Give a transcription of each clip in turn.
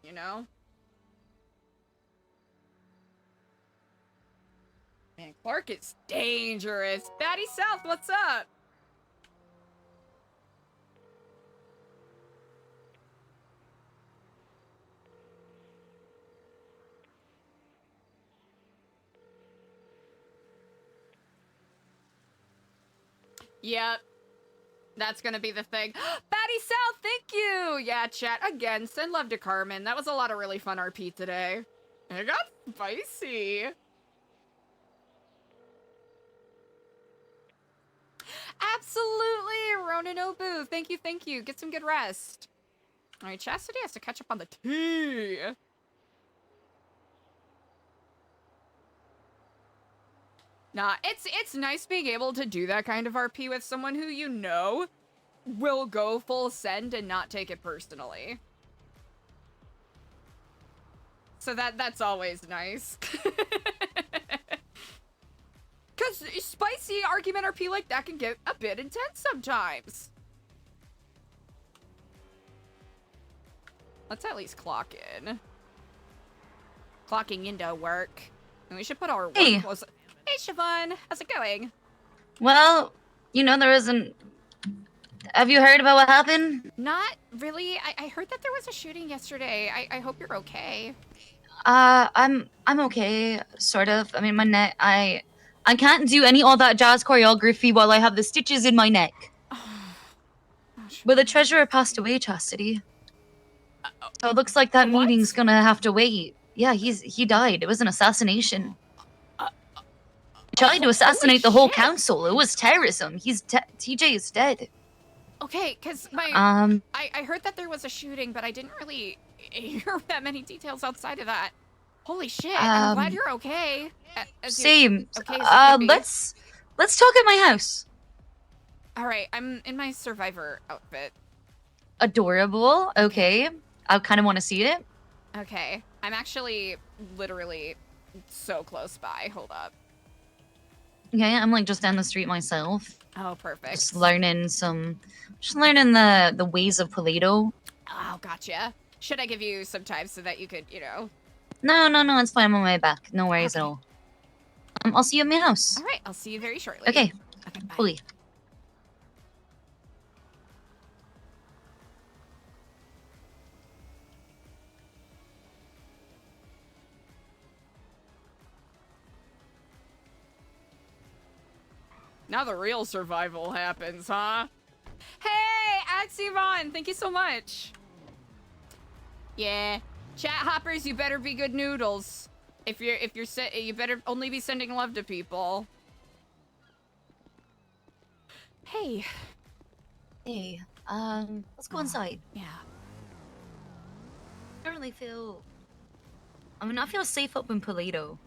you know? Man, Clark is dangerous. Batty South, what's up? Yep. That's gonna be the thing. Batty South, thank you! Yeah, chat, again, send love to Carmen. That was a lot of really fun RP today. It got spicy. Absolutely, Roninobu. Thank you, thank you. Get some good rest. All right, Chastity has to catch up on the tea. Nah, it's nice being able to do that kind of RP with someone who you know will go full send and not take it personally. So that's always nice. Because spicy argument RP like that can get a bit intense sometimes. Let's at least clock in. Clocking into work. And we should put our work clothes. Hey, Siobhan. How's it going? Well, you know, there isn't... Have you heard about what happened? Not really. I heard that there was a shooting yesterday. I hope you're okay. I'm okay, sort of. I mean, my neck, I can't do all that jazz choreography while I have the stitches in my neck. But the treasurer passed away, Chastity. So it looks like that meeting's gonna have to wait. Yeah, he died. It was an assassination. He tried to assassinate the whole council. It was terrorism. TJ is dead. Okay, because my I heard that there was a shooting, but I didn't really hear that many details outside of that. Holy shit! I'm glad you're okay. Same. Okay, let's talk at my house. All right, I'm in my survivor outfit. Adorable. Okay, I kind of want to see it. Okay, I'm actually literally so close by. Hold up. Okay, I'm like just down the street myself. Oh, perfect. Just learning the ways of Paleto. Oh, gotcha. Should I give you some time so that you could, you know? No, it's fine. I'm on my way back. No worries at all. I'll see you at my house. All right, I'll see you very shortly. Okay. Okay, bye. Fully. Now the real survival happens, huh? Hey, Axivon, thank you so much. Yeah, chat hoppers, you better be good noodles. You better only be sending love to people. Hey. Hey, let's go inside. Yeah. I don't really feel... I mean, I feel safe up in Paleto.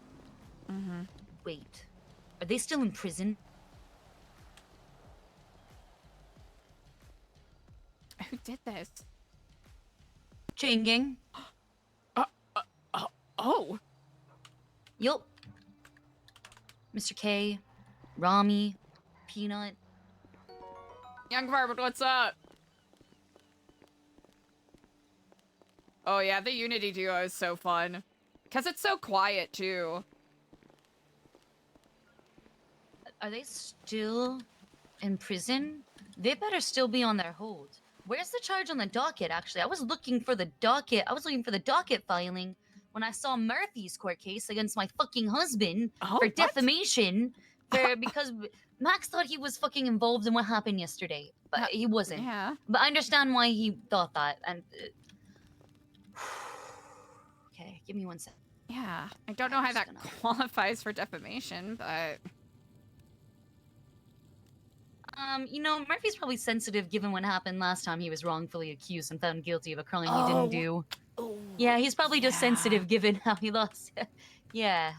Mm-hmm. Wait, are they still in prison? Who did this? Chain gang. Oh. Yup. Mr. K, Rami, Peanut. Young Varmint, what's up? Oh yeah, the Unity duo is so fun. Because it's so quiet, too. Are they still in prison? They better still be on their hold. Where's the charge on the docket, actually? I was looking for the docket filing when I saw Murphy's court case against my fucking husband for defamation because Max thought he was fucking involved in what happened yesterday, but he wasn't. Yeah. But I understand why he thought that, and... Okay, give me 1 sec. Yeah, I don't know how that qualifies for defamation, but... You know, Murphy's probably sensitive given what happened last time he was wrongfully accused and found guilty of a crime he didn't do. Oh, yeah, he's probably just sensitive given how he lost. Yeah.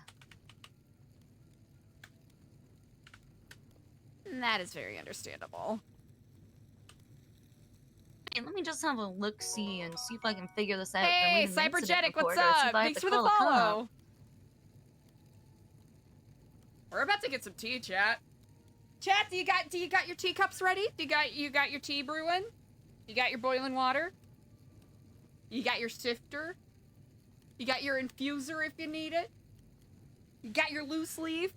That is very understandable. Hey, let me just have a look-see and see if I can figure this out. Hey, Cybergetic, what's up? Thanks for the follow. We're about to get some tea, chat. Chat, do you got your teacups ready? You got your tea brewing? You got your boiling water? You got your sifter? You got your infuser if you need it. You got your loose leaf.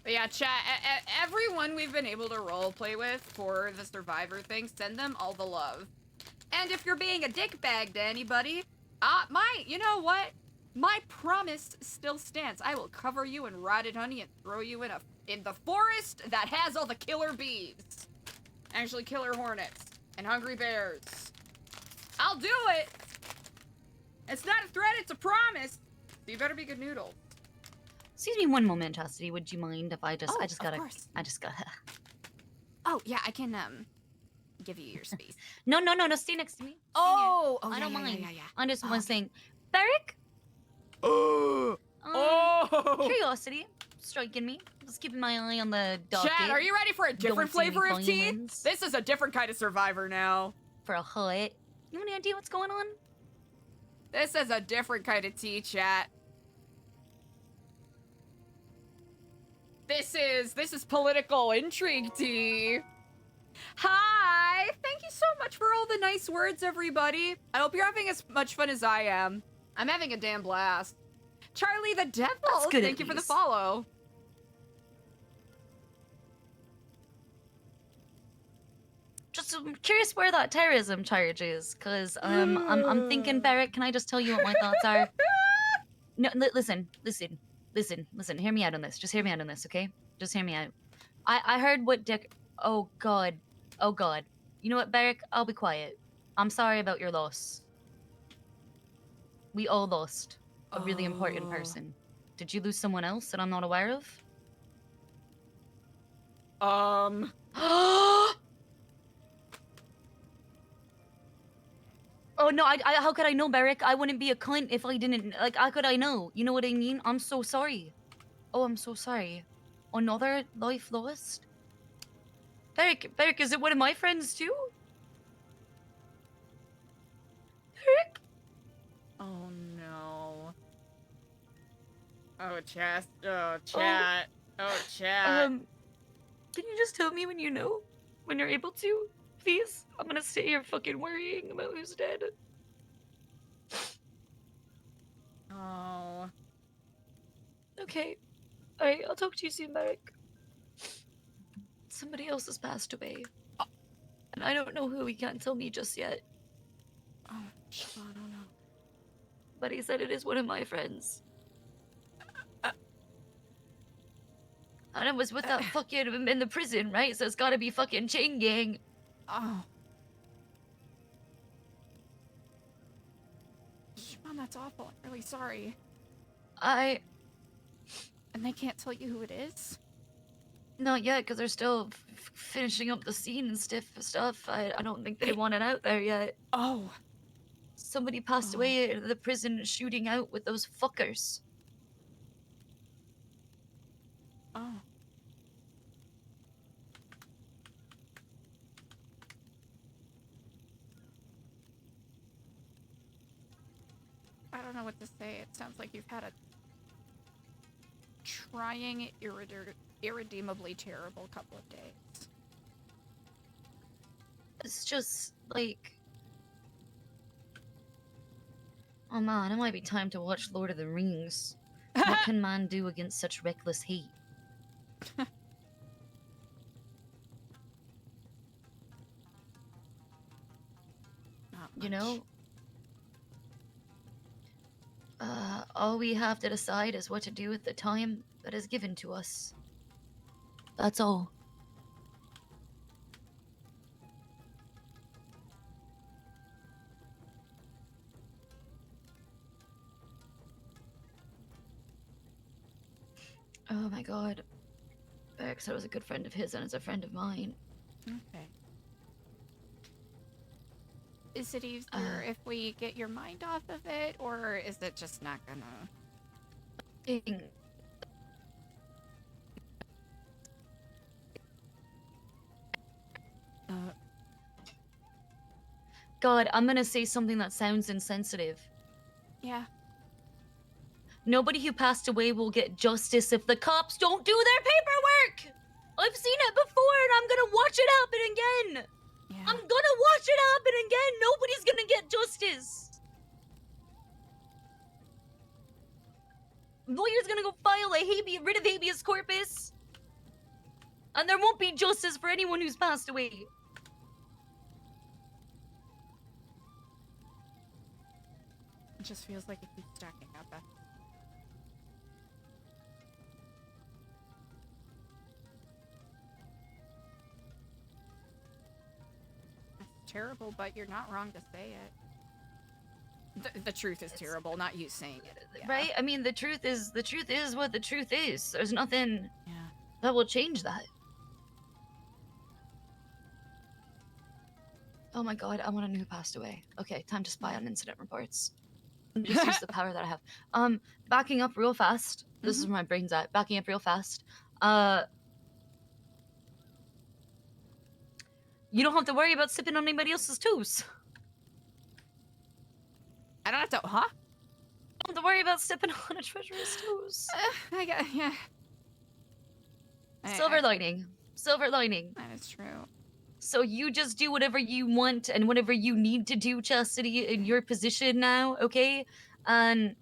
But yeah, chat, everyone we've been able to roleplay with for the Survivor thing, send them all the love. And if you're being a dickbag to anybody, you know what? My promise still stands. I will cover you in rotted honey and throw you in the forest that has all the killer bees. Actually, killer hornets and hungry bears. I'll do it. It's not a threat, it's a promise. So you better be good noodle. Excuse me one moment, Chastity. Would you mind if I just Of gotta course. I just gotta Oh yeah, I can give you your space. No, stay next to me. Oh, I don't mind. Yeah. I just was Okay. saying, Beric? Curiosity striking me. Just keeping my eye on the docket. Chat, are you ready for a different Don't see flavor any of tea? violence. This is a different kind of Survivor now. For a hut. You have any idea what's going on? This is a different kind of tea, chat. This is political intrigue tea. Hi! Thank you so much for all the nice words, everybody. I hope you're having as much fun as I am. I'm having a damn blast. Charlie the Devil, That's good, thank you for the follow. Just curious where that terrorism charge is, cause I'm thinking, Beric. Can I just tell you what my thoughts are? No, listen. Hear me out on this. Just hear me out on this, okay? Just hear me out. I heard what Dick. Oh God. You know what, Beric? I'll be quiet. I'm sorry about your loss. We all lost a really important person. Did you lose someone else that I'm not aware of? Oh no, I how could I know, Beric? I wouldn't be a cunt if I didn't, like, how could I know? You know what I mean? I'm so sorry. Oh, I'm so sorry. Another life lost? Beric, is it one of my friends too? Beric? Oh no. Oh, chat. Oh, chat. Can you just tell me when you know? When you're able to? Please? I'm gonna sit here fucking worrying about who's dead. Oh. Okay. Alright, I'll talk to you soon, Beric. Somebody else has passed away. And I don't know who, he can't tell me just yet. Oh, shit, I don't know. But he said it is one of my friends. And I was with that fucking in the prison, right? So it's gotta be fucking Chain Gang. Oh. Shimon, that's awful. I'm really sorry. And they can't tell you who it is? Not yet, because they're still finishing up the scene and stuff. I don't think they want it out there yet. Oh. Somebody passed away at the prison shooting out with those fuckers. Oh. I don't know what to say. It sounds like you've had a trying, irredeemably terrible couple of days. It's just, like... Oh man, it might be time to watch Lord of the Rings. What can man do against such reckless hate? You know? All we have to decide is what to do with the time that is given to us. That's all. Oh my god. Beric said I was a good friend of his and is a friend of mine. Okay. Is it easier if we get your mind off of it, or is it just not gonna... God, I'm gonna say something that sounds insensitive. Yeah. Nobody who passed away will get justice if the cops don't do their paperwork! I've seen it before and I'm gonna watch it happen again! Yeah. I'm gonna watch it happen again. Nobody's gonna get justice. Lawyer's gonna go file a writ of habeas corpus. And there won't be justice for anyone who's passed away. It just feels like it keeps stacking up. That's terrible, but you're not wrong to say it. The truth is terrible, not you saying it. Yeah. Right? I mean, the truth is what the truth is. There's nothing Yeah. that will change that. Oh my god, I want to know who passed away. Okay, time to spy on incident reports. Just use the power that I have. Backing up real fast. This is where my brain's at. Backing up real fast. You don't have to worry about sipping on anybody else's toes. I don't have to, huh? Don't have to worry about sipping on a treasurer's toes. I got, yeah. Silver lining. Silver lining. That is true. So you just do whatever you want and whatever you need to do, Chastity, in your position now, okay? And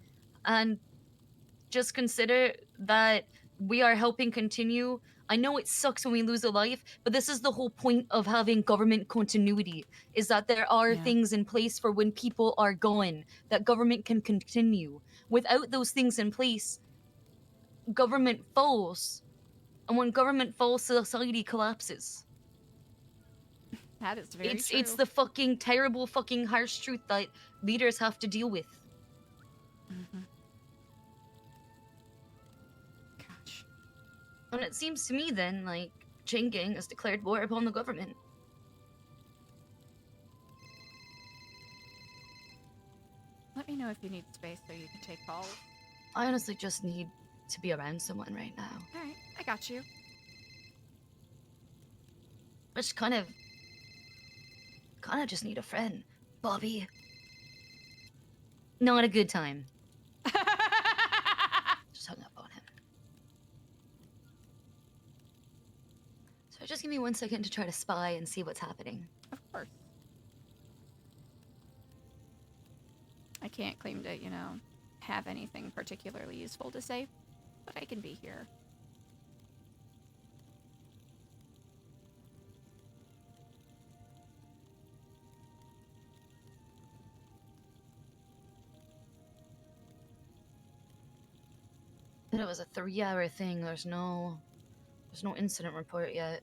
just consider that we are helping continue. I know it sucks when we lose a life, but this is the whole point of having government continuity, is that there are things in place for when people are gone, that government can continue. Without those things in place, government falls. And when government falls, society collapses. That is very true. It's the fucking terrible fucking harsh truth that leaders have to deal with. Gosh. And it seems to me then, like, Chain Gang has declared war upon the government. Let me know if you need space so you can take calls. I honestly just need to be around someone right now. Alright, I got you. I just kind of just need a friend, Bobby. Not a good time. Just hung up on him. So just give me 1 second to try to spy and see what's happening. Of course. I can't claim to, you know, have anything particularly useful to say, but I can be here. It was a 3-hour thing. There's no incident report yet.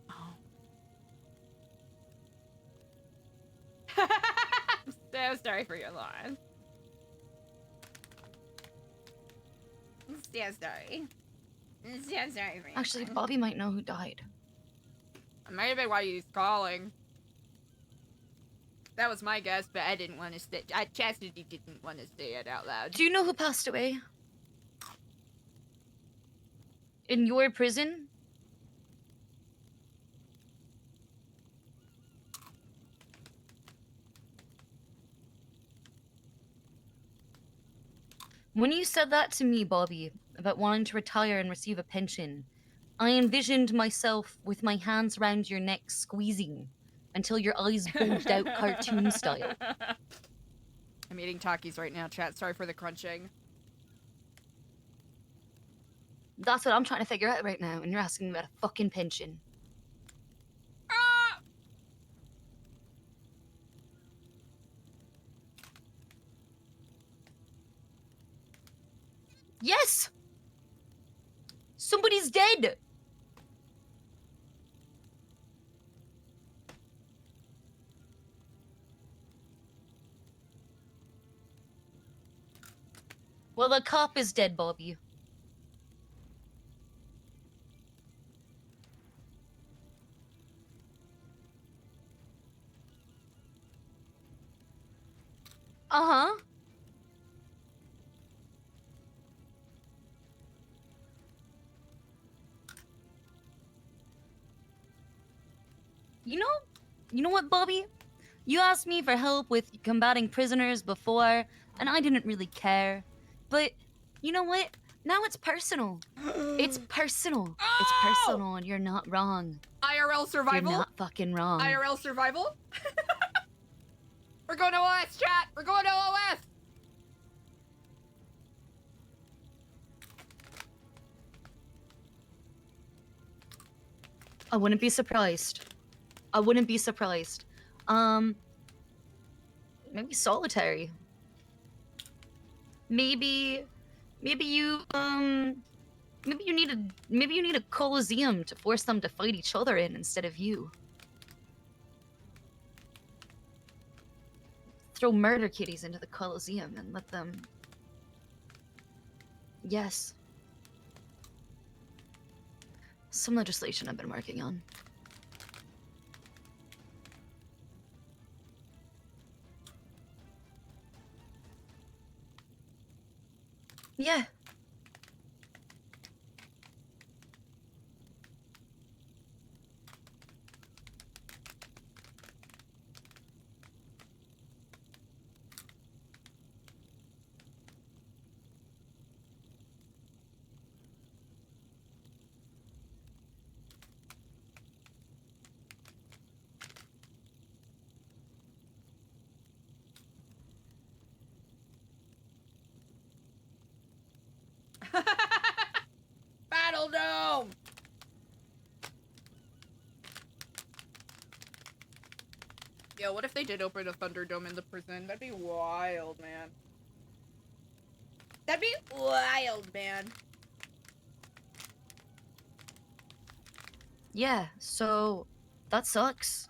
Oh. I'm so sorry for your loss. I'm so sorry. I'm so sorry for your Actually, loss. Bobby might know who died. Maybe why he's calling. That was my guess, but I didn't want to say. Chastity didn't want to say it out loud. Do you know who passed away? In your prison? When you said that to me, Bobby, about wanting to retire and receive a pension, I envisioned myself with my hands around your neck squeezing until your eyes bulged out cartoon style. I'm eating Takis right now, chat. Sorry for the crunching. That's what I'm trying to figure out right now, and you're asking me about a fucking pension. Ah! Yes! Somebody's dead! Well, the cop is dead, Bobby. Uh-huh. You know what, Bobby? You asked me for help with combating prisoners before, and I didn't really care. But, you know what? Now it's personal. It's personal. Oh! It's personal, and you're not wrong. IRL survival? You're not fucking wrong. IRL survival? We're going to OS, chat! We're going to OS! I wouldn't be surprised. I wouldn't be surprised. Maybe solitary. Maybe you need a coliseum to force them to fight each other in instead of you. Throw murder kitties into the coliseum and let them. Yes. Some legislation I've been working on. Yeah. Battle Dome! Yo, what if they did open a Thunderdome in the prison? That'd be wild, man. That'd be wild, man. Yeah, so that sucks.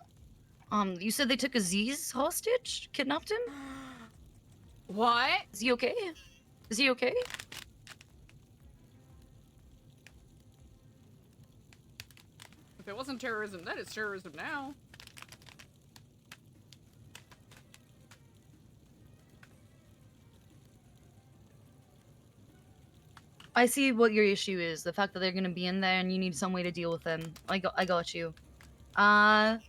You said they took Aziz hostage? Kidnapped him? What? Is he okay? Is he okay? If it wasn't terrorism, that is terrorism now. I see what your issue is. The fact that they're gonna be in there and you need some way to deal with them. I got you. Let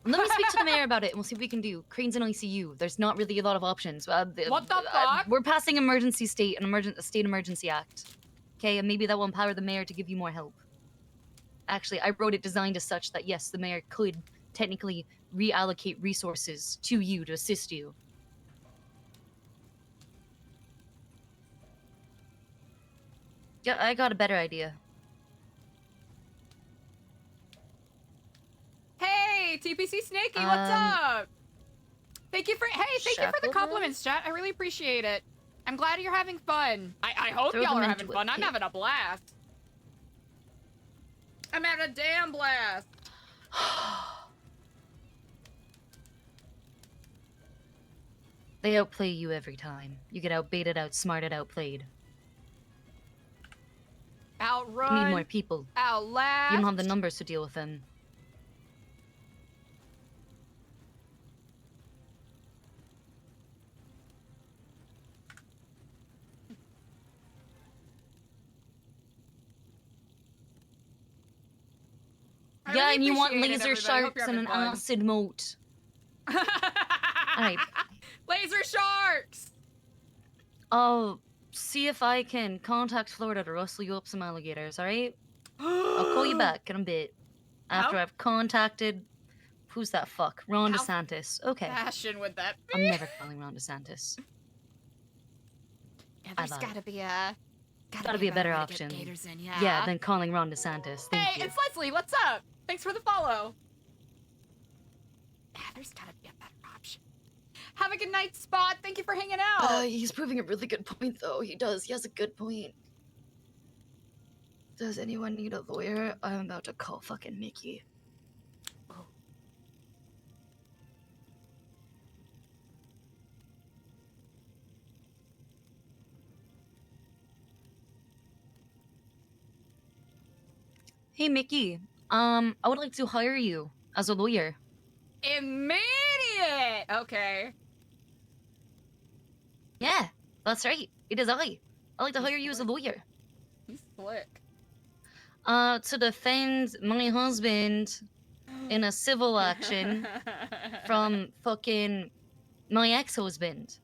me speak to the mayor about it and we'll see what we can do. Crane's in ICU. There's not really a lot of options. What the fuck? We're passing emergency state, a state emergency act. Okay, and maybe that will empower the mayor to give you more help. Actually, I wrote it designed as such that yes, the mayor could technically reallocate resources to you to assist you. Yeah, I got a better idea. Hey, TPC Snakey, what's up? Thank you for the compliments, chat. I really appreciate it. I'm glad you're having fun. I hope y'all are having fun. I'm having a blast. I'm having a damn blast. They outplay you every time. You get outbaited, outsmarted, outplayed. Outrun. You need more people. Outlast. You don't have the numbers to deal with them. Yeah, and you want laser sharks and an acid moat. Alright. Laser sharks! I'll see if I can contact Florida to rustle you up some alligators, alright? I'll call you back in a bit. After I've contacted... Who's that fuck? Ron DeSantis. Okay. Fashion would that be? I'm never calling Ron DeSantis. Yeah, there's gotta be a... Gotta be a better option. Gators in, yeah, than calling Ron DeSantis. Thank you. It's Leslie, what's up? Thanks for the follow. Yeah, there's gotta be a better option. Have a good night, Spot. Thank you for hanging out. He's proving a really good point, though. He does. He has a good point. Does anyone need a lawyer? I'm about to call fucking Mickey. Oh. Hey, Mickey. I would like to hire you as a lawyer. Immediate! Okay. Yeah, that's right. It is I. I'd like to hire you as a lawyer. He's slick. To defend my husband in a civil action from fucking my ex-husband.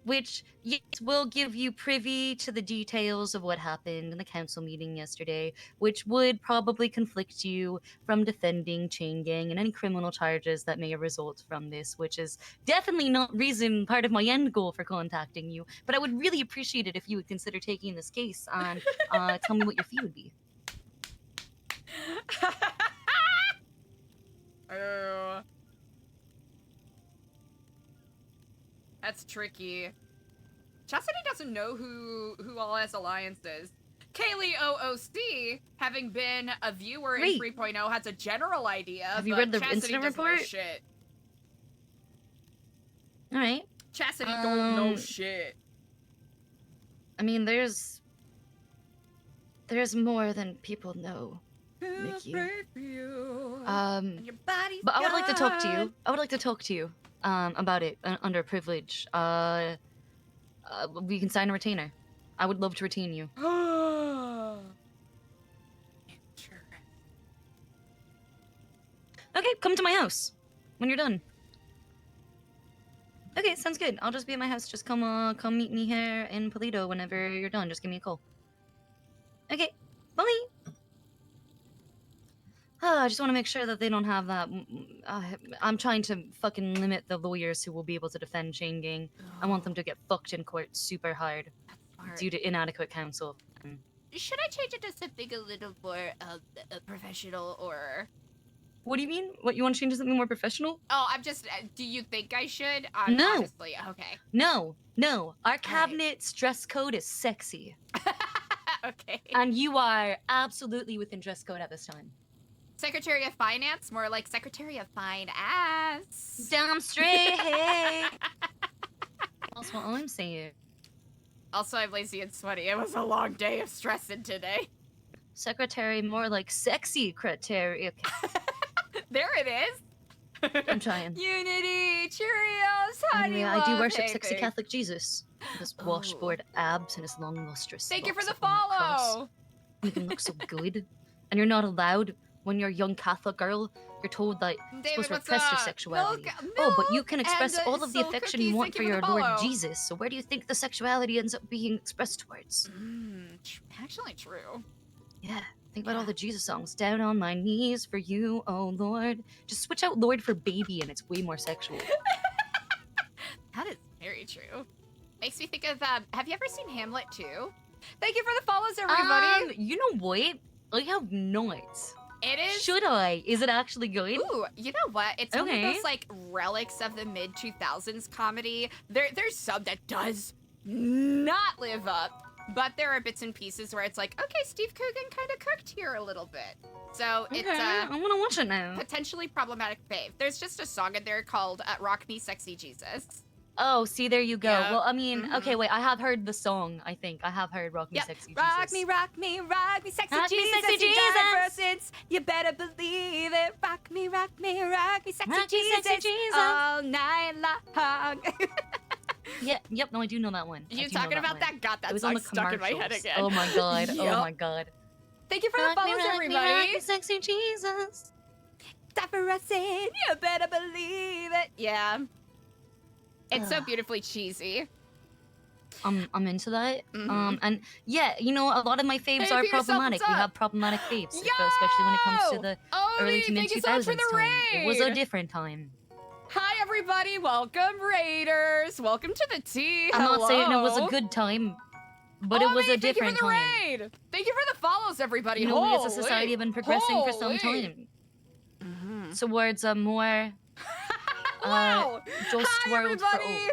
which yes, will give you privy to the details of what happened in the council meeting yesterday, which would probably conflict you from defending Chain Gang and any criminal charges that may result from this, which is definitely not part of my end goal for contacting you. But I would really appreciate it if you would consider taking this case and tell me what your fee would be. Oh. That's tricky. Chastity doesn't know who all has alliances. Kaylee OOC, having been a viewer in 3.0, has a general idea. Have you read the Chastity incident doesn't report? know shit. All right. Chastity don't know shit. I mean, there's more than people know, Mickey. But I would like to talk to you. I would like to talk to you about it under privilege. We can sign a retainer. I would love to retain you. Okay, come to my house when you're done. Okay, sounds good. I'll just be at my house. Just come meet me here in Polito whenever you're done. Just give me a call. Okay, bye. I just want to make sure that they don't have that. I'm trying to fucking limit the lawyers who will be able to defend Chain Gang. I want them to get fucked in court super hard due to inadequate counsel. Should I change it to something a little more professional or... What do you mean? What, you want to change to something more professional? Oh, I'm just... do you think I should? No. Honestly, okay. No. Our cabinet's dress code is sexy. Okay. And you are absolutely within dress code at this time. Secretary of Finance? More like Secretary of Fine Ass. Damn straight, hey! That's what I'm saying. Also, I'm lazy and sweaty. It was a long day of stressing today. Secretary, more like sexy criteria. Okay. There it is. I'm trying. Unity, Cheerios, honey. Anyway, I do worship sexy Catholic Jesus. With his washboard abs and his long lustrous. Thank you for the locks up on that cross. follow. You can look so good. And you're not allowed, when you're a young Catholic girl, you're told that you're supposed to repress your sexuality. Milk, but you can express all of the affection you want for your Lord follow. Jesus. So where do you think the sexuality ends up being expressed towards? Actually true. Yeah. Think about all the Jesus songs. Down on my knees for you, oh Lord. Just switch out Lord for baby and it's way more sexual. That is very true. Makes me think of, have you ever seen Hamlet too? Thank you for the follows, everybody. You know what? I have not. It is. Should I? Is it actually good? Ooh, you know what? It's one of those like relics of the mid 2000s comedy. There's some that does not live up, but there are bits and pieces where it's like, okay, Steve Coogan kind of cooked here a little bit. So it's I want to watch it now. Potentially problematic fave. There's just a song in there called "Rock Me, Sexy Jesus." Oh, see, there you go. Yeah. Well, I mean, okay, wait, I have heard the song, I think. I have heard Rock Me, Sexy Jesus. Rock me, rock me, rock me, sexy Rock me, Jesus. sexy You died Jesus. for sins. You better believe it. Rock me, rock me, rock me, sexy Rock me, Jesus. sexy Jesus. All night long. Yep, no, I do know that one. You talking about that? Got that it was song on the stuck in my head commercials. again. Oh my god, Yep. oh my god. Thank you for the follows, everybody. Rock me, sexy Jesus. Die for a sin. You better believe it. Yeah. It's so beautifully cheesy. I'm into that. And yeah, you know, a lot of my faves are problematic. We have problematic faves, especially when it comes to the early to mid 2000s time. It was a different time. Hi, everybody. Welcome, Raiders. Welcome to the tea. I'm not saying it was a good time, but it was a different time. Raid. Thank you for the follows, everybody. You know, we as a society have been progressing for some time towards a more wow. just Hi, world for everybody.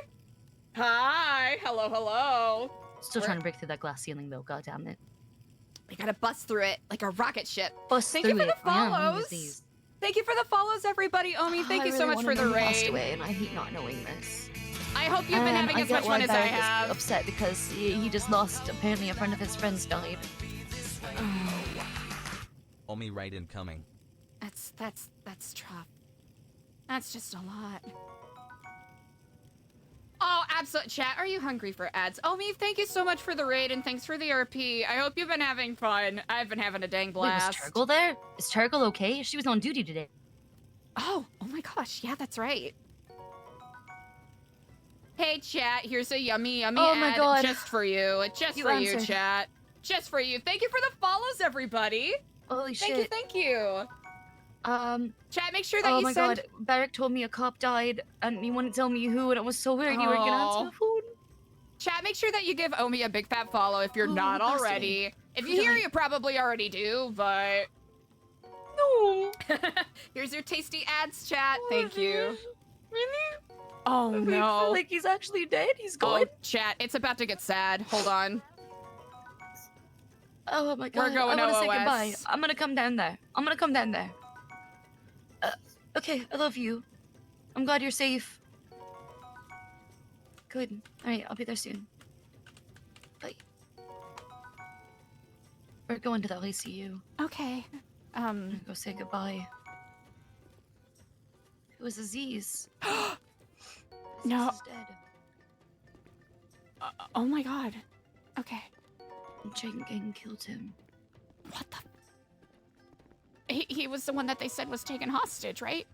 all. Hi. Hello, hello. Still trying to break through that glass ceiling, though. God damn it. We gotta bust through it like a rocket ship. Thank you for the follows. Thank you for the follows, everybody. Omi, thank you so much for the raid. Away, and I hate not knowing this. I hope you've been having as much fun as I have. Upset because he just lost. Apparently, a friend of his friends died. Omi, right incoming. That's tough. That's just a lot. Oh, absolutely. Chat, are you hungry for ads? Omi, thank you so much for the raid and thanks for the RP. I hope you've been having fun. I've been having a dang blast. Wait, was Turgle there? Is Turgle okay? She was on duty today. Oh my gosh. Yeah, that's right. Hey, chat, here's a yummy Oh my ad God. just for you. Just You for you, answered. chat. Just for you. Thank you for the follows, everybody. Holy Thank shit. you. Chat, make sure that Oh you my send... God. Barrick told me a cop died, and he wouldn't tell me who, and I was so worried you weren't gonna answer Oh. the phone. Chat, make sure that you give Omi a big fat follow if you're not passed already. away. If Who you hear, died? you probably already do, but... No. Here's your tasty ads, chat. Oh, Thank you. Really? Oh, Wait, no. like he's actually dead? He's gone? Oh, chat, it's about to get sad. Hold on. Oh my God. We're going I want to say OOS. goodbye. I'm gonna come down there. Okay, I love you. I'm glad you're safe. Good. Alright, I'll be there soon. Bye. We're going to the ICU. Okay. I'm gonna go say goodbye. It was Aziz. No. Aziz is dead. Oh my God. Okay. Jane Gang killed him. What the? He was the one that they said was taken hostage, right?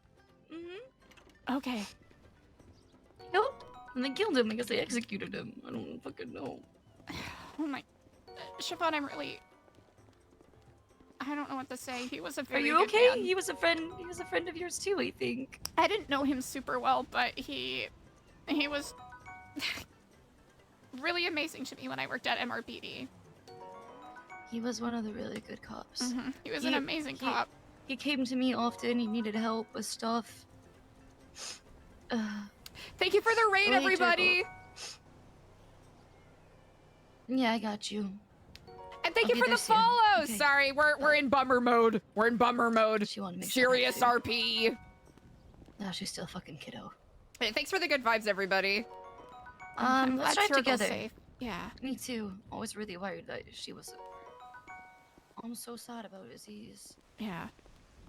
Mm-hmm. Okay. Yep. And they killed him. I guess they executed him. I don't fucking know. Oh my... Siobhan, I'm really... I don't know what to say. He was a Are very you good okay? man. He was a friend of yours too, I think. I didn't know him super well, but he was really amazing to me when I worked at MRPD. He was one of the really good cops. He was an amazing cop. He came to me often. He needed help with stuff. Thank you for the raid, Really everybody! Yeah, I got you. And thank I'll you be for there the soon. follows! Okay. Sorry, we're in bummer mode. We're in bummer mode. She wanted to make sure Serious I got RP. No, she's still a fucking kiddo. Hey, thanks for the good vibes, everybody. Let's drive Circle's together. safe. Yeah. Me too. I was really worried that she was. I'm so sad about Aziz. Yeah.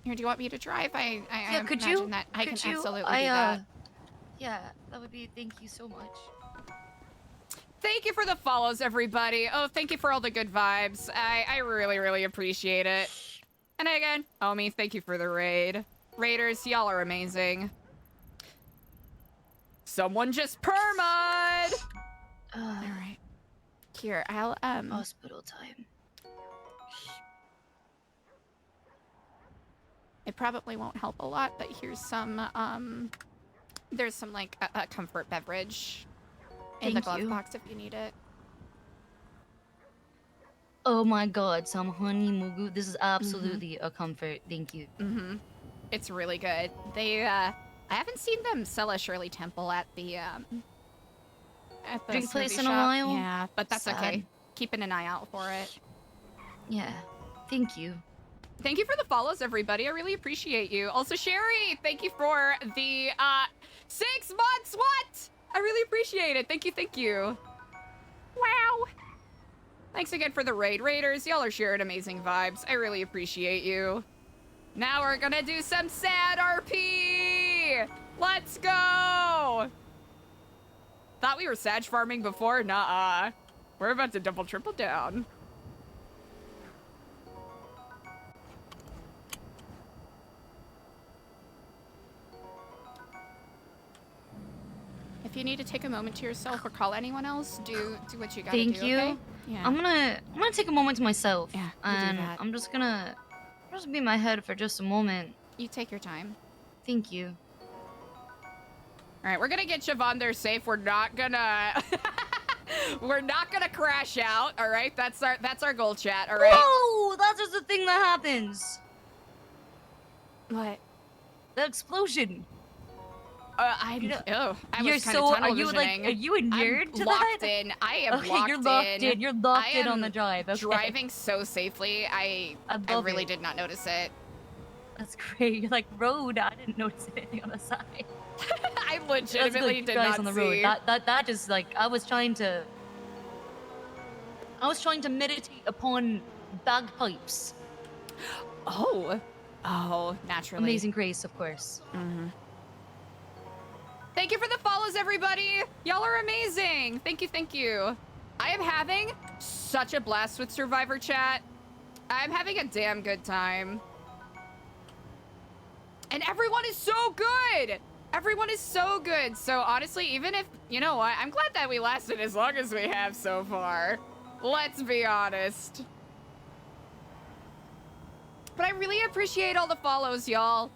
Here, do you want me to drive? I Yeah, could imagine you? that I Could can you? absolutely do that. Yeah, that would be. Thank you so much. Thank you for the follows, everybody. Oh, thank you for all the good vibes. I really, really appreciate it. And again, Omi, thank you for the raid. Raiders, y'all are amazing. Someone just perma'd! Alright. Here, I'll, Hospital time. It probably won't help a lot, but here's some, there's some, like, a comfort beverage in the Thank glove you. box if you need it. Oh my God, some honey mugu. This is absolutely a comfort. Thank you. It's really good. They, I haven't seen them sell a Shirley Temple at the Drink place smoothie in a shop. while? Yeah, but that's Sad. okay. Keeping an eye out for it. Yeah. Thank you. Thank you for the follows, everybody. I really appreciate you. Also, Sherry, thank you for the 6 months. What? I really appreciate it. Thank you, thank you. Wow. Thanks again for the raid, Raiders. Y'all are sharing amazing vibes. I really appreciate you. Now we're gonna do some sad RP. Let's go. Thought we were Sag farming before? Nuh-uh. We're about to double, triple down. If you need to take a moment to yourself or call anyone else, do what you gotta do. Thank you. Okay? Yeah. I'm gonna take a moment to myself. Yeah, you do and that. I'm just gonna be in my head for just a moment. You take your time. Thank you. All right, we're gonna get Siobhan there safe. We're not gonna we're not gonna crash out. All right, that's our goal, chat. All right. Whoa! That's just the thing that happens. What? The explosion. I You're was kind so. of tunnel Are you visioning. like? Are you inured I'm to locked that? in. I am Okay, locked you're locked in. You're locked I in on am the drive. Okay. Driving so safely. I love really it. did not notice it. That's great. You're like road. I didn't notice anything on the side. I That's legitimately good. did Guys not on the see. road. That just like I was trying to meditate upon bagpipes. Oh, naturally. Amazing Grace, of course. Thank you for the follows, everybody. Y'all are amazing. Thank you, thank you. I am having such a blast with Survivor Chat. I'm having a damn good time. And everyone is so good. Everyone is so good. So honestly, even if, you know what, I'm glad that we lasted as long as we have so far. Let's be honest. But I really appreciate all the follows, y'all.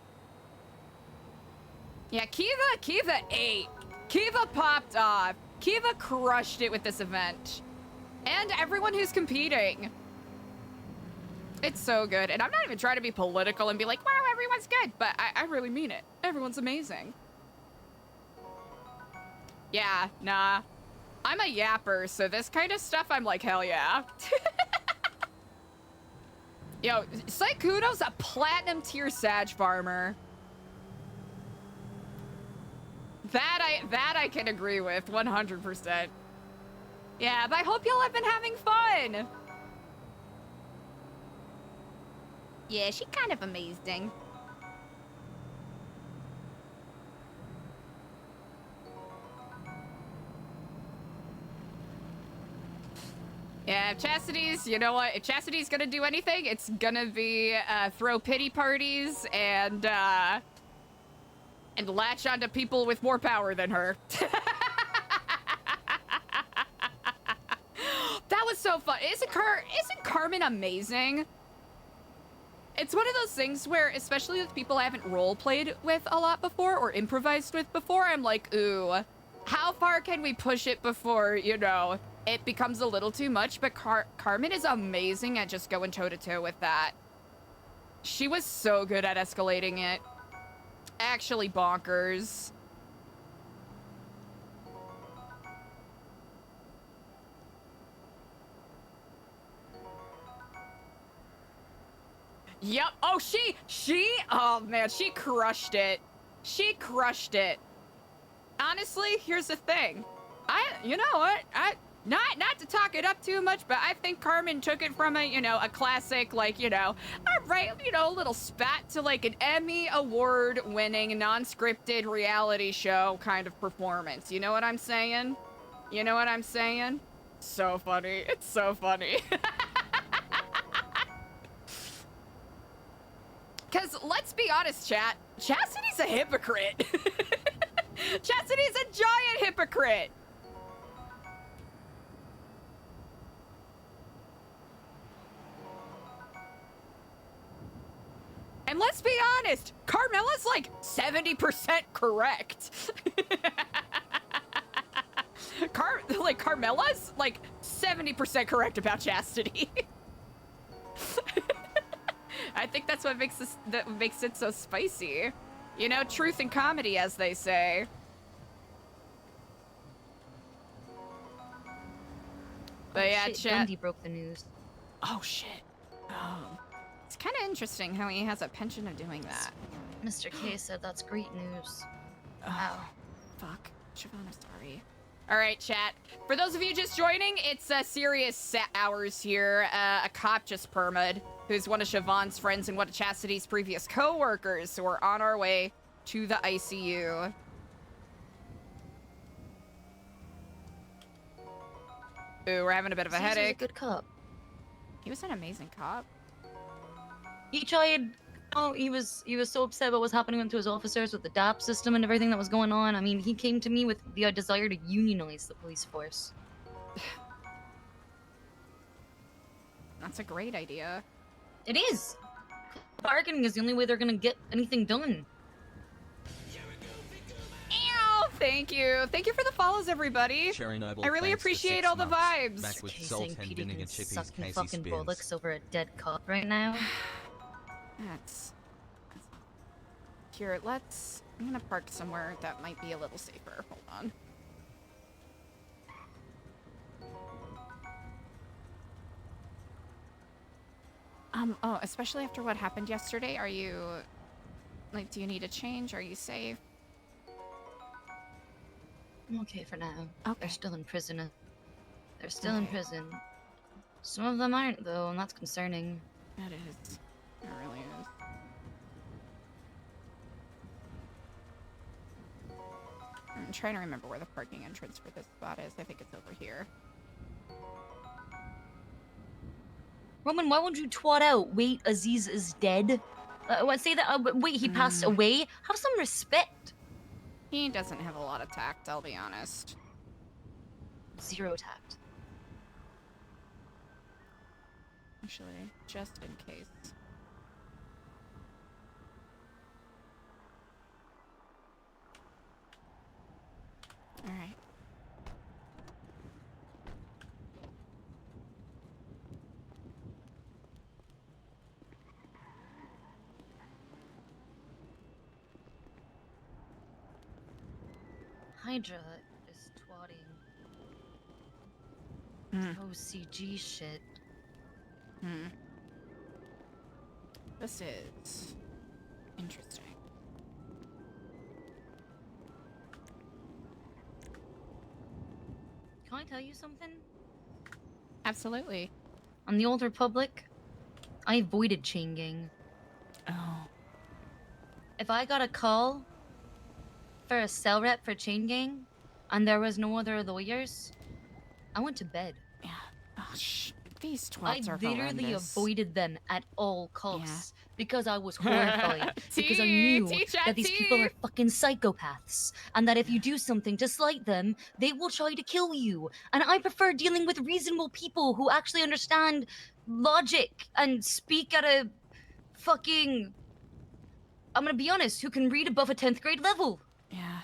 Yeah, Kiva ate. Kiva popped off. Kiva crushed it with this event. And everyone who's competing. It's so good. And I'm not even trying to be political and be like, wow, everyone's good. But I really mean it. Everyone's amazing. Yeah, nah. I'm a yapper, so this kind of stuff, I'm like, hell yeah. Yo, Saikuno's a platinum tier Sag farmer. That I can agree with, 100%. Yeah, but I hope y'all have been having fun. Yeah, she's kind of amazing. Yeah, if Chastity's, you know what? If Chastity's gonna do anything, it's gonna be throw pity parties and latch onto people with more power than her. That was so fun. Isn't Carmen amazing? It's one of those things where, especially with people I haven't role-played with a lot before or improvised with before, I'm like, ooh, how far can we push it before, you know, it becomes a little too much? But Carmen is amazing at just going toe-to-toe with that. She was so good at escalating it. Actually bonkers. Yep. Oh, oh man, she crushed it. She crushed it. Honestly, here's the thing. You know what? Not to talk it up too much, but I think Carmen took it from a, you know, a classic, like, you know, a little spat to like an Emmy award-winning, non-scripted reality show kind of performance. You know what I'm saying? You know what I'm saying? So funny. It's so funny. Because let's be honest, chat. Chastity's a hypocrite. Chastity's a giant hypocrite. And let's be honest, Carmella's like 70% correct. Carmella's like 70% correct about Chastity. I think that's what makes it so spicy. You know, truth and comedy, as they say. But yeah, shit, chat. Andi broke the news. Oh shit. Oh. It's kind of interesting how he has a penchant of doing that. Mr. K said that's great news. Oh, Wow. fuck. Siobhan, I'm sorry. All right, chat. For those of you just joining, it's serious hours here. A cop just perma'd, who's one of Siobhan's friends and one of Chastity's previous co-workers. So we're on our way to the ICU. Ooh, we're having a bit of a headache. He was a good cop. He was an amazing cop. He tried. Oh, he was so upset about what's happening to his officers with the DAP system and everything that was going on. I mean, he came to me with the desire to unionize the police force. That's a great idea. It is. Bargaining is the only way they're gonna get anything done. Ow! Thank you. Thank you for the follows, everybody. Sherry Noble, I really thanks for appreciate 6 all the months. vibes. Back with Casey Sultan, Petey Dinning, can and Chippy's suck Casey fucking Spears. bollocks over a dead cop right now. That's here. I'm gonna park somewhere that might be a little safer. Hold on. Oh, especially after what happened yesterday. Are you like? Do you need a change? Are you safe? I'm okay for now. Okay. They're still in prison. They're still in prison. Some of them aren't, though, and that's concerning. That is. It really is. I'm trying to remember where the parking entrance for this spot is. I think it's over here. Roman, why won't you twat out? Wait, Aziz is dead? Say that. Wait, he passed away? Have some respect. He doesn't have a lot of tact, I'll be honest. Zero tact. Actually, just in case. Alright. Hydra is twatting. OCG shit. This is interesting. Can I tell you something? Absolutely. On the Old Republic, I avoided chain gang. Oh. If I got a call for a cell rep for chain gang, and there was no other lawyers, I went to bed. Yeah. Oh, these I twats are literally horrendous. avoided them at all costs because I was Yeah. horrified. Because I knew that these people are T. fucking psychopaths, and that if you do something just like them, they will try to kill you. And I prefer dealing with reasonable people who actually understand logic and speak at a fucking... I'm gonna be honest, who can read above a 10th grade level. Yeah.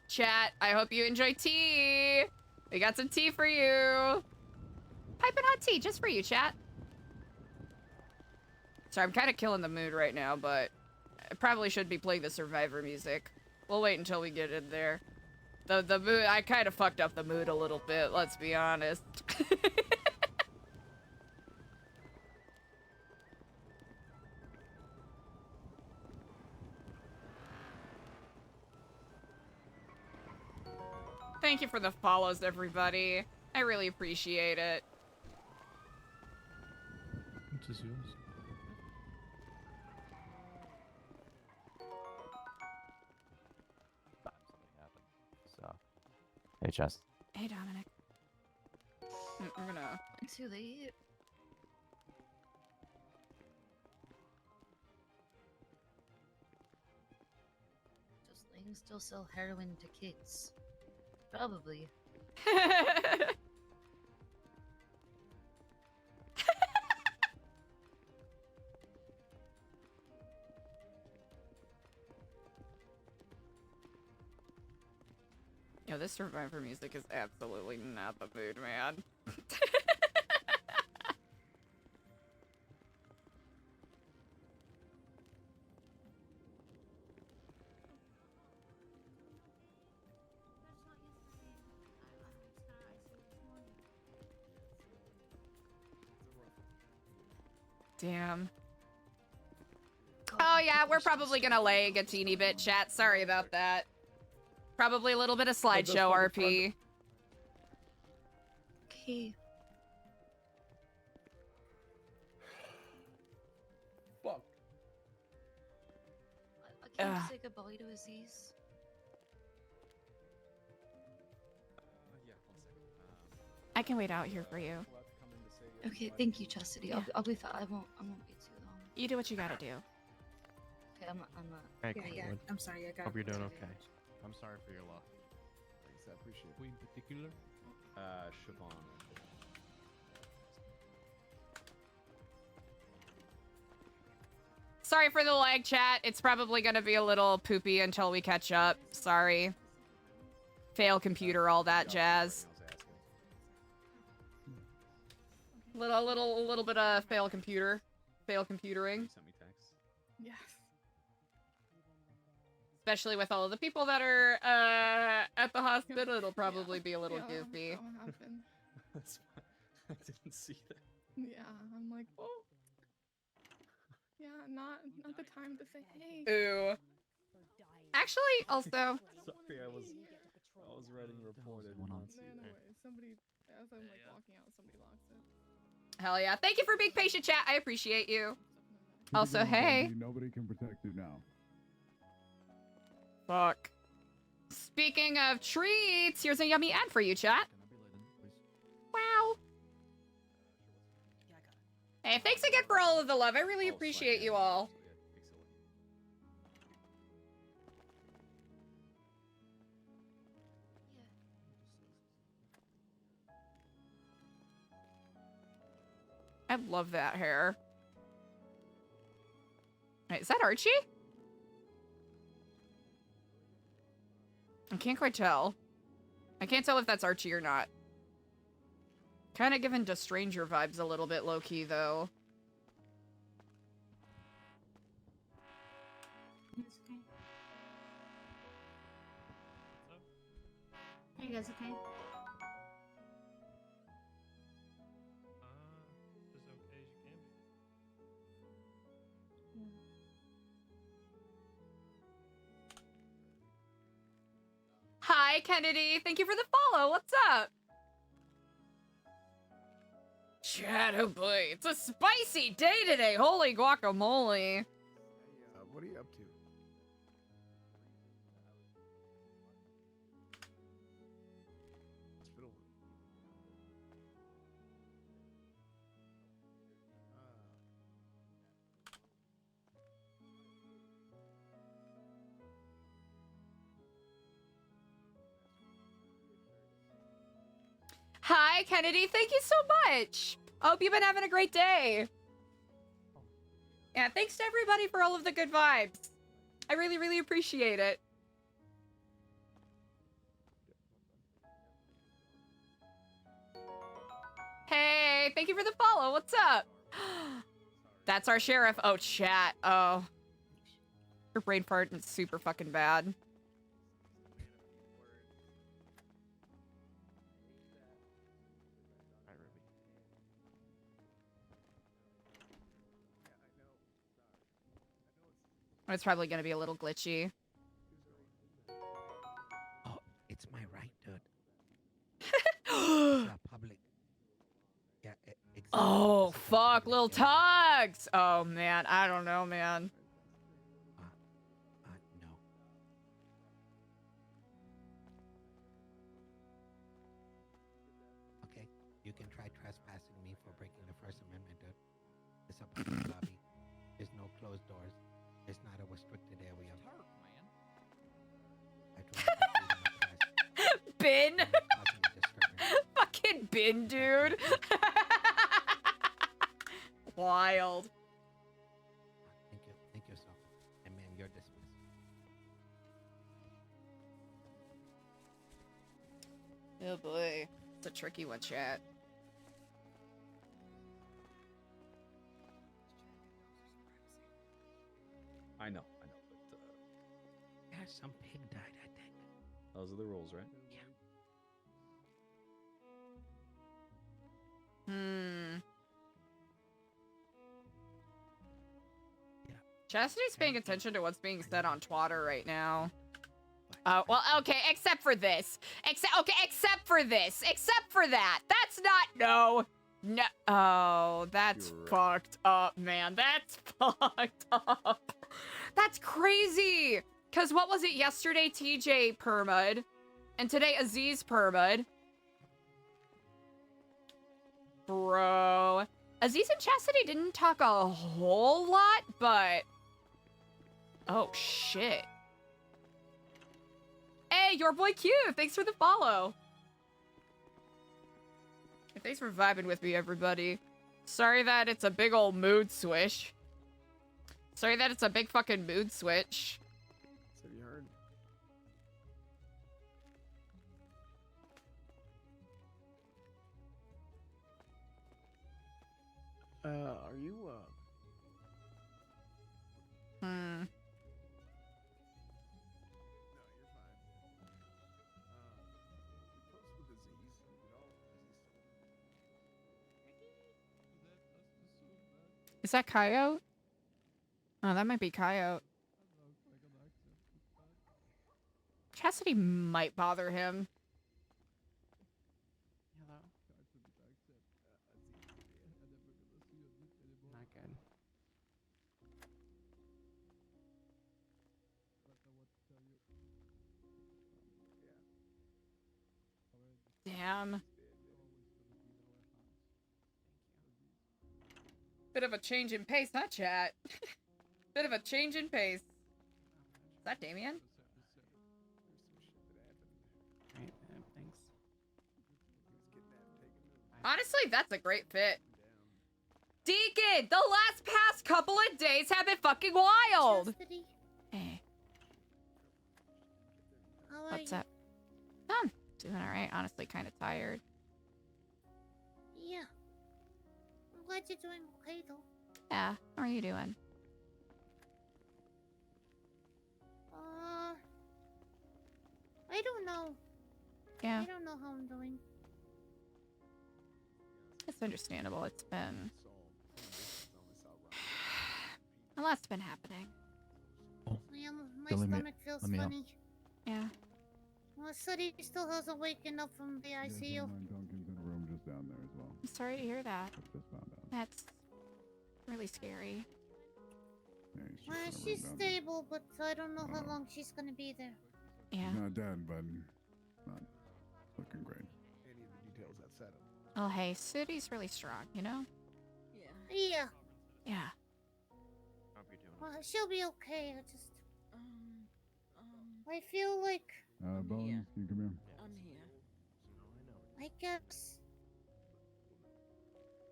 Chat, I hope you enjoy tea. We got some tea for you. Piping hot tea just for you, chat. Sorry, I'm kind of killing the mood right now, but I probably should be playing the Survivor music. We'll wait until we get in there. The mood, I kind of fucked up the mood a little bit, let's be honest. Thank you for the follows, everybody. I really appreciate it. This is yours. Something happened. So, hey, Chess. Hey, Dominic. We're gonna... It's too late. Does Lang still sell heroin to kids? Probably. Yo, this Survivor music is absolutely not the mood, man. Damn. Oh yeah, we're probably gonna lag a teeny bit, chat. Sorry about that. Probably a little bit of slideshow RP. Okay. Fuck. I can't say goodbye to Aziz. Yeah, 1 second. I can wait out here for you. Okay, thank you, Chastity. Yeah. I'll be fine. I won't be too long. You do what you gotta do. Okay, I'm Hey, Yeah, I'm sorry, I got. Hope you're doing okay. I'm sorry for your loss. Thanks, I appreciate Who in particular? Siobhan. Sorry for the lag, chat. It's probably gonna be a little poopy until we catch up. Sorry. Fail computer, all that jazz. Little bit of fail computer. Fail computering. Sent me text. Yes. Especially with all of the people that are at the hospital, it'll probably be a little goofy. That happened. That's fine. I didn't see that. Yeah, I'm like, oh. Yeah, not the time to say hey. Ooh. Actually, also... Sorry, I was writing a report. I did not see No that. way. Somebody, as I'm like walking out, somebody locks it. Hell yeah. Thank you for being patient, chat. I appreciate you. Also, hey. Nobody can protect you now. Fuck. Speaking of treats, here's a yummy ad for you, chat. Wow. Hey, thanks again for all of the love. I really appreciate you all. I love that hair. Wait, is that Archie? I can't quite tell. I can't tell if that's Archie or not. Kind of giving to Stranger vibes a little bit low-key, though. It's okay. Are you guys okay? As okay as you can be. Hi, Kennedy. Thank you for the follow. What's up? Chat, oh boy. It's a spicy day today. Holy guacamole. What are you up to? Hospital. Hi, Kennedy. Thank you so much. I hope you've been having a great day. Yeah, thanks to everybody for all of the good vibes. I really, really appreciate it. Hey, thank you for the follow. What's up? That's our sheriff. Oh, chat. Oh. Your brain fart is super fucking bad. It's probably going to be a little glitchy. Oh, it's my right, dude. It's public. Yeah, exactly. Oh, It's a fuck, public little area. tugs. Oh, man. I don't know, man. No. Okay, you can try trespassing me for breaking the First Amendment, dude. It's a public lobby. There's no closed doors. It's not a restricted area. Turk, man. I drive the Bin. freedom of press. Causing a disturbance. Fucking bin, dude. Wild. Thank you. Thank you, sir. And ma'am, you're dismissed. Oh, boy. It's a tricky one, chat. I know, but Yeah, some pig died, I think. those are the rules, right? Yeah. Hmm. Yeah. Chastity's paying attention to what's being said on Twitter right now. But Well, okay, except for this. Except for this. Except for that. That's not, no. No. Oh, that's You're right. fucked up, man. That's fucked up. That's crazy. Because what was it yesterday? TJ permud. And today Aziz permud. Bro. Aziz and Chastity didn't talk a whole lot, but... Oh, shit. Hey, your boy Q, thanks for the follow. And thanks for vibing with me, everybody. Sorry that it's a big old mood switch. Sorry that it's a big fucking mood switch. So have you heard? Are you Hmm. No, you're fine. You close with Aziz at all? Is that Coyote? Oh, that might be Coyote. Chastity might bother him. Hello. Not good. Damn. Thank you. Bit of a change in pace, huh, chat? Bit of a change in pace. Is that Damien? There's some shit that happened. Right, thanks. He was kidnapped, taken to Honestly, that's a great fit. down. Deacon, the last past couple of days have been fucking wild. Chastity, Hey, how are what's you? up? Doing all right. Honestly, kind of tired. Yeah. I'm glad you're doing okay, though. Yeah. How are you doing? I don't know. Yeah, I don't know how I'm doing. it's understandable. It's been a lot's been happening. My Let me- stomach feels let me funny. Yeah. Well, Suddy still hasn't waken up from the ICU. Duncan's in a room just down there as well. I'm sorry to hear that. I just found out. That's really scary. Yeah, he's just Well, in a room she's down there. stable, but I don't know how long she's gonna be there. Yeah. He's not dead, but not looking great. Any of the details that said him. Oh, hey, City's really strong, you know? Yeah. Yeah. Hope you're doing Well, she'll be okay. I feel like Bones, can you come here? I'm here. I guess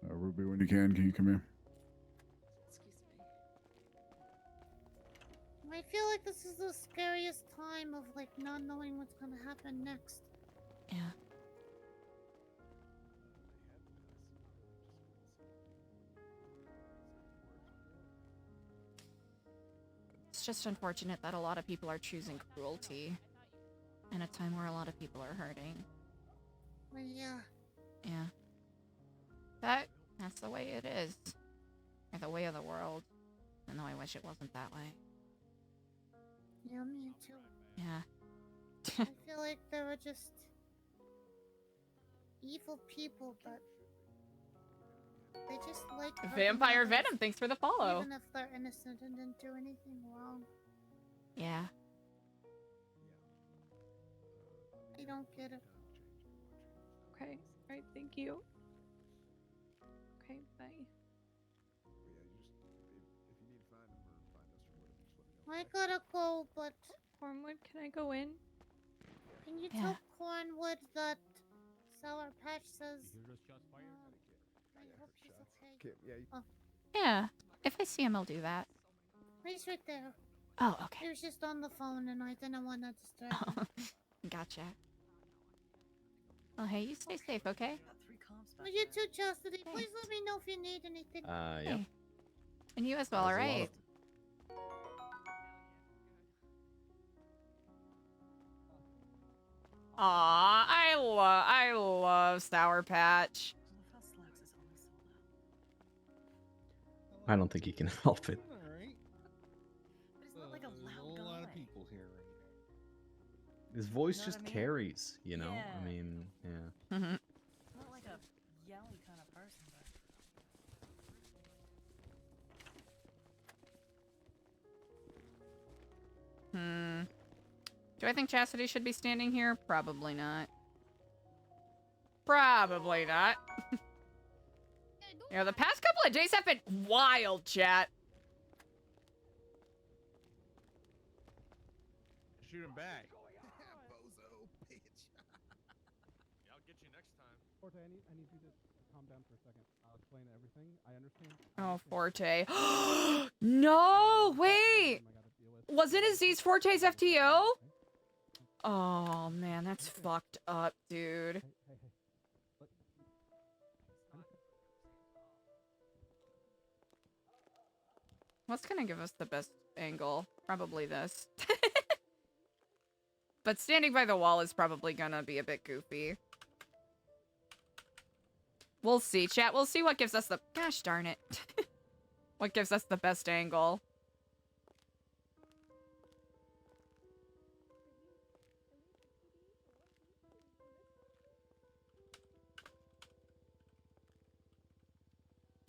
Ruby, when you can you come here? Excuse me. I feel like this is the scariest time of like not knowing what's gonna happen next. Yeah. It's just unfortunate that a lot of people are choosing cruelty in a time where a lot of people are hurting. Well, yeah. Yeah. That's the way it is. Or the way of the world. Even though I wish it wasn't that way. Yeah, me too. Yeah. I feel like there are just evil people, but they just like hurting Vampire others, Venom, thanks for the follow. even if they're innocent and didn't do anything wrong. Yeah. I don't get it. Okay. Alright, thank you. Okay, bye. If you need to find him or find us or whatever, just let me know. I gotta go, but Cornwood, can I go in? can you Yeah. tell Cornwood that Sour Patch says I hope she's okay? Okay, yeah, you Yeah. If I see him, I'll do that. He's right there. Oh, He okay. was just on the phone and I didn't want to disturb him. Gotcha. Well, hey, you stay safe, okay? Well, you too, Chastity. Please let me know if you need anything. Yeah. Hey. And you as well, There's a lot alright? Aw, I love Sour Patch. I don't think he can help it. Alright. But he's not like a loud guy. lot of people here right His voice Know what just I mean? carries, you know? Yeah. I mean, yeah. Mhm. He's not like a yelly kind of person, but Do I think Chastity should be standing here? Probably not. Probably not. You know, the past couple of days have been wild, chat. shoot him back. Bozo, bitch. Yeah, I'll get you next time. Forte, I need you to calm down for a second. I'll explain everything. I understand. Oh, Forte. No, wait. Wasn't Aziz Forte's FTO? Oh, man, that's fucked up, dude. What's gonna give us the best angle? Probably this. But standing by the wall is probably gonna be a bit goofy. We'll see, chat. We'll see what gives us the... Gosh darn it. What gives us the best angle.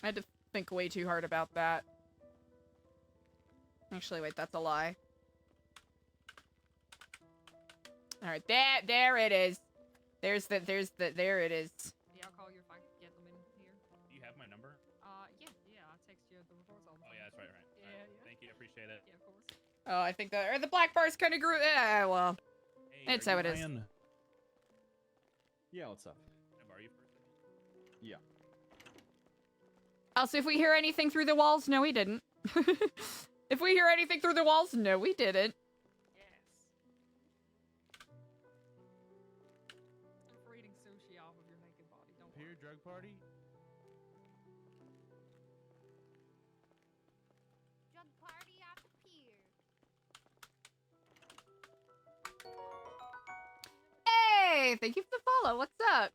I had to think way too hard about that. Actually, wait, that's a lie. Alright, there it is. There it is. Yeah, I'll call you if I get them in here. Do you have my number? Yeah, I'll text you the reports all the Oh time. yeah, that's right. Yeah, Alright, yeah. Thank you, appreciate it. Yeah, of course. Oh, I think the black bars kind of grew. Yeah, well, Hey, it's are how you it is. Ryan? Yeah, what's up? Can I borrow you for a second? Yeah. Also, if we hear anything through the walls, no, we didn't. If we hear anything through the walls, no, we didn't. Yes. I'm for eating sushi off of your naked body. Don't worry. Peer drug party? Drug party at the pier. Hey, thank you for the follow. What's up?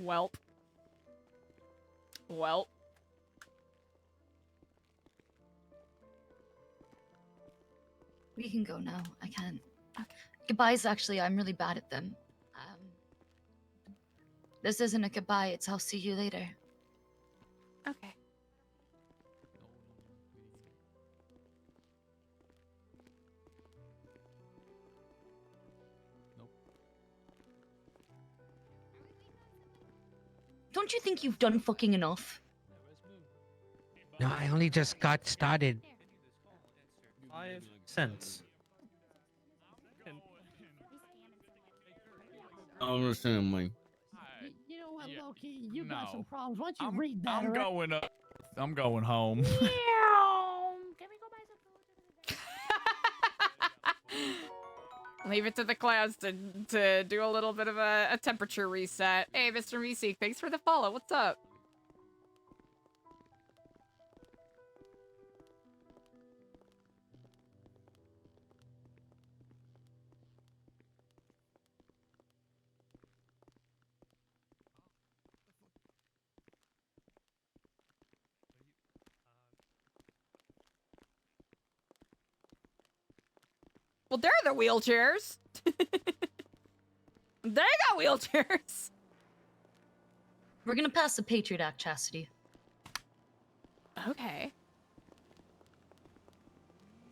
Welp. Welp. We can go now. I can't. Goodbyes, actually, I'm really bad at them. This isn't a goodbye, it's I'll see you later. Okay. Don't you think you've done fucking enough? No, I only just got started. 5 cents. I'm assuming. You know what, Loki? You got No. some problems. Why don't you read that? I'm all right? going up. I'm going home. Can we go buy some food? Leave it to the clouds to do a little bit of a temperature reset. Hey, Mr. Meeseek, thanks for the follow. What's up? Well, they're the wheelchairs. They got wheelchairs. We're gonna pass the Patriot Act, Chastity. Okay.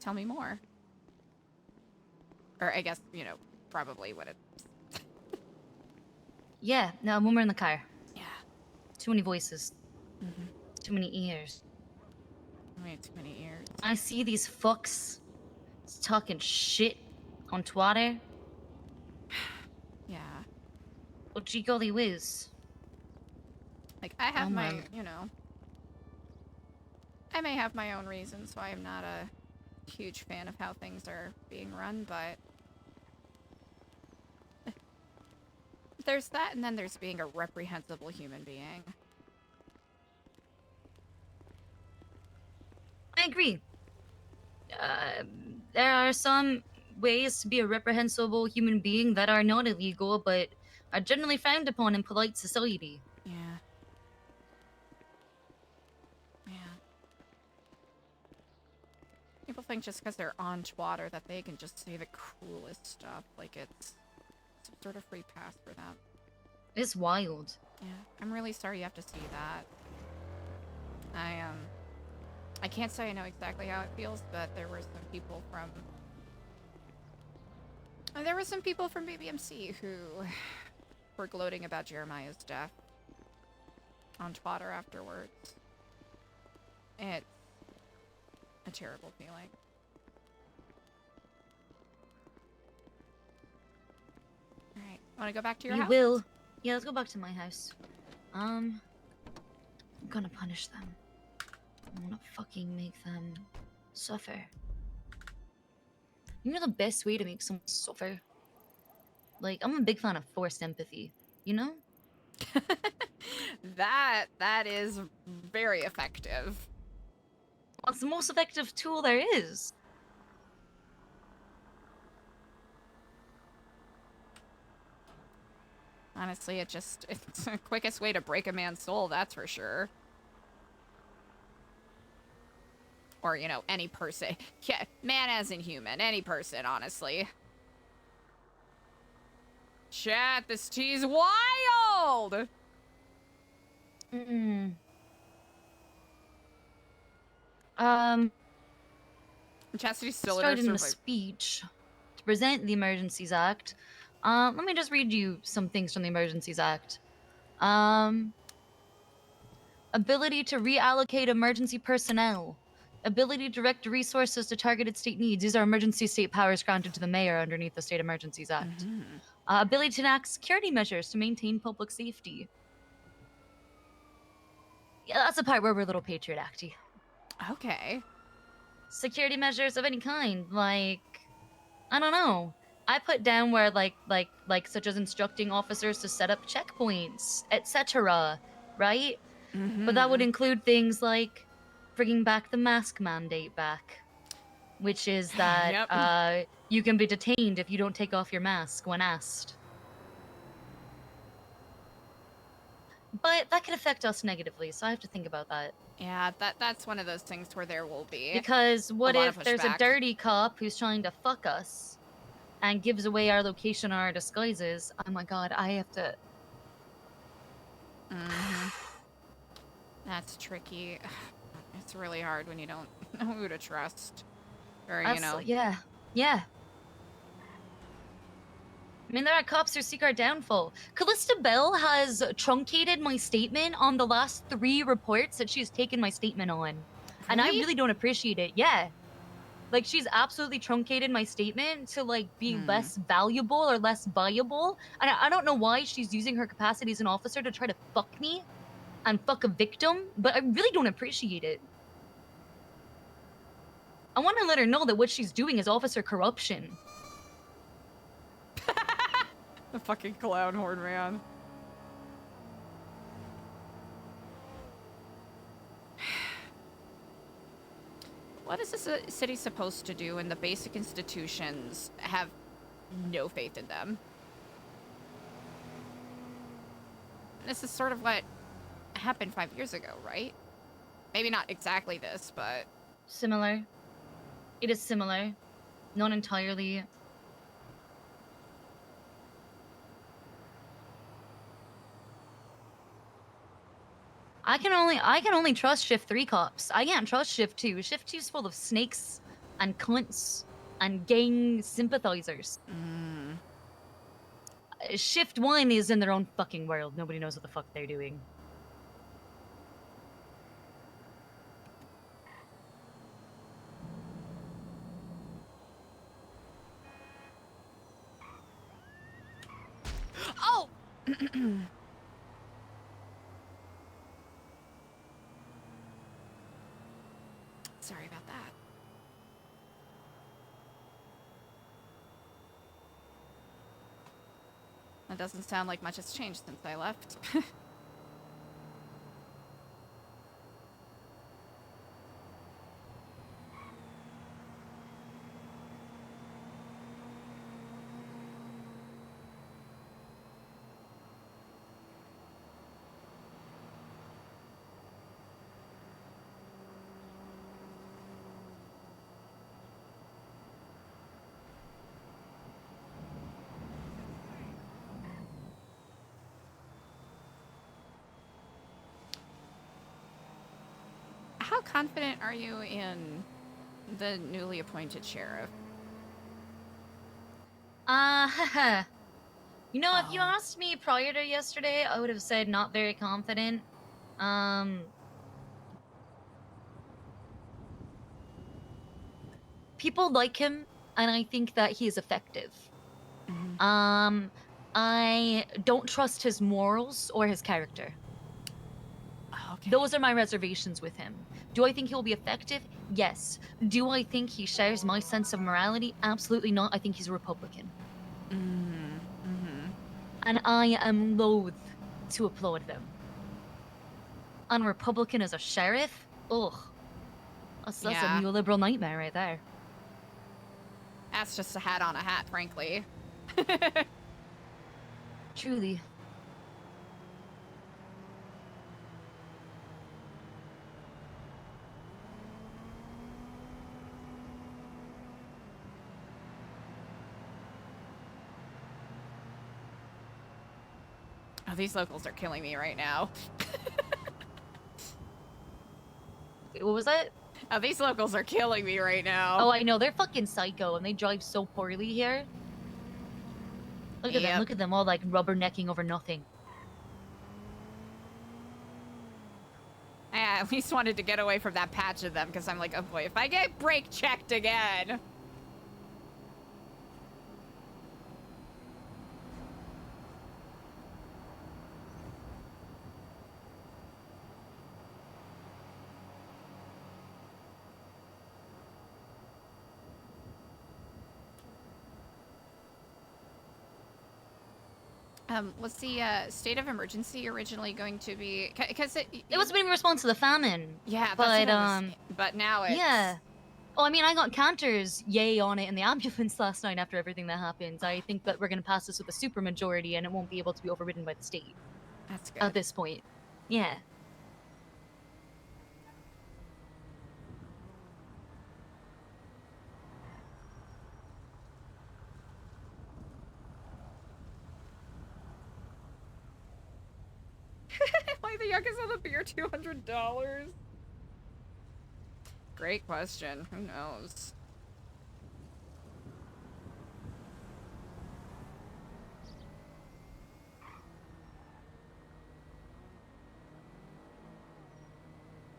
Tell me more. Or I guess, you know, probably what it... Yeah, no, when we're in the car. Yeah. Too many voices. Mm-hmm. Too many ears. I have too many ears. I see these fucks talking shit on Twitter. Yeah. Well, gee golly whiz. Like, I have Oh my, my. you know... I may have my own reasons why I'm not a huge fan of how things are being run, but... There's that, and then there's being a reprehensible human being. I agree. There are some ways to be a reprehensible human being that are not illegal, but are generally frowned upon in polite society. Yeah. Yeah. People think just because they're on Twitter that they can just say the cruelest stuff, like it's some sort of free pass for them. It's wild. Yeah, I'm really sorry you have to see that. I can't say I know exactly how it feels, but there were some people from... There were some people from BBMC who were gloating about Jeremiah's death on Twitter afterwards. It's a terrible feeling. Alright, wanna go back to your You house? will. Yeah, let's go back to my house. I'm gonna punish them. I'm gonna fucking make them suffer. You know the best way to make someone suffer? Like, I'm a big fan of forced empathy, you know? That is very effective. Well, it's the most effective tool there is. Honestly, it's the quickest way to break a man's soul, that's for sure. Or, you know, any person. Yeah, man as in human. Any person, honestly. Chat, this tea's wild! Chastity's still in her Started in a survival. speech to present the Emergencies Act. Let me just read you some things from the Emergencies Act. Ability to reallocate emergency personnel. Ability to direct resources to targeted state needs. These are emergency state powers granted to the mayor underneath the State Emergencies Act. Ability to enact security measures to maintain public safety. Yeah, that's the part where we're a little Patriot Acty. Okay. Security measures of any kind, like, I don't know. I put down where like such as instructing officers to set up checkpoints, etc. Right? But that would include things like bringing back the mask mandate back, which is that you can be detained if you don't take off your mask when asked. But that could affect us negatively, so I have to think about that. Yeah, that's one of those things where there will be Because what a lot if of there's a pushback. dirty cop who's trying to fuck us and gives away our location or our disguises? Oh my god, I have to... That's tricky. It's really hard when you don't know who to trust. Or, you know. Yeah. I mean, there are cops who seek our downfall. Callista Bell has truncated my statement on the last 3 reports that she's taken my statement on. And I really don't appreciate it. Yeah. Like, she's absolutely truncated my statement to, like, be less valuable or less viable. And I don't know why she's using her capacity as an officer to try to fuck me and fuck a victim, but I really don't appreciate it. I want to let her know that what she's doing is officer corruption. The fucking clown horn man. What is this city supposed to do when the basic institutions have no faith in them? This is sort of what happened 5 years ago, right? Maybe not exactly this, but... Similar. It is similar. Not entirely. I can only trust Shift 3 cops. I can't trust Shift 2. Shift 2 is full of snakes and cunts and gang sympathizers. Shift 1 is in their own fucking world. Nobody knows what the fuck they're doing. Oh! Sorry about that. That doesn't sound like much has changed since I left. How confident are you in the newly appointed sheriff? You know, if you asked me prior to yesterday, I would have said not very confident. People like him, and I think that he is effective. I don't trust his morals or his character. Okay. Those are my reservations with him. Do I think he'll be effective? Yes. Do I think he shares my sense of morality? Absolutely not. I think he's a Republican. And I am loath to applaud them. And Republican as a sheriff? Ugh. That's a neoliberal nightmare right there. That's just a hat on a hat, frankly. Truly. these locals are killing me right now. Wait, what was that? Oh, these locals are killing me right now. Oh, I know. They're fucking psycho, and they drive so poorly here. Look at them. Yep. Look at them all, like, rubbernecking over nothing. I at least wanted to get away from that patch of them, because I'm like, oh boy, if I get brake checked again. Was the state of emergency originally going to be? Because it was in response to the famine. Yeah, but that's what I was, but now it's yeah. Oh, I mean, I got Cantor's yay on it in the ambulance last night after everything that happened. I think that we're gonna pass this with a supermajority, and it won't be able to be overridden by the state. That's good. At this point, yeah. Why the yuck is on the beer $200? Great question. Who knows?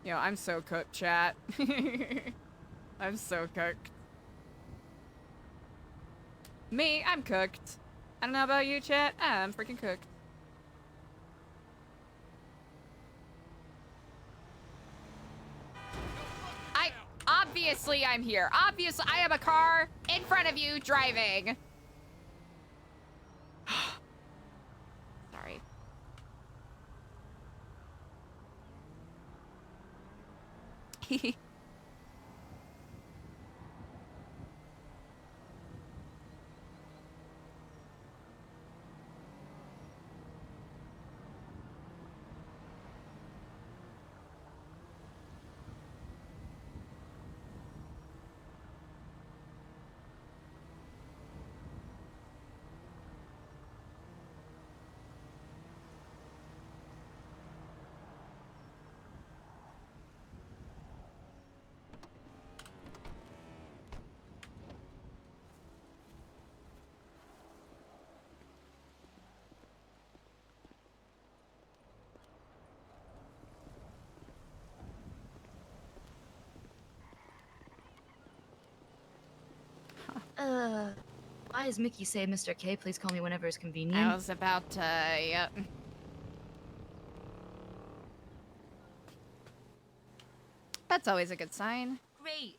Yo, I'm so cooked, chat. I'm so cooked. Me, I'm cooked. I don't know about you, chat. I'm freaking cooked. Obviously I'm here. Obviously I have a car in front of you driving. Sorry. Why does Mickey say, Mr. K, please call me whenever it's convenient? I was about to, yep. That's always a good sign. Great.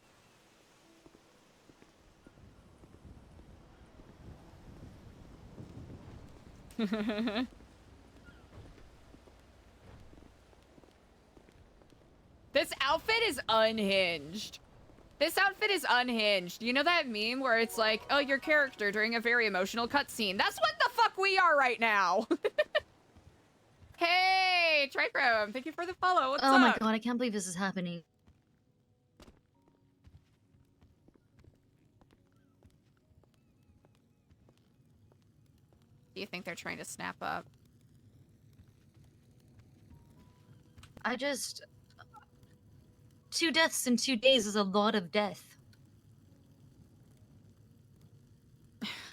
This outfit is unhinged. This outfit is unhinged. You know that meme where it's like, oh, your character during a very emotional cutscene? That's what the fuck we are right now. Hey, Trichrome, thank you for the follow. What's up? Oh my god, I can't believe this is happening. Do you think they're trying to snap up? I just... 2 deaths in 2 days is a lot of death.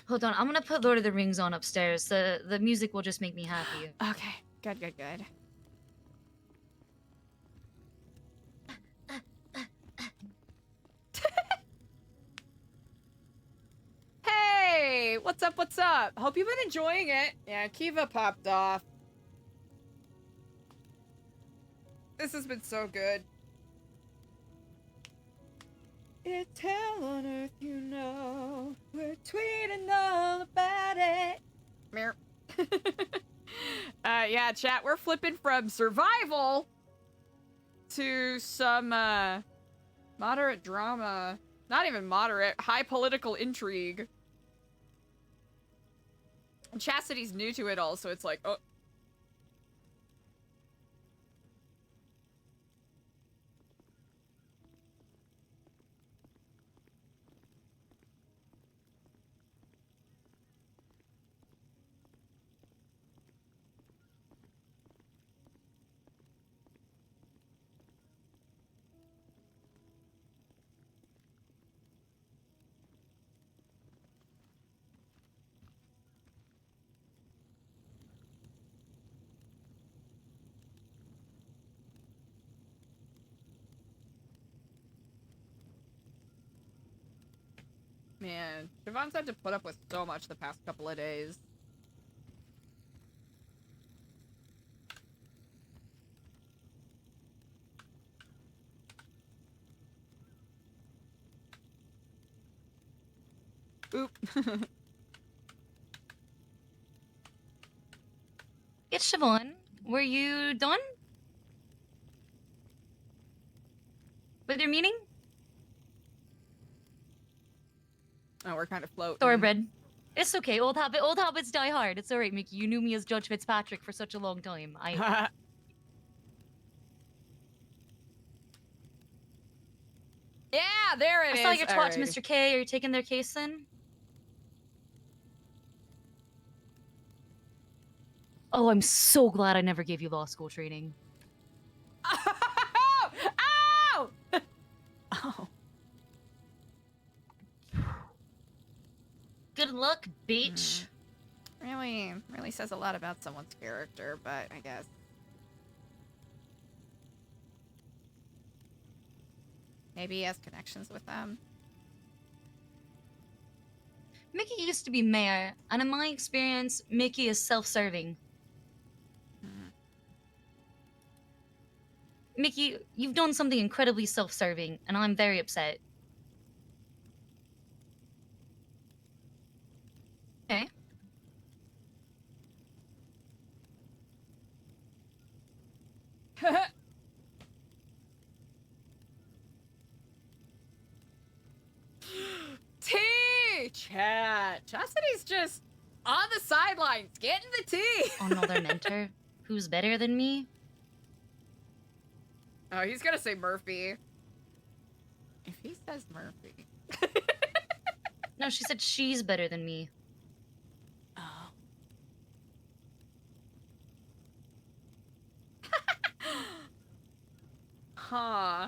Hold on, I'm gonna put Lord of the Rings on upstairs. The music will just make me happy. Okay, good, good, good. Hey, what's up, what's up? Hope you've been enjoying it. Yeah, Kiva popped off. This has been so good. It's hell on earth, you know. We're tweeting all about it. Meow. Yeah, chat, we're flipping from survival to some, moderate drama. Not even moderate, high political intrigue. And Chastity's new to it all, so it's like, oh. man. Siobhan's had to put up with so much the past couple of days. Oop. It's Siobhan. Were you done with your meeting? Oh, we're kind of floating. Thoroughbred. It's okay. Old habits die hard. It's alright, Mickey. You knew me as Judge Fitzpatrick for such a long time. Yeah, there it I is. saw your twat to Alrighty. Mr. K. Are you taking their case then? Oh, I'm so glad I never gave you law school training. Ow! Ow! Oh. Good luck, bitch. Really says a lot about someone's character, but I guess. Maybe he has connections with them. Mickey used to be mayor, and in my experience, Mickey is self-serving. Mickey, you've done something incredibly self-serving, and I'm very upset. Okay. Tea! Chat. Chastity's just on the sidelines getting the tea. Another mentor who's better than me? Oh, he's gonna say Murphy. If he says Murphy. No, she said she's better than me. Oh. Huh.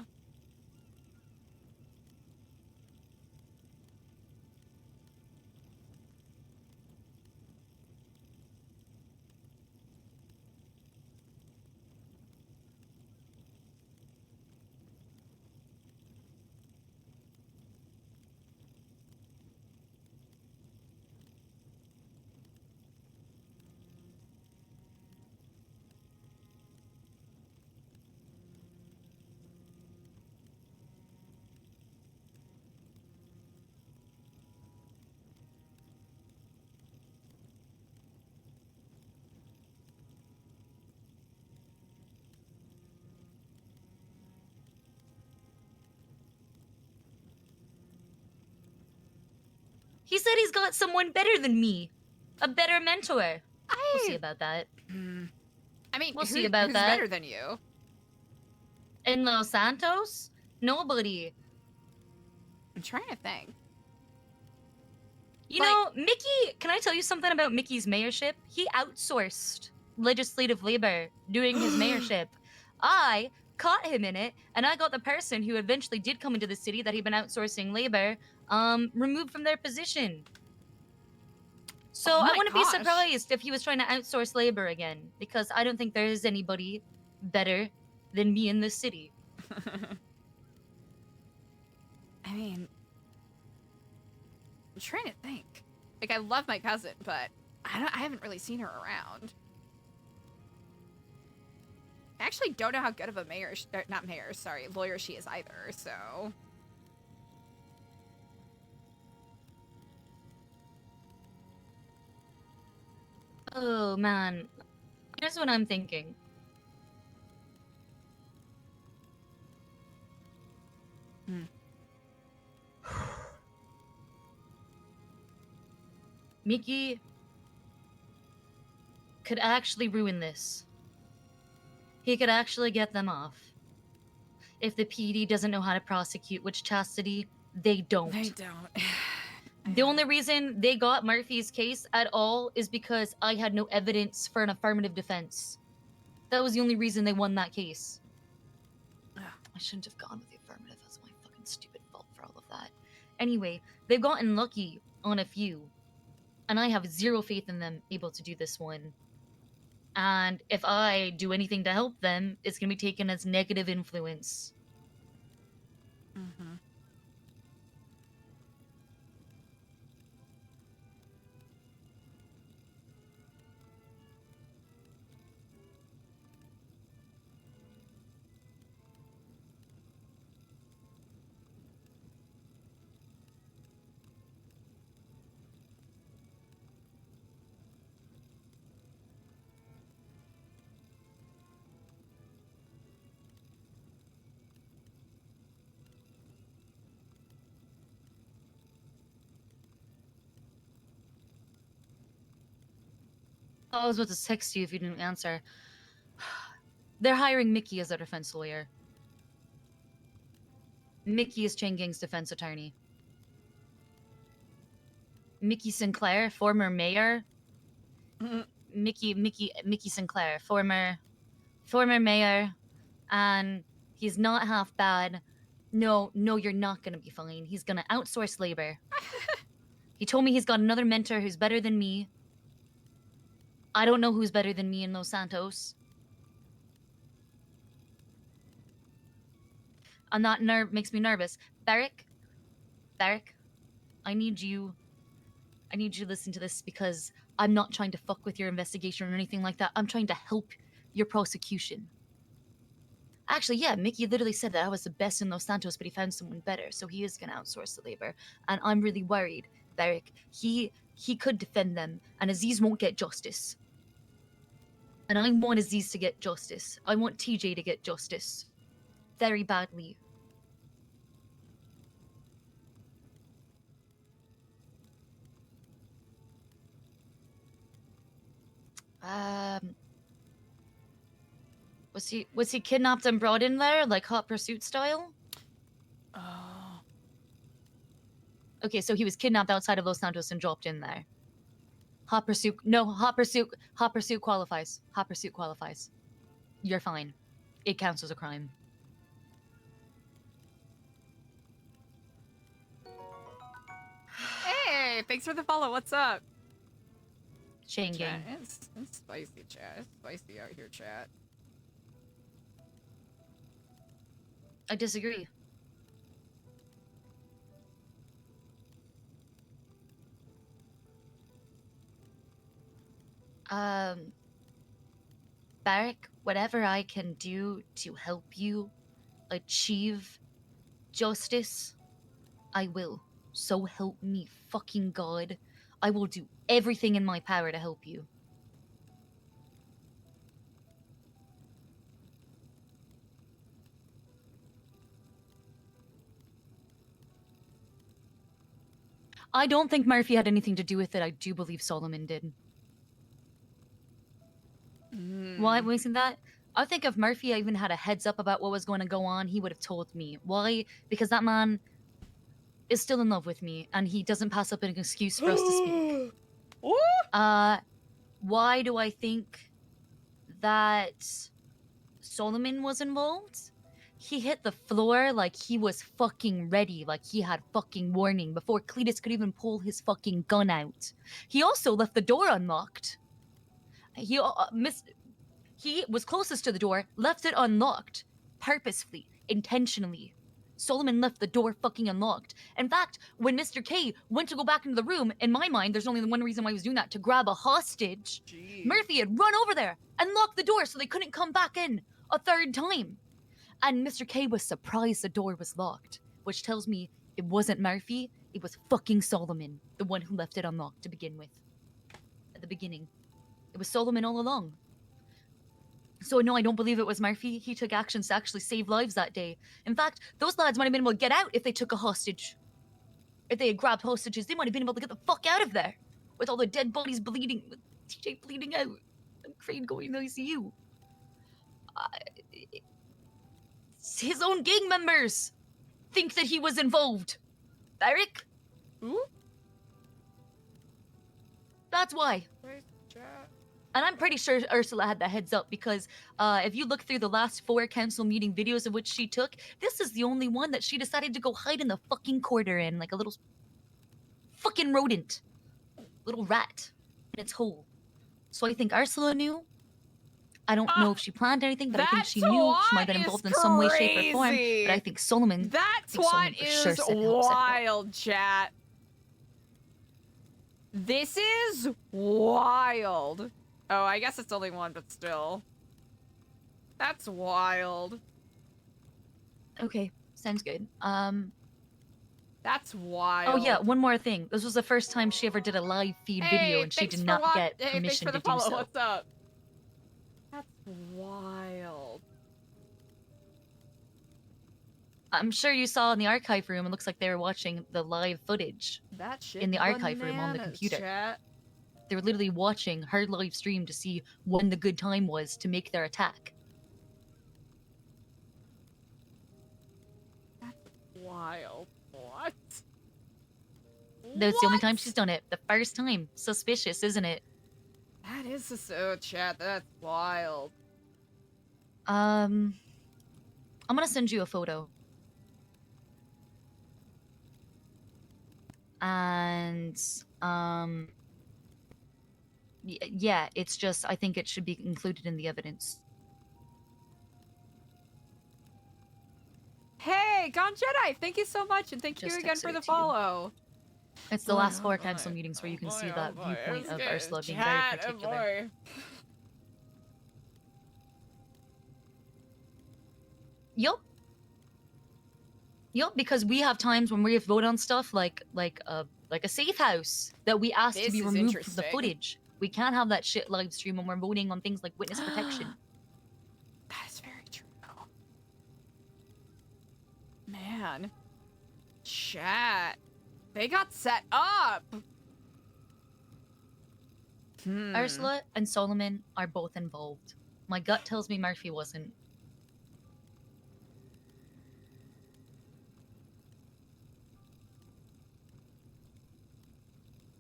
He said he's got someone better than me. A better mentor. We'll see about that. I mean, We'll see about who's that. better than you? In Los Santos? Nobody. I'm trying to think. You know, Mickey, can I tell you something about Mickey's mayorship? He outsourced legislative labor during his mayorship. I caught him in it, and I got the person who eventually did come into the city that he'd been outsourcing labor, removed from their position. So Oh I my wouldn't be gosh. surprised if he was trying to outsource labor again, because I don't think there is anybody better than me in this city. I mean, I'm trying to think. Like, I love my cousin, but I haven't really seen her around. I actually don't know how good of a lawyer she is either, so. Oh man, here's what I'm thinking. Mickey could actually ruin this. He could actually get them off. If the PD doesn't know how to prosecute, which Chastity, they don't. They don't. The only reason they got Murphy's case at all is because I had no evidence for an affirmative defense. That was the only reason they won that case. I shouldn't have gone with the affirmative. That's my fucking stupid fault for all of that. Anyway, they've gotten lucky on a few. And I have zero faith in them able to do this one. And if I do anything to help them, it's going to be taken as negative influence. I was about to text you if you didn't answer. They're hiring Mickey as their defense lawyer. Mickey is Chain Gang's defense attorney. Mickey Sinclair, former mayor. Mickey Sinclair, former mayor, and he's not half bad. No, you're not gonna be fine. He's gonna outsource labor. He told me he's got another mentor who's better than me. I don't know who's better than me in Los Santos. And that makes me nervous. Barrick, I need you to listen to this because I'm not trying to fuck with your investigation or anything like that. I'm trying to help your prosecution. Actually, yeah, Mickey literally said that I was the best in Los Santos, but he found someone better, so he is gonna outsource the labor. And I'm really worried, Barrick. He could defend them, and Aziz won't get justice. And I want Aziz to get justice. I want TJ to get justice. Very badly. Was he kidnapped and brought in there, like Hot Pursuit style? Oh. Okay, so he was kidnapped outside of Los Santos and dropped in there. Hot Pursuit qualifies. Hot Pursuit qualifies. You're fine. It counts as a crime. Hey, thanks for the follow. What's up? Chain Gang. It's spicy, chat. It's spicy out here, chat. I disagree. Barrick, whatever I can do to help you achieve justice, I will. So help me fucking God. I will do everything in my power to help you. I don't think Murphy had anything to do with it. I do believe Solomon did. Why wasn't that? I think if Murphy even had a heads up about what was going to go on, he would have told me. Why? Because that man is still in love with me, and he doesn't pass up an excuse for us to speak. Why do I think that Solomon was involved? He hit the floor like he was fucking ready, like he had fucking warning before Cletus could even pull his fucking gun out. He also left the door unlocked. He was closest to the door, left it unlocked, purposefully, intentionally. Solomon left the door fucking unlocked. In fact, when Mr. K went to go back into the room, in my mind, there's only one reason why he was doing that, to grab a hostage. Jeez. Murphy had run over there and locked the door so they couldn't come back in a third time. And Mr. K was surprised the door was locked, which tells me it wasn't Murphy, it was fucking Solomon, the one who left it unlocked to begin with. At the beginning. It was Solomon all along. So no, I don't believe it was Murphy. He took actions to actually save lives that day. In fact, those lads might have been able to get out if they took a hostage. If they had grabbed hostages, they might have been able to get the fuck out of there. With all the dead bodies bleeding, with TJ bleeding out, and Crane going to the ICU. His own gang members think that he was involved. Barrick? Ooh? That's why. And I'm pretty sure Ursula had the heads up because if you look through the last 4 council meeting videos of which she took, this is the only one that she decided to go hide in the fucking corner in, like a little fucking rodent. Little rat in its hole. So I think Ursula knew. I don't know if she planned anything, but I think she knew she might have been involved in some way, shape, or form. But I think Solomon... That's what is wild, chat. This is wild. Oh, I guess it's only one, but still. That's wild. Okay, sounds good. That's wild. Oh yeah, one more thing. This was the first time she ever did a live feed video, and she did not get permission to do so. What's up? That's wild. I'm sure you saw in the archive room, it looks like they were watching the live footage. That shit in the archive room on the computer. Chat. They were literally watching her live stream to see when the good time was to make their attack. Wild. What? That's the only time she's done it. The first time. Suspicious, isn't it? That is so chat. That's wild. I'm gonna send you a photo. And, yeah, it's just, I think it should be included in the evidence. Hey, Gone Jedi, thank you so much, and thank you Just again texted for it the to you. follow. It's the Boy, last oh 4 boy, council meetings where you can oh see boy, that oh boy, viewpoint it's of good. Ursula being very Chat, particular. Oh boy. Yup, because we have times when we have voted on stuff like a safe house that we asked to be This is removed from the interesting. footage. We can't have that shit live stream when we're voting on things like witness protection. That is very true. Man. Chat. They got set up. Ursula and Solomon are both involved. My gut tells me Murphy wasn't.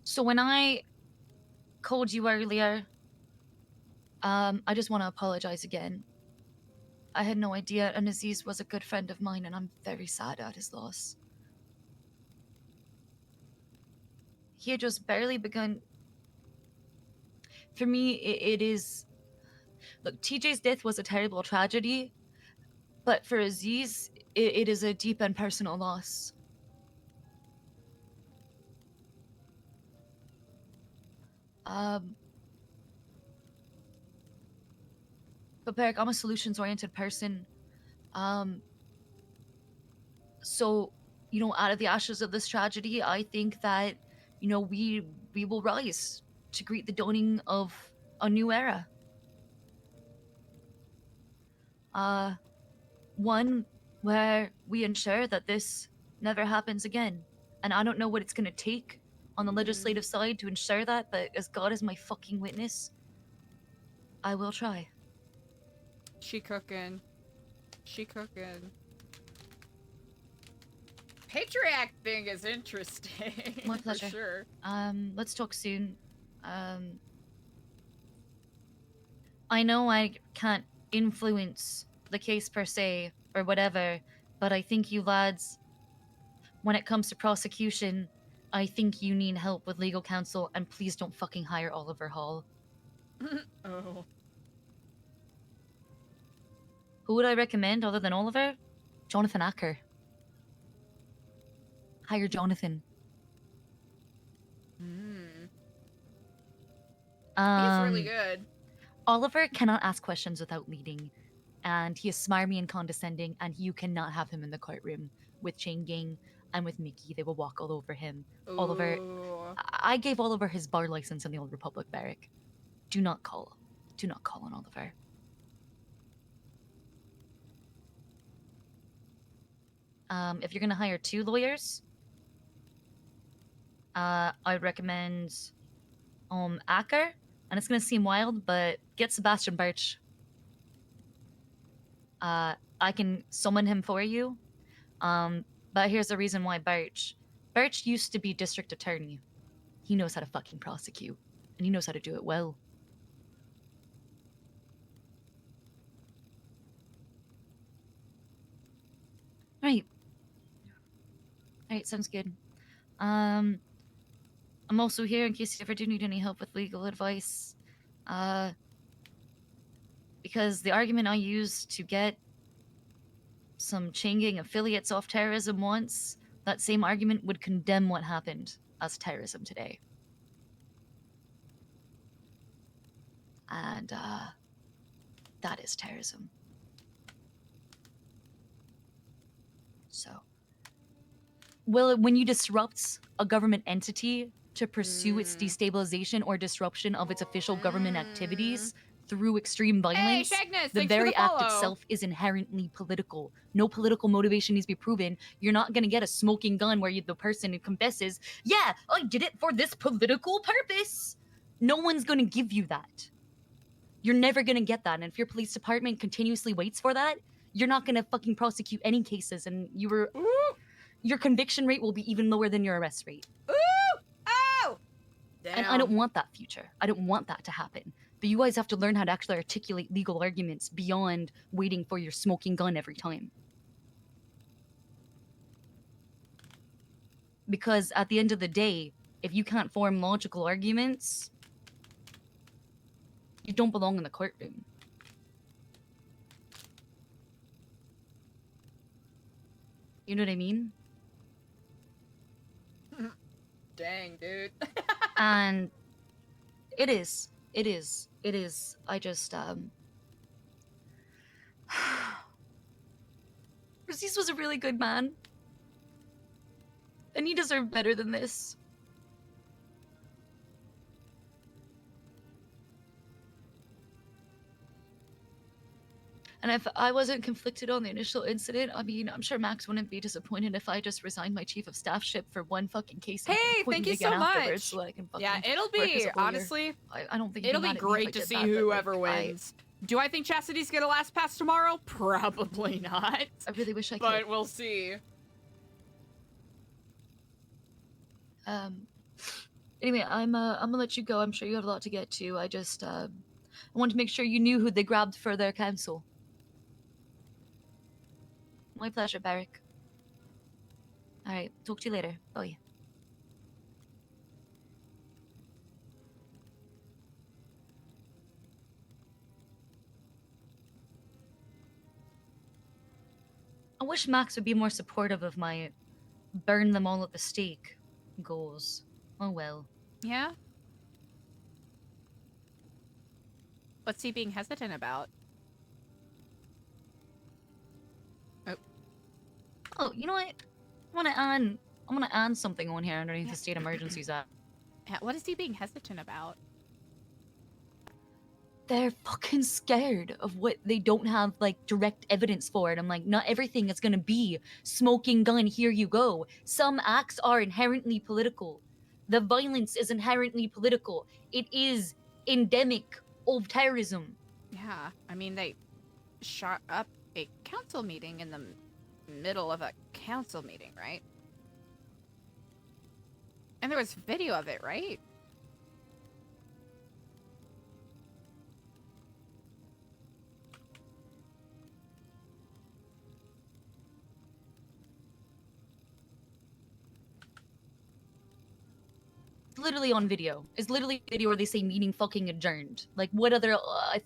So when I called you earlier, I just want to apologize again. I had no idea, and Aziz was a good friend of mine, and I'm very sad at his loss. He had just barely begun. For me, it is... Look, TJ's death was a terrible tragedy, but for Aziz, it is a deep and personal loss. But Beric, I'm a solutions-oriented person. So, you know, out of the ashes of this tragedy, I think that, you know, we will rise to greet the dawning of a new era. One where we ensure that this never happens again. And I don't know what it's gonna take on the legislative side to ensure that, but as God is my fucking witness, I will try. She cooking. She cooking. Patriarch thing is interesting. My pleasure. For sure. Let's talk soon. I know I can't influence the case per se, or whatever, but I think you lads, when it comes to prosecution, I think you need help with legal counsel, and please don't fucking hire Oliver Hall. Oh. Who would I recommend other than Oliver? Jonathan Acker. Hire Jonathan. He's really good. Oliver cannot ask questions without leading, and he is smarmy and condescending, and you cannot have him in the courtroom with Chain Gang and with Mickey. They will walk all over him. Ooh. Oliver, I gave Oliver his bar license in the Old Republic, Beric. Do not call on Oliver. If you're gonna hire 2 lawyers, I'd recommend Acker, and it's gonna seem wild, but get Sebastian Birch. I can summon him for you, but here's the reason why Birch. Birch used to be district attorney. He knows how to fucking prosecute, and he knows how to do it well. Right, sounds good. I'm also here in case you ever do need any help with legal advice. Because the argument I used to get some Chain Gang affiliates off terrorism once, that same argument would condemn what happened as terrorism today. And, that is terrorism. So... Well, when you disrupt a government entity to pursue its destabilization or disruption of its official government activities through extreme violence, the very act itself is inherently political. No political motivation needs to be proven. You're not going to get a smoking gun where the person confesses, yeah, I did it for this political purpose. No one's gonna give you that. You're never gonna get that. And if your police department continuously waits for that, you're not gonna fucking prosecute any cases, and your conviction rate will be even lower than your arrest rate. Ooh! Oh! Damn. And I don't want that future. I don't want that to happen. But you guys have to learn how to actually articulate legal arguments beyond waiting for your smoking gun every time. Because at the end of the day, if you can't form logical arguments, you don't belong in the courtroom. You know what I mean? Dang, dude. And it is. I just, Raziz was a really good man. And he deserved better than this. And if I wasn't conflicted on the initial incident, I mean, I'm sure Max wouldn't be disappointed if I just resigned my chief of staffship for one fucking case. And Hey, appointed thank you again so afterwards much. So that I can fucking Yeah, it'll work as be, a lawyer. honestly, I don't think it'll you'd be mad at me if I great to did see that, but, whoever like, wins. Do I think Chastity's gonna last past tomorrow? Probably not. I really wish I could. But we'll see. Anyway, I'm gonna let you go. I'm sure you have a lot to get to. I just, I wanted to make sure you knew who they grabbed for their counsel. My pleasure, Barrick. Alright, talk to you later. Bye. I wish Max would be more supportive of my burn them all at the stake goals. Oh well. Yeah? What's he being hesitant about? Oh, you know what? I'm gonna add something on here underneath the State Emergencies Act. Yeah, what is he being hesitant about? They're fucking scared of what they don't have, like, direct evidence for. And I'm like, not everything is gonna be smoking gun, here you go. Some acts are inherently political. The violence is inherently political. It is endemic of terrorism. Yeah, I mean, they shot up a council meeting in the middle of a council meeting, right? And there was video of it, right? Literally on video. It's literally a video where they say meeting fucking adjourned. Like, what other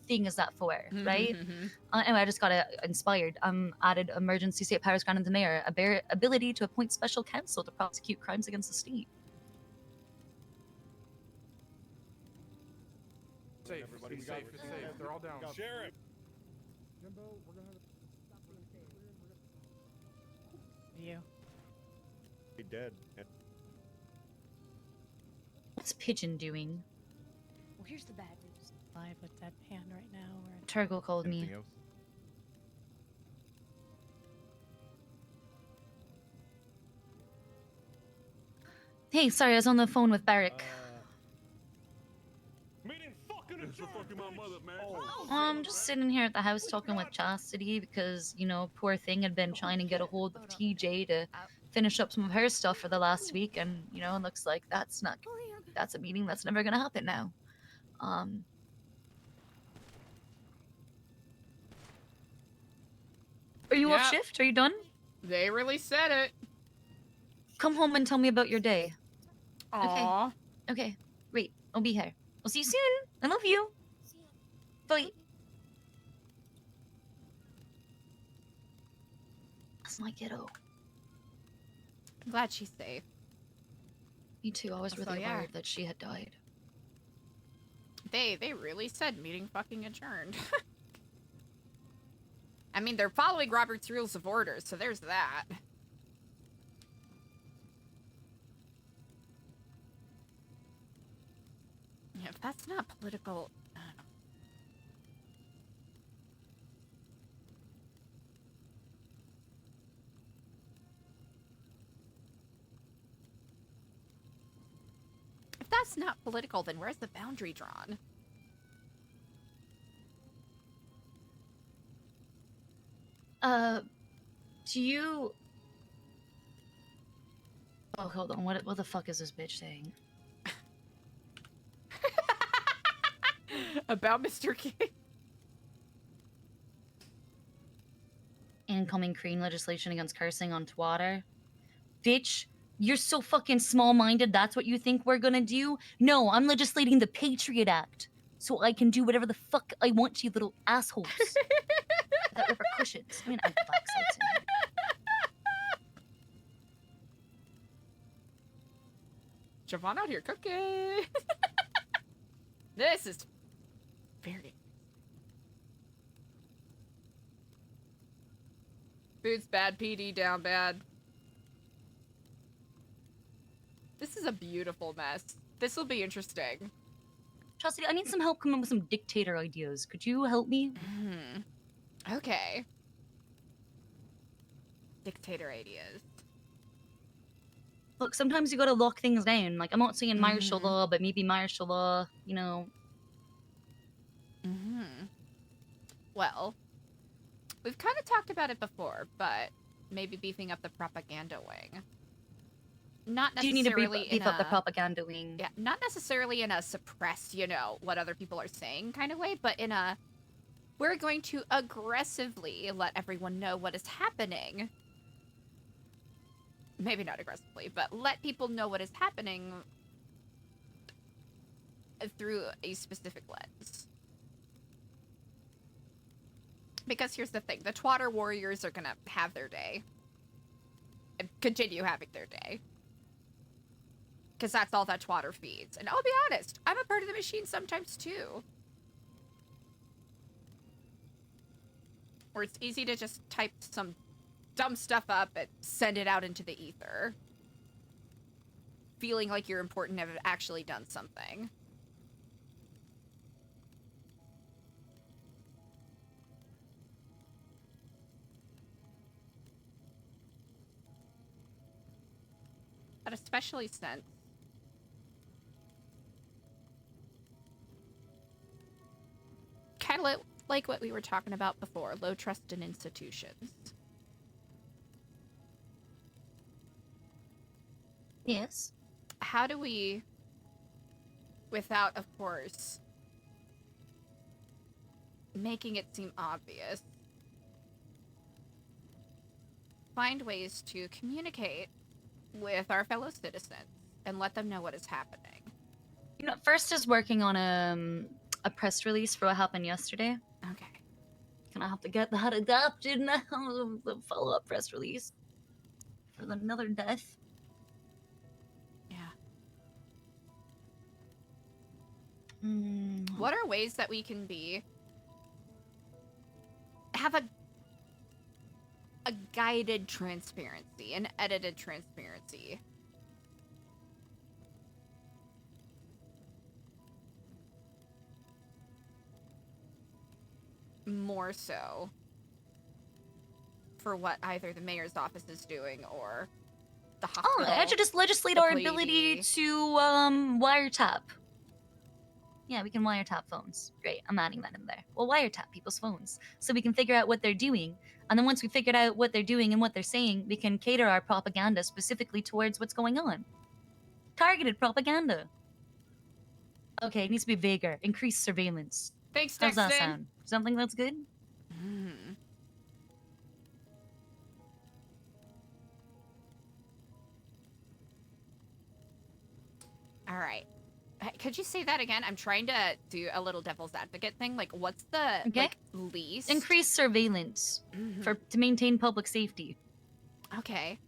thing is that for, right? Anyway, I just got inspired. Added emergency state powers granted to the mayor, ability to appoint special counsel to prosecute crimes against the state. Safe, everybody. Safe. They're all down. Sheriff. Jimbo, we're gonna have You. Be dead. What's Pigeon doing? Well, here's the bad news. Live with deadpan right now. Turgle called me. Anything else? Hey, sorry, I was on the phone with Barrick. I'm just sitting here at the house talking with Chastity because, you know, poor thing had been trying to get a hold of TJ to finish up some of her stuff for the last week, and, you know, it looks like that's a meeting that's never gonna happen now. Are you off shift? Are you done? They really said it. Come home and tell me about your day. Aww. Okay, great. I'll be here. I'll see you soon. I love you. Bye. That's my kiddo. I'm glad she's safe. Me too. I was really worried that she had died. They really said meeting fucking adjourned. I mean, they're following Robert's Rules of Order, so there's that. Yeah, if that's not political... I don't know. If that's not political, then where's the boundary drawn? Do you... Oh, hold on. What the fuck is this bitch saying? About Mr. King? Incoming Korean legislation against cursing on Twitter. Bitch, you're so fucking small-minded, that's what you think we're gonna do? No, I'm legislating the Patriot Act, so I can do whatever the fuck I want to, you little assholes. Without repercussions. I mean, I'm black sites in here. Javon out here cooking. This is very... Food's bad, PD down bad. This is a beautiful mess. This will be interesting. Chastity, I need some help coming up with some dictator ideas. Could you help me? Okay. Dictator ideas. Look, sometimes you gotta lock things down. Like, I'm not saying martial law, but maybe martial law, you know. Well, we've kind of talked about it before, but maybe beefing up the propaganda wing. Not Do you necessarily need to beef up the propaganda wing? Yeah, not necessarily in a suppress, you know, what other people are saying kind of way, but in a, we're going to aggressively let everyone know what is happening. Maybe not aggressively, but let people know what is happening through a specific lens. Because here's the thing, the Twatter warriors are gonna have their day. And continue having their day. Because that's all that Twatter feeds. And I'll be honest, I'm a part of the machine sometimes too. Where it's easy to just type some dumb stuff up and send it out into the ether. Feeling like you're important and have actually done something. But especially since kind of like what we were talking about before, low trust in institutions. Yes. How do we, without, of course, making it seem obvious, find ways to communicate with our fellow citizens and let them know what is happening? You know, First is working on a press release for what happened yesterday. Okay. Gonna have to get that adapted now. The follow-up press release for another death. Yeah. Mm. What are ways that we can have a guided transparency, an edited transparency? More so for what either the mayor's office is doing or the hospital. Oh, I should just legislate our ability to wiretap. Yeah, we can wiretap phones. Great, I'm adding that in there. We'll wiretap people's phones so we can figure out what they're doing. And then once we figured out what they're doing and what they're saying, we can cater our propaganda specifically towards what's going on. Targeted propaganda. Okay, it needs to be bigger. Increased surveillance. Thanks, How's that Dexton. sound? Something that's good? All right. Could you say that again? I'm trying to do a little devil's advocate thing. Like, what's the like least? Increased surveillance to maintain public safety. Okay.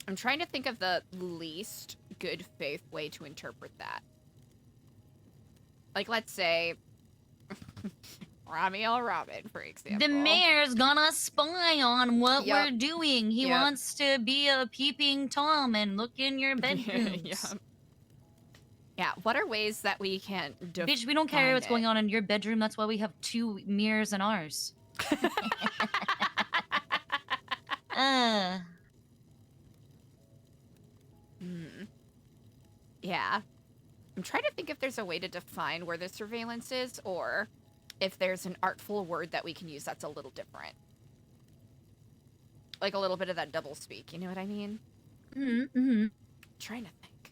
I'm trying to think of the least good faith way to interpret that. Like, let's say Rami L. Robin, for example. The mayor's gonna spy on what we're doing. He wants to be a peeping Tom and look in your bedrooms. Yeah, what are ways that we can Bitch, we don't care what's going on in your bedroom. That's why we have 2 mirrors in ours. Yeah. trying to think if there's a way to define where the surveillance is, or if there's an artful word that we can use that's a little different. Like a little bit of that double speak, you know what I mean? Trying to think.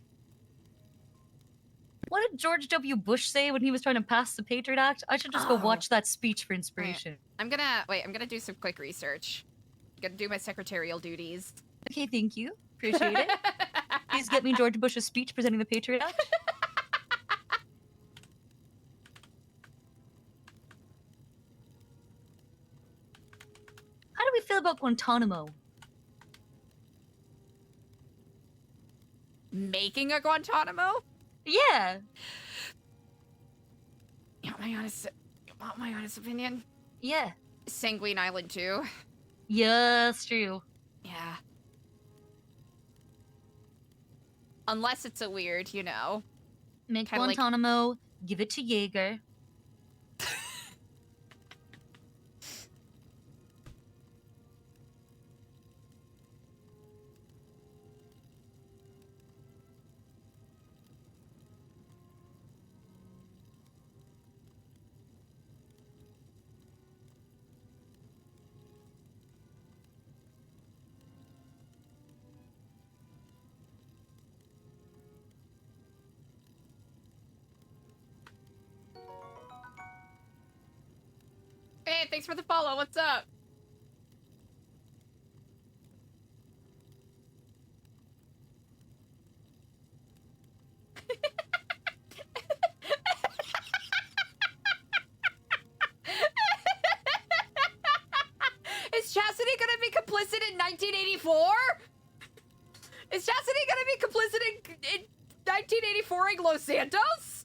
What did George W. Bush say when he was trying to pass the Patriot Act? I should just go watch that speech for inspiration. I'm gonna do some quick research. Gonna do my secretarial duties. Okay, thank you. Appreciate it. Please get me George Bush's speech presenting the Patriot Act. How do we feel about Guantanamo? Making a Guantanamo? Yeah. You want my honest opinion? Yeah. Sanguine Island too. Yeah, that's true. Yeah. Unless it's a weird, you know. Make kinda Guantanamo, give it to Jaeger. Hey, thanks for the follow. What's up? Is Chastity gonna be complicit in 1984? Is Chastity gonna be complicit in 1984ing Los Santos?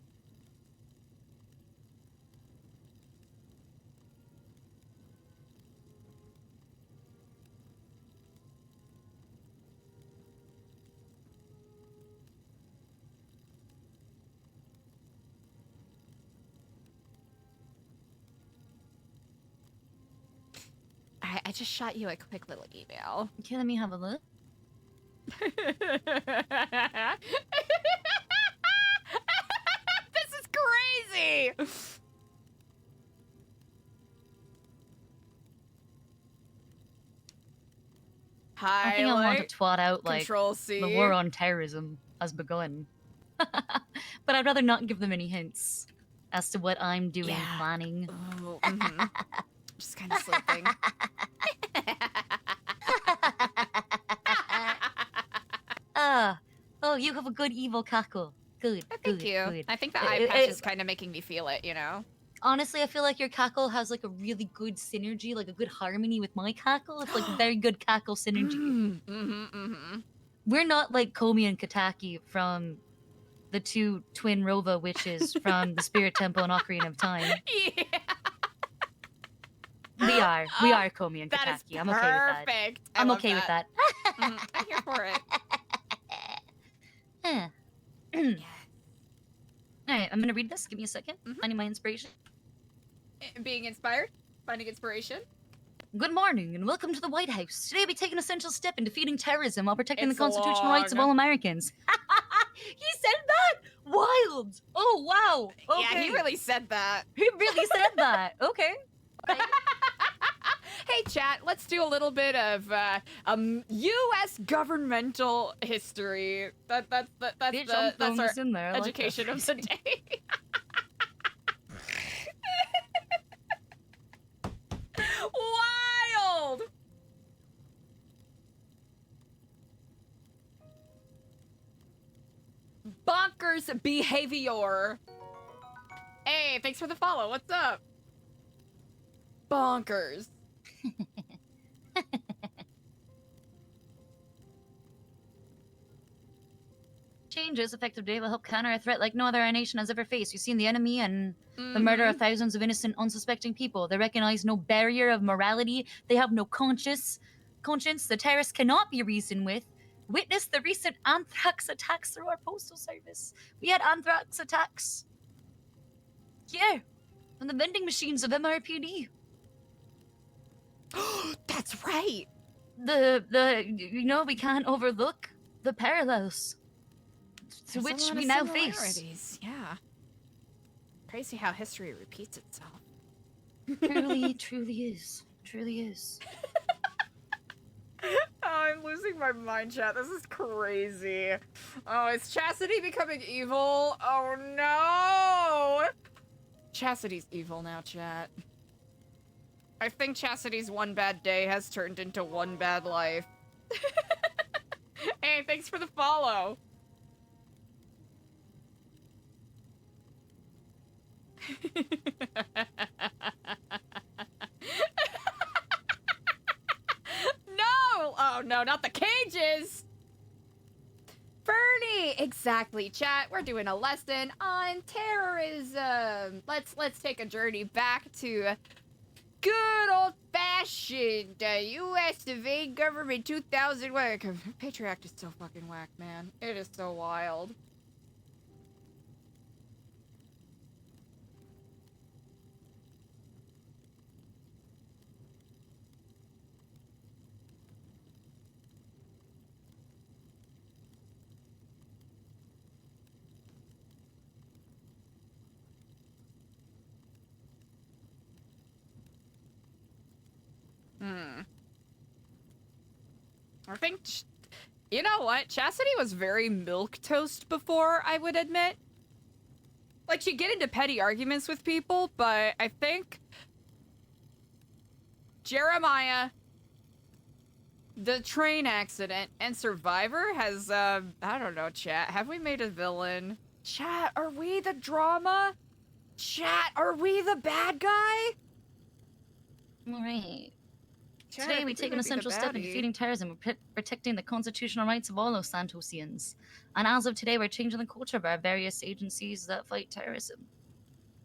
I just shot you a quick little email. Okay, let me have a look. This is crazy! I think I want to twat out, like, Control-C. the war on terrorism has begun. But I'd rather not give them any hints as to what I'm doing, planning. Oh, just kind of sleeping. Oh, you have a good evil cackle. Good, Thank you. good. I think the eye patch is kind of making me feel it, you know? Honestly, I feel like your cackle has like a really good synergy, like a good harmony with my cackle. It's like very good cackle synergy. We're not like Komi and Kataki from the two twin Rova witches from the Spirit Temple and Ocarina of Time. Yeah. We are Komi and That is Kataki. I'm okay with that. perfect. I'm okay with that. I'm here for it. Alright, I'm gonna read this. Give me a second. Finding my inspiration. Being inspired, finding inspiration. Good morning and welcome to the White House. Today we take an essential step in defeating terrorism while protecting It's the constitutional rights of long. all Americans. He said that? Wild! Oh, wow. Okay. Yeah, he really said that. He really said that. Okay. Hey, chat, let's do a little bit of U.S. governmental history. That's our in there. I like education of the day. Wild! Bonkers behavior. Hey, thanks for the follow. What's up? Bonkers. Changes effective today will help counter a threat like no other our nation has ever faced. You've seen the enemy and the murder of thousands of innocent, unsuspecting people. They recognize no barrier of morality. They have no conscience. The terrorists cannot be reasoned with. Witness the recent anthrax attacks through our postal service. We had anthrax attacks here on the vending machines of MRPD. That's right. We can't overlook the parallels. through There's a which lot we of now face. similarities, yeah. Crazy how history repeats itself. Truly, truly is. Truly is. Oh, I'm losing my mind, chat. This is crazy. Oh, is Chastity becoming evil? Oh no! Chastity's evil now, chat. I think Chastity's one bad day has turned into one bad life. Hey, thanks for the follow. No! Oh no, not the cages! Fernie! Exactly, chat. We're doing a lesson on terrorism. Let's take a journey back to good old-fashioned U.S. of A government 2001. Patriot Act is so fucking whack, man. It is so wild. I think, you know what? Chastity was very milquetoast before, I would admit. Like, she'd get into petty arguments with people, but I think Jeremiah, the train accident, and Survivor has, I don't know, chat. Have we made a villain? Chat, are we the drama? Chat, are we the bad guy? Alright. Chat, Today I we think take might an be the essential step in baddie. defeating terrorism and protecting the constitutional rights of all Los Santosians. And as of today, we're changing the culture of our various agencies that fight terrorism.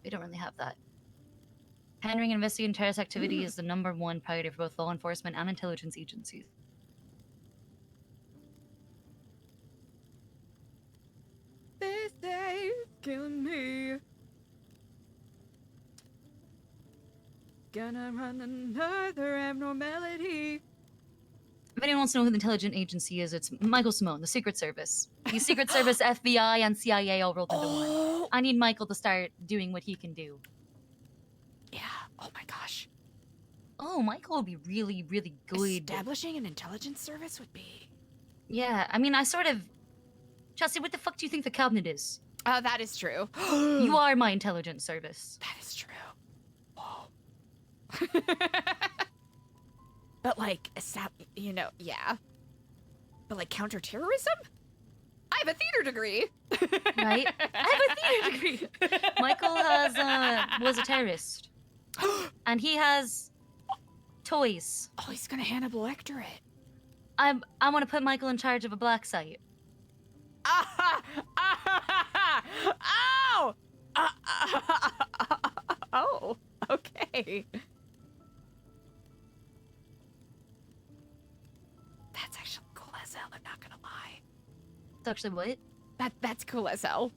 We don't really have that. Handling and investigating terrorist activity is the #1 priority for both law enforcement and intelligence agencies. This day is killing me. Gonna run another abnormality. If anyone wants to know who the intelligence agency is, it's Michael Simone, the Secret Service. He's Secret Service, FBI, and CIA all rolled into one. I need Michael to start doing what he can do. Yeah, oh my gosh. Oh, Michael would be really, really good. Establishing an intelligence service would be... Yeah, I mean, I sort of... Chelsea, what the fuck do you think the cabinet is? That is true. You are my intelligence service. That is true. Whoa. But like, you know, yeah. But like counterterrorism? I have a theater degree. Right? I have a theater degree. Michael has, was a terrorist. And he has toys. Oh, he's gonna Hannibal Lecter it. I want to put Michael in charge of a black site. Oh! Oh, okay. That's actually cool as hell, I'm not gonna lie. It's actually what? That's cool as hell.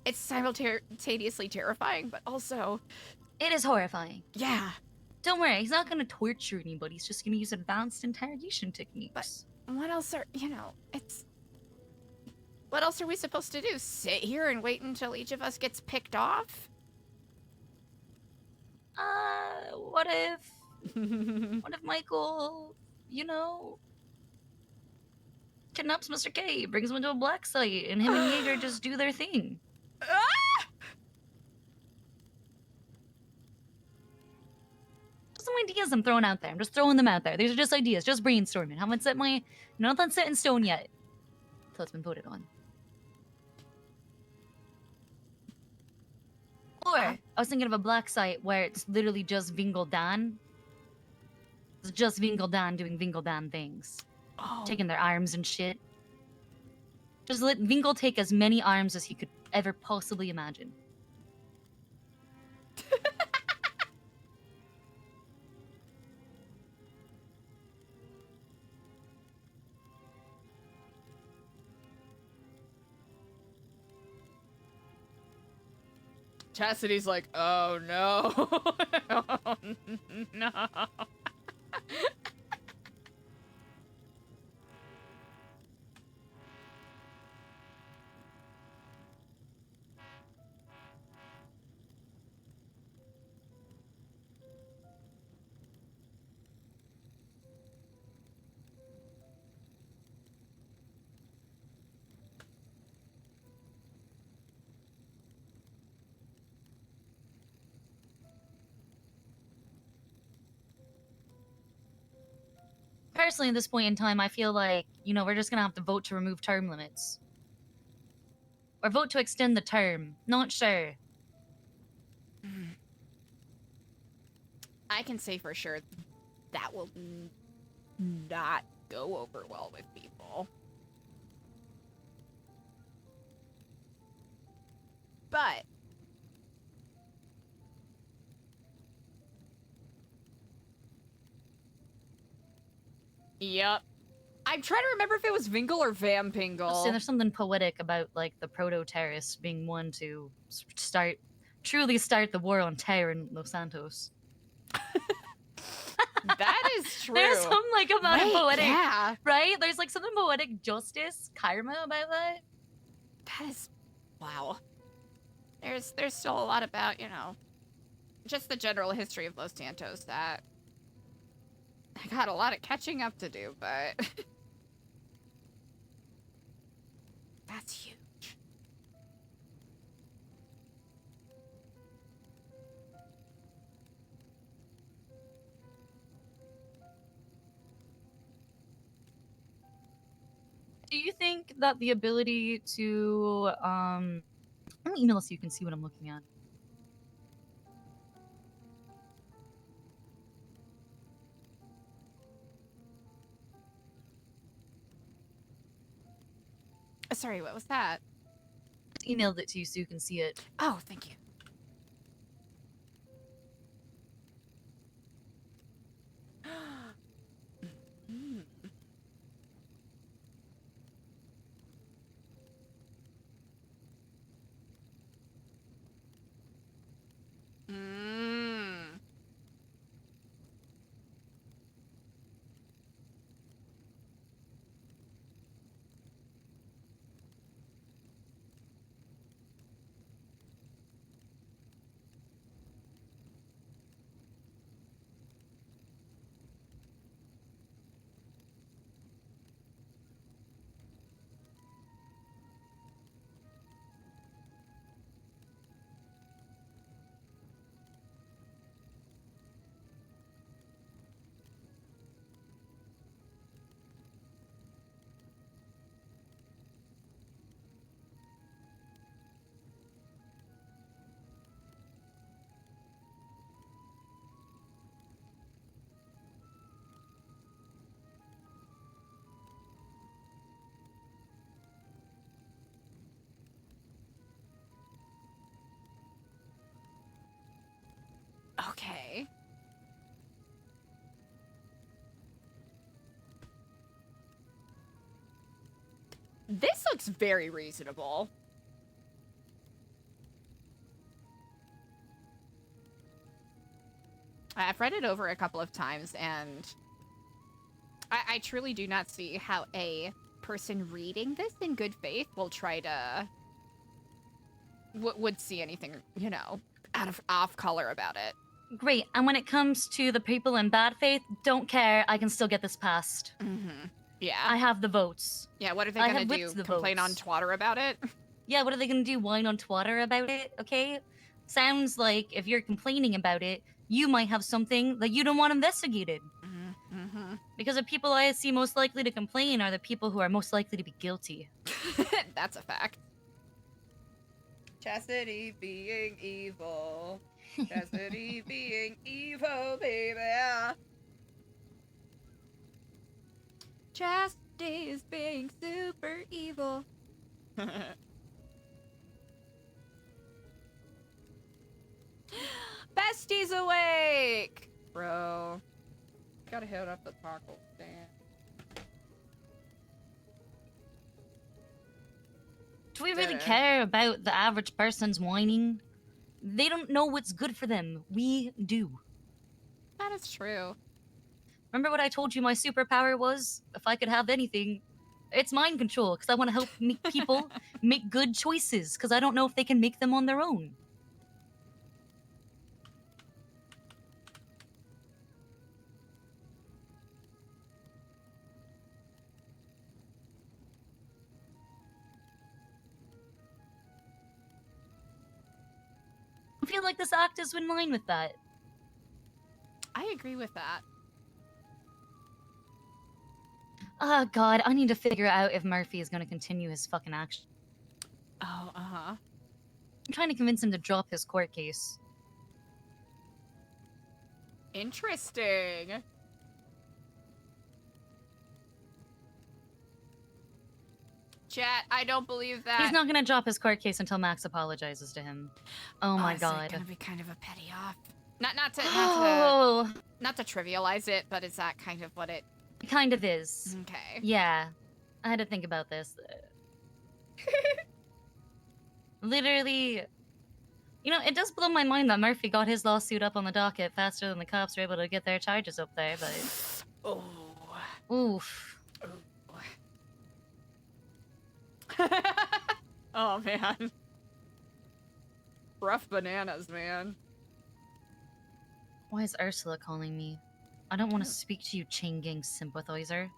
It's simultaneously terrifying, but also... It is horrifying. Yeah. Don't worry, he's not going to torture anybody. He's just going to use advanced interrogation techniques. But what else are, you know, it's... What else are we supposed to do? Sit here and wait until each of us gets picked off? What if... what if Michael, you know... kidnaps Mr. K, brings him into a black site, and him and Jaeger just do their thing? Some ideas I'm throwing out there. I'm just throwing them out there. These are just ideas, just brainstorming. Haven't set my... Nothing set in stone yet. Until it's been voted on. Or, I was thinking of a black site where it's literally just Vingle Dan. It's just Vingle Dan doing Vingle Dan things. Oh. Taking their arms and shit. Just let Vingle take as many arms as he could ever possibly imagine. Chastity's like, oh no. Oh, no. personally, at this point in time, I feel like, you know, we're just gonna have to vote to remove term limits. Or vote to extend the term. Not sure. I can say for sure that will not go over well with people. But yep. I'm trying to remember if it was Vingle or Vampingle. See, there's something poetic about, like, the proto-terrorists being one to truly start the war on terror in Los Santos. That is true. There's some, like, amount of poetic, yeah. right? There's, like, something poetic justice, karma about that. That is, wow. There's still a lot about, you know, just the general history of Los Santos that I got a lot of catching up to do, but that's huge. Do you think that the ability to, let me email so you can see what I'm looking at. Sorry, what was that? Just emailed it to you so you can see it. Oh, thank you. Mm. Okay. This looks very reasonable. I've read it over a couple of times, and I truly do not see how a person reading this in good faith will try to would see anything, you know, off color about it. Great, and when it comes to the people in bad faith, don't care, I can still get this passed. Mm-hmm. Yeah. I have the votes. Yeah, what are they I gonna have do? whipped the Complain on votes. Twitter about it? Yeah, what are they gonna do? Whine on Twitter about it? Okay? Sounds like if you're complaining about it, you might have something that you don't want investigated. Mm-hmm. Because the people I see most likely to complain are the people who are most likely to be guilty. That's a fact. Chastity being evil. Chastity being evil, baby. Chastity is being super evil. Bestie's awake! Bro. Gotta hit up the taco stand. Do we really care about the average person's whining? They don't know what's good for them. We do. That is true. Remember what I told you my superpower was? If I could have anything, it's mind control, because I want to help people make good choices, because I don't know if they can make them on their own. I feel like this act is in line with that. I agree with that. Oh god, I need to figure out if Murphy is gonna continue his fucking action. Oh, uh-huh. I'm trying to convince him to drop his court case. Interesting. Chat, I don't believe that. He's not gonna drop his court case until Max apologizes to him. Oh my Is god. it gonna be kind of a petty off? Not to trivialize it, but is that kind of what it kind of is. Okay. Yeah. I had to think about this. Literally, you know, it does blow my mind that Murphy got his lawsuit up on the docket faster than the cops were able to get their charges up there, but... Oh. Oof. Oh, man. Rough bananas, man. Why is Ursula calling me? I don't want to speak to you, Chain Gang sympathizer.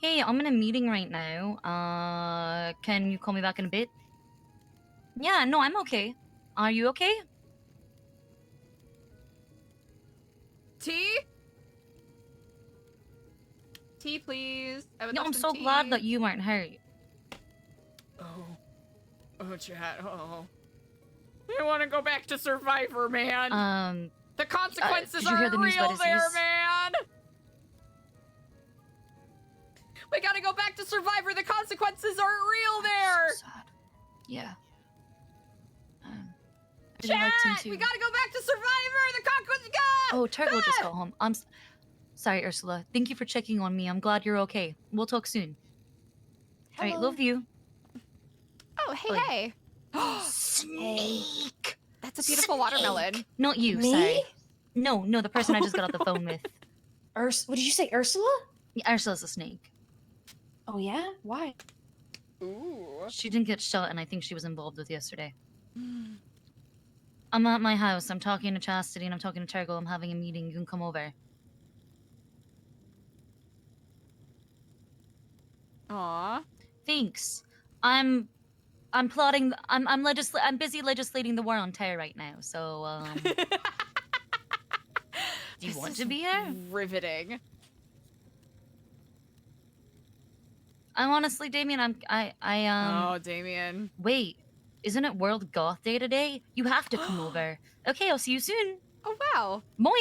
Hey, I'm in a meeting right now. Can you call me back in a bit? Yeah, no, I'm okay. Are you okay? Tea? Tea, please. I would No, love I'm some so glad tea. that you weren't hurt. Oh, chat. Oh. I want to go back to Survivor, man. The consequences did you hear aren't the news real about there, Aziz? man. We gotta go back to Survivor. The consequences aren't real there. So sad. Yeah. Chat, we gotta go back to Survivor. The consequences. Oh, Turtle just got home. I'm sorry, Ursula. Thank you for checking on me. I'm glad you're okay. We'll talk soon. All right, love you. Oh, hey, Bye. hey. Snake. That's a beautiful watermelon. Not you, Me? sorry. No, the person I just got off the phone with. What did you say, Ursula? Yeah, Ursula's a snake. Oh yeah? Why? Ooh. She didn't get shot, and I think she was involved with yesterday. I'm at my house. I'm talking to Chastity, and I'm talking to Turgle. I'm having a meeting. You can come over. Aw. Thanks. I'm plotting. I'm busy legislating the war on terror right now. So do you want to be here? Riveting. I'm honestly, Damien. Oh, Damien. Wait, isn't it World Goth Day today? You have to come over. Okay, I'll see you soon. Oh wow. Moi.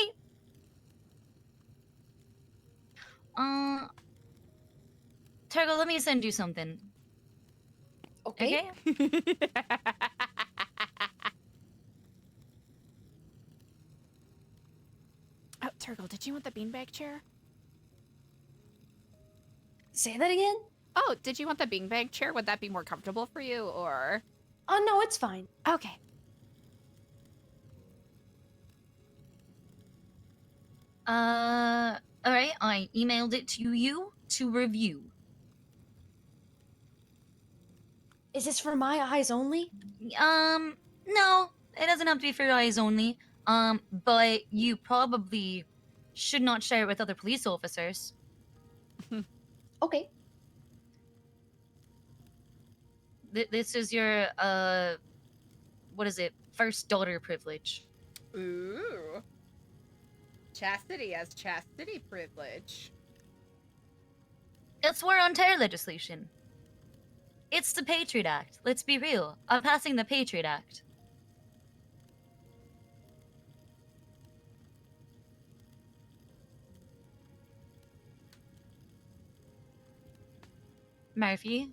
Turgle, let me send you something. Okay. Oh, Turgle, did you want the beanbag chair? Say that again? Oh, did you want the beanbag chair? Would that be more comfortable for you, or? Oh no, it's fine. Okay. Alright, I emailed it to you to review. Is this for my eyes only? No, it doesn't have to be for your eyes only. But you probably should not share it with other police officers. Okay. This is your, what is it? First daughter privilege. Ooh. Chastity has chastity privilege. It's war on terror legislation. It's the Patriot Act. Let's be real. I'm passing the Patriot Act. Murphy?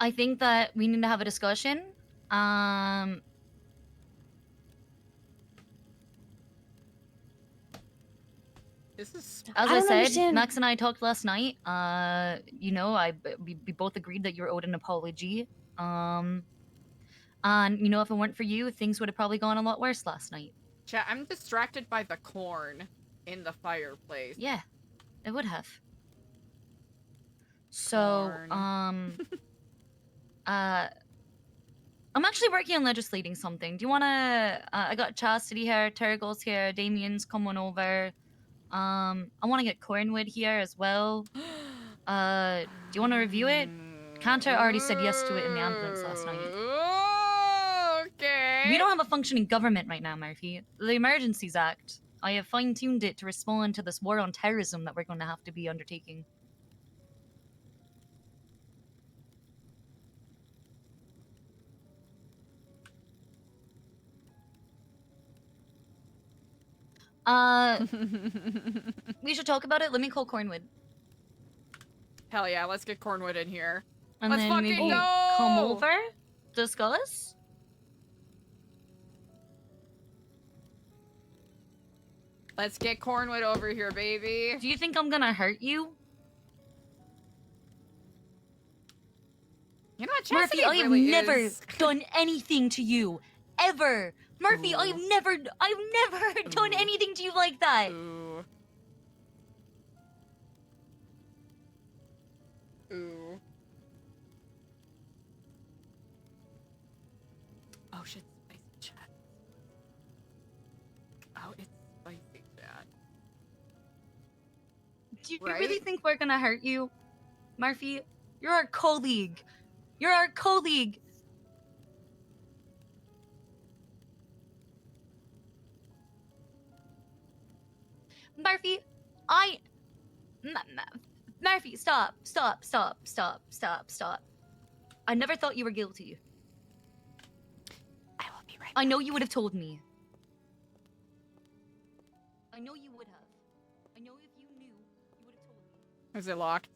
I think that we need to have a discussion. This is. As I said, Max and I talked last night. You know, we both agreed that you were owed an apology. And you know, if it weren't for you, things would have probably gone a lot worse last night. Chat, I'm distracted by the corn in the fireplace. Yeah, it would have. So, Corn. I'm actually working on legislating something. Do you wanna? I got Chastity here, Turgle's here, Damien's coming over. I want to get Cornwood here as well. Do you want to review it? Cantor already said yes to it in the ambulance last night. Okay. We don't have a functioning government right now, Murphy. The Emergencies Act, I have fine-tuned it to respond to this war on terrorism that we're going to have to be undertaking. We should talk about it. Let me call Cornwood. Hell yeah, let's get Cornwood in here. And Let's then fucking maybe go! come over, discuss. Let's get Cornwood over here, baby. Do you think I'm gonna hurt you? You know what, Murphy, Chastity I have really never is... done anything to you. Ever. Murphy, Ooh. I've never done anything to you like that. Ooh. Ooh. Oh shit, spicy chat. Oh, it's spicy chat. Do you Right? really think we're gonna hurt you? Murphy, you're our colleague. You're our colleague. Murphy, Murphy, stop. I never thought you were guilty. I will be right back. I know you would have told me. I know you would have. I know if you knew, you would have told me. Is it locked?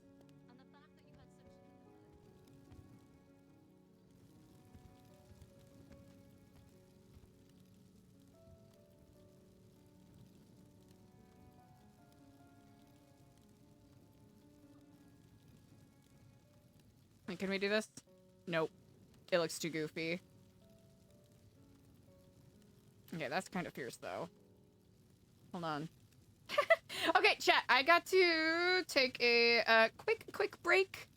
And the fact that you had such... Can we do this? Nope. It looks too goofy. Okay, that's kind of fierce, though. Hold on. Okay, chat, I got to take a quick break.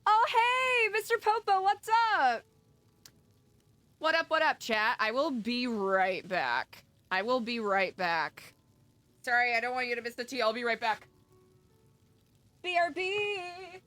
Oh, hey, Mr. Popo, what's up? What up, chat? I will be right back. I will be right back. Sorry, I don't want you to miss the tea. I'll be right back. BRB!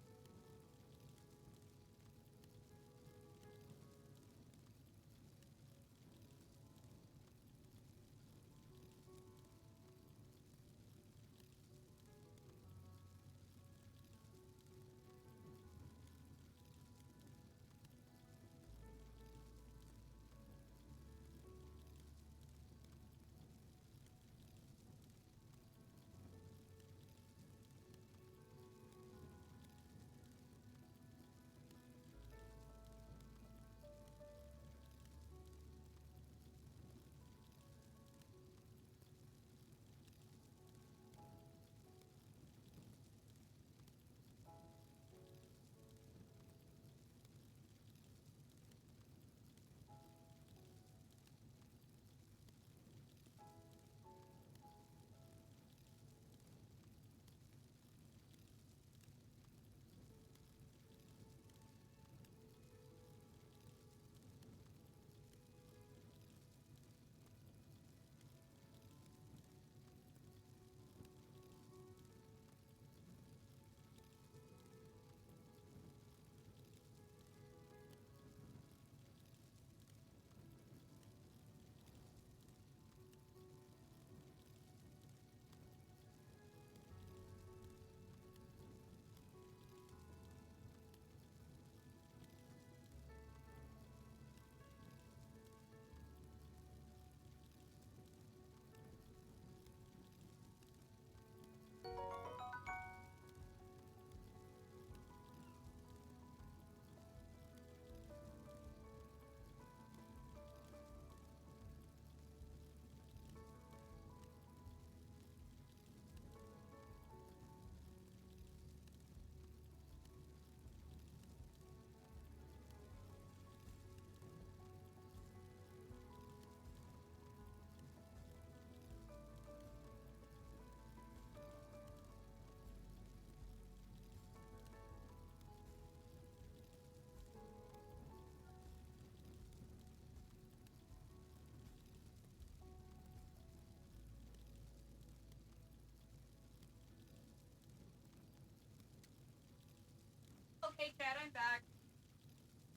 Okay, chat, I'm back.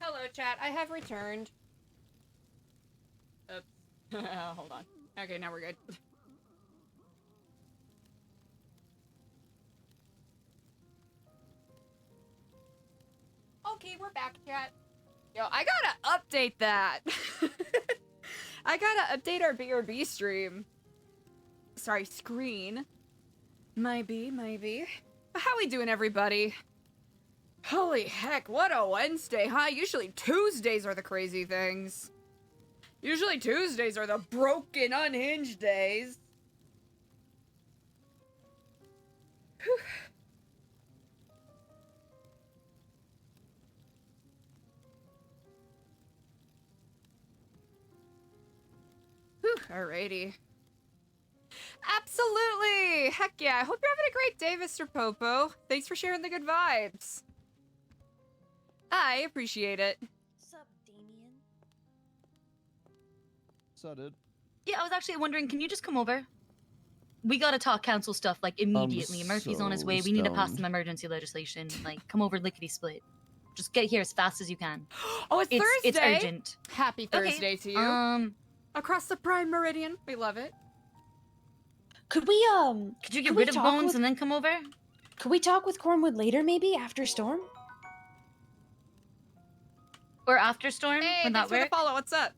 Hello, chat. I have returned. Hold on. Okay, now we're good. Okay, we're back, chat. Yo, I gotta update that. I gotta update our BRB stream. Sorry, screen. Maybe. How we doing, everybody? Holy heck, what a Wednesday, huh? Usually Tuesdays are the crazy things. Usually Tuesdays are the broken, unhinged days. Whew. Whew, alrighty. Absolutely! Heck yeah, I hope you're having a great day, Mr. Popo. Thanks for sharing the good vibes. I appreciate it. Sup, Damien? So, dude. Yeah, I was actually wondering, can you just come over? We gotta talk council stuff, like, immediately. Murphy's on his way. We need to pass some emergency legislation. Like, come over lickety-split. Just get here as fast as you can. Oh, it's Thursday? It's urgent. Happy Thursday to you. Across the Prime Meridian. We love it. Could we, Could you get rid of Bones and then come over? Could we talk with Cornwood later, maybe, after Storm? Or after Storm? Hey, Would that thanks for the work? follow. What's up?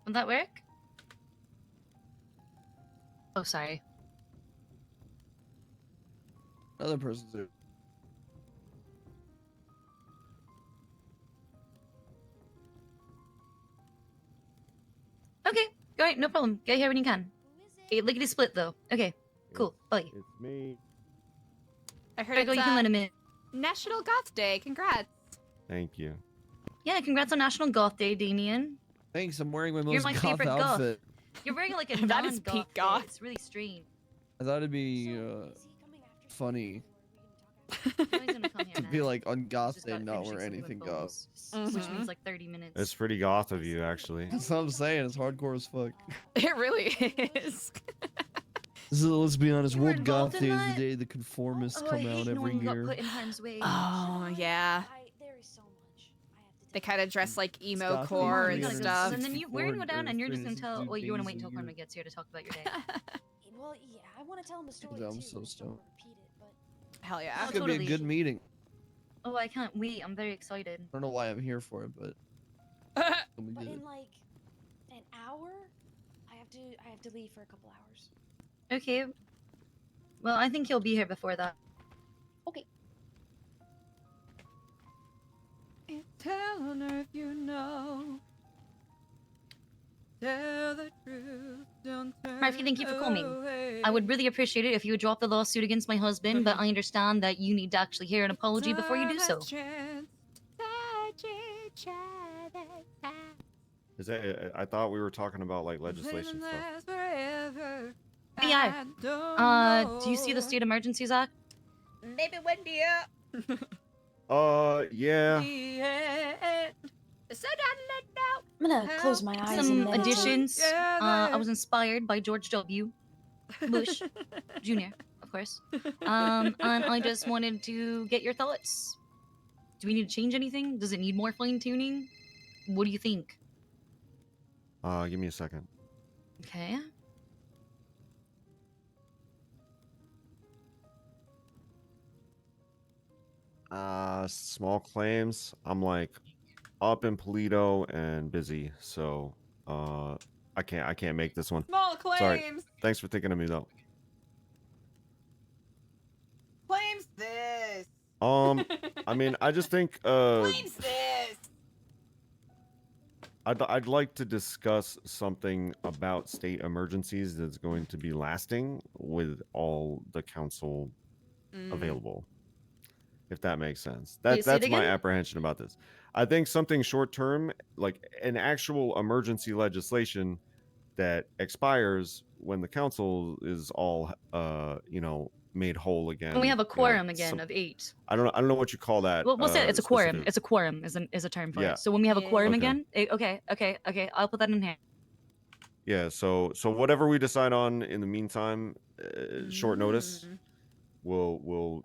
Would that work? Oh, sorry. Another person's here. Okay, alright, no problem. Get here when you can. Hey, lickety split though. Okay, cool. Bye. It's me. I heard Alright, go, it's you can let him in. National Goth Day. Congrats. Thank you. Yeah, congrats on National Goth Day, Damien. Thanks, I'm wearing my You're most my goth favorite goth. outfit. You're wearing like a That is non-goth peak day. goth. It's really strange. I thought it'd be funny No, he's gonna come here to now. be like on Just goth day gotta not finish wear fixing anything the goth. bones, which means like 30 minutes. It's pretty goth of you, actually. That's what I'm saying. It's hardcore as fuck. It really is. Let's be honest. You were World involved Goth in Day is that? the day the conformists Oh, I come hate out every knowing you year. got put in harm's way. Oh, yeah. There is so much. I have to They kind of dress like emo Goth core Day and You gotta go. stuff. And then we're gonna go down and you're just gonna tell. 362 Oh, you wanna wait days until a year. Cornwood gets here to talk about your day. Well, yeah, I want to tell him a story I'm too. so I just don't stoned. wanna repeat it, but Hell yeah. It's gonna be a totally. good meeting. Oh, I can't wait. I'm very excited. I don't know why I'm here for it, but it'll be but good. in like an hour, I have to leave for a couple hours. Okay. Well, I think he'll be here before that. Okay. Tell her if you know. Tell the truth. Don't turn Murphy, thank you for calling. away. I would really appreciate it if you would drop the lawsuit against my husband, but I understand that you need to actually hear an apology before you do so. Is that? I thought we were talking about like legislation stuff. Yeah. Do you see the State Emergencies Act? Maybe one day. Yeah. I'm gonna close my eyes Some and meditate. additions. I was inspired by George W. Bush Jr., of course. And I just wanted to get your thoughts. Do we need to change anything? Does it need more fine tuning? What do you think? Give me a second. Okay. Small claims. I'm like up in Polito and busy, so I can't make this one. Small claims. Sorry. Thanks for thinking of me though. Claims this. I mean, I just think Claims this. I'd like to discuss something about state emergencies that's going to be lasting with all the council available. If that makes sense. Wait, say it That's my again? apprehension about this. I think something short term, like an actual emergency legislation that expires when the council is all made whole again. And we have a you know, quorum again some- of 8. I don't know what you call that. Well, we'll say it's a quorum. specific- It's a quorum is a term for Yeah. it. So when we have a quorum Okay. again, okay, I'll put that in here. Yeah, so whatever we decide on in the meantime, short notice, will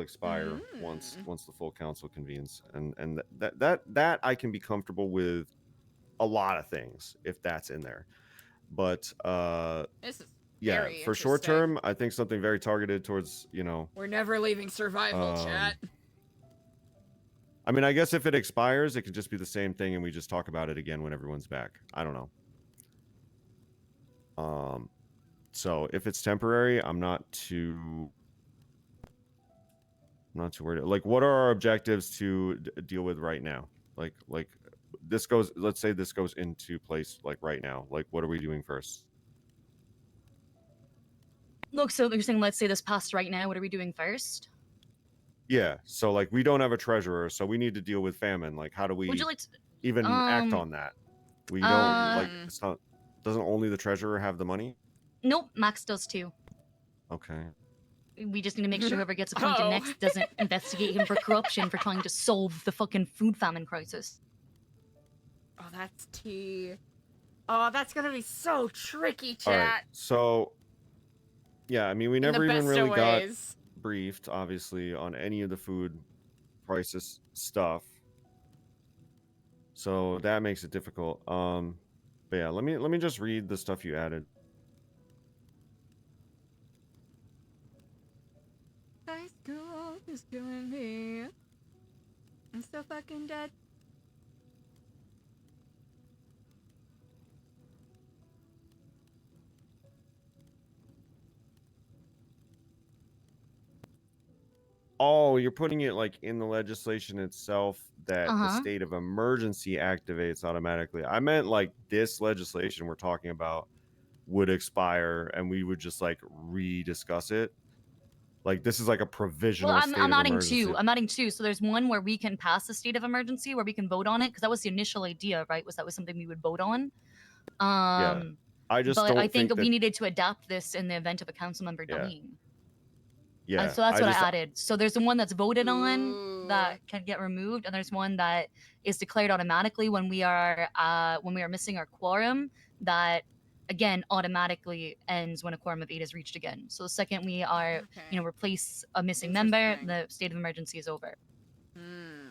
expire once the full council convenes, and that I can be comfortable with a lot of things if that's in there. But This is yeah, very for short interesting. term, I think something very targeted towards, We're never leaving survival, chat. I mean, I guess if it expires, it could just be the same thing and we just talk about it again when everyone's back. I don't know. So if it's temporary, I'm not too worried. Like, what are our objectives to deal with right now? Like this goes, let's say this goes into place like right now. Like, what are we doing first? Look, so you're saying, let's say this passed right now. What are we doing first? Yeah. So like, we don't have a treasurer, so we need to deal with famine. Like, how do we Would you like to, even act on that? We don't like, it's not, doesn't only the treasurer have the money? Nope, Max does too. Okay. We just need to make sure whoever gets appointed next doesn't investigate him for corruption for trying to solve the fucking food famine crisis. Oh, that's tea. Oh, that's gonna be so tricky, All chat. right. So, yeah, I mean, we never even really got briefed, obviously, on any of the food crisis stuff. So that makes it difficult. But yeah, let me just read the stuff you added. High school is killing me. I'm so fucking dead. Oh, you're putting it like in the legislation itself that the Uh-huh. state of emergency activates automatically. I meant like this legislation we're talking about would expire and we would just like rediscuss it. Like this is like a provisional Well, state I'm of adding emergency. two. I'm adding two. So there's one where we can pass the state of emergency, where we can vote on it, because that was the initial idea, right? Was that was something we would vote on. Yeah. I just but don't I think that we needed to adapt this in the event of a council member dying. Yeah. So that's what I added. So there's the one that's voted on that can get removed, and there's one that is declared automatically when we are missing our quorum. That again automatically ends when a quorum of 8 is reached again. So the second we are, replace a missing member, the state of emergency is over.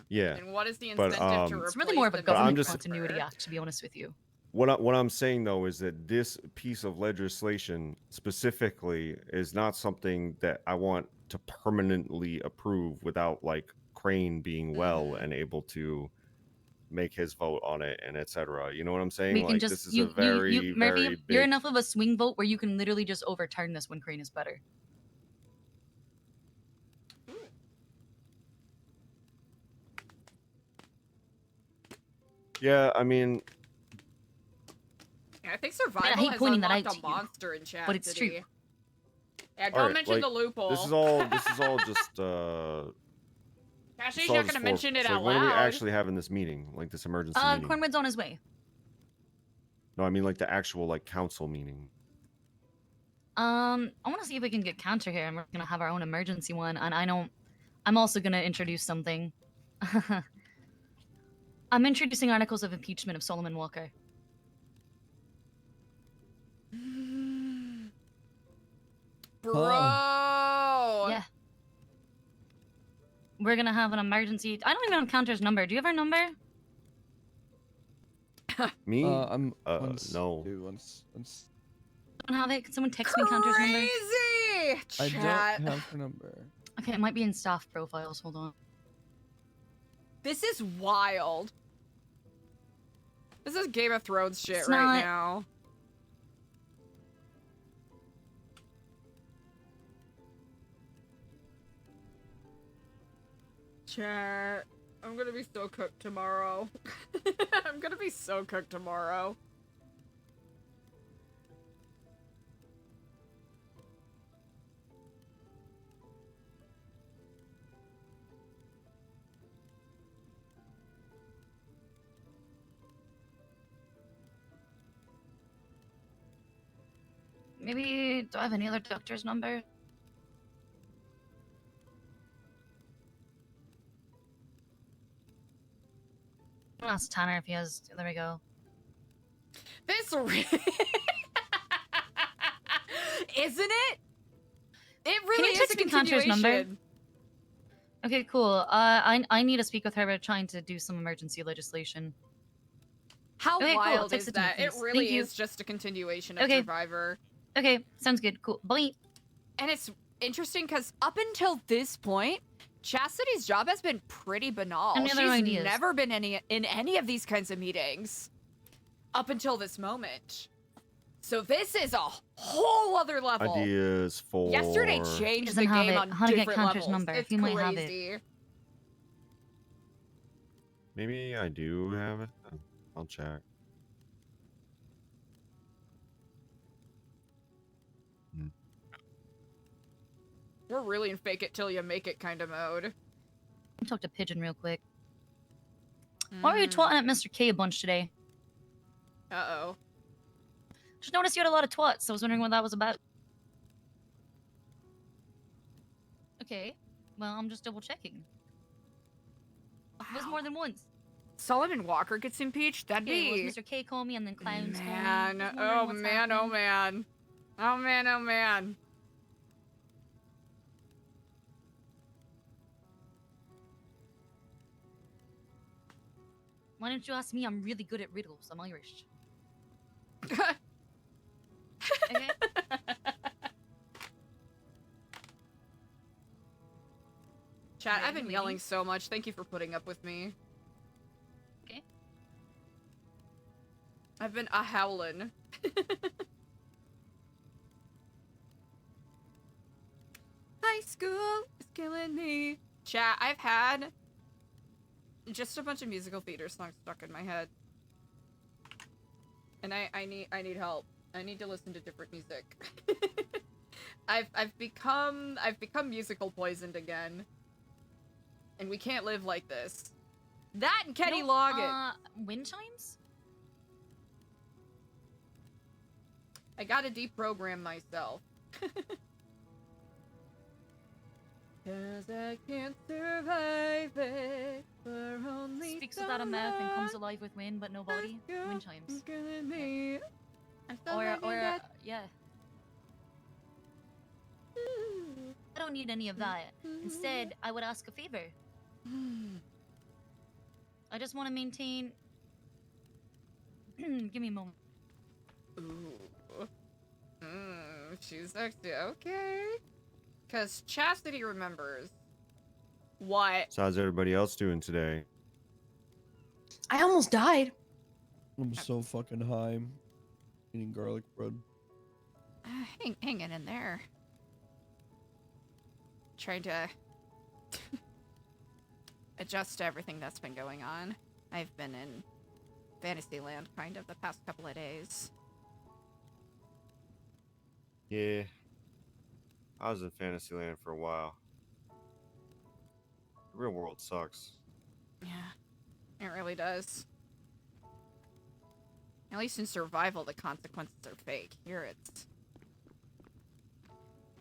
Yeah. And what is the But, incentive to replace It's really more of a the government just- continuity act, to be honest with you. What I'm saying though is that this piece of legislation specifically is not something that I want to permanently approve without like Crane being well and able to make his vote on it and etc. You know what I'm saying? We can Like just this is a very Murphy, very big. you're enough of a swing vote where you can literally just overturn this when Crane is better. Yeah, I mean, I think survival hate has pointing that unlocked out a to you, monster in chat. but it's true. Yeah, don't all right, mention like, the loophole. This is all just Cassie's it's all not just gonna mention it so, out like, what do we loud. actually have in this meeting? Like this emergency meeting? Cornwood's on his way. No, I mean like the actual like council meeting. I want to see if we can get counter here, and we're gonna have our own emergency one. And I'm also gonna introduce something. I'm introducing articles of impeachment of Solomon Walker. Bro. Yeah. We're gonna have an emergency. I don't even have Counter's number. Do you have her number? Me? I'm no. I don't have it. Can someone text me Counter's number? Crazy! I Chat. don't have her number. Okay, it might be in staff profiles. Hold on. This is wild. This is Game of Thrones shit It's right not- now. Chat. I'm gonna be so cooked tomorrow. I'm gonna be so cooked tomorrow. Maybe, do I have any other doctor's number? I'll ask Tanner if he has. There we go. This isn't it? It really Can you is text a me Counter's number? continuation. Okay, cool. I need to speak with her. We're trying to do some emergency legislation. How Okay, cool. wild Text is it to me, that? It please. really Thank you. is just a continuation of Okay. Survivor. Okay, sounds good. Cool. Bye. And it's interesting because up until this point, Chastity's job has been pretty banal. Any other She's ideas? never been in any of these kinds of meetings up until this moment. So this is a whole other level. Ideas for Yesterday changed Doesn't the have game it. on How to get different Counter's levels. number. It's He might have it. crazy. Maybe I do have it. I'll check. We're really in fake it till you make it kind of mode. Let me talk to Pigeon real quick. Why are you twatting at Mr. K a bunch today? Uh-oh. Just noticed you had a lot of twats, so I was wondering what that was about. Okay, well, I'm just double checking. It was more than once. Solomon Walker gets impeached? That'd Okay, be... was Mr. K call me and then Clowns call me. Man, Just wondering oh what's man, oh happening. man. Oh man, oh man. Why didn't you ask me? I'm really good at riddles. I'm Irish. Okay. Chat, I've Ready, been yelling ladies? so much. Thank you for putting up with me. Okay. I've been a-howling. High school is killing me. Chat, I've had just a bunch of musical theater songs stuck in my head. And I need help. I need to listen to different music. I've become musical poisoned again. And we can't live like this. That and Kenny Loggett. Wind chimes? I gotta deprogram myself. Cause I can't survive it for only Speaks without a mouth and comes alive with wind, but no body. Wind chimes. Me. Yeah. I don't need any of that. Instead, I would ask a favor. I just want to maintain... Give me a moment. Ooh. She's sexy. Okay. Because Chastity remembers. What? So how's everybody else doing today? I almost died. I'm so fucking high. Eating garlic bread. Hanging in there. Trying to adjust to everything that's been going on. I've been in Fantasyland kind of the past couple of days. Yeah. I was in Fantasyland for a while. The real world sucks. Yeah, it really does. At least in survival, the consequences are fake. Here it's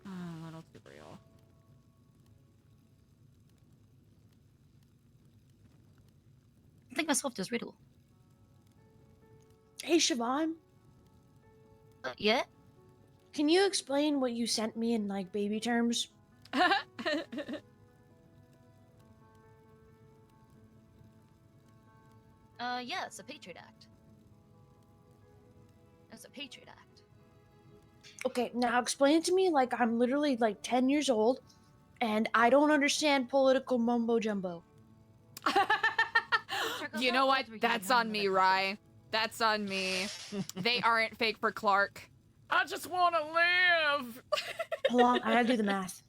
a little too real. Think myself this riddle. Hey, Siobhan. Yeah? Can you explain what you sent me in, like, baby terms? Yeah, it's a Patriot Act. It's a Patriot Act. Okay, now explain it to me like I'm literally, like, 10 years old, and I don't understand political mumbo-jumbo. You know what? That's on me, Rye. That's on me. They aren't fake for Clark. I just want to live. Hold on, I gotta do the math.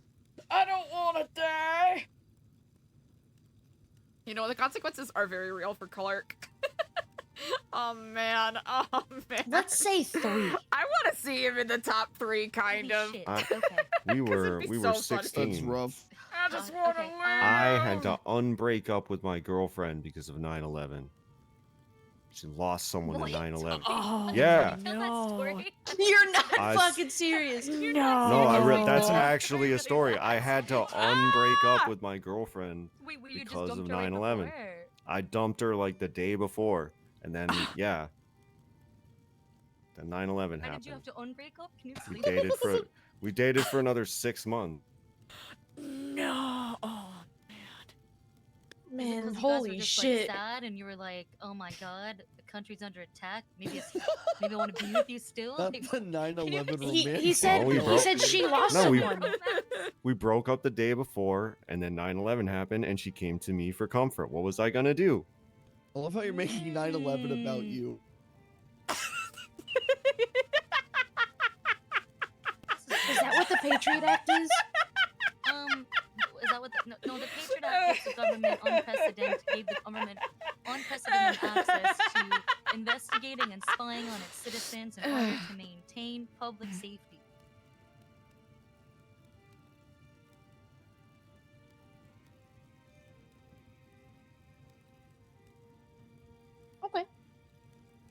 I don't want to die. You know, the consequences are very real for Clark. Oh, man. Oh, man. Let's say 3. I want to see him in the top 3, kind of. We were so funny. 16. That's rough. I just want to live. I had to unbreak up with my girlfriend because of 9/11. She lost someone in 9/11. Oh, Yeah. no. You're not fucking serious. No. No, that's actually a story. I had to unbreak up with my girlfriend because of 9/11. I dumped her like the day before, and then yeah, then 9/11 Why happened. did you have to unbreak up? Can you We explain? dated for another 6 months. No. Oh, Is it 'cause Man, you guys were holy just shit. like sad and you were like, oh my god, the country's under attack. Maybe maybe I want to be with you still. That's Like, the 9/11 He romantic. said we he broke- said she lost No, we- someone. We broke up the day before, and then 9/11 happened, and she came to me for comfort. What was I gonna do? I love how you're making 9/11 about Mm. you. Is that what the Patriot Act is? Is that what no, the Patriot Act gives the government gave the government unprecedented access to investigating and spying on its citizens in order to maintain public safety. Okay.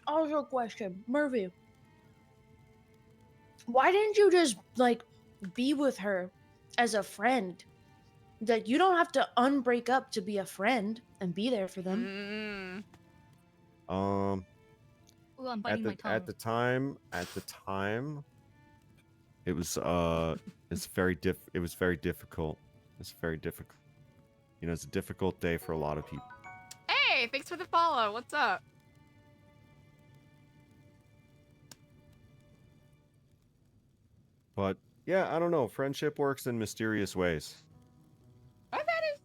Also, a question, Murphy. Why didn't you just like be with her as a friend? Like you don't have to unbreak up to be a friend and be there for them. Um, Ooh, I'm biting my tongue. at the time, it was very difficult. It was very difficult. You know, it's a difficult day for a lot of people. Hey, thanks for the follow. What's up? But yeah, I don't know. Friendship works in mysterious ways. Oh, that is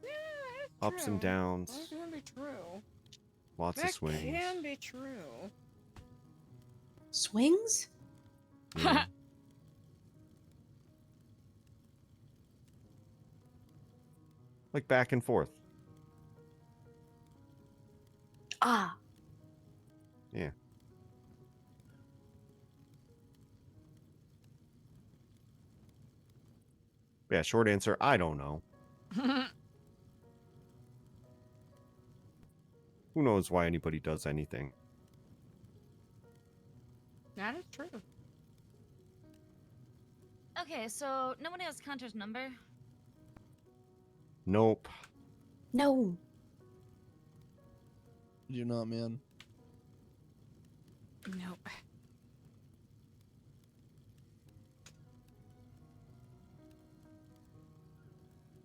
Ups and true. downs. That can be true. Lots of swings. That can be true. Swings? Yeah. Like back and forth. Ah. Yeah. Yeah, short answer, I don't know. Who knows why anybody does anything? That is true. Okay, so no one has Contor's number. Nope. No. You're not, man. Nope.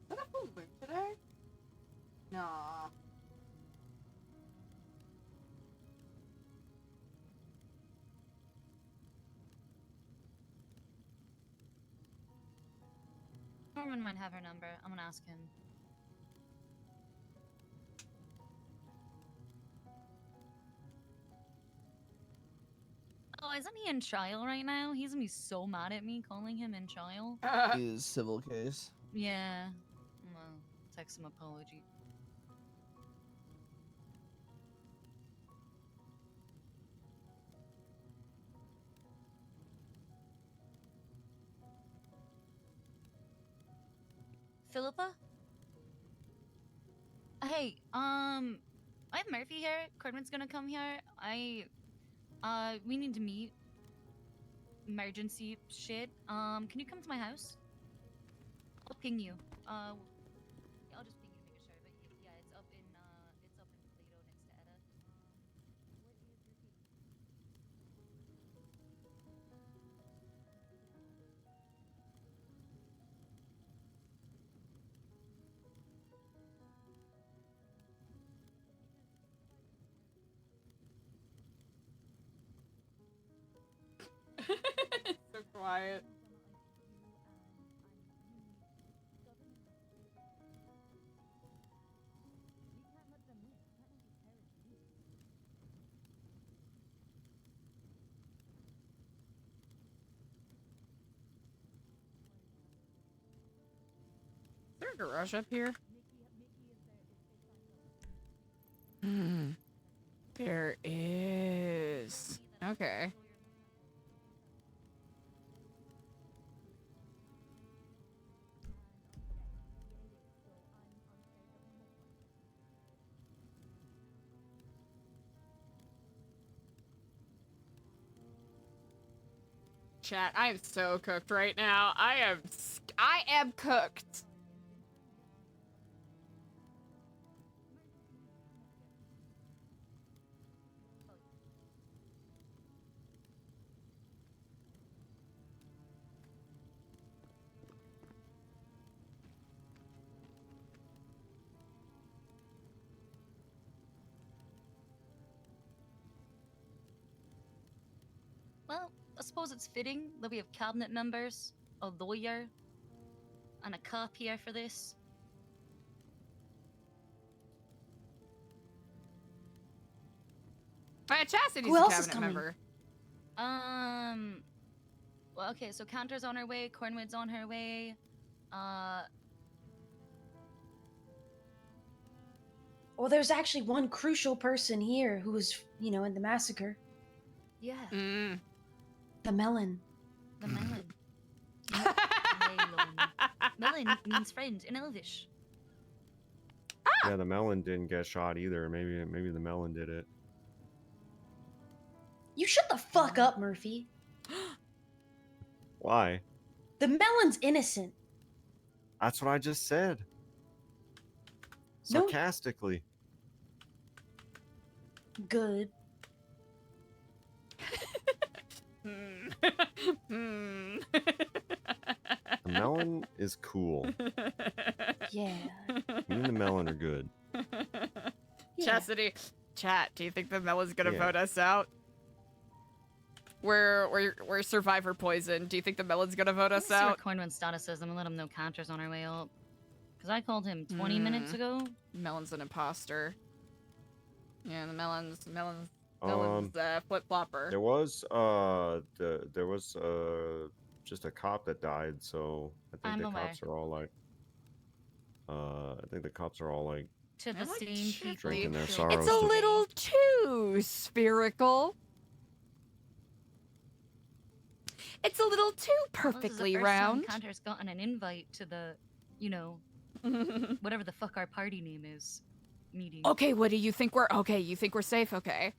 Is that a full moon today? Nah. Norman might have her number. I'm gonna ask him. Oh, isn't he in trial right now? He's gonna be so mad at me calling him in trial. Is civil case. Yeah. Well, text him apology. Philippa? Hey, I have Murphy here. Cordman's gonna come here. We need to meet. Emergency shit. Can you come to my house? I'll ping you. I'll just ping you to make sure. But yeah, it's up in Plato next to Etta. So quiet. Is there a garage up here? There is. Okay. Chat, I am so cooked right now. I am cooked. Well, I suppose it's fitting that we have cabinet members, a lawyer, and a cop here for this. Chastity's Who a else is cabinet coming? member. Well, okay, so Counter's on her way, Cornwood's on her way, Well, there's actually one crucial person here who was, you know, in the massacre. yeah, The melon. the melon. Melon means friend in Elvish. Yeah, the melon didn't get shot either. Maybe the melon did it. You shut the fuck up, Murphy. Why? The melon's innocent. That's what I just said. No. Sarcastically. Good. Hmm. The melon is cool. Yeah. Me and the melon are good. Chastity, chat. Do you think the melon's gonna Yeah. vote us out? We're survivor poison. Do you think the melon's gonna vote us Let's see what out? Cornwood's status is. I'm gonna let him know Counter's on her way up. Because I called him 20 minutes ago. Melon's an imposter. Yeah, the melon's flip flopper. There was just a cop that died, so I think I'm the aware. cops are all like I think the cops are all like To the same people. drinking their sorrows. It's a little too spherical. It's a little too perfectly round. Counter's gotten an invite to the, you know, whatever the fuck our party name is, meeting. Okay, what do you think we're okay? You think we're safe? Okay.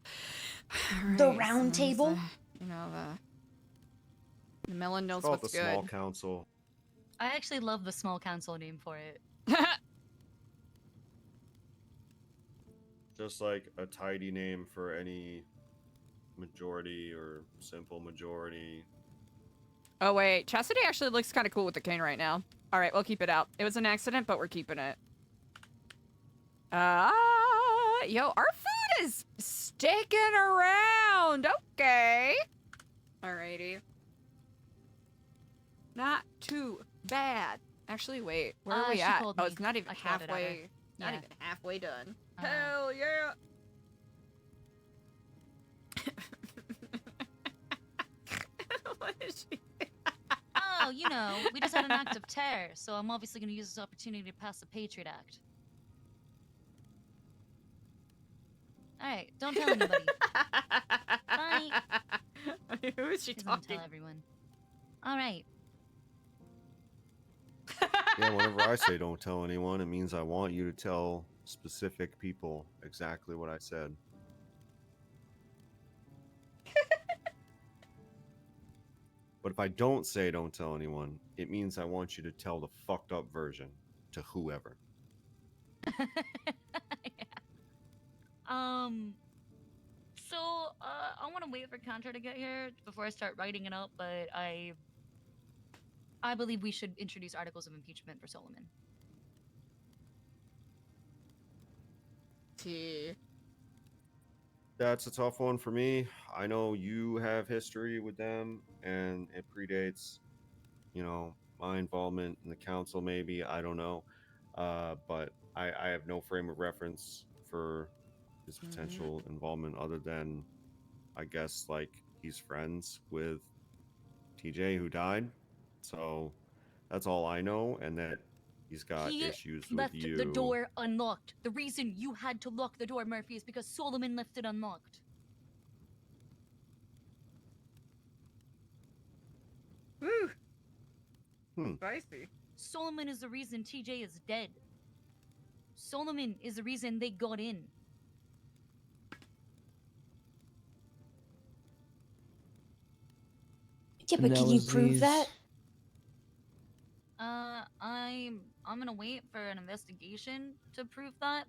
The Alright, round so table? you know the melon knows Call it what's the good. small council. I actually love the small council name for it. Just like a tidy name for any majority or simple majority. Oh wait, Chastity actually looks kind of cool with the cane right now. All right, we'll keep it out. It was an accident, but we're keeping it. Yo, our food is sticking around. Okay. Alrighty. Not too bad. Actually, wait, where are we she at? called Oh, me. it's not even I shouted at her. halfway. Not Yeah. even halfway done. Uh-huh. Hell yeah. What is she? Oh, you know, we just had an act of terror, so I'm obviously going to use this opportunity to pass the Patriot Act. Alright, don't tell anybody. Bye. Who is she She's gonna talking? tell everyone. Alright. Yeah, whenever I say don't tell anyone, it means I want you to tell specific people exactly what I said. But if I don't say don't tell anyone, it means I want you to tell the fucked up version to whoever. So, I want to wait for Contra to get here before I start writing it up, but I believe we should introduce articles of impeachment for Solomon. T. That's a tough one for me. I know you have history with them, and it predates, you know, my involvement in the council, maybe. I don't know. But I have no frame of reference for his potential involvement other than, I guess, like, he's friends with TJ who died. So that's all I know, and that he's got He issues with left you. the door unlocked. The reason you had to lock the door, Murphy, is because Solomon left it unlocked. Woo. Spicy. Solomon is the reason TJ is dead. Solomon is the reason they got in. Yeah, but can you prove that? I'm gonna wait for an investigation to prove that,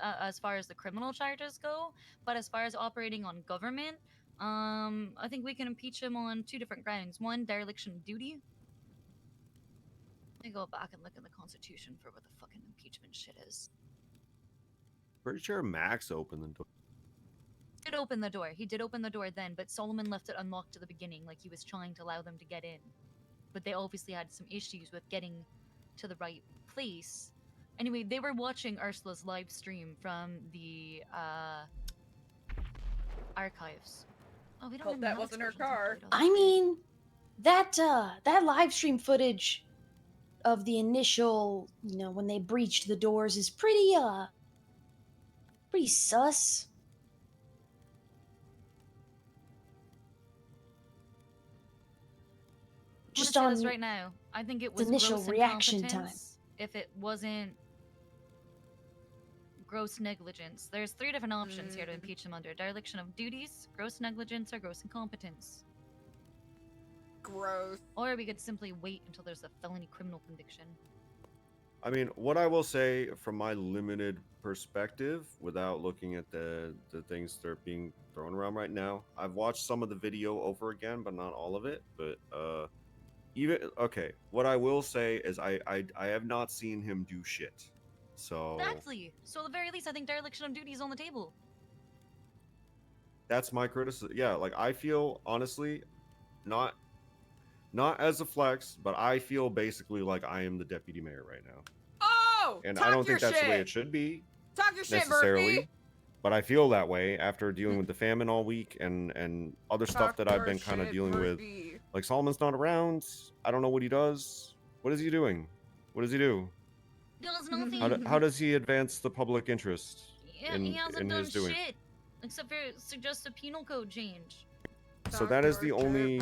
as far as the criminal charges go. But as far as operating on government, I think we can impeach him on 2 different grounds. One, dereliction of duty. Let me go back and look at the Constitution for what the fucking impeachment shit is. Pretty sure Max opened the door. did open the door. He did open the door then, but Solomon left it unlocked at the beginning, like he was trying to allow them to get in. But they obviously had some issues with getting to the right place. Anyway, they were watching Ursula's live stream from the archives. Oh, we don't Hope have that no wasn't her explosions car. included, I mean, that live stream footage of the initial, when they breached the doors is pretty sus. I'm Just gonna say on this right now. I think it the was initial gross reaction time. incompetence if it wasn't gross negligence. There's 3 different options here to impeach him under: dereliction of duties, gross negligence, or gross incompetence. Gross. Or we could simply wait until there's a felony criminal conviction. I mean, what I will say from my limited perspective, without looking at the things that are being thrown around right now, I've watched some of the video over again, but not all of it. But what I will say is I have not seen him do shit. So Exactly. So at the very least, I think dereliction of duty is on the table. that's my criticism. Yeah, like I feel honestly, not as a flex, but I feel basically like I am the deputy mayor right now. Oh! And talk I don't your think that's the way shit. it should be. Talk your shit, necessarily. Murphy. But I feel that way after dealing with the famine all week and other stuff that I've been kind of dealing with. Like Solomon's not around. I don't know what he does. What is he doing? What does he do? Does nothing. How does he advance the public interest Yeah, in he hasn't done his doing? shit except for suggest a penal code change. So that is the only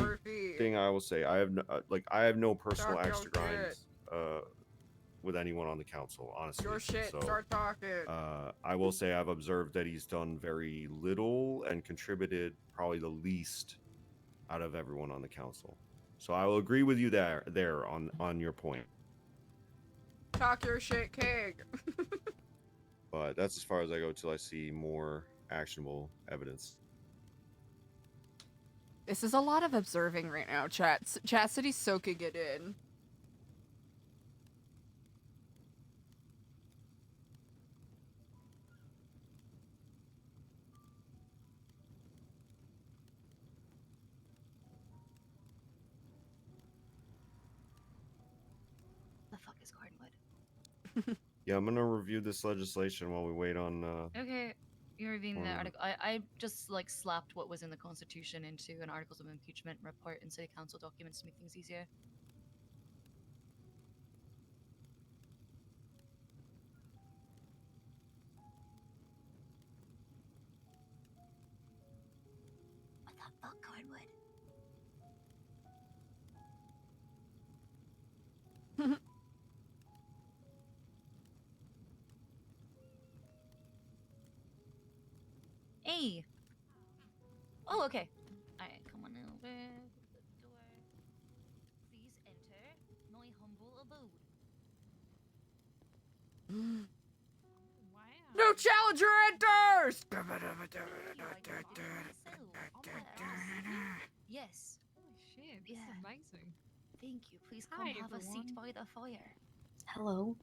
thing I will say. I have no personal Talk your axe to grind with anyone on the council, honestly. Your shit. So, Start talking. I will say I've observed that he's done very little and contributed probably the least out of everyone on the council. So I will agree with you there on your point. Talk your shit, King. But that's as far as I go till I see more actionable evidence. This is a lot of observing right now, chat. Chastity's soaking it in. The fuck is Cardwood? Yeah, I'm gonna review this legislation while we wait on. Okay, you're reviewing the Or- article. I just like slapped what was in the Constitution into an articles of impeachment report in City Council documents to make things easier. What the fuck, Cardwood? Hey. Oh, okay. Alright, come on over to the door. Please enter my humble abode. New challenger enters! Yes. Holy shit, this Yeah. is amazing. Thank you. Please come Hi, have a seat everyone. by the fire. Hello.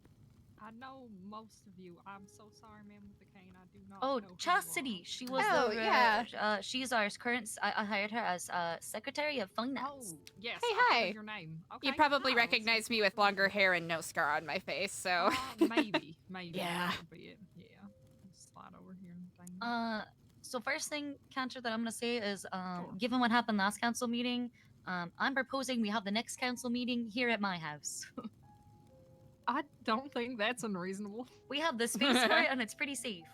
I know most of you. I'm so sorry, man, with the cane. I do not Oh, know who you Chastity. are. She was Oh, the yeah. she's our current. I hired her as Secretary of Finance. Oh, yes. Hey, I've hi. heard your name. Okay. You probably hi, recognize me with longer hair and no scar on my face, so. maybe. Yeah. That would be it. Yeah. Just slide over here and thing. So first thing, Cantor, that I'm gonna say is, Sure. given what happened last council meeting, I'm proposing we have the next council meeting here at my house. I don't think that's unreasonable. We have the space for it, and it's pretty safe.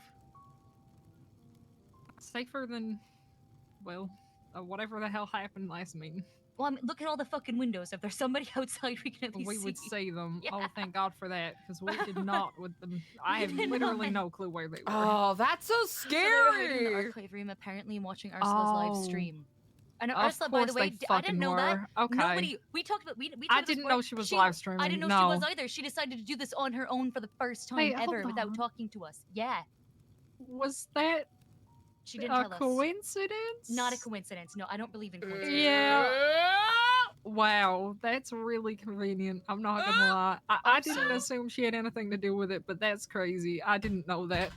Safer than, well, whatever the hell happened last meeting. Well, I mean, look at all the fucking windows. If there's somebody outside, we can at least We see. would see them. Yeah. Oh, thank God for that, because we did not with them. I We have did literally not. no clue where they were. Oh, that's so So they were hiding in the scary! archive room, apparently watching Ursula's live Oh. stream. And Of Ursula, by the course way, they I didn't know that. fucking were. Okay. Nobody. We talked about. We talked I about this didn't before. know she was live streaming. I didn't know no. she was either. She decided to do this on her own for the first time Wait, ever hold without on. talking to us. Yeah, Was that she didn't a tell us. coincidence? Not a coincidence. No, I don't believe in coincidences. Yeah. Wow, that's really convenient. I'm not gonna lie. I didn't Also- assume she had anything to do with it, but that's crazy. I didn't know that.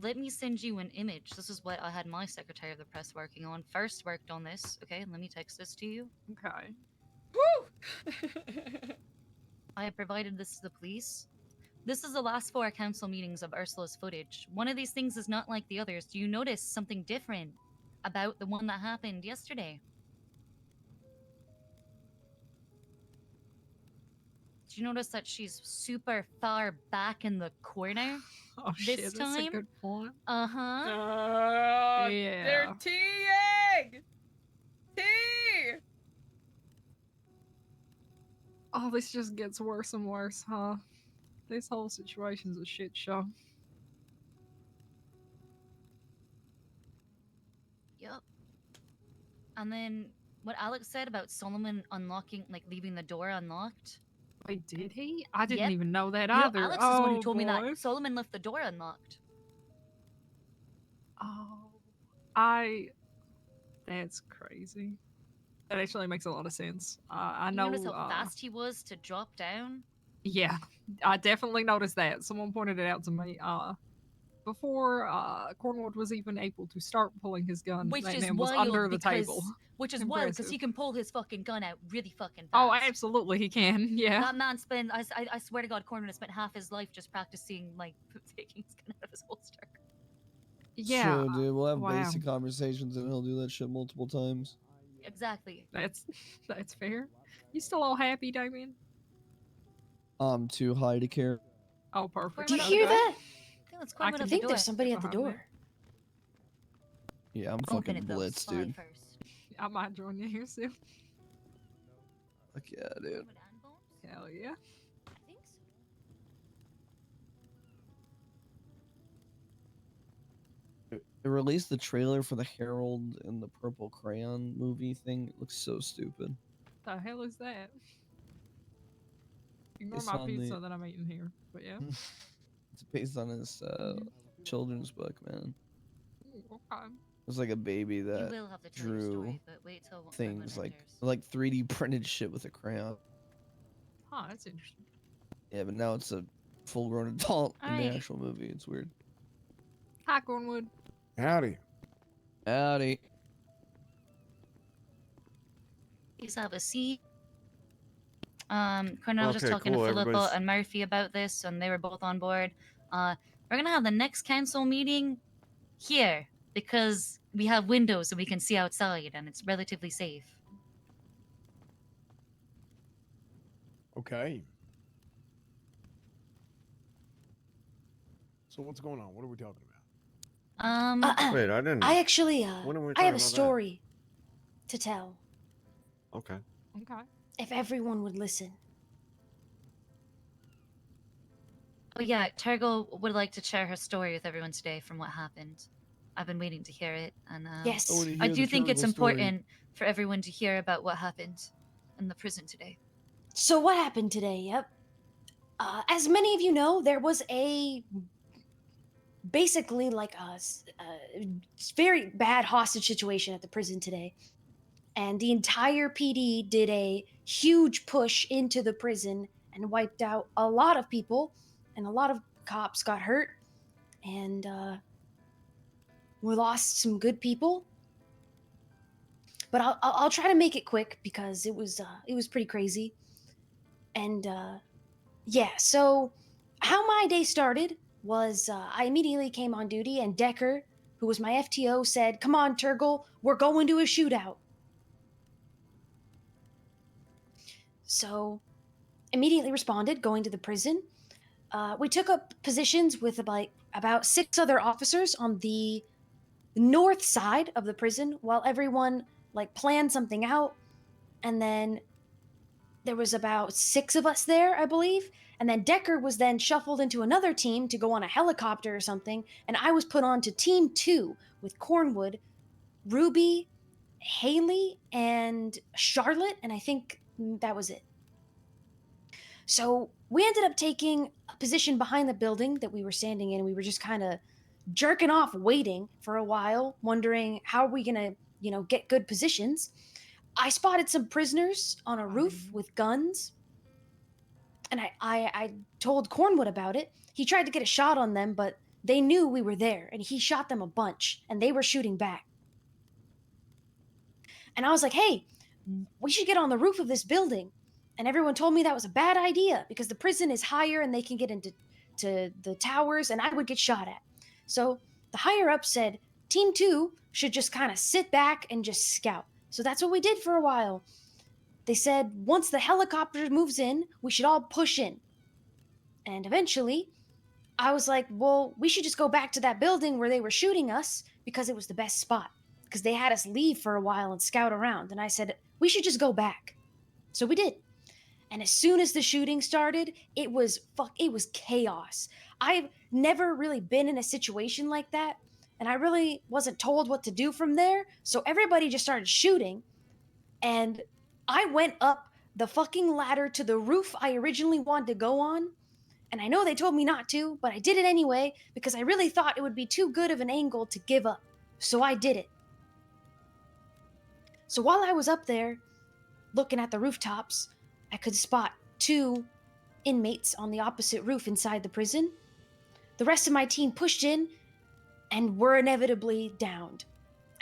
let me send you an image. This is what I had my Secretary of the Press working on. First worked on this. Okay, let me text this to you. Okay. Woo! I have provided this to the police. This is the last 4 council meetings of Ursula's footage. One of these things is not like the others. Do you notice something different about the one that happened yesterday? Do you notice that she's super far back in the corner Oh this shit, that's time? a good point. Uh-huh. They're Yeah. teeing! Tea! Oh, this just gets worse and worse, huh? This whole situation's a shit show. Yep. And then what Alex said about Solomon unlocking, like leaving the door unlocked. Wait, did he? I didn't Yep. even know that You know, either. Alex is the one who Oh, told me boy. that Solomon left the door unlocked. Oh, that's crazy. That actually makes a lot of sense. I You know. notice how fast he was to drop down? Yeah, I definitely noticed that. Someone pointed it out to me. Before Cornwood was even able to start pulling his gun, Which that is man was wild under the because, table. Which is wild because Impressive. he can pull his fucking gun out really fucking fast. Oh, absolutely, he can. Yeah. That man spent, I swear to God, Cornwood has spent half his life just practicing, like, taking his gun out of his holster. Yeah. Chill, dude. We'll have Wow. basic conversations and he'll do that shit multiple times. Exactly. That's fair. You still all happy, Damien? I'm too high to care. Oh, perfect. Do you hear that? I think that's I Cornwood can at the think door. there's somebody at the behind door. Yeah, I'm Open fucking it though. blitzed, Spy dude. first. I might join you here soon. Fuck yeah, dude. Hell yeah. I think so. They released the trailer for the Harold and the Purple Crayon movie thing. It looks so stupid. The hell is that? Ignore It's my on pizza the- that I'm eating here, but yeah. It's based on his children's book, man. Okay. It's like a baby You that will have to tell your drew story, but wait till Cornwood things enters. like 3D printed shit with a crayon. Huh, that's interesting. Yeah, but now it's a full-grown adult in the Alright. actual movie. It's weird. Hi, Cornwood. Howdy. Howdy. Please have a seat. Cornell was just Okay, talking cool, to Philippa everybody's- and Murphy about this, and they were both on board. We're gonna have the next council meeting here because we have windows and we can see outside, and it's relatively safe. Okay. So what's going on? What are we talking about? Wait, I didn't. I actually, When are we I talking have a about that? story to tell. Okay. Okay. If everyone would listen. Oh yeah, Turgle would like to share her story with everyone today from what happened. I've been waiting to hear it, and Yes. I wanna I hear do the think it's Turgle story. important for everyone to hear about what happened in the prison today. So what happened today? Yep. As many of you know, there was basically like a very bad hostage situation at the prison today. And the entire PD did a huge push into the prison and wiped out a lot of people, and a lot of cops got hurt, and we lost some good people. But I'll try to make it quick because it was pretty crazy. And yeah, so how my day started was I immediately came on duty, and Decker, who was my FTO, said, "Come on, Turgle, we're going to a shootout." So, immediately responded, going to the prison. We took up positions with about 6 other officers on the north side of the prison while everyone planned something out. And then there was about 6 of us there, I believe. And then Decker was then shuffled into another team to go on a helicopter or something. And I was put on to Team 2 with Cornwood, Ruby, Haley, and Charlotte. And I think that was it. So we ended up taking a position behind the building that we were standing in. And we were just kind of jerking off, waiting for a while, wondering how are we going to, get good positions. I spotted some prisoners on a roof with guns. And I told Cornwood about it. He tried to get a shot on them, but they knew we were there, and he shot them a bunch, and they were shooting back. And I was like, hey, we should get on the roof of this building. And everyone told me that was a bad idea because the prison is higher and they can get into the towers and I would get shot at. So the higher up said, Team 2 should just kind of sit back and just scout. So that's what we did for a while. They said, once the helicopter moves in, we should all push in. And eventually, I was like, well, we should just go back to that building where they were shooting us because it was the best spot. Because they had us leave for a while and scout around. And I said, we should just go back. So we did. And as soon as the shooting started, it was chaos. I've never really been in a situation like that. And I really wasn't told what to do from there. So everybody just started shooting. And I went up the fucking ladder to the roof I originally wanted to go on. And I know they told me not to, but I did it anyway because I really thought it would be too good of an angle to give up. So I did it. So while I was up there, looking at the rooftops, I could spot 2 inmates on the opposite roof inside the prison. The rest of my team pushed in and were inevitably downed.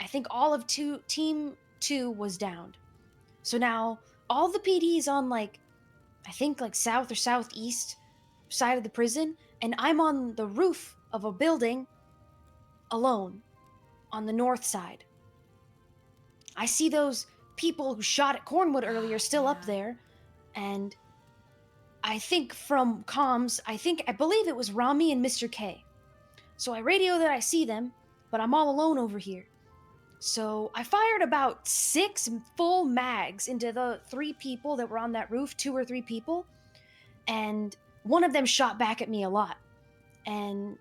I think all of Team 2 was downed. So now all the PDs on I think south or southeast side of the prison, and I'm on the roof of a building alone on the north side. I see those people who shot at Cornwood earlier still up there, and I think from comms, I believe it was Rami and Mr. K. So I radio that I see them, but I'm all alone over here. So I fired about 6 full mags into the 3 people that were on that roof, 2 or 3 people, and one of them shot back at me a lot. And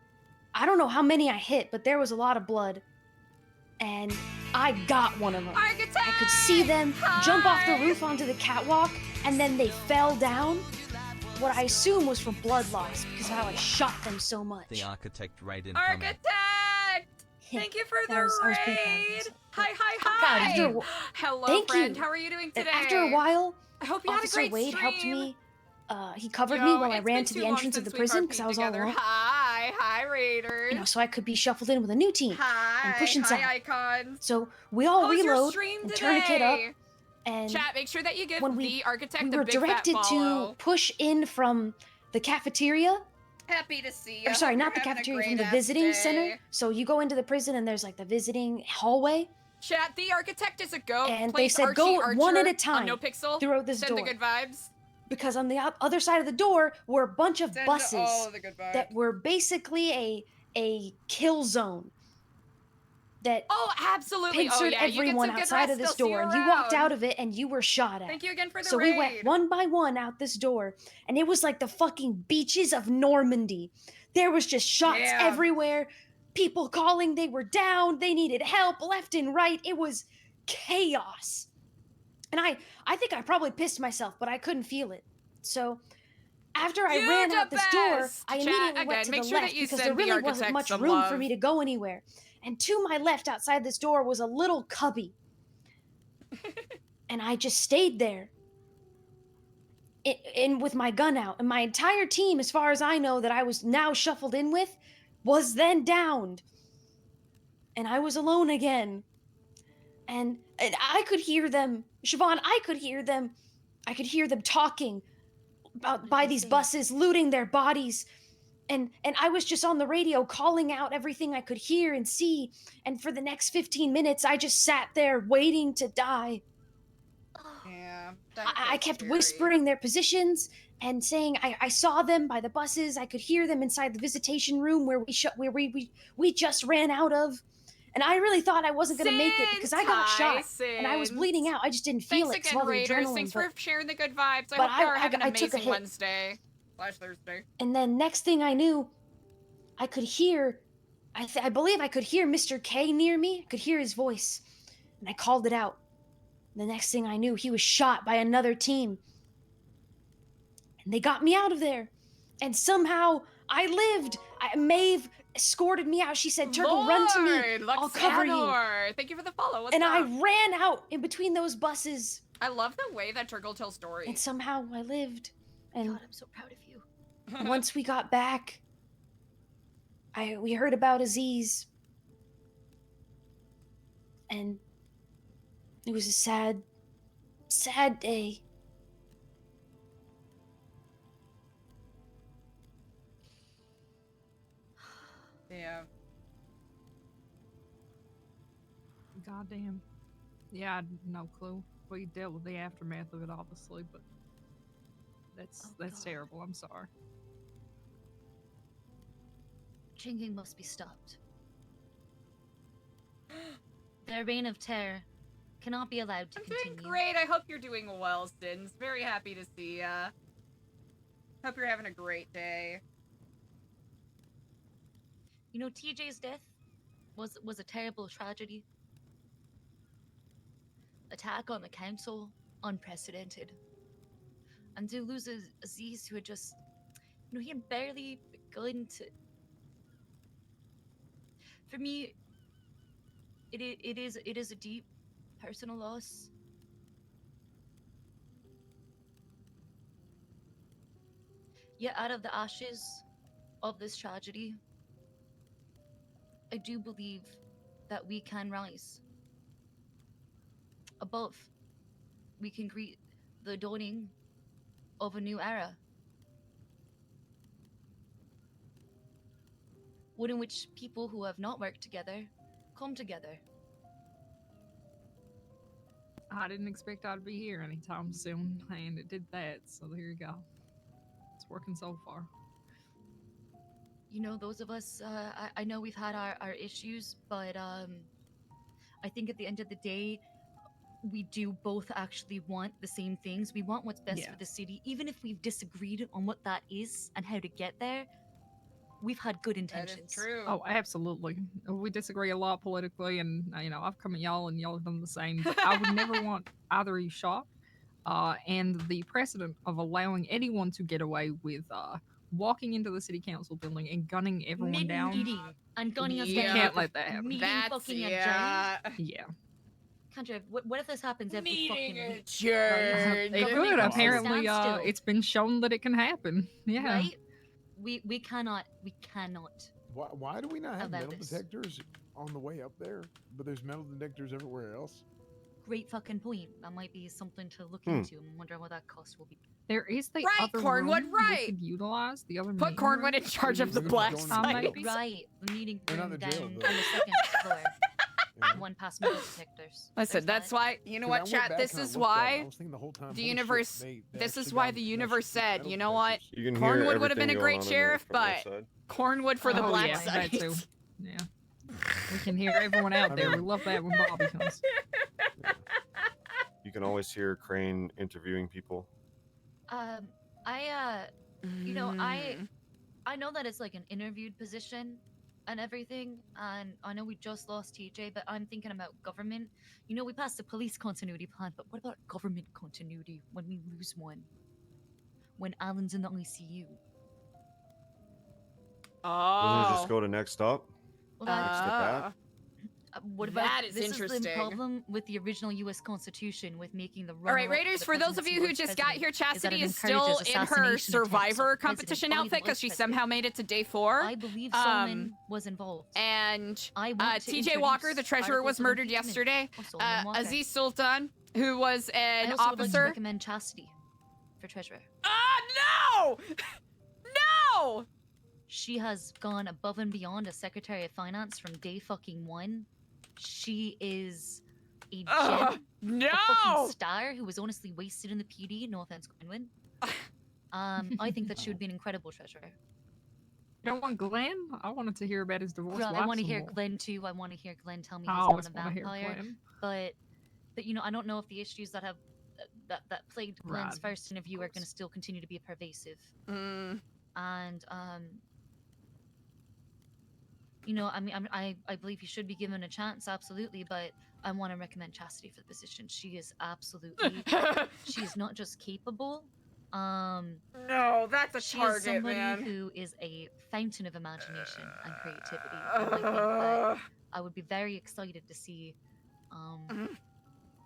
I don't know how many I hit, but there was a lot of blood. And I got one of them. Architect! I could see them jump off the roof onto the catwalk, and then they fell down. What I assume was from blood loss, because of how I shot them so much. The architect right in. Architect! Thank you for the I was pretty proud of raid! myself. Hi! Hello, Thank friend. you. How are you doing And today? after a while, I hope you had a Officer great Wade stream. helped me. He covered me while I it's ran been to too the long entrance of the since we've prison RP'd because I was together. all alone. Hi, Raiders. So I could be shuffled in with a new team and push inside. Hi, icons. So we all How was your reload stream and today? tourniquet up. And Chat, make sure that you give when the architect we the were big directed fat to follow. push in from the cafeteria. Happy to see you. Or sorry, not the cafeteria, from the visiting center. So you go into the prison and there's the visiting hallway. Chat, the architect is a go. And they Place said Archie go Archer one at a on time NoPixel. throughout this Send door. the good vibes. Because on the other side of the door were a bunch of Send buses all the good vibes. that were basically a kill zone that absolutely. pincered You get everyone some good outside rest. of this They'll see door, you and you walked around. out of it and you were shot at. Thank you again for the So raid. we went one by one out this door, and it was like the fucking beaches of Normandy. There was just shots Yeah. everywhere, people calling they were down, they needed help left and right. It was chaos. And I think I probably pissed myself, but I couldn't feel it. So after I You ran the out this door, best! I Chat, immediately again, went to make the sure left that you because send there the really wasn't architect much some room love. for me to go anywhere. And to my left outside this door was a little cubby. And I just stayed there. In with my gun out. And my entire team, as far as I know, that I was now shuffled in with, was then downed. And I was alone again. And I could hear them. Siobhan, I could hear them. I could hear them talking about by these buses, looting their bodies. And I was just on the radio calling out everything I could hear and see. And for the next 15 minutes, I just sat there waiting to die. Yeah. I kept whispering their positions and saying I saw them by the buses. I could hear them inside the visitation room where we just ran out of. And I really thought I wasn't going to make it because I got shot and I was bleeding out. I just didn't feel Thanks it. again, all the Raiders. adrenaline, Thanks but- for sharing the good vibes. I but hope you are having an I took a amazing hit. Wednesday / Thursday. And then next thing I knew, I could hear, I believe I could hear Mr. K near me. I could hear his voice. And I called it out. The next thing I knew, he was shot by another team. And they got me out of there. And somehow I lived. Maeve escorted me out. She said, Turtle, run to me. I'll cover you. Luxanor, thank you for the follow. What's And up? I ran out in between those buses. I love the way that Turgle tells stories. And somehow I lived. And God, I'm so proud of you. once we got back, we heard about Aziz, and it was a sad day. Yeah. Goddamn. Yeah, I had no clue. We dealt with the aftermath of it, obviously, but that's terrible. I'm sorry. Drinking must be stopped. Their reign of terror cannot be allowed to continue. Doing great. I hope you're doing well, Sins. Very happy to see ya. Hope you're having a great day. You know, TJ's death was a terrible tragedy. Attack on the council, unprecedented. And to lose Aziz, who had just, you know, he had barely begun to. For me, it is a deep personal loss. Yet out of the ashes of this tragedy, I do believe that we can rise above. We can greet the dawning of a new era. One in which people who have not worked together come together. I didn't expect I'd be here anytime soon, and it did that, so there you go. It's working so far. You know, those of us, I know we've had our issues, but I think at the end of the day, we do both actually want the same things. We want what's best for the city, even if we've disagreed on what that is and how to get there. We've had good intentions. That is true. Oh, absolutely. We disagree a lot politically, and you know, I've come at y'all, and y'all have done the same. But I would never want either of you shot. And the precedent of allowing anyone to get away with walking into the city council building and gunning everyone down. Meeting and gunning us You down. can't let that happen. Meeting fucking a giant. Yeah. Can't what if this happens every fucking week? It could. Apparently, it's been shown that it can happen. Yeah. Right? We cannot. Why do we not have allow metal this. detectors on the way up there? But there's metal detectors everywhere else. Great fucking point. That might be something to look into. I'm wondering what that cost will be. There is the Right, other Cornwood, room right. we could utilize. The other Put meeting Cornwood room. in charge of the black site. Right, the meeting They're not room the down jail, on though. the second floor. One past metal detectors. Listen, that's why, you know what, chat, this is why the universe, this is why the universe said, you know what, You can hear Cornwood would have been a everything great going on in there sheriff, from the but outside. Cornwood for the Oh, black yeah, site. that too. Yeah. We can hear everyone out there. We love that when Bobby comes. You can always hear Crane interviewing people. You know, I know that it's like an interviewed position and everything, and I know we just lost TJ, but I'm thinking about government. You know, we passed the police continuity plan, but what about government continuity when we lose one? When Alan's in the ICU? Doesn't it just go to next stop? Well, Next to that? What about That is this is the interesting. problem with the original U.S. Constitution with making the All right, Raiders, for those of you who just got here, Chastity is still in her Survivor competition outfit because she somehow made it to day 4. I believe Solomon was involved. And I want to TJ Walker, the introduce treasurer, was articles of murdered impeachment yesterday. of Solomon Walker. Aziz Sultan, who was I an also would like to officer. recommend Chastity for treasurer. No! No! She has gone above and beyond as Secretary of Finance from day fucking 1. She is a gem, no! a fucking star who was honestly wasted in the PD. No offense, Quinwin. I think that she would be an incredible treasurer. You don't want Glenn? I wanted to hear about his divorce. Well, I want to hear Glenn too. I want to hear Glenn tell me I he's not always a wanna hear vampire. Glenn. But you know, I don't know if the issues that have that plagued Glenn's Right, first interview are going to still continue to be pervasive. Mm. And you know, I mean, I believe he should be given a chance, absolutely. But I want to recommend Chastity for the position. She is absolutely. She is not just capable. No, that's a she target, is somebody man. who is a fountain of imagination and creativity. And I think that I would be very excited to see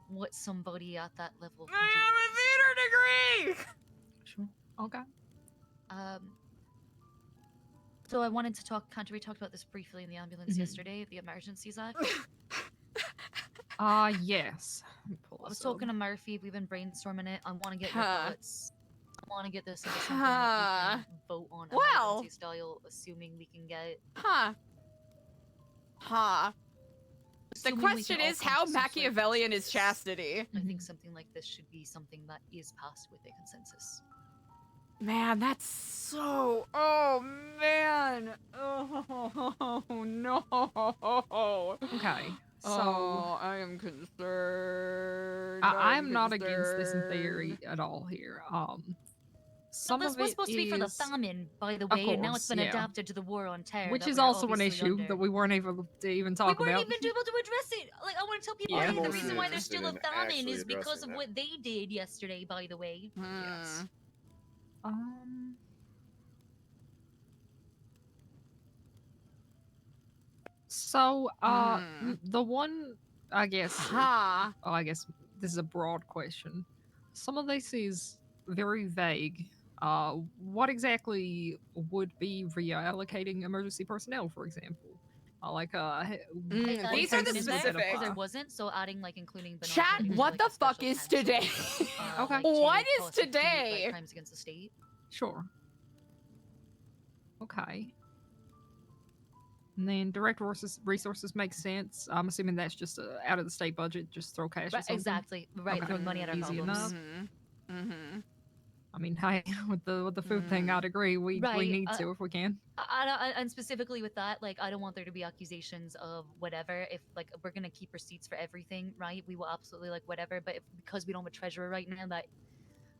what somebody at that level can do. I have a theater degree! Sure. Okay. So I wanted to talk. Can't we talked about this briefly in the ambulance yesterday? The Emergencies Act. Yes. I was talking to Murphy. We've been brainstorming it. I want to get your thoughts. I want to get this into something that we can vote on emergency style, assuming we can get. The question is, how Machiavellian is Chastity? I think something like this should be something that is passed with a consensus. Man, that's so. Oh man. Oh no. Okay. So I am concerned. I'm not against this in theory at all here. Some this of was it supposed to be for the is- famine, by the Of way, and now course, it's been yeah. adapted to the war on terror. Which that is we're also an obviously issue under. that we weren't able to even talk We weren't about. even able to address it. Like, I want to tell people Yeah. the I'm reason mostly why there's still a interested in famine actually is because addressing of that. what they did yesterday, by the way. Yes. So, the one, I guess, oh, I guess this is a broad question. Some of this is very vague. What exactly would be reallocating emergency personnel, for example? These I are the in there specific. because there wasn't, so adding like including. Chat, what the fuck is today? Okay. What is today? Crimes against the state. Sure. Okay. And then direct resources makes sense. I'm assuming that's just out of the state budget. Just throw cash. Or Right, something. exactly. Right, throwing money at our Easy problems. enough. I mean, with the food thing, I'd agree. We Right, need to if we can. And specifically with that, like, I don't want there to be accusations of whatever. If like we're gonna keep receipts for everything, right? We will absolutely like whatever. But because we don't have a treasurer right now, that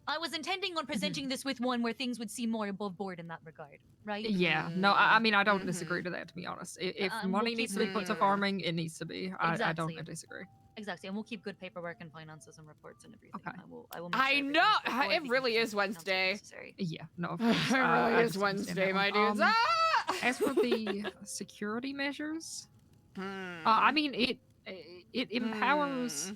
I was intending on presenting this with one where things would seem more above board in that regard, right? Yeah. No, I mean, I don't disagree to that. To be honest, if we'll money keep needs to be good put to paperwork. farming, it needs to be. I Exactly. don't disagree. Exactly, and we'll keep good paperwork and finances and reports and everything. Okay. I will. Make I sure know. everything's before It we really can is Wednesday. Yeah. No. Of It course. really I is just understand Wednesday, that my one. dudes. As for the security measures, I mean, it empowers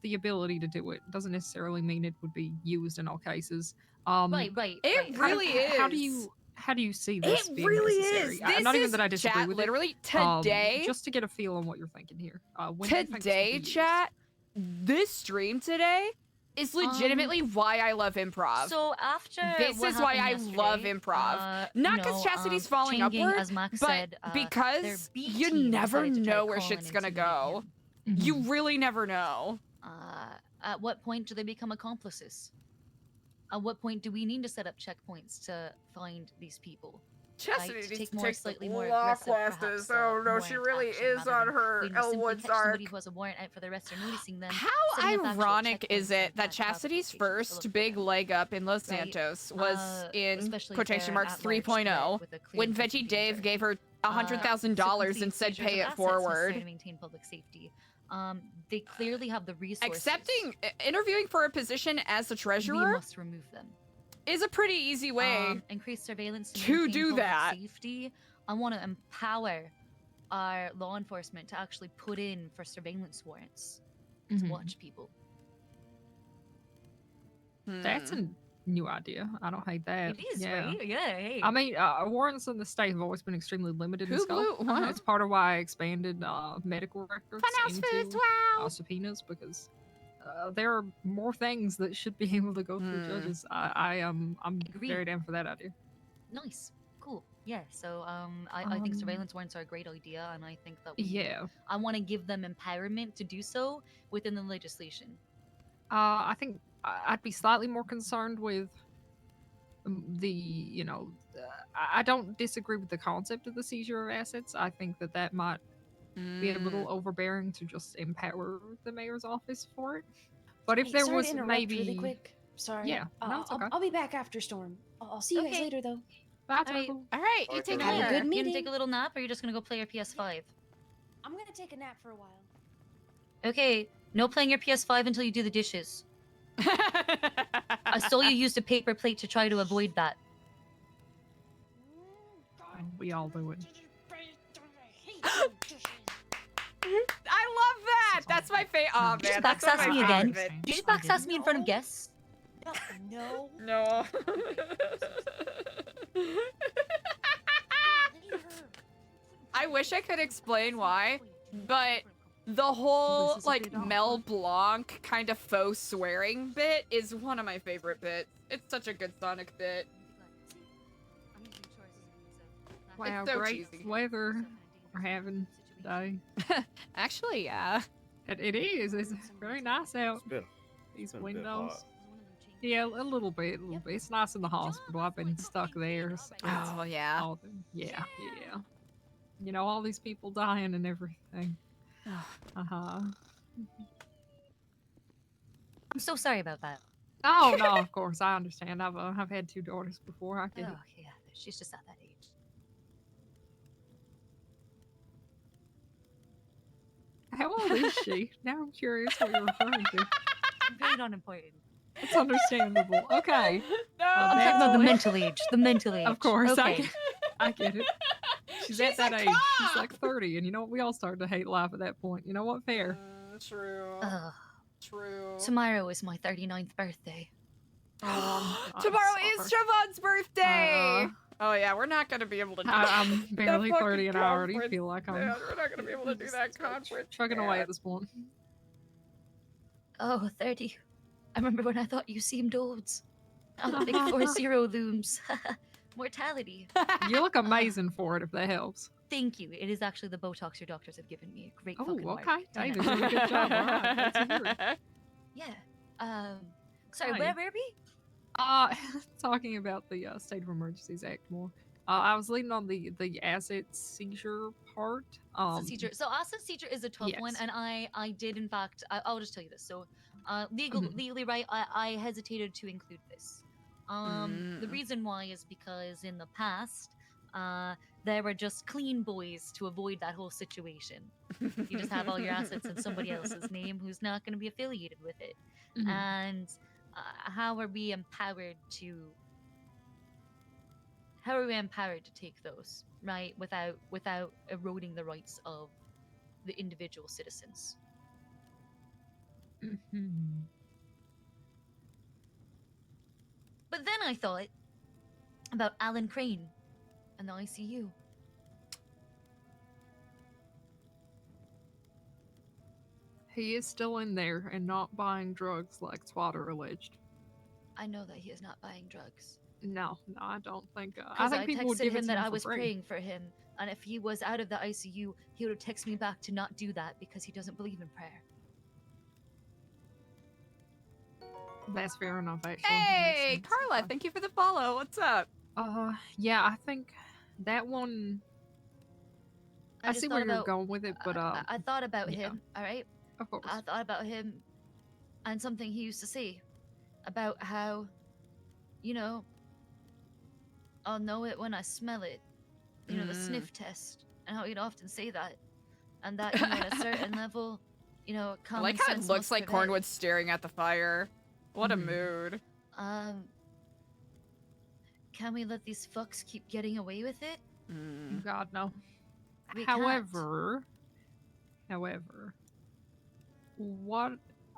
the ability to do it. Doesn't necessarily mean it would be used in all cases. Right. It really is. How do you see this It being really necessary? is. This Not even is, that I disagree chat, with literally it. today. Just to get a feel on what you're thinking here. When do you think this would Today, be used? chat. This stream today is legitimately why I love improv. So after this what is why I happened love yesterday, improv. Not because Chastity's falling changing, upward, as Max but said, because their B you team never decided to try know to where call shit's and gonna intimidate go. You really never know. At what point do they become accomplices? At what point do we need to set up checkpoints to find these people? Chastity right? To needs take to more take slightly the more law aggressive, perhaps, classes. Oh no, she warrant really action is rather on than her waiting to simply Elwood's catch somebody arc. who has a warrant out for the arrest or noticing them. How setting up actual ironic is checkpoints it like that Chastity's first big leg up in Los Santos was in especially quotation there marks at large 3.0 with a clear when intention Veggie of Dave danger. gave her To $100,000 complete and said seizures pay of it assets necessary forward. to maintain public safety. They clearly have the resources. Interviewing for a position as a We treasurer must remove them. is a pretty easy way Increase surveillance to maintain do public that. Safety. I want to empower our law enforcement to actually put in for surveillance warrants to watch people. That's a new idea. I don't hate that. It is, right? Yeah, hey. I mean, warrants in the state have always been extremely limited in Who scope. blew- what? It's part of why I expanded medical records into subpoenas because there are more things that should be able to go through judges. I'm very down for that idea. Nice. Cool. Yeah. So I think surveillance warrants are a great idea, and I think that I want to give them empowerment to do so within the legislation. I think I'd be slightly more concerned with I don't disagree with the concept of the seizure of assets. I think that might be a little overbearing to just empower the mayor's office for it. But if Hey, there sorry was to interrupt maybe really quick. Sorry. Yeah, no, it's okay. I'll be back after Storm. I'll see you guys later, though. That's All right. All right, you take Have care. a good meeting. You gonna take a little nap, or you're just gonna go play your PS5? I'm gonna take a nap for a while. Okay, no playing your PS5 until you do the dishes. I saw you used a paper plate to try to avoid that. We all do it. I love that. That's my favorite. Oh Did you man, just that's one of backsass my me again? favorite. Did you just backsass me in front of guests? No. No. I wish I could explain why, but the whole like Mel Blanc kind of faux swearing bit is one of my favorite bits. It's such a good Sonic bit. Wow, It's so great cheesy. weather we're having today. Actually, yeah. It is. It's very nice out. These been a bit windows. hot. Yeah, a little bit, It's nice in the hospital. I've been stuck there. So Oh, yeah. yeah. You know, all these people dying and everything. Uh-huh. I'm so sorry about that. Oh, no, of course, I understand. I've had 2 daughters before. I get it. Oh, yeah, she's just at that age. How old is she? Now I'm curious what you're referring to. Very not important. It's understandable. Okay. I'm talking about the mental age. The mental age. Of course, Okay. I get it. She's at that age. She's like 30, and you know what? We all started to hate life at that point. You know what? Fair. True. True. Tomorrow is my 39th birthday. Tomorrow is Siobhan's birthday! Oh yeah, we're not gonna be able to do I'm that barely fucking 30, and I already conference, feel like I'm man. We're not gonna be able to do that conference. chugging away at this point. Oh, 30. I remember when I thought you seemed old. I'm a big 40 looms. Mortality. You look amazing for it, if that helps. Thank you. It is actually the Botox your doctors have given me. Great fucking work. Okay. 10 Hey, out they're of doing a 10. good job. All right. Great to hear it. Yeah. Sorry, Hi. where were we? Talking about the State of Emergencies Act more. I was leading on the asset seizure part. Asset seizure. So asset seizure is a tough one, yes. and I did in fact. I'll just tell you this. So, legally right, I hesitated to include this. The reason why is because in the past, there were just clean boys to avoid that whole situation. You just have all your assets in somebody else's name who's not going to be affiliated with it. And how are we empowered to take those, right, without eroding the rights of the individual citizens? But then I thought about Alan Crane and the ICU. He is still in there and not buying drugs like Swatter alleged. I know that he is not buying drugs. No, I don't think. I Because think I people would texted give it him to that him I for was free. praying for him, and if he was out of the ICU, he would have texted me back to not do that because he doesn't believe in prayer. That's fair enough, actually. Hey, Makes sense. Carla, thank you for the follow. What's up? Yeah, I think that one. I just see thought where you're about- going with it, but I thought about yeah. him, all right? Of course. I thought about him and something he used to say about how, you know, I'll know it when I smell it. You know, the sniff test, and how he'd often say that. And that, you know, at a certain level, you know, I common like how it sense looks must like prevail. Cornwood's staring at the fire. What a mood. Can we let these fucks keep getting away with it? God, no. We can't. However, what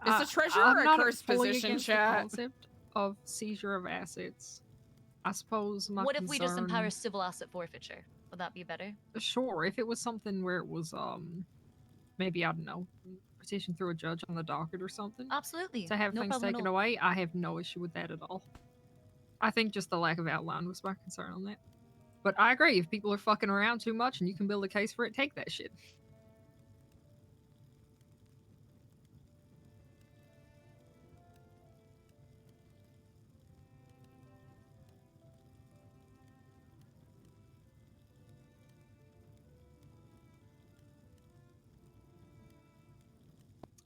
Is the treasurer I'm a not cursed fully position, against chat? the concept of seizure of assets. I suppose my What if we just empower concern- civil asset forfeiture? Would that be better? Sure, if it was something where it was maybe, I don't know, petition through a judge on the docket or something. Absolutely. To have No things problem at taken all. away, I have no issue with that at all. I think just the lack of outline was my concern on that. But I agree, if people are fucking around too much and you can build a case for it, take that shit.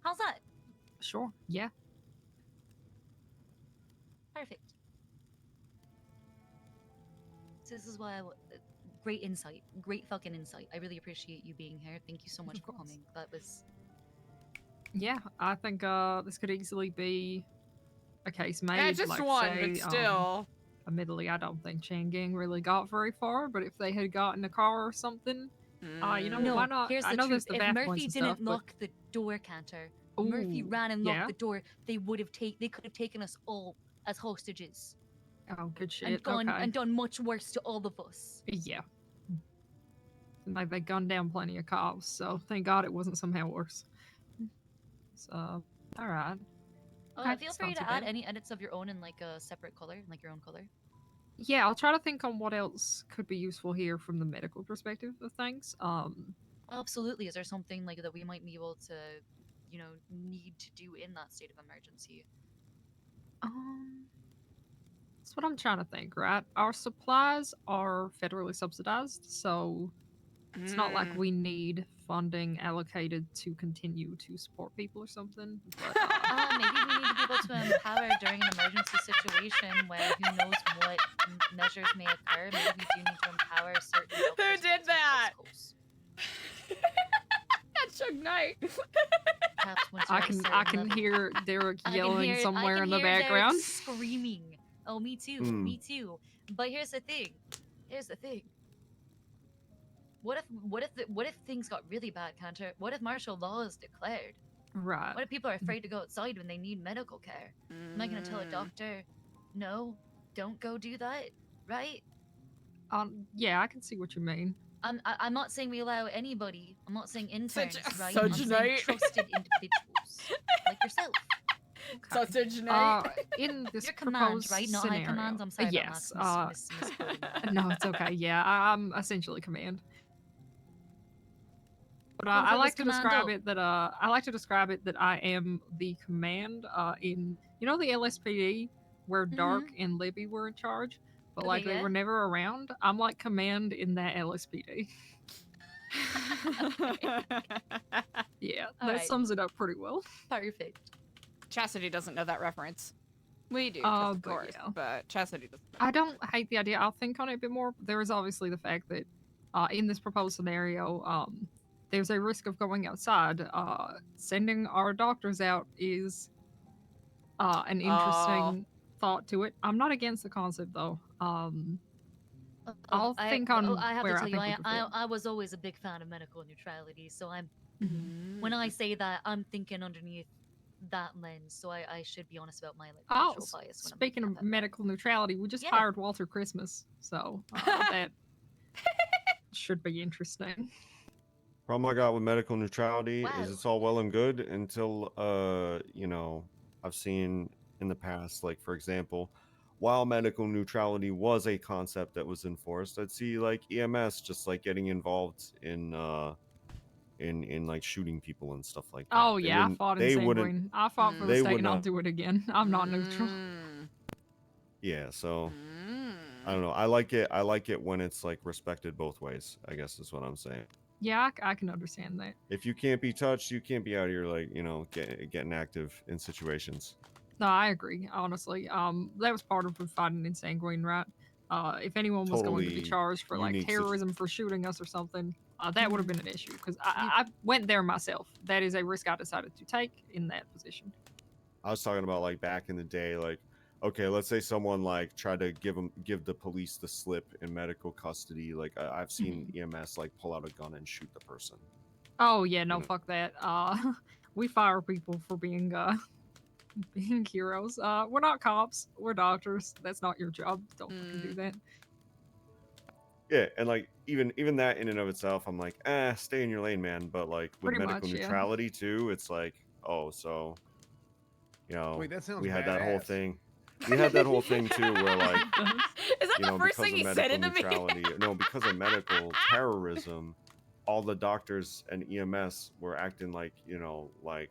How's that? Sure, yeah. Perfect. So this is why great insight. Great fucking insight. I really appreciate you being here. Thank you so much for coming. That was... Yeah, I think this could easily be a case made. Yeah, just like, one, say, but still. Admittedly, I don't think Chan Gang really got very far, but if they had gotten a car or something, you know, no, why not? Here's I the know truth. there's the If bath Murphy points and didn't stuff, but- lock the door, Cantor, Murphy Ooh, ran and locked yeah. the door, they would have they could have taken us all as hostages. Oh, good shit. And gone okay. and done much worse to all of us. Yeah. Like they gunned down plenty of cops, so thank God it wasn't somehow worse. So, all right. Okay, Feel it's free not too to add bad. any edits of your own in like a separate color, like your own color. Yeah, I'll try to think on what else could be useful here from the medical perspective of things. Absolutely. Is there something like that we might be able to, you know, need to do in that state of emergency? That's what I'm trying to think, right? Our supplies are federally subsidized, so it's not like we need funding allocated to continue to support people or something. But Maybe we need to be able to empower during an emergency situation where who knows what measures may occur. Maybe we do need to empower certain Who doctors. did that? Chug Knight. Perhaps once I can hear Derek yelling somewhere in the background. Screaming. Oh, me too. Me too. But here's the thing. What if things got really bad, Cantor? What if martial law is declared? Right. What if people are afraid to go outside when they need medical care? Am I gonna tell a doctor, no, don't go do that, right? Yeah, I can see what you mean. I'm not saying we allow anybody. I'm not saying interns, right? Such I'm saying night. trusted individuals like yourself. Sausage Knight. In this Your command, proposed right? Not scenario. high command. I'm sorry Yes. about misquoting that. No, it's okay. Yeah, I'm essentially command. But What if I it like was to describe commando? it that I am the command in the LSPD where Dark and Libby were in charge, but Okay, like they yeah. were never around. I'm like command in that LSPD. Yeah, that Alright. sums it up pretty well. Perfect. Chastity doesn't know that reference. We do, But of course, yeah. but Chastity doesn't. I don't hate the idea. I'll think on it a bit more. There is obviously the fact that in this proposed scenario, there's a risk of going outside. Sending our doctors out is an interesting thought to it. I'm not against the concept though. I'll think on I have where to tell I you, think we could fit. I was always a big fan of medical neutrality, so I'm Mm-hmm. when I say that, I'm thinking underneath that lens, so I should be honest about my like Oh, cultural bias when speaking of medical neutrality, we just Yeah. hired Walter Christmas, so that should be interesting. Problem I got with medical neutrality Wow. is it's all well and good until I've seen in the past, like for example, while medical neutrality was a concept that was enforced, I'd see like EMS just like getting involved in like shooting people and stuff like that. Oh They yeah, I wouldn't- fought in they Sanguine. wouldn't- I fought for the they state would and I'll not- do it again. I'm not neutral. Yeah, so I don't know. I like it when it's like respected both ways, I guess is what I'm saying. Yeah, I can understand that. If you can't be touched, you can't be out here like, getting active in situations. No, I agree, honestly. That was part of fighting in Sanguine, right? If anyone was going to be Totally charged for like unique terrorism for shooting us or something, that would have been an issue because I went there myself. That is a risk I decided to take in that position. I was talking about like back in the day, like, okay, let's say someone like tried to give the police the slip in medical custody. Like I've seen EMS like pull out a gun and shoot the person. Oh yeah, no, fuck that. We fire people for being being heroes. We're not cops. We're doctors. That's not your job. Don't fucking do that. Yeah, and like even that in and of itself, I'm like, stay in your lane, man. But like with Pretty medical much, yeah. neutrality too, it's like, oh, so Wait, that sounds we had that whole badass. thing. We had that whole thing too, where like, Is that the first thing he said it to me? No, because of medical terrorism, all the doctors and EMS were acting like, like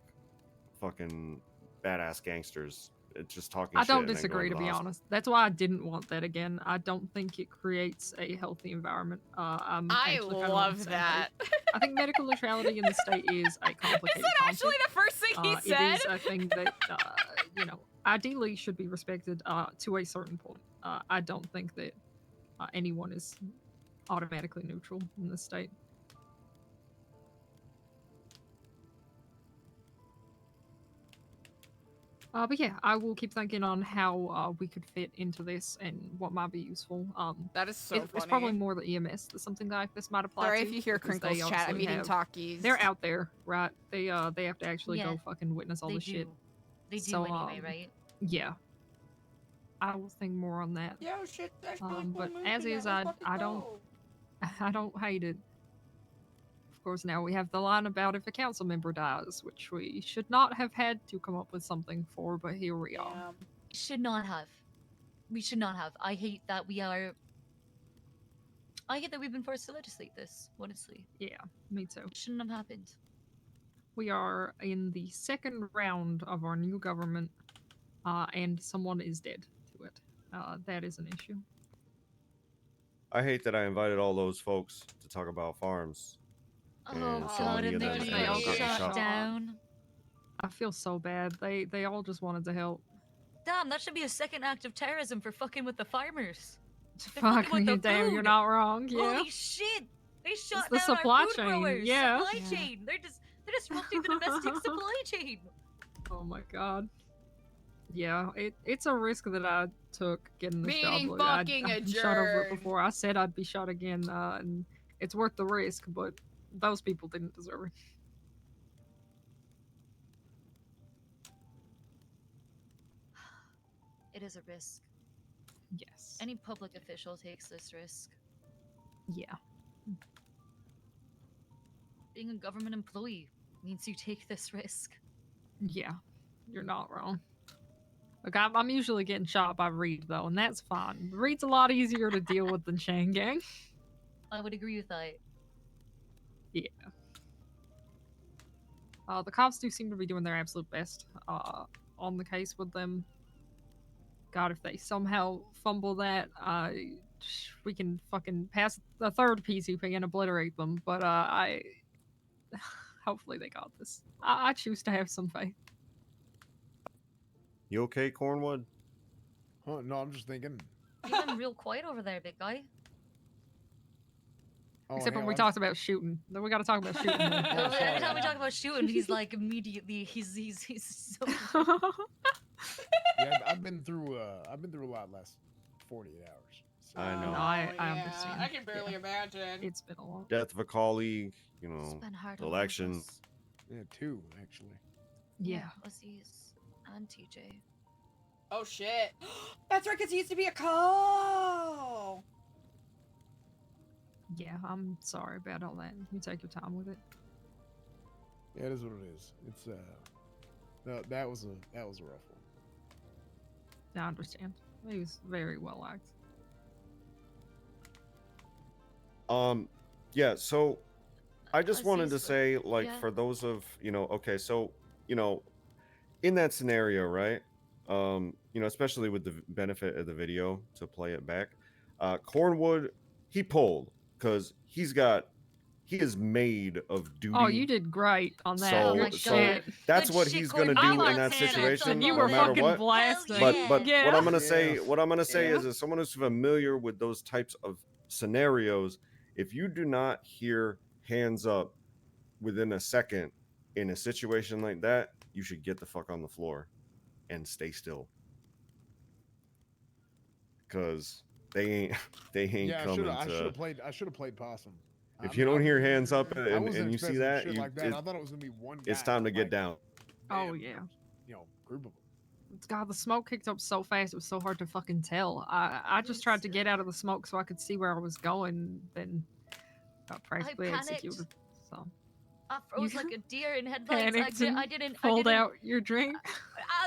fucking badass gangsters. It's just talking I shit don't and then disagree, going to the be hospital. honest. That's why I didn't want that again. I don't think it creates a healthy environment. I actually kinda on love the same that. page. I think medical neutrality in the state is a complicated Is that actually concept. the first thing he said? It is a thing that, ideally should be respected to a certain point. I don't think that anyone is automatically neutral in this state. But yeah, I will keep thinking on how we could fit into this and what might be useful. That is so It's funny. probably more the EMS that's something that this might apply Sorry to. if you hear because Crinkles they chat. I'm obviously eating have- Takis. They're out there, right? They have to actually Yeah, go fucking witness all they the shit. do. They do So, anyway, right? Yeah. I will think more on that. Yo, shit, that's But as is, I don't hate it. course, now we have the line about if a council member dies, which we should not have had to come up with something for, but here we are. Should not have. We should not have. I hate that we are. I hate that we've been forced to legislate this, honestly. Yeah, me too. Shouldn't have happened. We are in the second round of our new government, and someone is dead to it. That is an issue. I hate that I invited all those folks to talk about farms. Oh and so god, many and of they them just ended got up getting shut shot. down. I feel so bad. They all just wanted to help. Damn, that should be a second act of terrorism for fucking with the farmers. They're Fuck fucking with me, the damn, you're food. not wrong. Yeah. Holy shit! They shut the down supply our food chain, growers. yeah. Supply chain. They're disrupting the domestic supply chain. Oh my god. Yeah, it's a risk that I took getting this job. Meeting Look, fucking I've been shot over it adjourned. before. I said I'd be shot again, and it's worth the risk, but those people didn't deserve it. It is a risk. Yes. Any public official takes this risk. Yeah. Being a government employee means you take this risk. Yeah, you're not wrong. Look, I'm usually getting shot by Reed, though, and that's fine. Reed's a lot easier to deal with than Chain Gang. I would agree with that. Yeah. The cops do seem to be doing their absolute best on the case with them. God, if they somehow fumble that, we can fucking pass the third PCP and obliterate them. But hopefully they got this. I choose to have some faith. You okay, Cornwood? Huh, no, I'm just thinking. You've been real quiet over there, big guy. Oh, Except when hell, we talked about shooting. Then we gotta talk about shooting. Every time we talk about shooting, he's like immediately he's so. Yeah, I've been through a lot less 48 hours. So. I know. No, I yeah, understand. I can barely imagine. It's been a lot. Death of a colleague, you know, been hard on all of election. us. Yeah, 2 actually. Yeah. Uzzi's and TJ. Oh shit. That's right, because he used to be a call. Yeah, I'm sorry about all that. You take your time with it. Yeah, it is what it is. It's no, that was a rough one. I understand. He was very well acted. Yeah, so I just wanted to Aziz, say, like, yeah. for those of, you know, okay, so, you know, in that scenario, right? You know, especially with the benefit of the video to play it back, Cornwood, he pulled because he is made of duty. Oh, you did great on that. So, Good so shit. that's Good what shit, he's gonna Cornwood. do I'm in that not saying situation, And you no were matter fucking what. blasting. But yeah. what I'm gonna say, Yeah. what I'm gonna say Yeah. is, as someone who's familiar with those types of scenarios, if you do not hear hands up within a second in a situation like that, you should get the fuck on the floor and stay still, because they ain't Yeah, coming I should to. have played possum. If you don't hear hands up I and wasn't you see expecting that, shit like that. I it- thought it was gonna be one guy. it's time to I'm get like, down. Oh, damn, yeah. You know, group of them. God, the smoke kicked up so fast, it was so hard to fucking tell. I just tried to get out of the smoke so I could see where I was going, then got practically panicked. executed. So, I froze You like a deer in headlights. panicked I and didn't. pulled out your drink.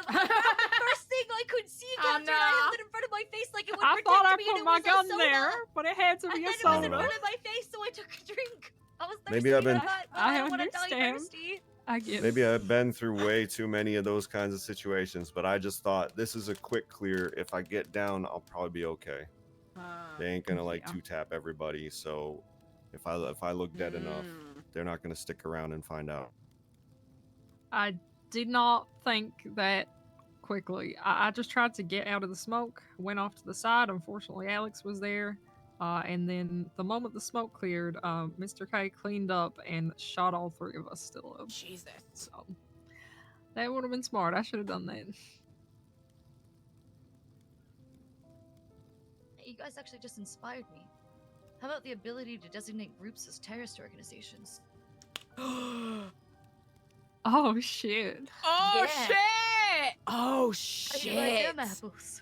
The first thing I could see, Oh, Captain, I held it in front of my face like it would I protect thought I me, and put it my was a gun soda. there, but it had to And be then a it was in soda. front of my face, so I took a drink. I was thirsty. Maybe I've been- I don't want to die understand. thirsty. I get Maybe it. I've been through way too many of those kinds of situations, but I just thought this is a quick clear. If I get down, I'll probably be okay. They ain't gonna like Yeah. 2-tap everybody, so if I look dead enough, they're not gonna stick around and find out. I did not think that quickly. I just tried to get out of the smoke, went off to the side. Unfortunately, Alex was there. And then the moment the smoke cleared, Mr. K cleaned up and shot all 3 of us still up. Jesus. So that would have been smart. I should have done that. You guys actually just inspired me. How about the ability to designate groups as terrorist organizations? Oh shit. Oh Yeah. shit! Oh How do you like shit! them apples?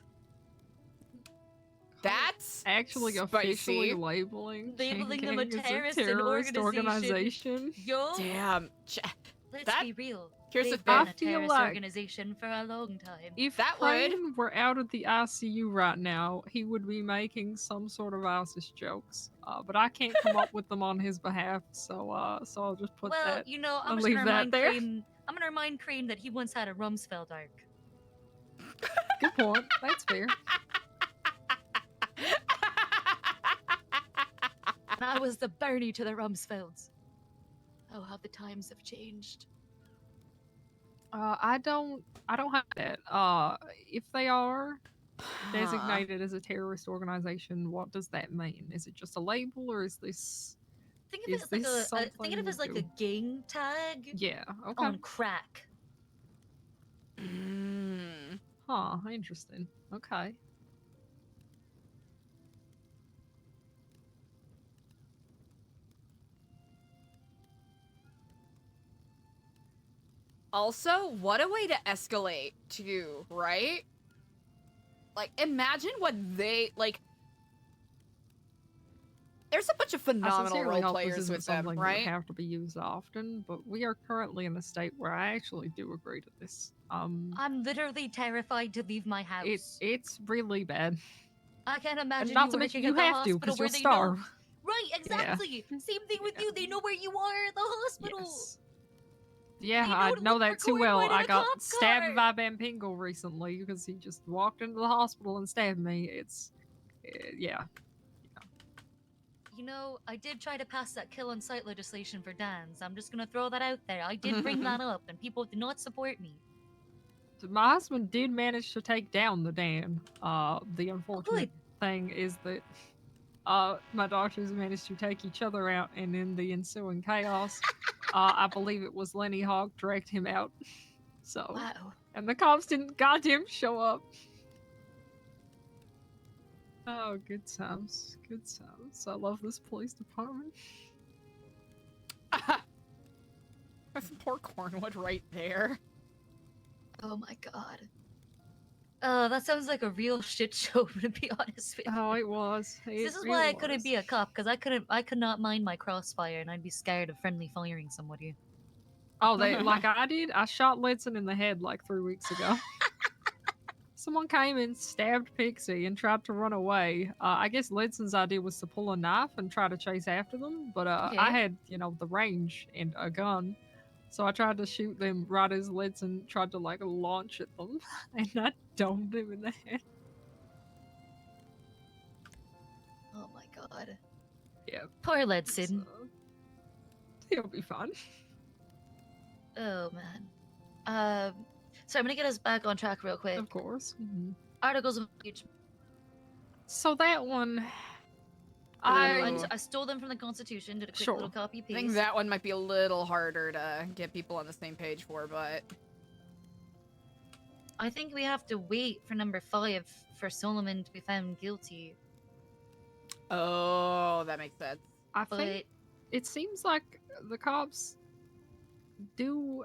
That's actually spicy. officially labeling Labeling them a Gang Gang as terrorist, terrorist organization. organization. Yo, Damn. let's that- be real. Here's the They've thing. been I a feel terrorist like organization for a long time. if That would- Crane were out of the ICU right now, he would be making some sort of ISIS jokes. But I can't come up with them on his behalf, so I'll just put Well, that. you know, I'll I'm just leave gonna that remind there. Crane. I'm gonna remind Crane that he once had a Rumsfeld arc. Good point. That's fair. And I was the Bernie to the Rumsfelds. Oh, how the times have changed. I don't have that. If they are designated as a terrorist organization, what does that mean? Is it just a label, or is this? Think of it as like think of it as like a gang tag. Yeah. Okay. On crack. Huh. Interesting. Okay. Also, what a way to escalate too, right? Like, imagine what they like. There's a bunch of I phenomenal sincerely role hope players this isn't with them, something that right? would have to be used often, but we are currently in a state where I actually do agree to this. I'm literally terrified to leave my house. It's really bad. I can't imagine And not you to mention working you at the have to, hospital because where you'll they starve. know. Right, exactly. Same thing with you. They know where you are at the hospital. Yes. Yeah, They I to know look that for too well. Cornwood in I a got cop stabbed car. by Vampingo recently because he just walked into the hospital and stabbed me. Yeah. You know, I did try to pass that kill on sight legislation for Dan's. I'm just gonna throw that out there. I did bring that up, and people did not support me. So my husband did manage to take down the Dan. The unfortunate thing is that my doctors managed to take each other out, and in the ensuing chaos, I believe it was Lenny Hawk dragged him out. So, wow. And the cops didn't goddamn show up. Oh, good times. Good times. I love this police department. There's poor Cornwood right there. Oh my god. That sounds like a real shit show, to be honest with you. Oh, it was. This is why I couldn't be a cop, because I could not mind my crossfire, and I'd be scared of friendly firing somebody. Oh, like I did? I shot Lidson in the head like 3 weeks ago. Someone came and stabbed Pixie and tried to run away. I guess Lidson's idea was to pull a knife and try to chase after them, but Okay. I had, the range and a gun. So I tried to shoot them right as Lidson tried to, launch at them, and I domed him in the head. Oh my god. Yeah. Poor Ledson. He'll be fine. Oh man. So I'm gonna get us back on track real quick. Of course. Articles of impeachment. So that one, I stole them from the Constitution, did a quick little copy I paste. think that one might be a little harder to get people on the same page for, but I think we have to wait for number 5 for Solomon to be found guilty. oh, that makes sense. I think it seems like the cops do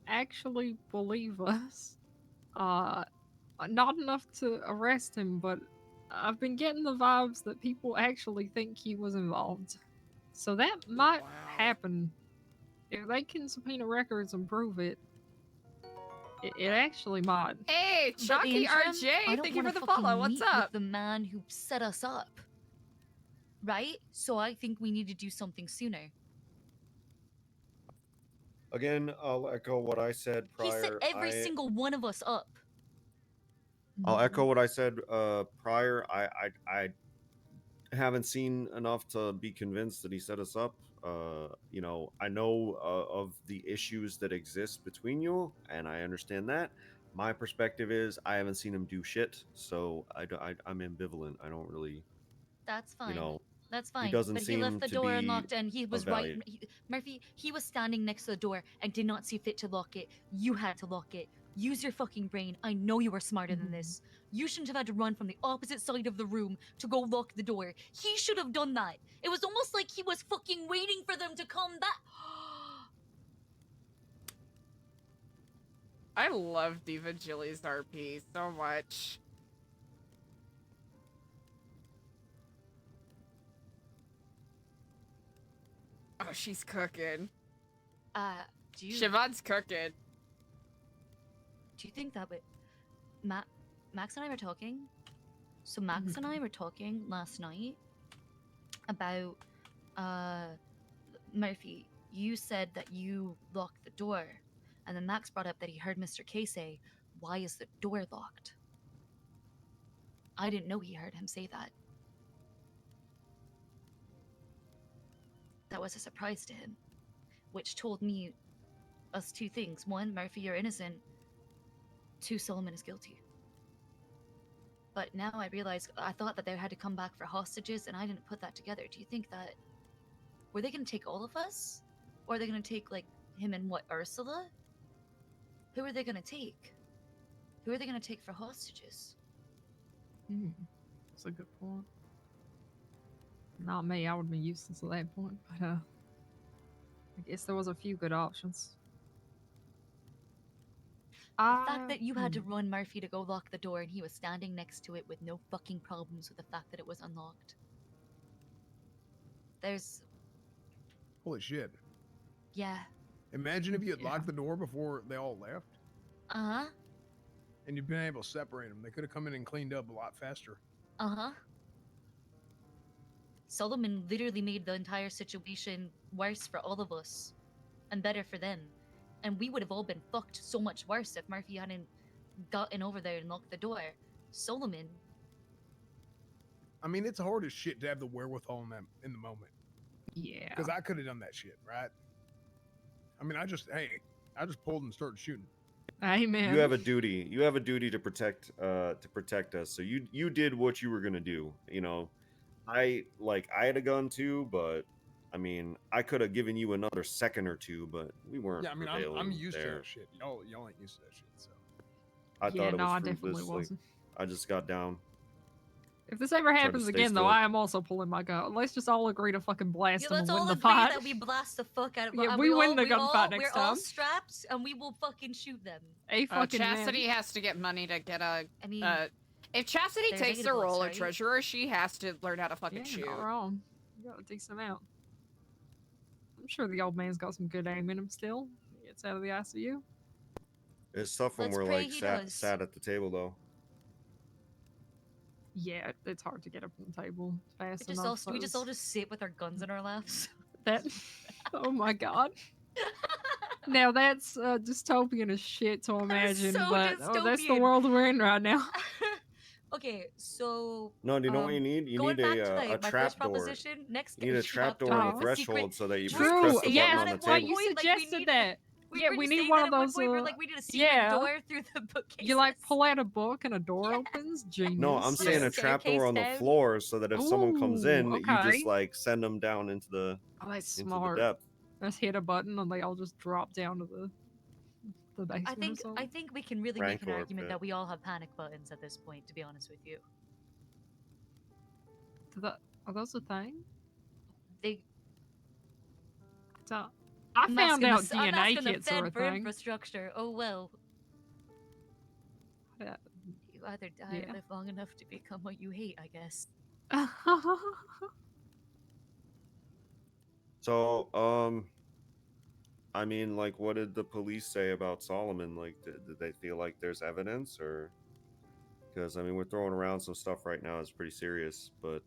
actually believe us. Not enough to arrest him, but I've been getting the vibes that people actually think he was involved. So that might happen. If they can subpoena records and prove it, it actually might. Hey, But the Chalky interim, RJ, I don't thank you wanna for the fucking follow. What's meet up? With the man who set us up. Right? So I think we need to do something sooner. Again, I'll echo what I said prior. He set every single one of us up. I'll echo what I said prior. I haven't seen enough to be convinced that he set us up. I know of the issues that exist between you, and I understand that. My perspective is I haven't seen him do shit, so I'm ambivalent. I don't really. That's fine. That's he fine. doesn't But he seem left the to door be unlocked and he was right. evaluate- Murphy, he was standing next to the door and did not see fit to lock it. You had to lock it. Use your fucking brain. I know you are smarter than this. You shouldn't have had to run from the opposite side of the room to go lock the door. He should have done that. It was almost like he was fucking waiting for them to come back. I love Diva Jilly's RP so much. Oh, she's cooking. Do you Siobhan's cooking. do you think that would Max and I were talking? So Max and I were talking last night about Murphy, you said that you locked the door, and then Max brought up that he heard Mr. K say, "Why is the door locked?" I didn't know he heard him say that. That was a surprise to him, which told me us two things. One, Murphy, you're innocent. Two, Solomon is guilty. But now I realize I thought that they had to come back for hostages, and I didn't put that together. Do you think that were they going to take all of us, or are they going to take like him and what, Ursula? Who are they going to take? Who are they going to take for hostages? That's a good point. Not me. I would be useless at that point. But I guess there was a few good options. The fact that you had to run Murphy to go lock the door and he was standing next to it with no fucking problems with the fact that it was unlocked. There's... Holy shit. Yeah. Imagine if you had locked the door before they all left. Uh-huh. And you'd been able to separate them. They could have come in and cleaned up a lot faster. Uh-huh. Solomon literally made the entire situation worse for all of us. And better for them. And we would have all been fucked so much worse if Murphy hadn't gotten over there and locked the door. Solomon... I mean, it's hard as shit to have the wherewithal in the moment. Yeah. Because I could have done that shit, right? I mean, I just pulled and started shooting. Amen. You have a duty. You have a duty to protect us. So you did what you were gonna do. You know, I had a gun too, but I mean, I could have given you another second or two, but we weren't. Yeah, I mean, I'm used to there. that shit. Y'all ain't used to that shit. So I thought it was I fruitless. definitely Like, wasn't. I just got down. If this ever to happens stay again, though, still. I am also pulling my gun. Let's just all agree to fucking blast Yeah, them let's and win all the agree fight. that we blast the fuck out of them. Yeah, and we win the we're gunfight next We're all time. strapped, and we will fucking shoot them. Chastity has to get money to get a... I mean... if Chastity they're takes the negative role right? of treasurer, she has to learn how to fucking Yeah, shoot. you're not wrong. You got a decent amount. I'm sure the old man's got some good aim in him still. He gets out of the ICU. It's tough when Let's we're pray like he sat does. at the table though. Yeah, it's hard to get up from the table fast We enough. just all just sit with our guns in our laps. That. Oh my god. Now that's dystopian as shit to imagine, so but that's the dystopian. world we're in right now. Okay, so No, do you know what you need? You going need back to a my trap first door. proposition, next You need a trap door trapdoor on the with a secret- threshold so that you True, press the yes, button on the well, table. you Like, we suggested need- that. We We need one of those. We're like, we need a secret door through the bookcase. You like pull out a book and a door opens. Genius. No, I'm saying a trap door on the down. floor so that if someone comes in, Ooh, you okay. just like send them down into the that's into smart. the depth. Just hit a button and they all just drop down to the basement. I think we can really make an Rancor argument pit. that we all have panic buttons at this point. To be honest with you, Are those a thing? they. I I'm found asking out the- I'm DNA asking the kits are a Fed for thing. infrastructure. Oh well. Yeah. You either die Yeah. or live long enough to become what you hate, I guess. So, I mean, like, what did the police say about Solomon? Like, did they feel like there's evidence, or? Because I mean, we're throwing around some stuff right now. It's pretty serious, but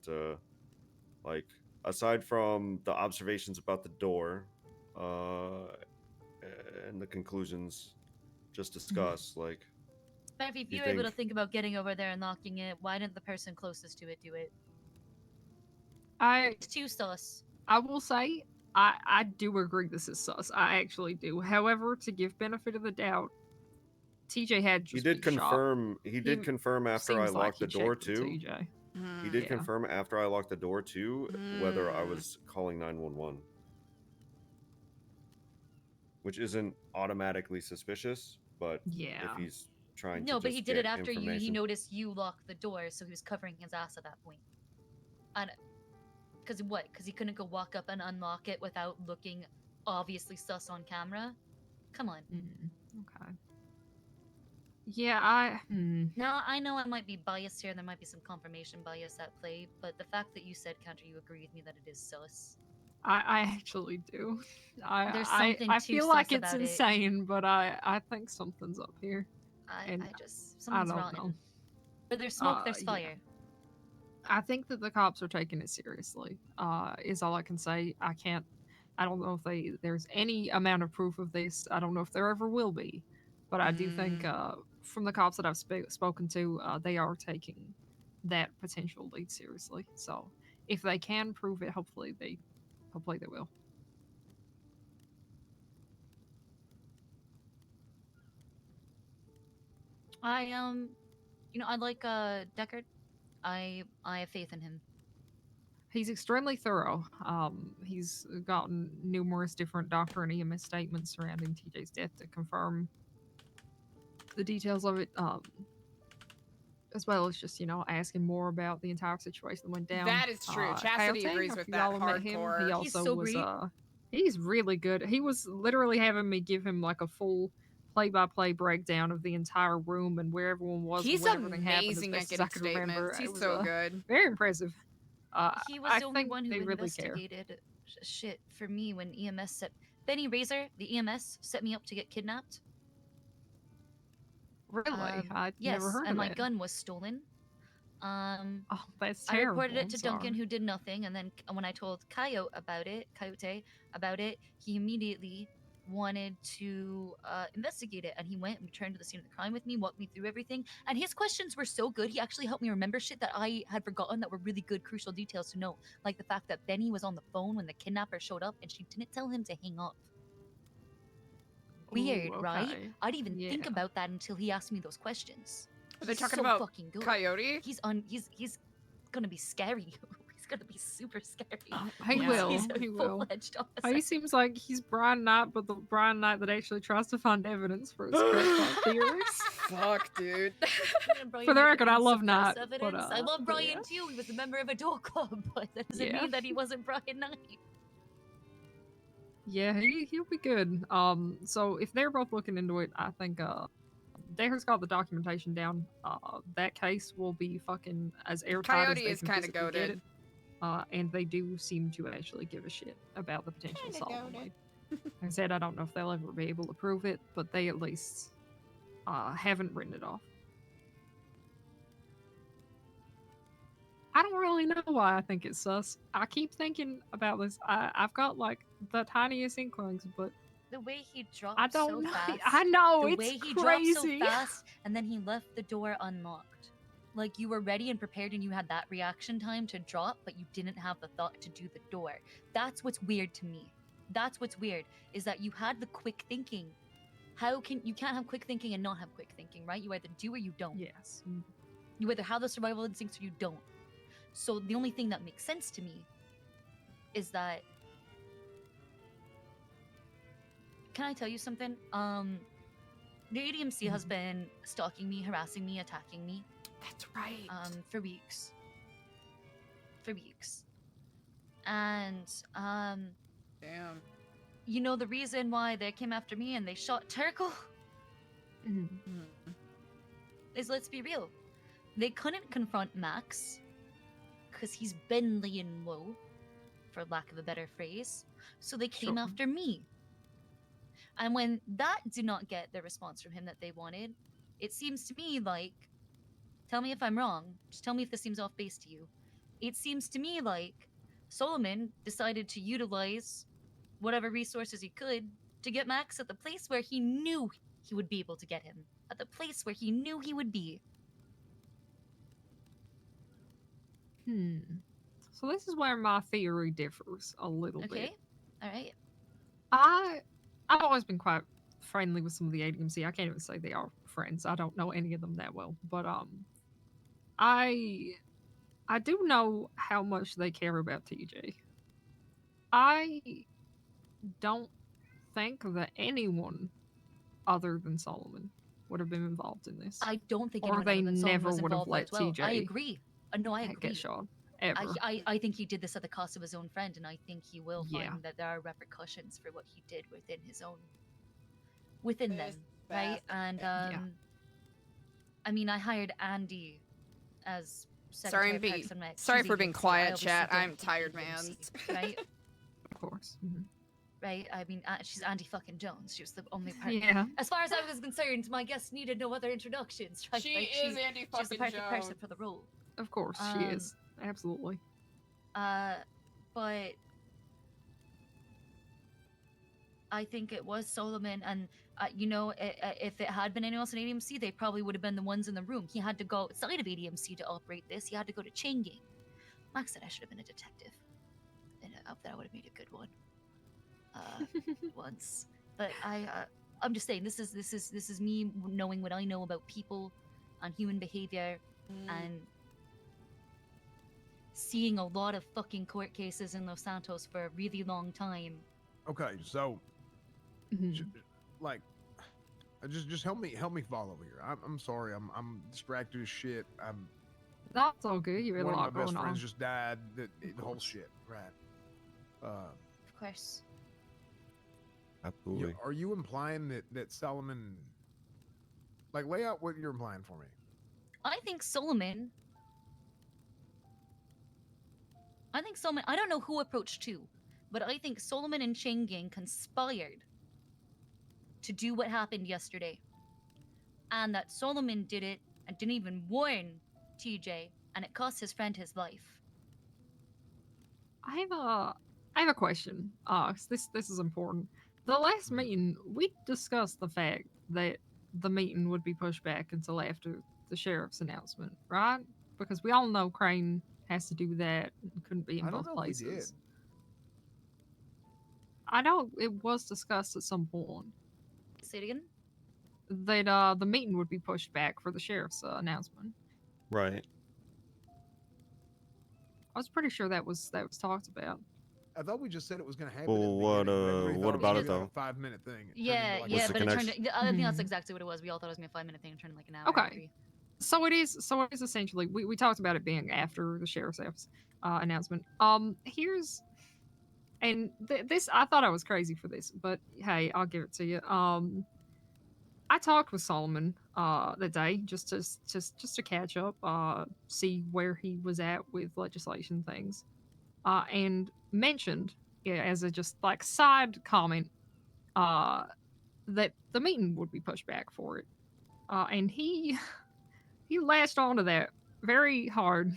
like, aside from the observations about the door, and the conclusions just discussed, like, Murphy, if you you were able to think- think about getting over there and locking it, why didn't the person closest to it do it? I It's too sus. will say I do agree this is sus. I actually do. However, to give benefit of the doubt, TJ had just he did been shot. confirm. He did confirm after I seems like locked the he door checked with too. TJ. He did Yeah. confirm after I locked the door too whether I was calling 911, which isn't automatically suspicious, but Yeah. if he's trying No, to but he just did it get after he information- noticed you locked the door, so he was covering his ass at that point. And because what? Because he couldn't go walk up and unlock it without looking obviously sus on camera. Come on. Okay. Yeah, Now I know I might be biased here, and there might be some confirmation bias at play, but the fact that you said, Counter, you agree with me that it is sus. I actually do. There's I something I too feel like sus it's about it. insane, but I think something's up here. And I just I something's don't rotten. know. Where there's smoke, there's Yeah. fire. I think that the cops are taking it seriously. Is all I can say. I don't know if there's any amount of proof of this. I don't know if there ever will be, but I do think from the cops that I've spoken to, they are taking that potential lead seriously. So if they can prove it, hopefully they will. I I like Deckard. I have faith in him. He's extremely thorough. He's gotten numerous different doctor and EMS statements surrounding TJ's death to confirm the details of it. As well as just asking more about the entire situation that went down. That is true. Chastity Coyote, agrees if with y'all that have met him, hardcore. he He's also so was great. he's really good. He was literally having me give him like a full play-by-play breakdown of the entire room and where everyone was He's and when everything happened as amazing at best as I getting could remember. statements. It He's was, so good. Very impressive. He was I the only think one who they really care. investigated shit for me when EMS set Benny Razor, the EMS, set me up to get kidnapped. Really? I'd Yes, never heard and of my that. gun was stolen. Oh, that's I terrible. reported it I'm to Duncan, sorry. who did nothing, and then when I told Coyote about it, he immediately wanted to investigate it, and he went and returned to the scene of the crime with me, walked me through everything, and his questions were so good. He actually helped me remember shit that I had forgotten that were really good, crucial details to know, like the fact that Benny was on the phone when the kidnapper showed up, and she didn't tell him to hang up. Weird, Ooh, right? okay. I didn't even think Yeah. about that until he asked me those questions. Are they He's talking so about fucking good. Coyote? He's gonna be scary. He's gonna be super scary. He will. He's a He will. full-fledged officer. He seems like he's Brian Knight, but the Brian Knight that actually tries to find evidence for his correct theories. Fuck, dude. For the record, I love Knight. Evidence. But, I love but Brian yeah. too. He was a member of a door club, but that doesn't Yeah. mean that he wasn't Brian Knight. Yeah, he'll be good. So if they're both looking into it, I think Dacre's got the documentation down. That case will be fucking as airtight Coyote as they is can kind of physically get goated. it. And they do seem to actually give a shit about the potential Solomon goated. lead. Like I said, I don't know if they'll ever be able to prove it, but they at least haven't written it off. I don't really know why I think it's sus. I keep thinking about this. I've got like the tiniest inklings, but The way he dropped I don't so know. fast. I know, The it's way he crazy. dropped so fast, and then he left the door unlocked. Like you were ready and prepared, and you had that reaction time to drop, but you didn't have the thought to do the door. That's what's weird to me. That's what's weird is that you had the quick thinking. You can't have quick thinking and not have quick thinking, right? You either do or you don't. Yes. You either have the survival instincts or you don't. So the only thing that makes sense to me is that. Can I tell you something? The ADMC has been stalking me, harassing me, attacking me. That's right. For weeks. And damn. You know the reason why they came after me and they shot Turkle? Is, let's be real, they couldn't confront Max because he's been laying low, for lack of a better phrase. So they came Sure. after me. And when that did not get the response from him that they wanted, it seems to me like, tell me if I'm wrong, just tell me if this seems off base to you. It seems to me like Solomon decided to utilize whatever resources he could to get Max at the place where he knew he would be able to get him. At the place where he knew he would be. So this is where my theory differs a little bit. Okay? Alright. I've always been quite friendly with some of the ADMC. I can't even say they are friends. I don't know any of them that well. But I do know how much they care about TJ. I don't think that anyone other than Solomon would have been involved in this. I don't think or anyone they other than Solomon never was would have involved let as well. TJ I agree. No, I agree. get shot. Ever. I think he did this at the cost of his own friend, and I think he will Yeah. find that there are repercussions for what he did within them, right? And I mean, I hired Andi as Sorry Secretary of Parks and Rec. sorry She's for a being UC. I quiet, obviously chat. don't I'm think tired, he man. UC, right? course. Mhm. right? I mean, she's Andi fucking Jones. She was the only part. Yeah. As far as I was concerned, my guest needed no other introductions. Right? She Like, is Andi she's the fucking perfect person Jones. for the role. Of course, she is. Absolutely. But I think it was Solomon, and you know, if it had been anyone else in ADMC, they probably would have been the ones in the room. He had to go outside of ADMC to operate this. He had to go to Changing. Max said I should have been a detective, and that would have made a good one. Once, but I'm just saying this is me knowing what I know about people and human behavior and seeing a lot of fucking court cases in Los Santos for a really long time. Okay, so like, just help me follow here. I'm sorry, I'm distracted as shit. That's all good. You had a One of my lot best going friends on. just died. The whole shit, right? Of course. Absolutely. Are you implying that Solomon, like, lay out what you're implying for me? I think Solomon. I don't know who approached who, but I think Solomon and Changing conspired to do what happened yesterday. And that Solomon did it and didn't even warn TJ, and it cost his friend his life. I have a question. 'Cause this is important. The last meeting, we discussed the fact that the meeting would be pushed back until after the sheriff's announcement, right? Because we all know Crane has to do that and couldn't be in I don't both know if we places. did. I know it was discussed at some point Say it again. that the meeting would be pushed back for the sheriff's announcement. Right. I was pretty sure that was talked about. I thought we just said it was going to happen. Well, at the beginning, but everybody what thought about it it was gonna though? be like a 5-minute thing. It turned Yeah, into like yeah, What's the but it turned. connection? I think that's exactly what it was. We all thought it was gonna be a 5-minute thing and turned like an hour. I Okay. agree. So it is essentially we talked about it being after the sheriff's office announcement. Here's and this I thought I was crazy for this, but hey, I'll give it to you. I talked with Solomon that day just to catch up, see where he was at with legislation things, and mentioned, yeah, as a just like side comment, that the meeting would be pushed back for it, and he latched onto that very hard,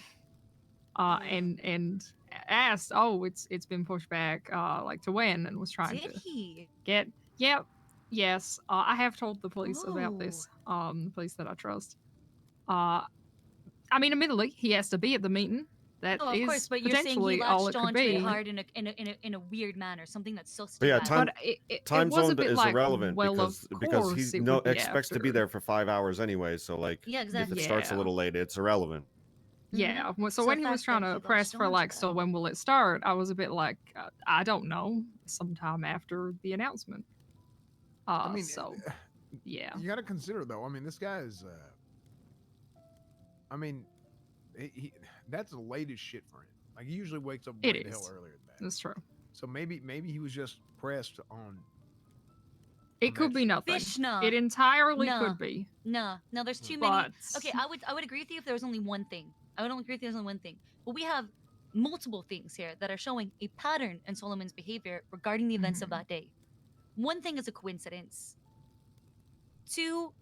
and asked, "Oh, it's been pushed back, like to when?" And was trying Did to he? get. Yep. Yes, I have told the police about Oh. this. The police that I trust. I mean, admittedly, he has to be at the meeting. That No, of is course, but you're saying he potentially all latched it could onto it be. hard in a weird manner, something that's sus. But yeah, bad. time it time was a zone bit is like, irrelevant well, because of he course it would be expects to be after. there for 5 hours anyway. So like, Yeah, if exactly. it starts a Yeah. little late, it's irrelevant. Yeah. Well, so So when the he was fact trying that to he press latched for onto like, that. so when will it start? I was a bit like, I don't know, sometime after the announcement. I mean, so yeah. You got to consider though. I mean, this guy is. I mean, he that's the latest shit for him. Like he usually wakes up way It the hell is. earlier than that. That's true. So maybe he was just pressed on. It could be nothing. Vishna. It entirely No. could be. No, there's too But many. Okay, I would agree with you if there was only one thing. I would only agree with you if there's only one thing. But we have multiple things here that are showing a pattern in Solomon's behavior regarding the events of that day. One thing is a coincidence. Two,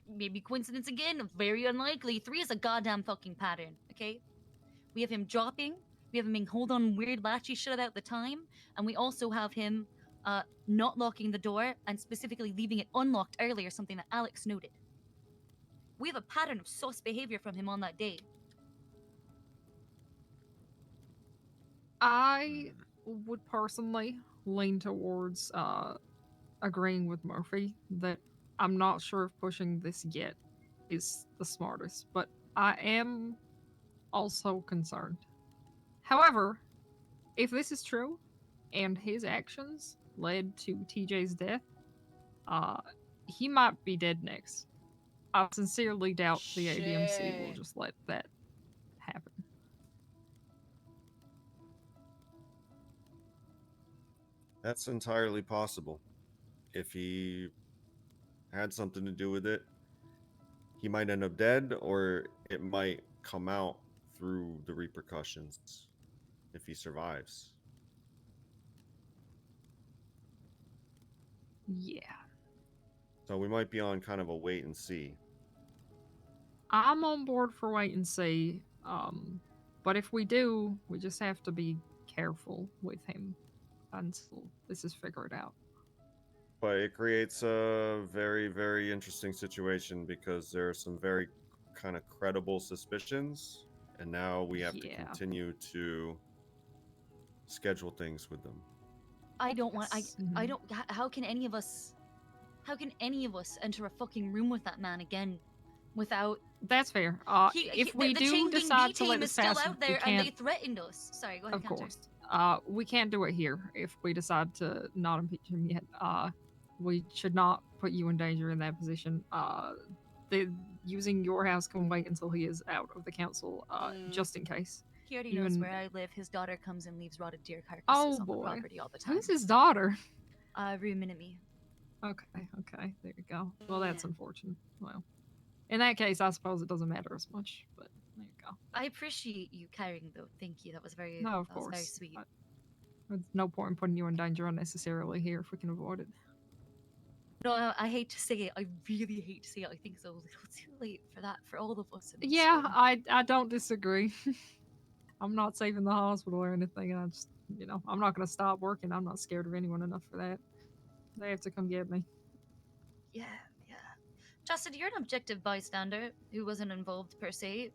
maybe coincidence again, very unlikely. Three is a goddamn fucking pattern, okay? We have him dropping, we have him being hold on weird latchy shit about the time, and we also have him not locking the door and specifically leaving it unlocked earlier, something that Alex noted. We have a pattern of sus behavior from him on that day. I would personally lean towards agreeing with Murphy that I'm not sure if pushing this yet is the smartest, but I am also concerned. However, if this is true and his actions led to TJ's death, he might be dead next. I sincerely doubt the ADMC will just let that happen. That's entirely possible. If he had something to do with it, he might end up dead, or it might come out through the repercussions if he survives. Yeah. So we might be on kind of a wait and see. I'm on board for wait and see. But if we do, we just have to be careful with him until this is figured out. But it creates a very, very interesting situation because there are some very kind of credible suspicions, and now we have to continue to schedule things with them. I don't want. I don't. How can any of us? How can any of us enter a fucking room with that man again, without? That's fair. If we the do chain gang decide B to let team this is still pass, out we there, and they can't- threatened us. Sorry, go ahead. Of Counter. course. We can't do it here if we decide to not impeach him yet. We should not put you in danger in that position. Using your house can wait until he is out of the council, just in case. He already knows Even- where I live. His daughter comes and leaves rotted deer carcasses Oh, on the boy. property all the time. Who's his daughter? Rue Minimi. Okay, there you go. Well, that's unfortunate. Well, in that case, I suppose it doesn't matter as much, but there you go. I appreciate you caring, though. Thank you. That was very. No, of that was course. very sweet. There's no point in putting you in danger unnecessarily here if we can avoid it. No, I hate to say it. I really hate to say it. I think it's a little too late for that for all of us. In this Yeah, room. I don't disagree. I'm not saving the hospital or anything. I just, I'm not going to stop working. I'm not scared of anyone enough for that. They have to come get me. Yeah. Chastity, you're an objective bystander who wasn't involved per se.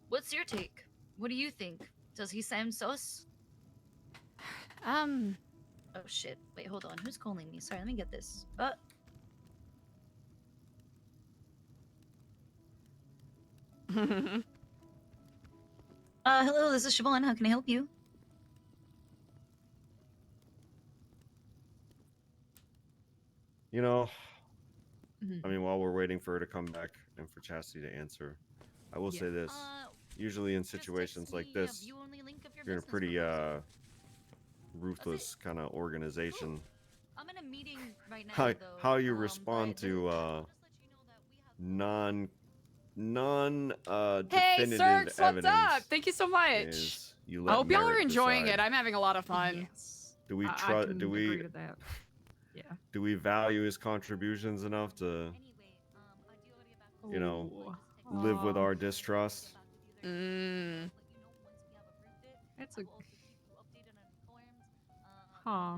What's your take? What do you think? Does he sound sus? Oh shit. Wait, hold on. Who's calling me? Sorry, let me get this. Hello, this is Siobhan. How can I help you? I mean, while we're waiting for her to come back and for Chastity to answer, I will say this. Usually in situations like this, you're in a pretty ruthless kind of organization. I'm in a meeting right now, How you respond to Hey, definitive Sirks, what's evidence up? Thank you so much. is you I let hope y'all are merit enjoying decide. it. I'm having a lot of fun. Do we I try? can Do we? agree to that. Yeah. Do we value his contributions enough to, live with our distrust? That's a. Huh.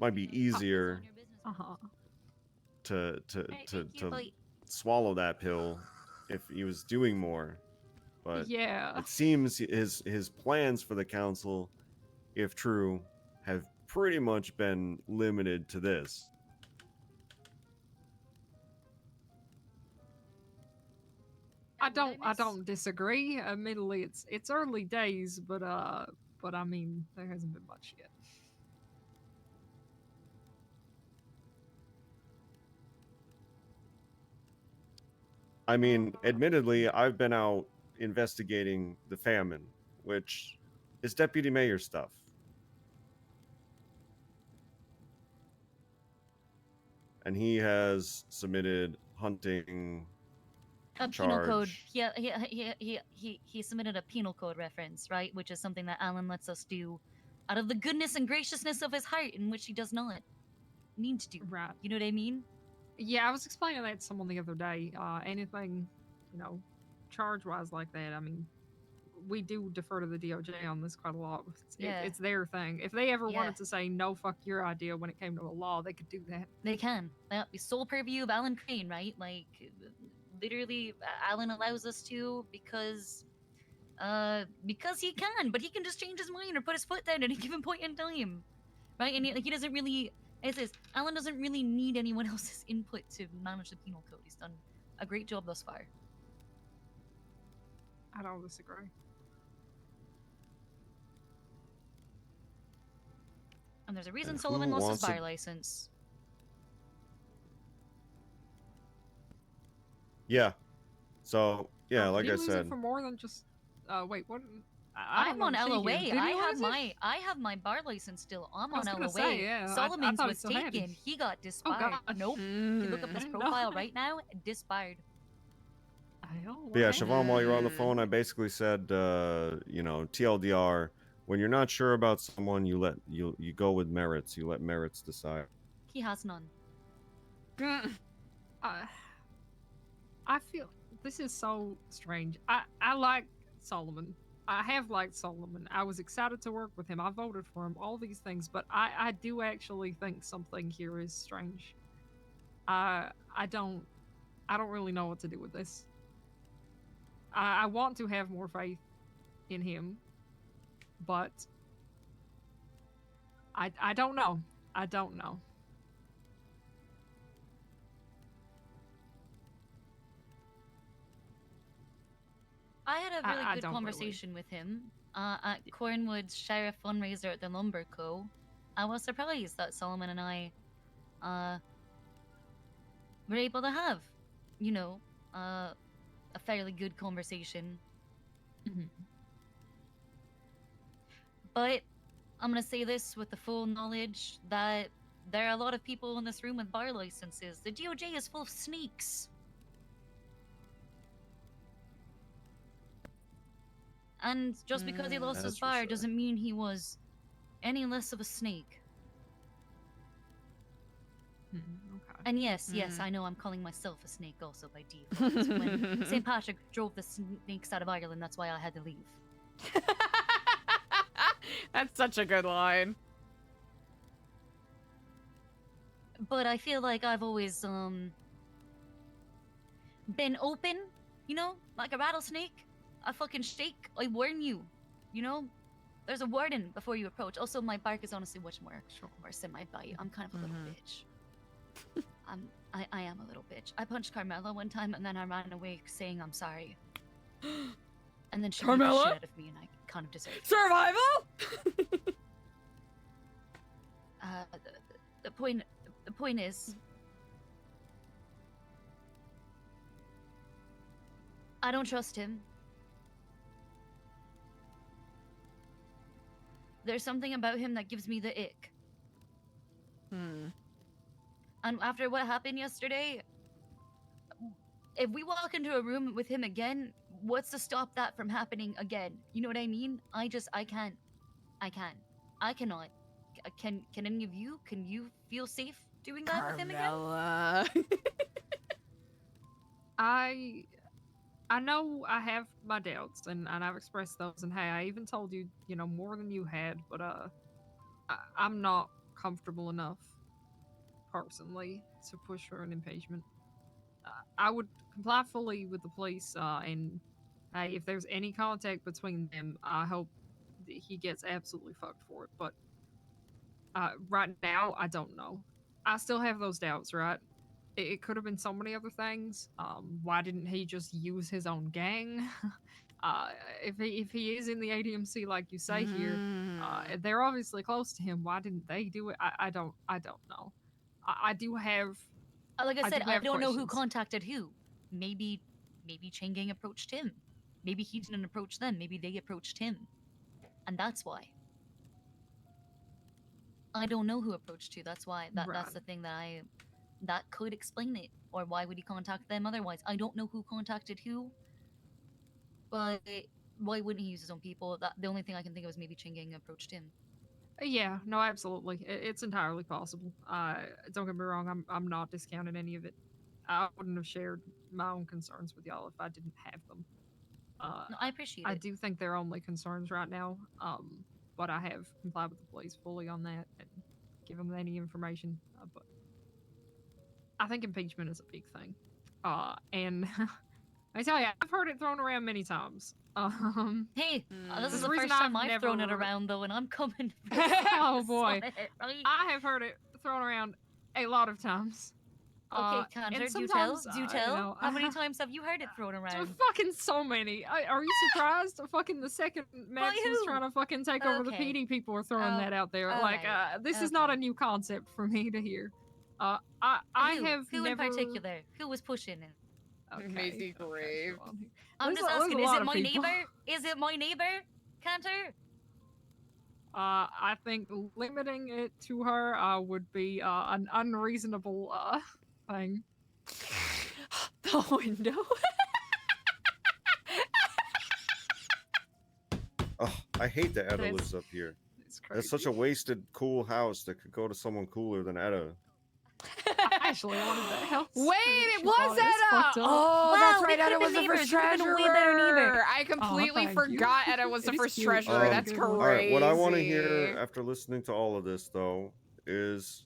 Might be easier to swallow that pill if he was doing more, but Yeah. it seems his plans for the council, if true, have pretty much been limited to this. I don't disagree. Admittedly, it's early days, but I mean, there hasn't been much yet. I mean, admittedly, I've been out investigating the famine, which is deputy mayor stuff. And he has submitted hunting A penal code. He submitted a penal code reference, right? Which is something that Alan lets us do out of the goodness and graciousness of his heart, in which he does not need to do. Right. You know what I mean? Yeah, I was explaining that to someone the other day. Anything, charge-wise like that, I mean, we do defer to the DOJ on this quite a lot. It's their thing. If they ever wanted to say, no, fuck your idea when it came to a law, they could do that. They can. That be sole purview of Alan Crane, right? Like, literally, Alan allows us to because he can, but he can just change his mind or put his foot down at any given point in time, right? And he doesn't really. It says Alan doesn't really need anyone else's input to manage the penal code. He's done a great job thus far. I don't disagree. And there's a reason And Sullivan who lost his wants bar to- license. Yeah. So yeah, like Did I he lose said, it for more than just. Wait, what? I'm on LOA. Did he lose it? I have my bar license still. I'm I was on gonna LOA. say, yeah, I Solomon's thought he was still had it. taken. He got Oh, disbarred. God. Nope. You can look up his No. profile right now. Disbarred. but yeah, Siobhan, while you're on the phone, I basically said, TLDR, when you're not sure about someone, you go with merits. You let merits decide. He has none. I feel this is so strange. I like Solomon. I have liked Solomon. I was excited to work with him. I voted for him. All these things, but I do actually think something here is strange. I don't really know what to do with this. I want to have more faith in him, but I don't know. I don't know. I had a really I good don't conversation with him at Cornwood's Sheriff fundraiser at the Lumber Co. I was surprised that Solomon and I were able to have, you know, a fairly good conversation. But I'm gonna say this with the full knowledge that there are a lot of people in this room with bar licenses. The DOJ is full of sneaks. And just because he lost his That's for bar sure. doesn't mean he was any less of a snake. Okay. And yes, I know I'm calling myself a snake also by default. When St. Patrick drove the snakes out of Ireland, that's why I had to leave. That's such a good line. But I feel like I've always been open, you know, like a rattlesnake. I fucking shake. I warn you, you know. There's a warning before you approach. Also, my bark is honestly much more worse than my bite. I'm kind of a little bitch. I am a little bitch. I punched Carmela one time and then I ran away saying I'm sorry. And then she beat the shit out of me and I kind of deserved it. Survival? The point is, I don't trust him. There's something about him that gives me the ick. And after what happened yesterday, if we walk into a room with him again, what's to stop that from happening again? You know what I mean? I can't. I cannot. Can any of you? Can you feel safe doing that with him again? Carmela. I know I have my doubts, and I've expressed those, and hey, I even told you, you know, more than you had, but I'm not comfortable enough, personally, to push for an impeachment. I would comply fully with the police, and hey, if there's any contact between them, I hope that he gets absolutely fucked for it, but right now, I don't know. I still have those doubts, right? It could have been so many other things. Why didn't he just use his own gang? If he is in the ADMC like you say here, they're obviously close to him. Why didn't they do it? I don't know. I do have. Like I said, I don't know who questions. contacted who. Maybe Chain Gang approached him. Maybe he didn't approach them. Maybe they approached him, and that's why. I don't know who approached who. That's why. That's the thing that could explain it. Or why would he contact them otherwise? I don't know who contacted who. But why wouldn't he use his own people? The only thing I can think of is maybe Chain Gang approached him. Yeah, no, absolutely. It's entirely possible. Don't get me wrong, I'm not discounting any of it. I wouldn't have shared my own concerns with y'all if I didn't have them. No, I appreciate it. I do think they're only concerns right now, but I have complied with the police fully on that and given them any information. But I think impeachment is a big thing. And I tell you, I've heard it thrown around many times. Hey, this is the reason first time I've I've thrown it never- around though, and I'm coming. Oh boy, Right? I have heard it thrown around a lot of times. Okay, Cantor, and do tell. sometimes, Do you tell. know, How many times have you heard it thrown around? fucking so many. Are you surprised? Fucking the second Max was who? trying to fucking take over the Okay. PD, people are throwing Oh, that out there. all Like, right. this is not a new concept for me to hear. I have who never... in particular? Who was pushing it? Okay, Macy Grave. I'm There's just a- there's asking. a Is lot it of my people. neighbor? Is it my neighbor, Cantor? I think limiting it to her would be an unreasonable thing. The window. Oh, I hate that Etta That's- lives up here. It's That's crazy. such a wasted, cool house that could go to someone cooler than Etta. I actually wanted that house. Wait, it She was bought it. It's Etta! fucked up. Oh, Wow, that's we right. Etta could've was been the first neighbors. We could've been a way better treasurer. neighbor. I completely thank you. forgot Etta was the It is first cute. treasurer. That's Good crazy. one. All right, what I want to hear after listening to all of this, though, is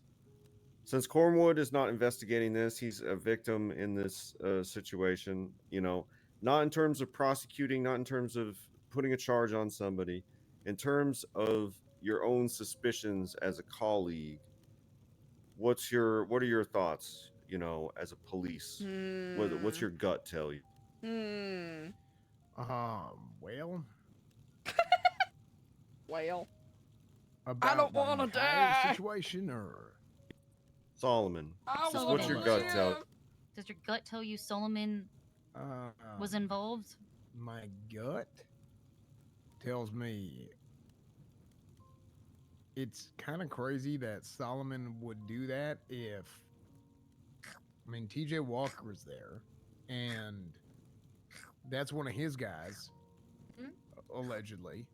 since Cornwood is not investigating this, he's a victim in this situation, you know, not in terms of prosecuting, not in terms of putting a charge on somebody, in terms of your own suspicions as a colleague. What are your thoughts, you know, as a police? What's your gut tell you? Well, Well, about don't the wanna entire die. situation, or Solomon, I So what's your gut tell? Does your gut tell you Solomon was involved? my gut tells me it's kind of crazy that Solomon would do that if, I mean, TJ Walker was there, and that's one of his guys, allegedly.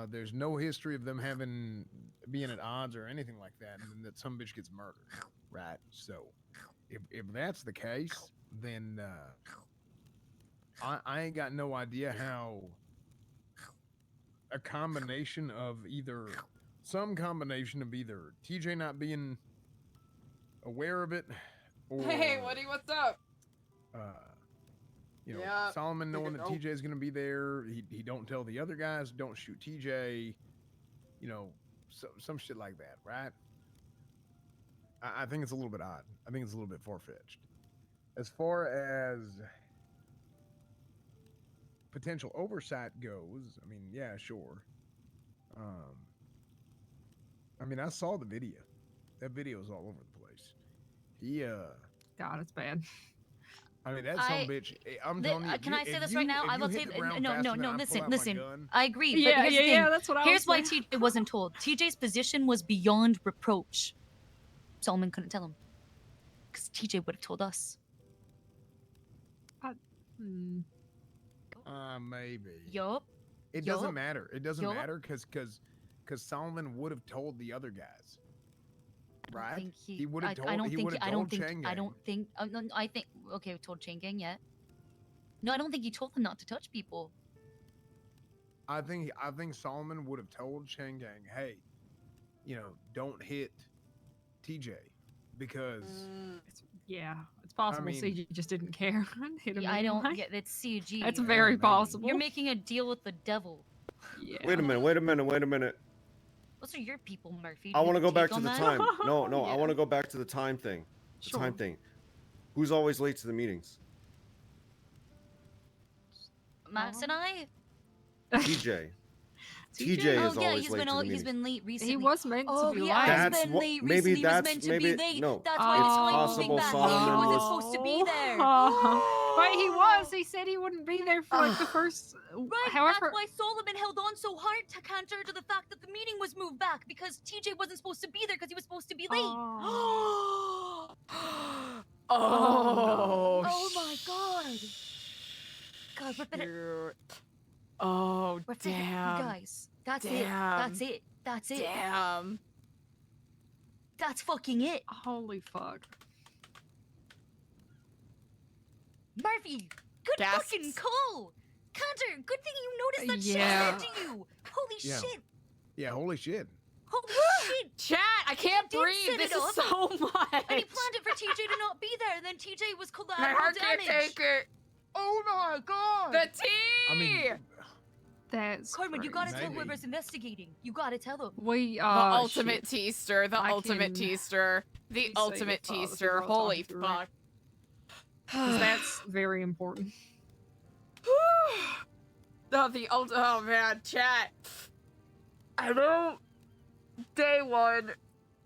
There's no history of them being at odds or anything like that, and then that some bitch gets murdered, right? So, if that's the case, then I ain't got no idea how a combination of some combination of either TJ not being aware of it, or Hey, Woody, what's up? you know, Yeah, Solomon knowing that nope. TJ is going to be there, he don't tell the other guys, don't shoot TJ, you know, some shit like that, right? I think it's a little bit odd. I think it's a little bit far-fetched. As far as potential oversight goes, I mean, yeah, sure. I mean, I saw the video. That video is all over the place. God, it's bad. I mean, that son of a bitch. I'm telling you. Can I say this right now? I will say no. Listen. Gun, I agree, Yeah, but here's the thing. yeah, that's what I Here's was why saying. TJ wasn't told. TJ's position was beyond reproach. Solomon couldn't tell him because TJ would have told us. maybe. Yup. It doesn't matter. It doesn't Yup. matter because Solomon would have told the other guys. Right? He would have told. I don't He think. would have I told don't think. Chang I Gang. don't think. No, I think. Okay, we told Chang Gang yet. No, I don't think he told them not to touch people. I think Solomon would have told Chang Gang, hey, you know, don't hit TJ because It's possible mean- CG just didn't care. and hit him Yeah, I don't anyway. get. It's CG. That's very possible. You're making a deal with the devil. Yeah. Wait a minute. Those are your people, Murphy. I You want to have go a back take to the on time. that? No, I Yeah. want to go back to the time thing. The time thing. Who's always late to the meetings? Max and I. TJ. TJ is Oh yeah, always late to the he's meetings. been late recently. He was meant to Oh be yeah, late. he's That's been what- late maybe recently. He was that's- meant to maybe- be late. no, That's why the it's time possible moving back. Solomon He wasn't was- supposed to be there. Wait, he was. He said he wouldn't be there for like the first. Right, However, that's why Solomon held on so hard to counter to the fact that the meeting was moved back because TJ wasn't supposed to be there because he was supposed to be late. Oh, Oh my god. God, rip it. shoot. Oh, We're freaking- you damn. guys. That's Damn. it. That's it. That's it. Damn. That's fucking it. holy fuck. Murphy, good Gasps. fucking call. Counter, good thing you noticed that Yeah. shit said to you. Holy Yeah. shit. Yeah, holy shit. Holy shit. Chat, I can't did breathe. set This it is up, so much. And he planned it for TJ to not be there, and then TJ was My collateral heart can't damage. take it. Oh my god. The tea. I mean, That's Carmen, you gotta tell Maybe. whoever's investigating. You gotta tell them. we The ultimate teaster. The I ultimate can teaster. The say ultimate if, the people teaster. are Holy talking to her. fuck. That's very important. Oh man, chat. I don't. Day one,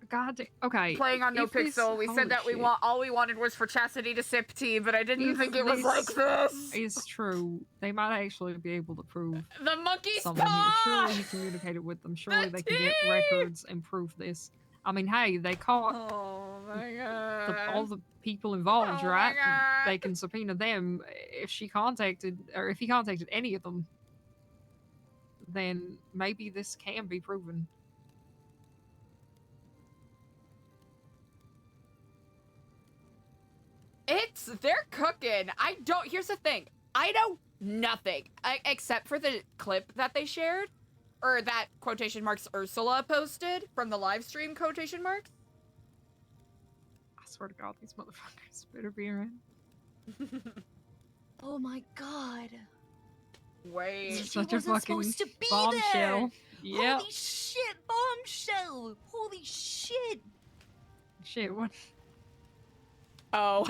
God, okay. playing on if this- NoPixel, we holy said that shit. all we wanted was for Chastity to sip tea, but I didn't If think it was like this. Is true. They might actually be able to prove The monkey something here. Surely spot. he communicated with them. Surely they can get tea! records and prove this. I mean, hey, they caught Oh my god. all the people involved, Oh my right? God. They can subpoena them if she contacted or if he contacted any of them. then maybe this can be proven. They're cooking. Here's the thing. I know nothing except for the clip that they shared, or that quotation marks Ursula posted from the live stream quotation marks. I swear to God, these motherfuckers better be around. Oh my god. Wait. This is She such a wasn't fucking supposed to be bombshell. there. Yep. Holy shit, bombshell. Holy shit. Shit, what? Oh.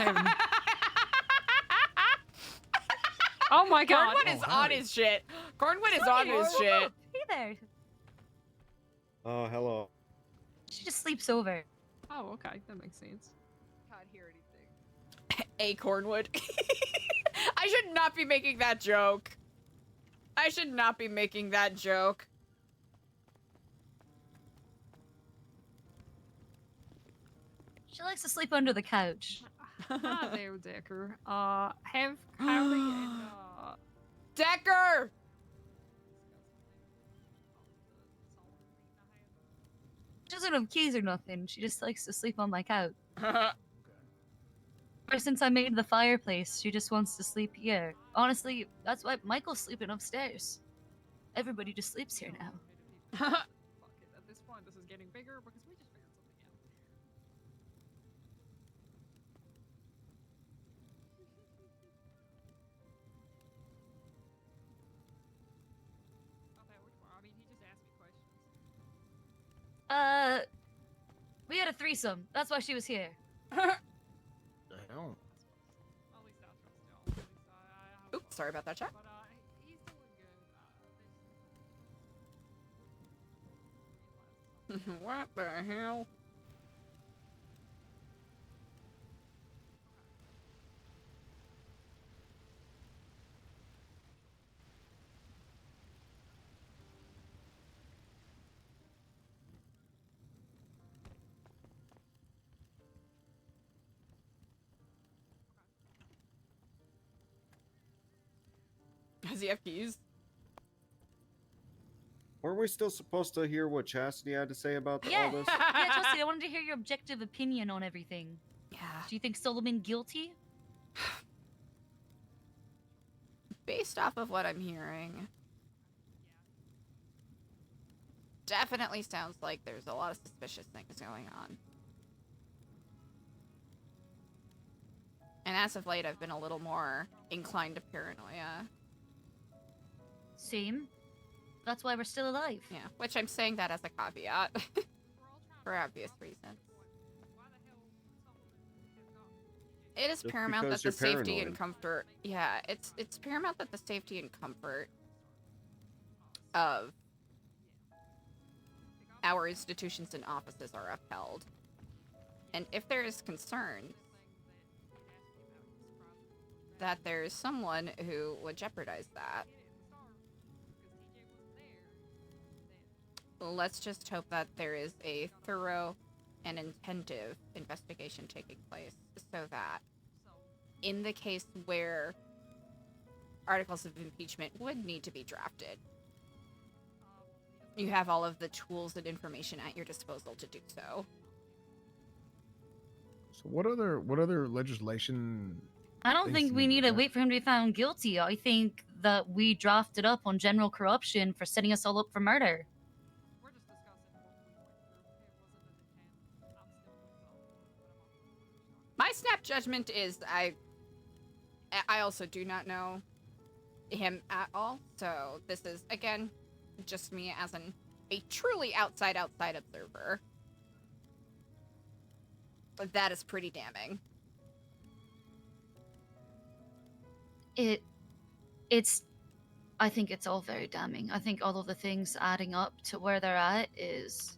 Oh my God. Cornwood is on his shit. Cornwood is on his shit. Hey there. Oh, hello. She just sleeps over. Oh, okay. That makes sense. Can't hear anything. A Cornwood. I should not be making that joke. I should not be making that joke. She likes to sleep under the couch. Hi there, Decker. Have Howdy and Decker! She doesn't have keys or nothing. She just likes to sleep on my couch. Ever since I made the fireplace, she just wants to sleep here. Honestly, that's why Michael's sleeping upstairs. Everybody just sleeps here now. Fuck it. At this point, this is getting bigger because we just figured something out. Okay, which one? I mean, he just asked me questions. We had a threesome. That's why she was here. The hell? At least I trust y'all. At least I hope Oops, sorry about that, chat. But he's doing good. What the hell? Does he have keys? Weren't we still supposed to hear what Chastity had to say about Yeah. all this? Yeah, Chelsea, I wanted to hear your objective opinion on everything. Yeah. Do you think Solomon guilty? Based off of what I'm hearing, definitely sounds like there's a lot of suspicious things going on. And as of late, I've been a little more inclined to paranoia. Same. That's why we're still alive. Yeah, which I'm saying that as a caveat. For obvious reasons. It is Just paramount that because the you're safety and paranoid. comfort... Yeah, it's paramount that the safety and comfort of our institutions and offices are upheld. And if there is concern that there is someone who would jeopardize that, let's just hope that there is a thorough and attentive investigation taking place so that in the case where articles of impeachment would need to be drafted, you have all of the tools and information at your disposal to do so. So what other legislation? I don't things think do we need to that? wait for him to be found guilty. I think that we drafted up on general corruption for setting us all up for murder. We're just discussing what we went through. It wasn't an intent. I'm still with them. My snap judgment is I also do not know him at all, so this is again just me as a truly outside observer. But that is pretty damning. I think it's all very damning. I think all of the things adding up to where they're at is...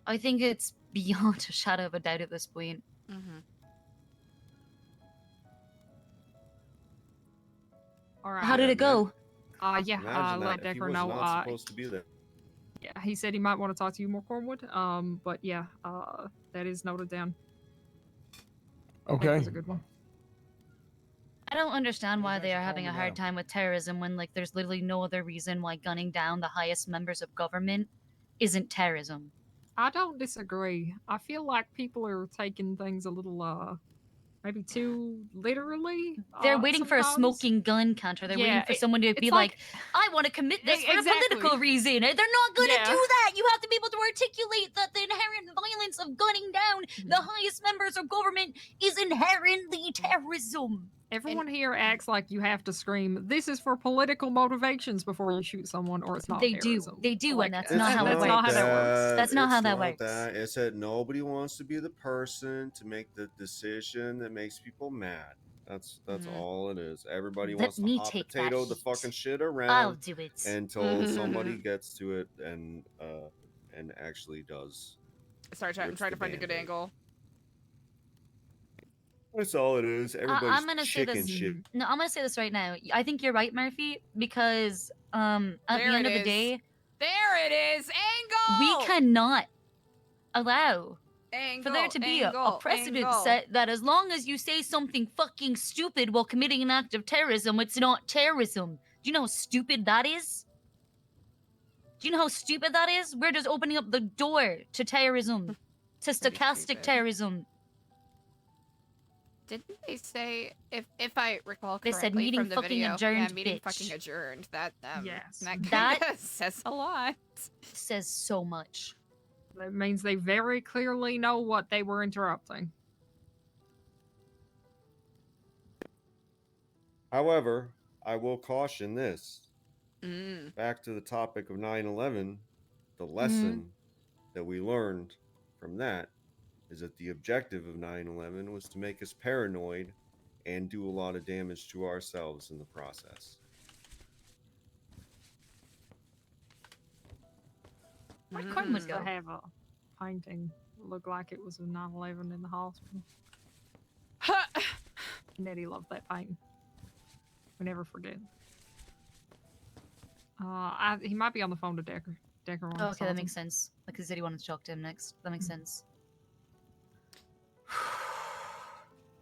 I think it's beyond a shadow of a doubt at this point. Mm-hmm. All right. How did it go? Yeah, Imagine let that if he Decker was know. not supposed to be there. Yeah, he said he might want to talk to you more, Cornwood. But yeah, that is noted down. I think was Okay. a good one. I don't understand why they are actually having a calming hard down. time with terrorism when, like, there's literally no other reason why gunning down the highest members of government isn't terrorism. I don't disagree. I feel like people are taking things a little, maybe too literally. They're waiting for a sometimes. smoking gun counter. They're waiting Yeah, for someone to it's be like, I want to commit this for a exactly. political reason. They're not going to Yeah. do that. You have to be able to articulate that the inherent violence of gunning down the highest members of government is inherently terrorism. Everyone here acts like you have to scream, "This is for political motivations" before you shoot someone, or it's not They terrorism. do. They do, Like, and that's It's not how it that's works. not how that works. That's not how It's that not works. that. It's that nobody wants to be the person to make the decision that makes people mad. That's all it is. Everybody Let wants to me hot take that potato the heat. fucking shit I'll around do it. until somebody gets to it and actually does. Sorry, chat. I'm rips trying the to find a good Band-Aid. angle. That's all it is. Everybody's I'm gonna say chicken this. shit. No, I'm gonna say this right now. I think you're right, Murphy, because at There the end it of the is. day, There it is. Angle. we cannot allow Angle, for there to be a angle, precedent angle. set that as long as you say something fucking stupid while committing an act of terrorism, it's not terrorism. Do you know how stupid that is? Do you know how stupid that is? We're just opening up the door to terrorism, to stochastic stupid. terrorism. Didn't they say, if I recall They correctly said meeting from the fucking video, adjourned, yeah, meeting bitch. fucking adjourned. That Yes. That says a lot. Says so much. That means they very clearly know what they were interrupting. However, I will caution this. Mm. Back to the topic of 9/11, the lesson that we learned from that is that the objective of 9/11 was to make us paranoid and do a lot of damage to ourselves in the process. My Mm. friend was gonna have a painting that looked like it was of 9/11 in the hospital. Nettie loved that painting. We never forget. He might be on the phone to Decker. Decker wants Okay, that something. makes sense. Like he said he wanted to talk to him next. That makes sense.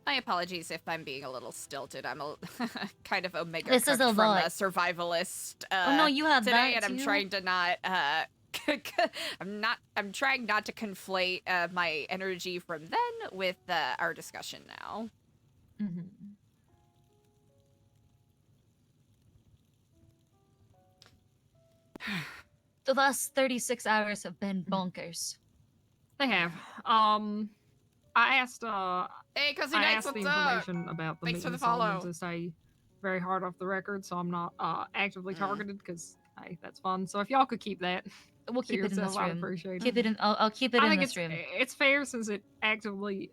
My apologies if I'm being a little stilted. I'm a kind of Omega This is cooked a from lot. a survivalist. Oh, no, you have today, that and I'm too? trying to not. I'm trying not to conflate my energy from then with our discussion now. Mm-hmm. The last 36 hours have been bonkers. They have. I asked. Hey, Cousin I Knights, asked the what's up? information about the Thanks for meeting the Solomon follow. to stay very hard off the record, so I'm not actively targeted because hey, that's fun. So if y'all could keep that, We'll to keep it in yourself, this I'd room. appreciate Keep it. it in. I'll keep it I in think this room. it's fair since it actively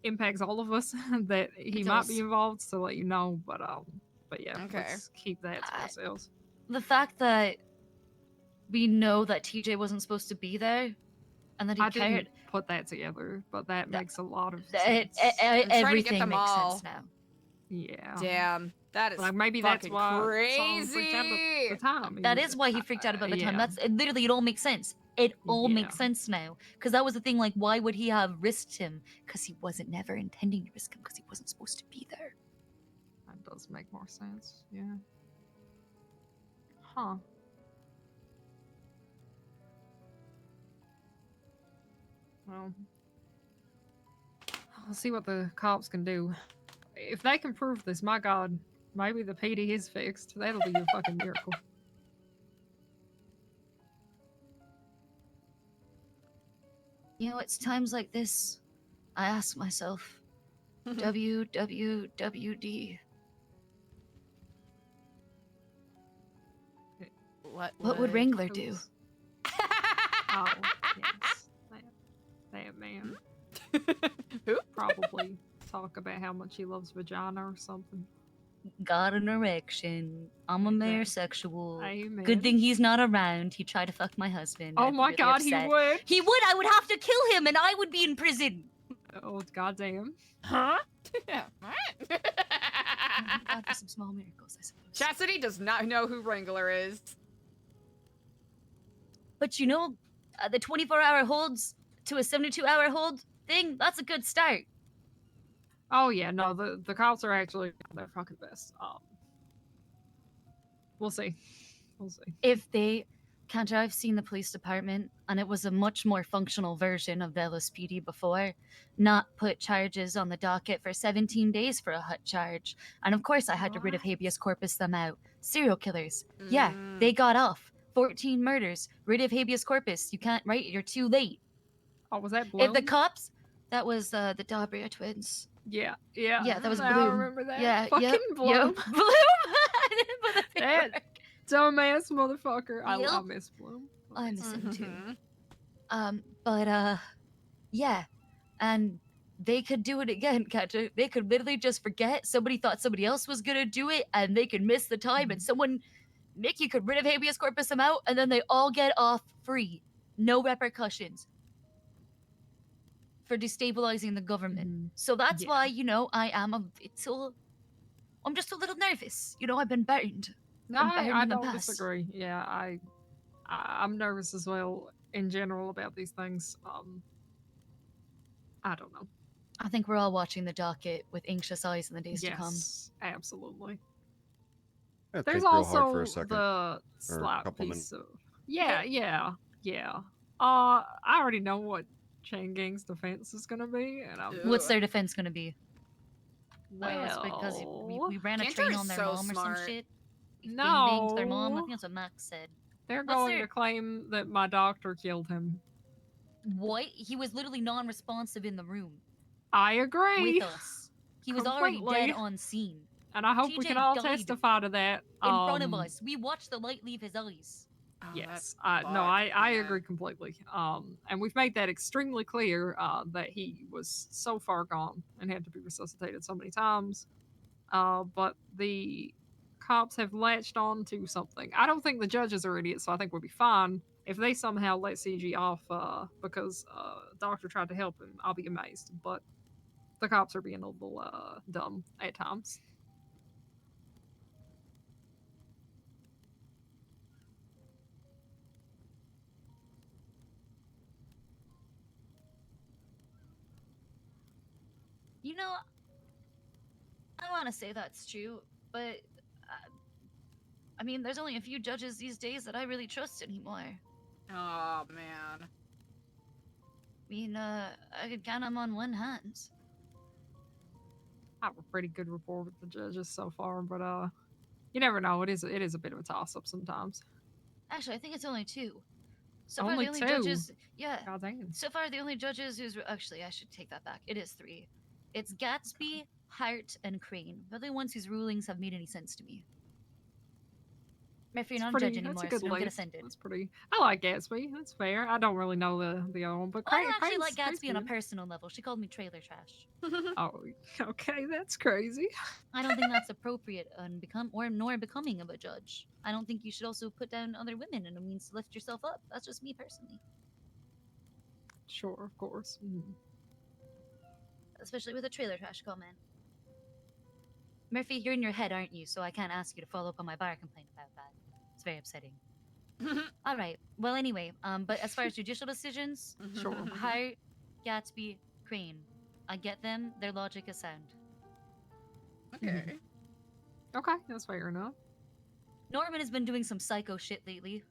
impacts all of us that he It might does. be involved to let you know. But yeah, Okay. let's keep that to ourselves. The fact that we know that TJ wasn't supposed to be there, and that he I cared. didn't put that together, but that makes a lot of It, sense. I'm trying to get everything them makes all. sense now. Yeah. Damn, that is Like maybe that's fucking why Solomon freaked out crazy. about the time. That is why he freaked out about the time. yeah. That's literally, it all makes sense. It all Yeah. makes sense now. Because that was the thing, like, why would he have risked him? Because he wasn't never intending to risk him, because he wasn't supposed to be there. That does make more sense. Yeah. Huh. Well, I'll see what the cops can do. If they can prove this, my God, maybe the PD is fixed. That'll be a fucking miracle. You know, it's times like this, I ask myself, WWWD. What would Wrangler do? Oh, yes. That man. Who? Probably talk about how much he loves vagina or something. Got an erection. I'm a merisexual. Amen. Good thing he's not around. He tried to fuck my husband. Oh I'd be my really God, he upset. would. He would. I would have to kill him, and I would be in prison. Oh, goddamn. Huh? Yeah. Thank God for some small miracles, I suppose. Chastity does not know who Wrangler is. But you know, the 24-hour holds to a 72-hour hold thing, that's a good start. Oh yeah, no, the cops are actually their fucking best. We'll see. We'll see. If they, Cantor, I've seen the police department, and it was a much more functional version of the LSPD before. Not put charges on the docket for 17 days for a hut charge. And of course, I had to rid of habeas corpus them out. Serial killers. Yeah, they got off. 14 murders. Rid of habeas corpus. You can't, right? You're too late. Oh, was that If the Bloom? cops, that was the Dabria twins. Yeah. Yeah, that was I Bloom. remember that. Yeah, Fucking yep, Bloom. Yep. Bloom. I didn't put the That paperwork. dumbass motherfucker. I Yep. miss Bloom. I miss him too. Mm-hmm. But yeah, and they could do it again, Catcher. They could literally just forget somebody thought somebody else was gonna do it, and they could miss the time, and someone, Mickey, could rid of habeas corpus them out, and then they all get off free, no repercussions for destabilizing the government. So that's why, you know, I'm just a little nervous. You know, I've been burned. No, Been burned I in the don't past. disagree. Yeah, I'm nervous as well in general about these things. I don't know. I think we're all watching the docket with anxious eyes in the days to come. Yes, absolutely. Yeah, There's think real hard for also a second, the or a slight couple piece minutes. of yeah. I already know what Chain Gang's defense is gonna be, and I'm What's their defense gonna be? well, it's because we ran a Cantor train is on their so mom or smart. some shit. We banged their mom. I No. think that's what Max said. They're What's going their- to claim that my doctor killed him. What? He was literally non-responsive in the room I agree. with us. He was already Completely. dead on scene. And I hope we TJ can all died testify to that. in front of us. We watched the light leave his eyes. Yes, I agree completely. And we've made that extremely clear that he was so far gone and had to be resuscitated so many times. But the cops have latched on to something. I don't think the judges are idiots, so I think we'll be fine. If they somehow let CG off because Doctor tried to help him, I'll be amazed. But the cops are being a little dumb at times. You know, I want to say that's true, but I mean, there's only a few judges these days that I really trust anymore. Oh man. I mean, I could count them on one hand. I have a pretty good rapport with the judges so far, but you never know. It is a bit of a toss up sometimes. Actually, I think it's only two. So Only far, the two? only judges. Yeah. God damn. So far, the only judges who's actually, I should take that back. It is three. It's Gatsby, Hart, and Crane. They're the ones whose rulings have made any sense to me. If you're not a judge anymore, so don't get offended. That's pretty. I like Gatsby. That's fair. I don't really know the other one, but Well, I don't actually Crane's- like Gatsby on a Crane's personal level. She called me trailer trash. good. Oh, okay, that's crazy. I don't think that's appropriate and nor becoming of a judge. I don't think you should also put down other women in a means to lift yourself up. That's just me personally. Sure, of course. Mm. Especially with a trailer trash comment. Murphy, you're in your head, aren't you? So I can't ask you to follow up on my bar complaint about that. It's very upsetting. All right. Well, anyway, but as far as judicial decisions, Sure. Hart, Gatsby, Crane. I get them. Their logic is sound. Okay. Okay, that's fair enough. Norman has been doing some psycho shit lately.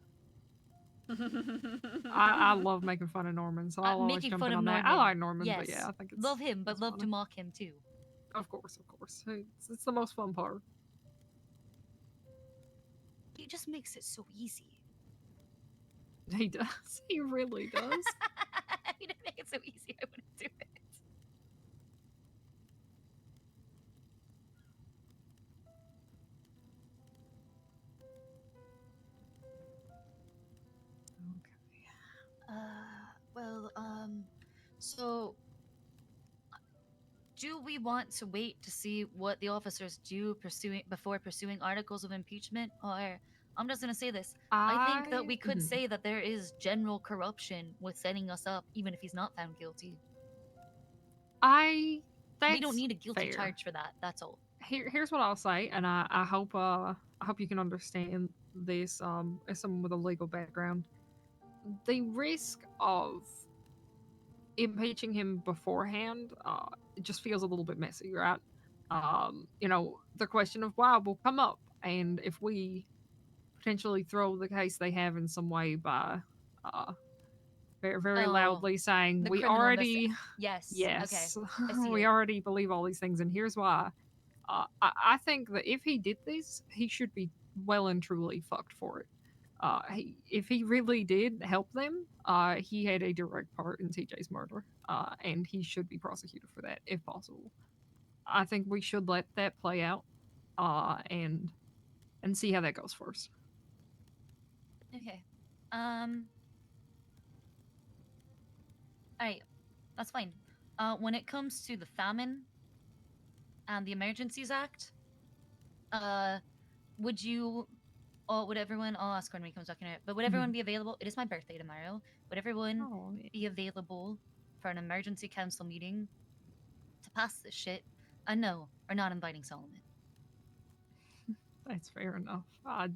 I love making fun of Norman, so I'll always Making jump fun in of on Norman. that. I like Norman, yes. but yeah, I think it's love him, but love funny. to mock him too. Of course, of course. It's the most fun part. He just makes it so easy. He does. He really does. He didn't make it so easy. I wouldn't do it. So do we want to wait to see what the officers do before pursuing articles of impeachment? Or, I'm just gonna say this. I think that we could say that there is general corruption with setting us up, even if he's not found guilty. We don't need a guilty fair. charge for that. That's all. Here's what I'll say, and I hope you can understand this as someone with a legal background. The risk of impeaching him beforehand, it just feels a little bit messy, right? The question of why will come up, and if we potentially throw the case they have in some way by very, very Oh, loudly saying, the we criminal already, Yes. yes, Okay. I see we it. already believe all these things, and here's why. I think that if he did this, he should be well and truly fucked for it. If he really did help them, he had a direct part in TJ's murder, and he should be prosecuted for that if possible. I think we should let that play out, and see how that goes first. Okay. Alright. That's fine. When it comes to the famine and the Emergencies Act, would you, or would everyone, I'll ask when he comes back in it, but would everyone be available? It is my birthday tomorrow. Would everyone be available for an emergency council meeting to pass this shit? And no, are not inviting Solomon. That's fair enough. I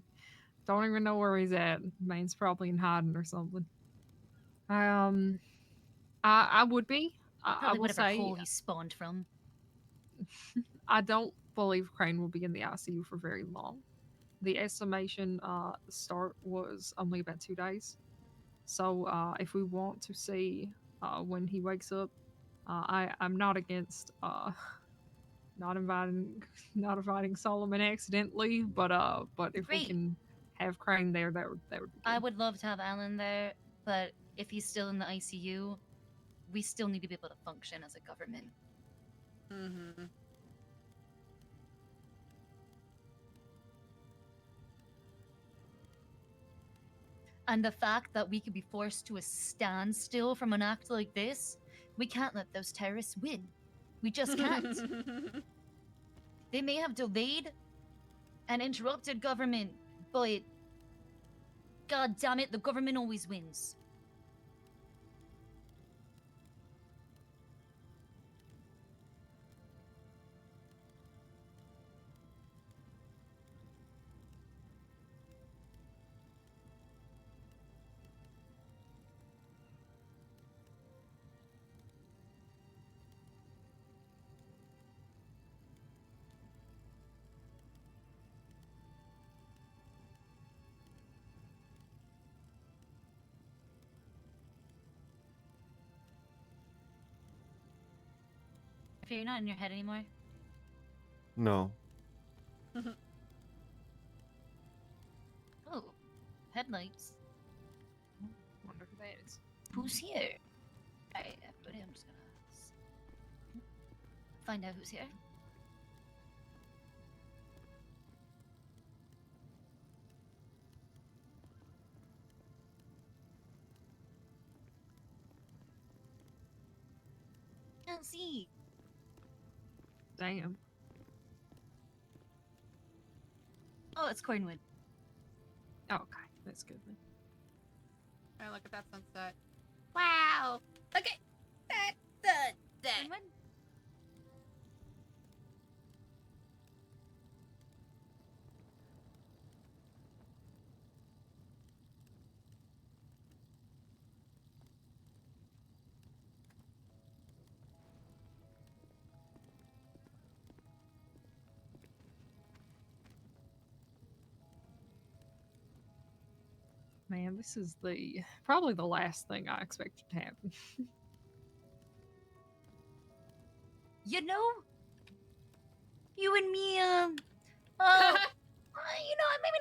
don't even know where he's at. Man's probably in hiding or something. I would be. I Probably will whatever say, hole he spawned from. I don't believe Crane will be in the ICU for very long. The estimation start was only about 2 days. So if we want to see when he wakes up, I'm not against not inviting Solomon accidentally, but if we Great. can have Crane there, that would be good. I would love to have Alan there, but if he's still in the ICU, we still need to be able to function as a government. Mm-hmm. And the fact that we could be forced to a standstill from an act like this, we can't let those terrorists win. We just can't. They may have delayed and interrupted government, but god damn it, the government always wins. If you're not in your head anymore. No. Oh, headlights. Wonder who that is. Who's here? Alright, everybody, I'm just gonna find out who's here. Can't see. Damn. Oh, it's Cornwood. Oh, okay, that's good then. Alright, look at that sunset. Wow! Look at that sunset! Man, this is probably the last thing I expected to happen. You know, you and me, maybe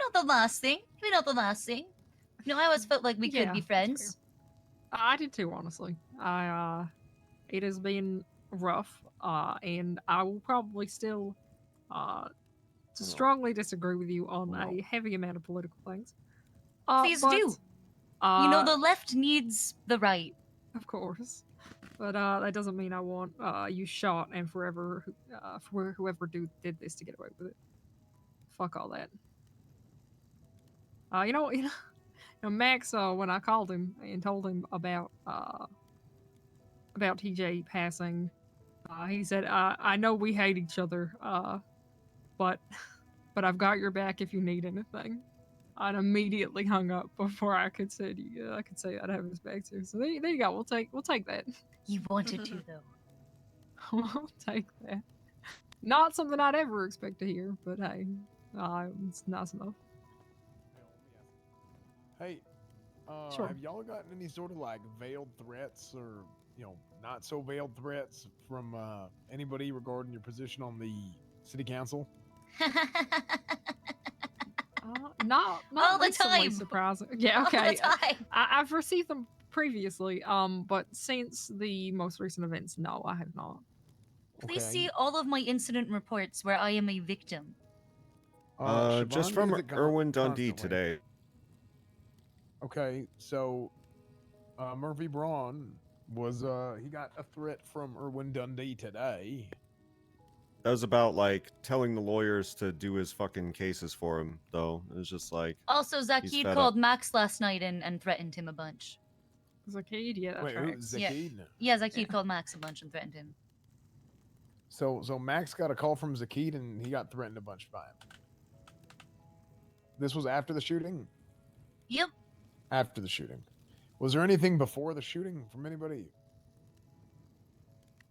not the last thing. Maybe not the last thing. You know, I always felt like we could be friends. I did too, honestly. It has been rough, and I will probably still strongly disagree with you on a heavy amount of political things. Please do. You know, the left needs the right. Of course. But that doesn't mean I want you shot and forever for whoever did this to get away with it. Fuck all that. Max, when I called him and told him about TJ passing, he said, "I know we hate each other, but I've got your back if you need anything." I'd immediately hung up before I could say I'd have his back too. So there you go. We'll take that. You wanted to though. We'll take that. Not something I'd ever expect to hear, but hey, it's nice enough. Hey, Sure. have y'all gotten any sort of like veiled threats or not so veiled threats from anybody regarding your position on the city council? Not All the recently, time. surprising. Yeah, All the okay. time. I've received them previously, but since the most recent events, no, I have not. Please see all of my incident reports where I am a victim. Just Siobhan from gets it Erwin Dundee constantly. today. Okay, so Murphy Braun was he got a threat from Erwin Dundee today. That was about like telling the lawyers to do his fucking cases for him, though. It was just like Also, he's Zakid fed called up. Max last night and threatened him a bunch. Zakid, yeah, that Wait, who, tracks. Zakid? Yeah, Zakid called Max a bunch and threatened him. So Max got a call from Zakid and he got threatened a bunch by him. This was after the shooting? Yep. After the shooting. Was there anything before the shooting from anybody?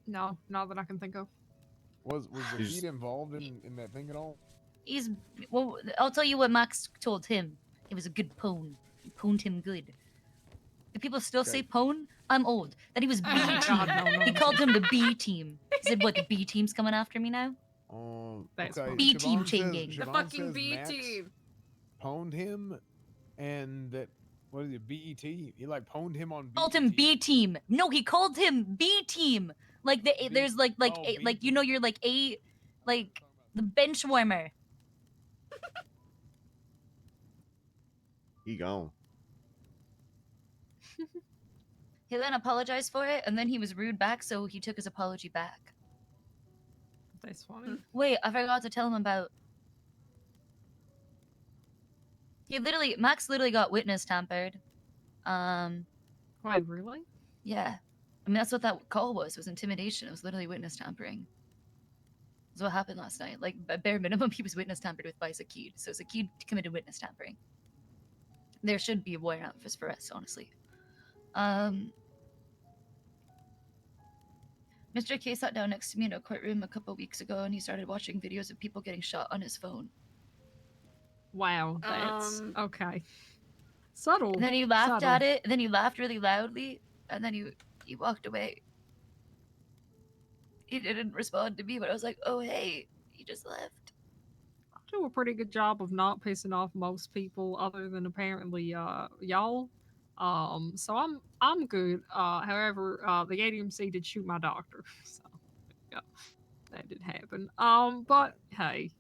No, not that I can think of. Was Zakid involved in that thing at all? Well, I'll tell you what Max told him. He was a good pwn. He pwned him good. Do people still say pwn? I'm old. Then he was B team. God, no, He called him the B team. He said, what, the B team's coming after me now? Okay. B team Siobhan changing. says- The Siobhan fucking says B Max team. Pwned him, and that what is it? BET. He like pwned him on. Called him B team. No, he called him B team. Like there's like you're like the bench warmer. He gone. He then apologized for it, and then he was rude back, so he took his apology back. That's funny. Wait, I forgot to tell him about. Max literally got witness tampered. Wait, really? Yeah. I mean, that's what that call was. It was intimidation. It was literally witness tampering. That's what happened last night. Like, at bare minimum, he was witness tampered with by Zakid. So Zakid committed witness tampering. There should be a warrant for arrest, honestly. Mr. K sat down next to me in a courtroom a couple weeks ago, and he started watching videos of people getting shot on his phone. Wow, that's okay. Subtle. And then he laughed subtle. at it, and then he laughed really loudly, and then he walked away. He didn't respond to me, but I was like, oh, hey, he just left. I do a pretty good job of not pissing off most people other than apparently y'all. So I'm good. However, the ADMC did shoot my doctor. So yeah, that did happen. But hey,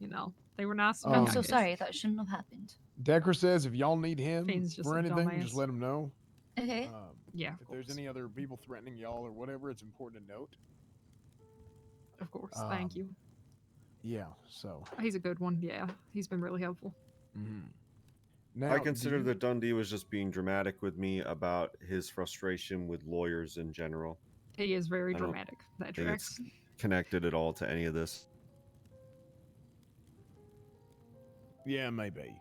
they were nice to me. I'm I so guess. sorry. That shouldn't have happened. Decker says if y'all need him Fiend's just for a anything, dumbass. just let him know. Okay. Yeah, If there's any other people threatening y'all or whatever, it's important to note. Of course. Thank you. Yeah. So. He's a good one. Yeah, he's been really helpful. Now, I consider that Dundee was just being dramatic with me about his frustration with lawyers in general. He is very I don't dramatic. That think tracks. it's connected at all to any of this. Yeah, maybe.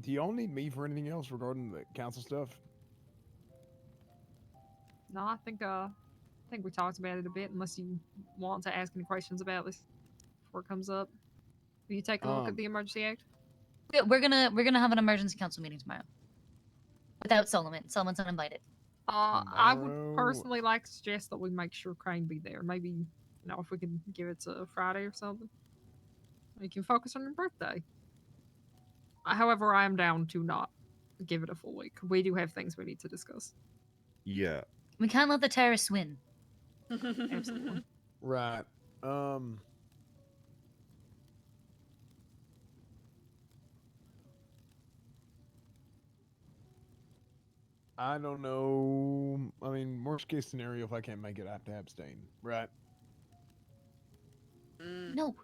Do y'all need me for anything else regarding the council stuff? No, I think we talked about it a bit. Unless you want to ask any questions about this before it comes up. Will you take a look at the Emergency Act? Yeah, we're gonna have an emergency council meeting tomorrow. Without Solomon. Solomon's uninvited. I would personally like to suggest that we make sure Crane be there. Maybe, if we can give it to Friday or something. You can focus on your birthday. However, I am down to not give it a full week. We do have things we need to discuss. Yeah. We can't let the terrorists win. Absolutely. Right. I don't know. I mean, worst case scenario, if I can't make it, I have to abstain. Right. No.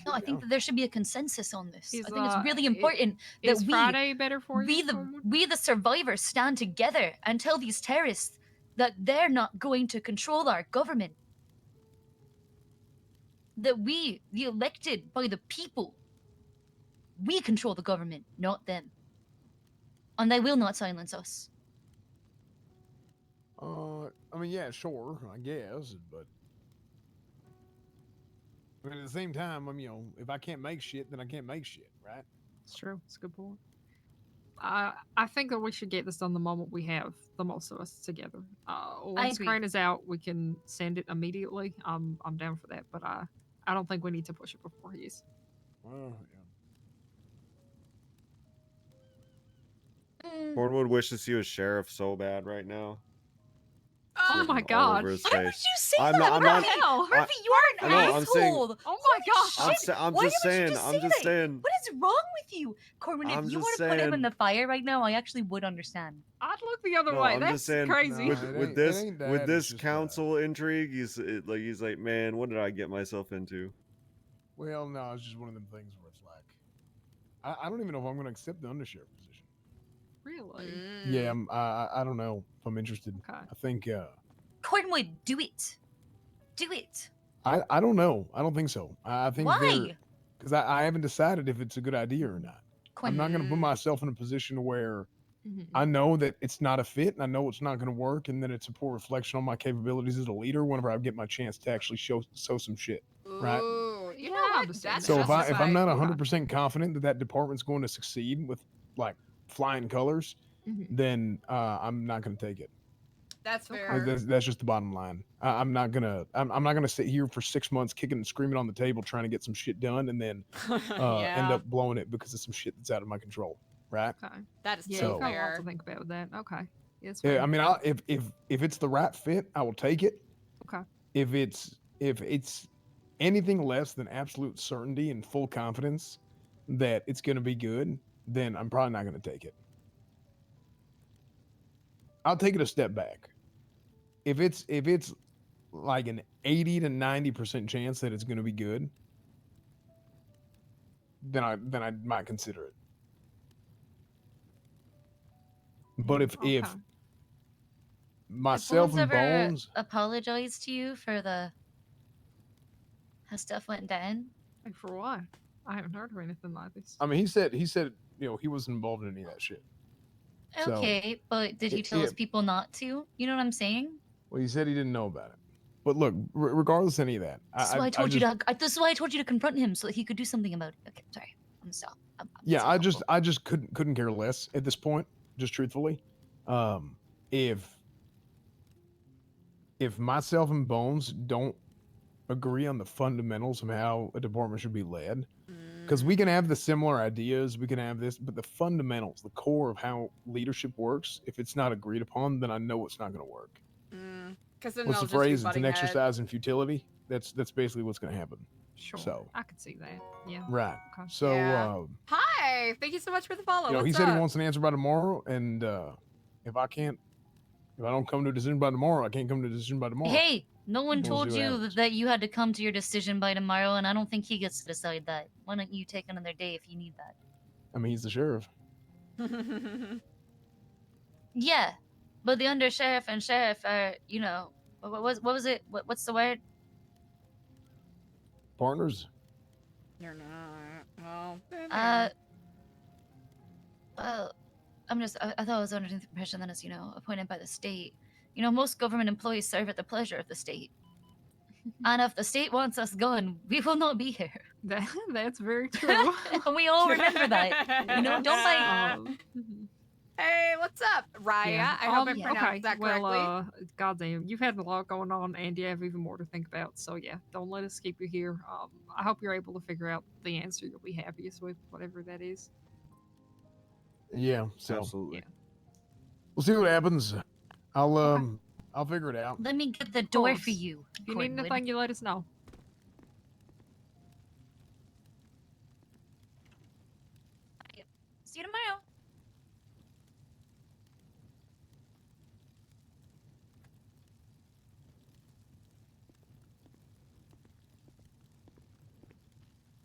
No, I think that there should be a consensus on this. Is, I think it's really important that is Friday better for you? we the survivors stand together and tell these terrorists that they're not going to control our government. That we, the elected by the people, We control the government, not them. And they will not silence us. I mean, yeah, sure, I guess, but I mean, at the same time, you know, if I can't make shit, then I can't make shit, right? It's true. It's a good point. I think that we should get this done the moment we have the most of us together. Once agree. Crane is out, we can send it immediately. I'm down for that, but I don't think we need to push it before he is. Well, Cornwood wishes he was sheriff so bad right now. Oh Written my all god. over his Why would face. you say I'm that? not- I'm not- Murphy, Murphy, you are an I know, I'm saying- asshole. Oh my gosh. I'm Shit. I'm Why just would you saying. just I'm say just that? saying. What is wrong with you? Corbin, I'm if you just were to put him in saying. the fire right now, I actually would understand. I'd look the other No, way. I'm That's just saying. crazy. No, it With ain't- this it ain't that, with it's this just, council intrigue, he's like, man, what did I get myself into? Well, no, it's just one of them things where it's like, I don't even know if I'm going to accept the undersheriff position. Really? Yeah, I don't know if I'm interested. Okay. I think, Cornwood, do it. Do it. I don't know. I don't think so. I think Why? because I haven't decided if it's a good idea or not. I'm not going to put Cornwood. myself in a position where Mhm. I know that it's not a fit and I know it's not going to work, and then it's a poor reflection on my capabilities as a leader whenever I get my chance to actually show some shit, right? Ooh, you Yeah, know I what? understand That's So if I'm not justified. 100% confident that that department's going to succeed with like flying colors, Mhm. then I'm not going to take it. That's Okay. fair. That's just the bottom line. I'm not gonna sit here for 6 months kicking and screaming on the table trying to get some shit done and then end Yeah. up blowing it because of some shit that's out of my control, right? Okay. That is Yeah, so you've got a lot fair. to think about with that. Okay. Yeah, it's Yeah, fine. I mean, if it's the right fit, I will take it. Okay. If it's anything less than absolute certainty and full confidence that it's gonna be good, then I'm probably not gonna take it. I'll take it a step back. If it's like an 80 to 90% chance that it's gonna be good, then I might consider it. But if Okay. myself and Bones ever Bones, apologized to you for the how stuff went down? Like for what? I haven't heard of anything like this. I mean, he said you know he wasn't involved in any of that shit. So- Okay, but did he tell his people not to? You know what I'm saying? Well, he said he didn't know about it. But look, regardless of any of that, That's why I told you to. This is why I told you to confront him so that he could do something about it. Okay, sorry. I'm gonna stop. I'm Yeah, so I helpful. just couldn't care less at this point. Just truthfully, if myself and Bones don't agree on the fundamentals of how a department should be led, because we can have the similar ideas, we can have this, but the fundamentals, the core of how leadership works, if it's not agreed upon, then I know it's not going to work. Because then What's they'll the just be phrase? It's butting an heads. exercise in futility. That's basically what's going to happen. Sure. So I could see that. Yeah. right. Okay. So Yeah. Hi, thank you so much for the follow. you know, he What's said up? he wants an answer by tomorrow, and if I don't come to a decision by tomorrow, I can't come to a decision by tomorrow. Hey, no one We'll told see what you happens. that you had to come to your decision by tomorrow, and I don't think he gets to decide that. Why don't you take another day if you need that? I mean, he's the sheriff. Yeah, but the undersheriff and sheriff are, you know, what was it? What's the word? Partners. You're not. Well, Well, I thought I was under the impression that it's, you know, appointed by the state. You know, most government employees serve at the pleasure of the state. And if the state wants us gone, we will not be here. That's very true. And we all remember that. You know, don't like. Hey, what's up, Raya? I hope I pronounced that correctly. Well, goddamn, you've had a lot going on, and you have even more to think about. So yeah, don't let us keep you here. I hope you're able to figure out the answer you'll be happiest with, whatever that is. Yeah. So Absolutely. we'll see what happens. I'll figure it out. Let me get the door course. for you. If you need Cornwood. anything, you let us know. See you tomorrow.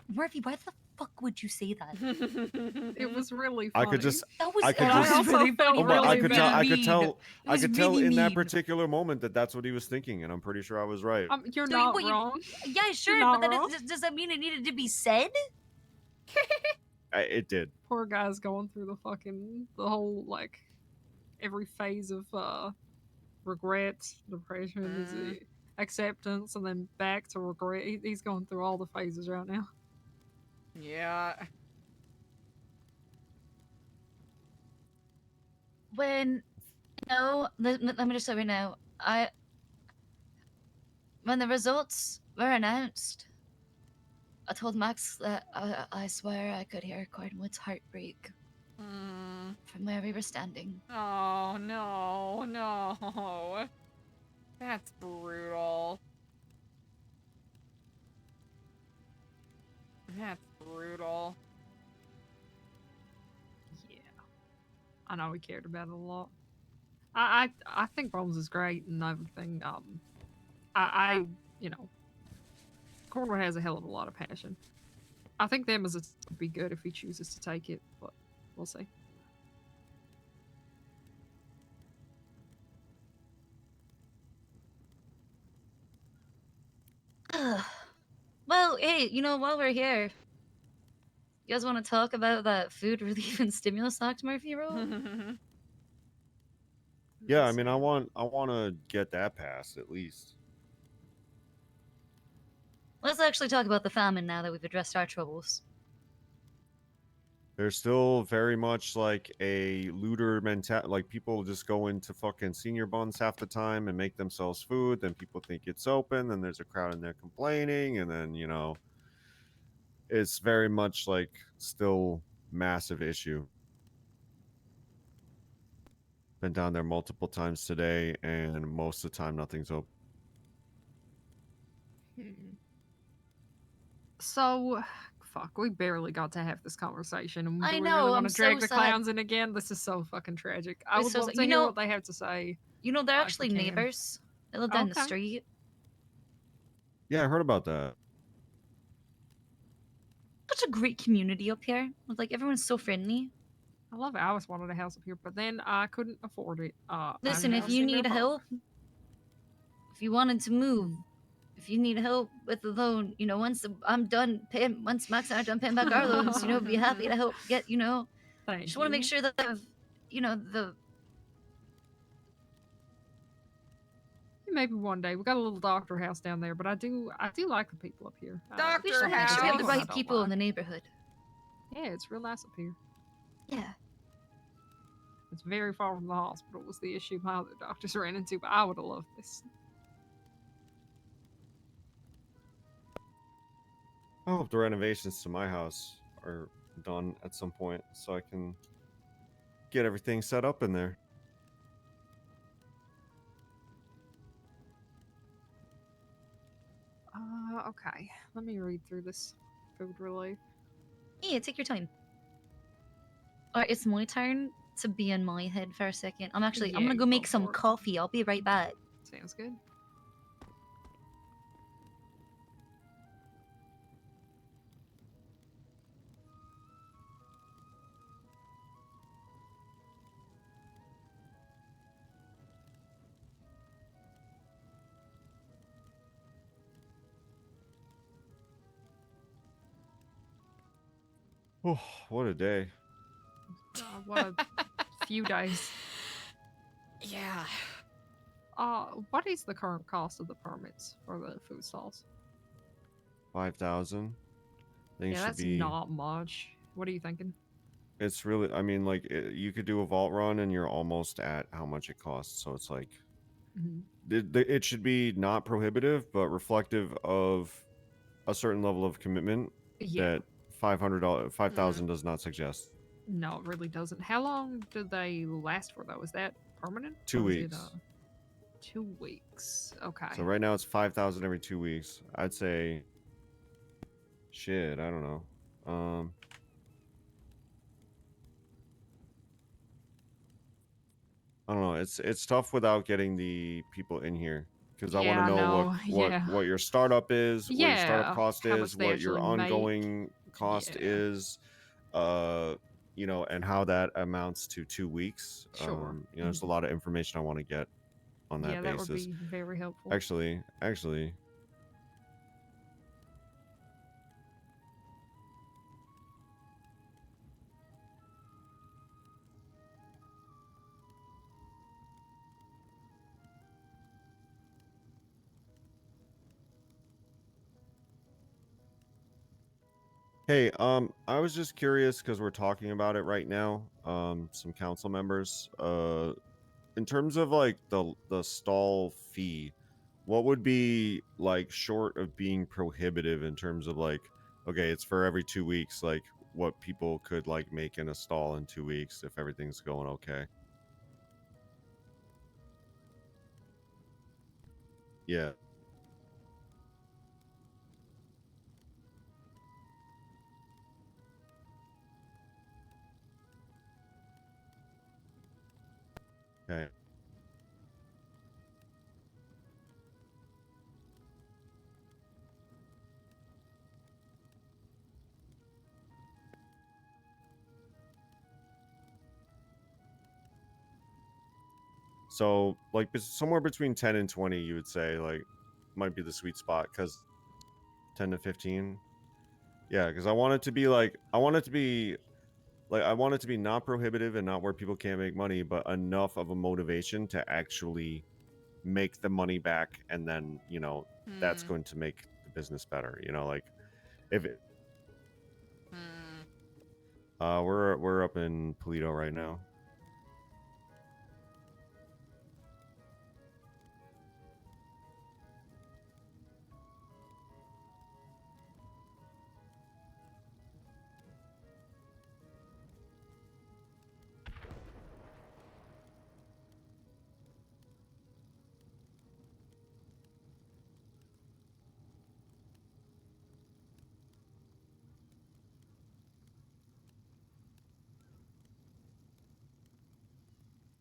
Murphy, why the fuck would you say that? It was really I funny. could just, That was I could I just, also felt Oh, but I really could tell, I mean. could tell, I was could tell really in that mean. particular moment that that's what he was thinking, and I'm pretty sure I was right. You're So not wrong. Yeah, sure, not but wrong. does that mean it needed to be said? It did. Poor guy's going through the whole, like, every phase of regret, depression, acceptance, and then back to regret. He's going through all the phases right now. Yeah. When let me just let me know. When the results were announced, I told Max that I swear I could hear Cornwood's heartbreak from where we were standing. Oh, no. That's brutal. That's brutal. Yeah. I know we cared about it a lot. I think Bones is great and everything. Cornwood has a hell of a lot of passion. I think them as a would be good if he chooses to take it, but we'll see. Well, hey, while we're here, you guys want to talk about that food relief and stimulus act Murphy wrote? Yeah, I mean, I want to get that passed at least. Let's actually talk about the famine now that we've addressed our troubles. There's still very much like a looter mentality. Like people just go into fucking senior buns half the time and make themselves food. Then people think it's open. Then there's a crowd in there complaining, and then it's very much like still massive issue. Been down there multiple times today, and most of the time nothing's open. So, fuck, we barely got to have this conversation. And I do we know, really want I'm to drag so the sad. cleans in again? This is so fucking tragic. I would love to hear what they have to say. They're if we actually can. neighbors. They live down the Okay. street. Yeah, I heard about that. Such a great community up here. Like everyone's so friendly. I love it. I always wanted a house up here, but then I couldn't afford it. Listen, if you need help, if you wanted to move, if you need help with the loan, once I'm done paying, once Max and I are done paying back our loans, be happy to help get, just want to make sure that I've, the Maybe one day. We got a little doctor house down there, but I do like the people up here. we just want to make sure we have the right people in the neighborhood. Yeah, it's real nice up here. Yeah. It's very far from the hospital was the issue my other doctors ran into, but I would have loved this. I hope the renovations to my house are done at some point so I can get everything set up in there. Okay. Let me read through this food relief. Yeah, take your time. Alright, it's my turn to be in my head for a second. I'm gonna go make some coffee. I'll be right back. Sounds good. Oh, what a day. What a few days. Yeah. What is the current cost of the permits for the food stalls? 5,000. I think it Yeah, should that's be. not much. What are you thinking? It's really. I mean, like you could do a vault run and you're almost at how much it costs. So it's like it should be not prohibitive, but reflective of a certain level of commitment that $5,000 does not suggest. No, it really doesn't. How long do they last for, though? Is that permanent? 2 Or is it, weeks. 2 weeks. Okay. So right now it's 5,000 every 2 weeks. I'd say. Shit, I don't know. I don't know. It's tough without getting the people in here because I want to know what your startup is, what your startup cost how much is, they what your actually make. ongoing cost is, and how that amounts to 2 weeks. Sure. There's a lot of information I want to get on that Yeah, that would basis. be very helpful. Actually, Hey, I was just curious because we're talking about it right now. Some council members. In terms of like the stall fee, what would be like short of being prohibitive in terms of like, okay, it's for every 2 weeks, like what people could like make in a stall in 2 weeks if everything's going okay. Yeah. Okay. So like somewhere between 10 and 20, you would say like might be the sweet spot because 10 to 15. Yeah, because I want it to be like I want it to be like I want it to be not prohibitive and not where people can't make money, but enough of a motivation to actually make the money back, and then that's going to make the business better. Like if it, we're up in Polito right now.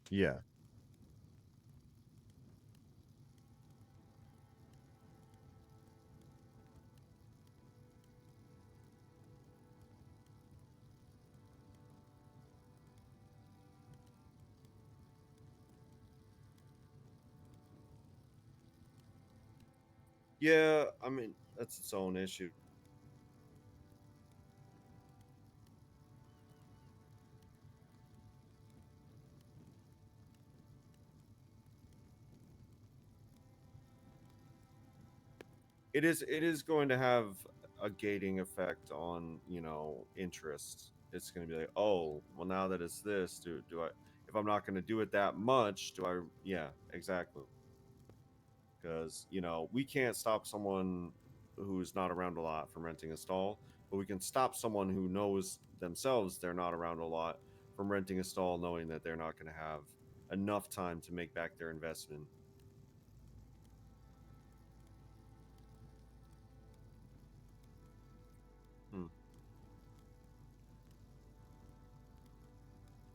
Yeah. Yeah, I mean, that's its own issue. It is going to have a gating effect on, interest. It's going to be like, oh, well, now that it's this, do I, if I'm not going to do it that much, do I, yeah, exactly. Because, we can't stop someone who's not around a lot from renting a stall, but we can stop someone who knows themselves they're not around a lot from renting a stall, knowing that they're not going to have enough time to make back their investment. Hmm.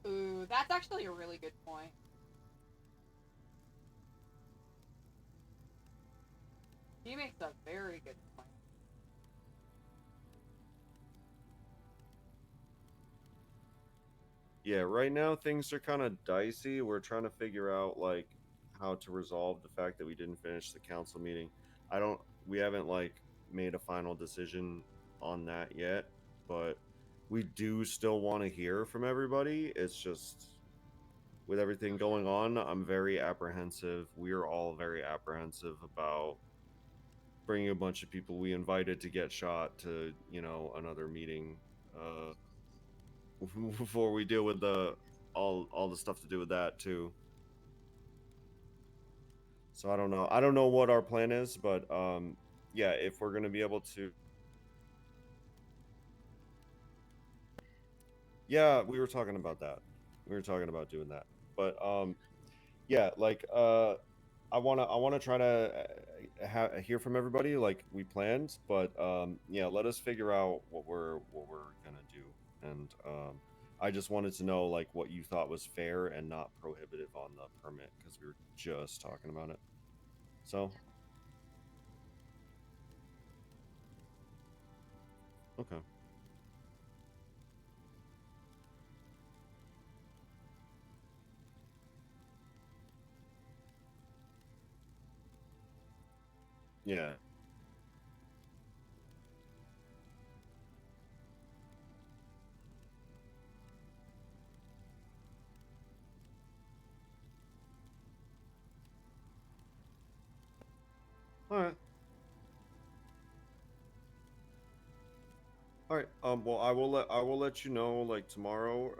Ooh, that's actually a really good point. He makes a very good point. Yeah, right now things are kind of dicey. We're trying to figure out like how to resolve the fact that we didn't finish the council meeting. We haven't like made a final decision on that yet, but we do still want to hear from everybody. It's just with everything going on, I'm very apprehensive. We're all very apprehensive about bringing a bunch of people we invited to get shot to, another meeting before we deal with the all the stuff to do with that too. So I don't know what our plan is, but yeah, if we're going to be able to. Yeah, we were talking about that. We were talking about doing that. But yeah, like I want to try to hear from everybody like we planned, but yeah, let us figure out what we're going to do. And I just wanted to know like what you thought was fair and not prohibitive on the permit because we were just talking about it. So okay. Yeah. All right. All right. Well, I will let you know like tomorrow.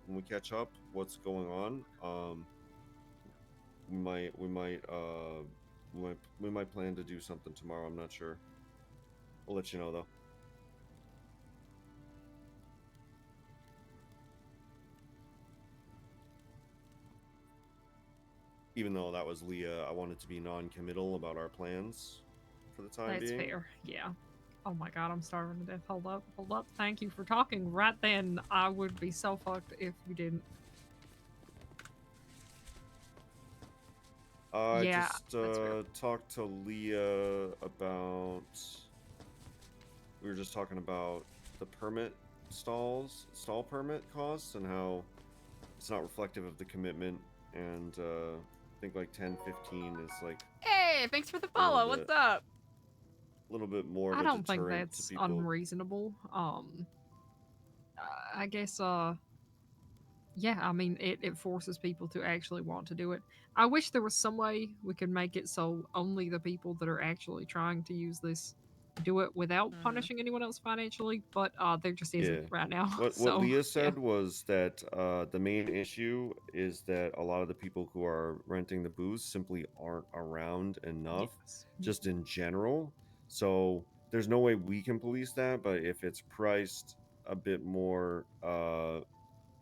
When we catch up, what's going on. We might plan to do something tomorrow. I'm not sure. We'll let you know though. Even though that was Leah, I wanted to be non-committal about our plans for the time That's being. fair. Yeah. Oh my god, I'm starving to death. Hold up, hold up. Thank you for talking right then. I would be so fucked if you didn't. I Yeah, just talked to Leah about. We were just talking about the stall permit costs, and how it's not reflective of the commitment. And I think like 10-15 is like Hey, thanks for the follow. What's up? a little bit more of I a don't think deterrent to that's people. unreasonable. I guess yeah, I mean it forces people to actually want to do it. I wish there was some way we could make it so only the people that are actually trying to use this do it without punishing anyone else financially, but there just isn't right now. What So, Leah said was that the main issue is that a lot of the people who are renting the booths simply aren't around enough, just in general. So there's no way we can police that, but if it's priced a bit more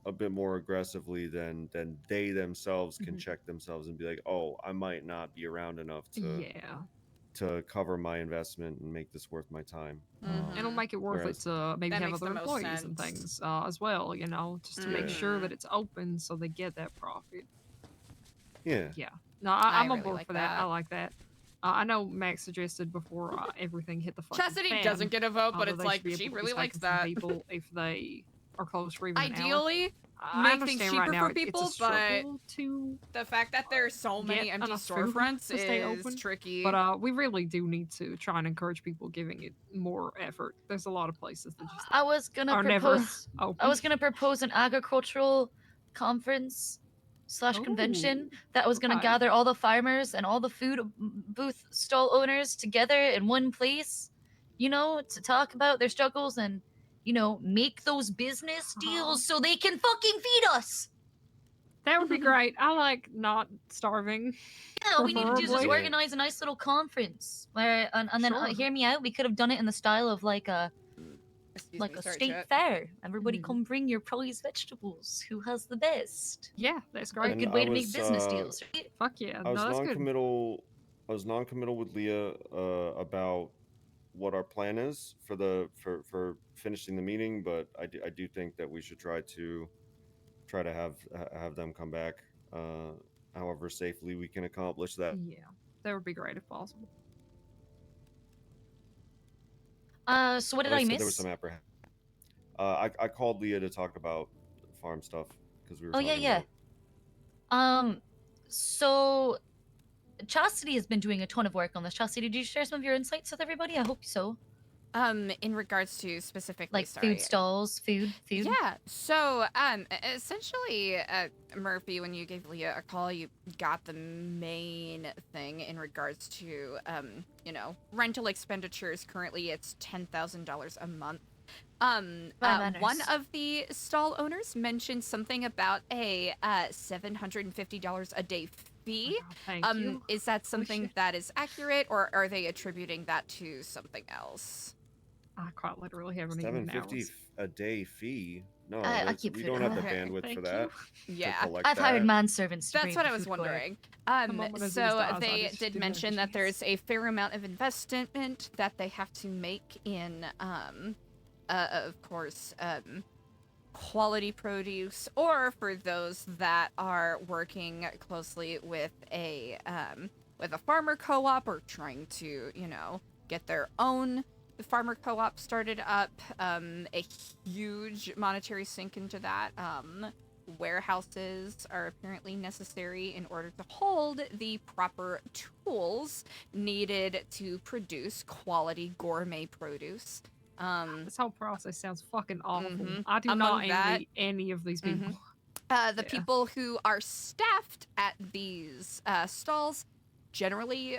aggressively, then they themselves can check themselves and be like, oh, I might not be around enough to cover my investment and make this worth my time. It'll make it worth Whereas- it to maybe That have makes other the most employees and sense. things as well, you know, just to make sure that it's open so they get that profit. Yeah. Yeah. No, I I'm on really board like for that. I that. like that. I know Max suggested before everything hit the fucking Chastity fan, doesn't get a vote, but that it's they like should be she able to really be likes taken from that. people if they are closed for even an hour. Ideally, I make understand things right cheaper now for it's a people, but struggle to the fact that there's so many get empty enough food storefronts to stay is open. tricky. But we really do need to try and encourage people giving it more effort. There's a lot of places that just I was gonna are never propose. open. I was gonna propose an agricultural conference / convention that was gonna okay. gather all the farmers and all the food booth stall owners together in one place, you know, to talk about their struggles and, you know, make those business deals so they can fucking feed us. That would be great. I like not starving. Yeah, all we need to do is just preferably. organize a nice little conference where, and then Sure. hear me out. We could have done it in the style of like a Sorry, state chat. fair. Everybody come bring your prize vegetables. Who has the best? Yeah, that's A great. good way to make business deals, right? Fuck yeah, I was no, that's good. non-committal. I was non-committal with Leah about what our plan is for finishing the meeting, but I do think that we should try to have them come back, however safely we can accomplish that. Yeah, that would be great if possible. So what did Like I said, miss? There was some apprehension. I called Leah to talk about farm stuff because we were Oh talking yeah. So Chastity has been doing a ton of work on this. Chastity, did you share some of your insights with everybody? I hope so. In regards to specifically, Like food stalls, food. Yeah. So, essentially, Murphy, when you gave Leah a call, you got the main thing in regards to, you know, rental expenditures. Currently, it's $10,000 a month. One of the stall owners mentioned something about a $750 a day fee. Thank you. Is that something that is accurate, or are they attributing that to something else? I quite literally haven't even $750 a day fee. No, I keep we it don't have the okay. bandwidth Thank for that. Yeah. to collect I've hired that. manservants. To That's what I was wondering. So they did mention that there's a fair amount of investment that they have to make in, of course, quality produce, or for those that are working closely with a farmer co-op or trying to, you know, get their own farmer co-op started up. A huge monetary sink into that. Warehouses are apparently necessary in order to hold the proper tools needed to produce quality gourmet produce. This whole process sounds fucking awful. Mhm. I do Among not that- envy any of these people. The people who are staffed at these stalls generally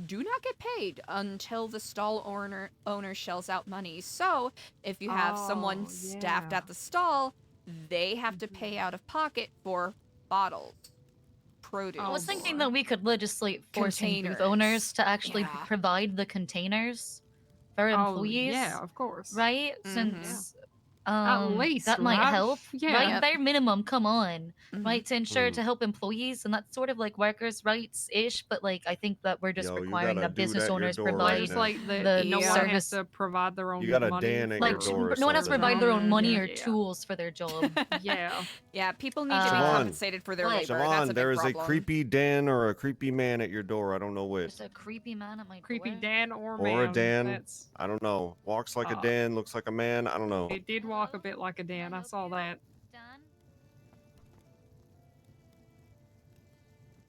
do not get paid until the stall owner shells out money. So if you have someone staffed at the stall, they have to pay out of pocket for bottles, produce. I was thinking that we could legislate forcing booth owners to actually Yeah. provide the containers for employees. Yeah, of course. Right? Since least, that might right? help. Yeah. Right? Yep. Bare minimum, come on. Right? To ensure Mm. to help employees, and that's sort of like workers' rights-ish, but like I think that we're just Yo, you requiring got a that dude business at your owners door right provide Just now. like the that no one has service. to provide their own You got a money. Dan at Like your door or no one has to something. provide their own money or Yeah. tools for their job. Yeah. Yeah, people need to be Siobhan. compensated for their labor. That's a Siobhan, big there is a problem. creepy Dan or a creepy man at your door. I don't know which. There's a creepy man at my Creepy door. Dan or Or a man. Dan. That's I don't know. Walks like a Uh, Dan, looks like a man. I don't know. it did walk a bit like a Dan. I saw that. Dan?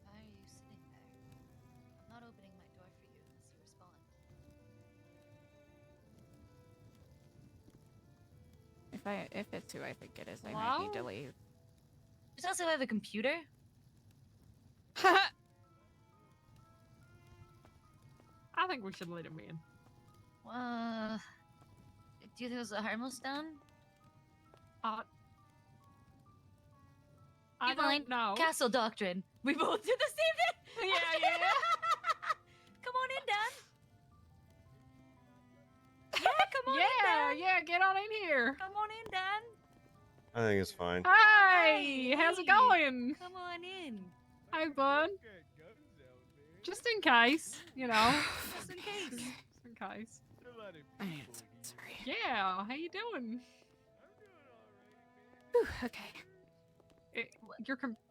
Why are you sitting there? I'm not opening my door for you unless you respond. If it's who I think it is, I might need to leave. Does also have a computer? I think we should let him in. Do you think it was a harmless Dan? I Never mind. don't know. Castle Doctrine. We both did the same thing. Yeah. Come on in, Dan. Yeah, come on in, Dan. Yeah, get on in here. Come on in, Dan. I think it's fine. Hey, how's it going? Come on in. Hey, bud. Just in case, you know. Just in case. Just in case. Sorry. Yeah, how you doing? Whew, okay.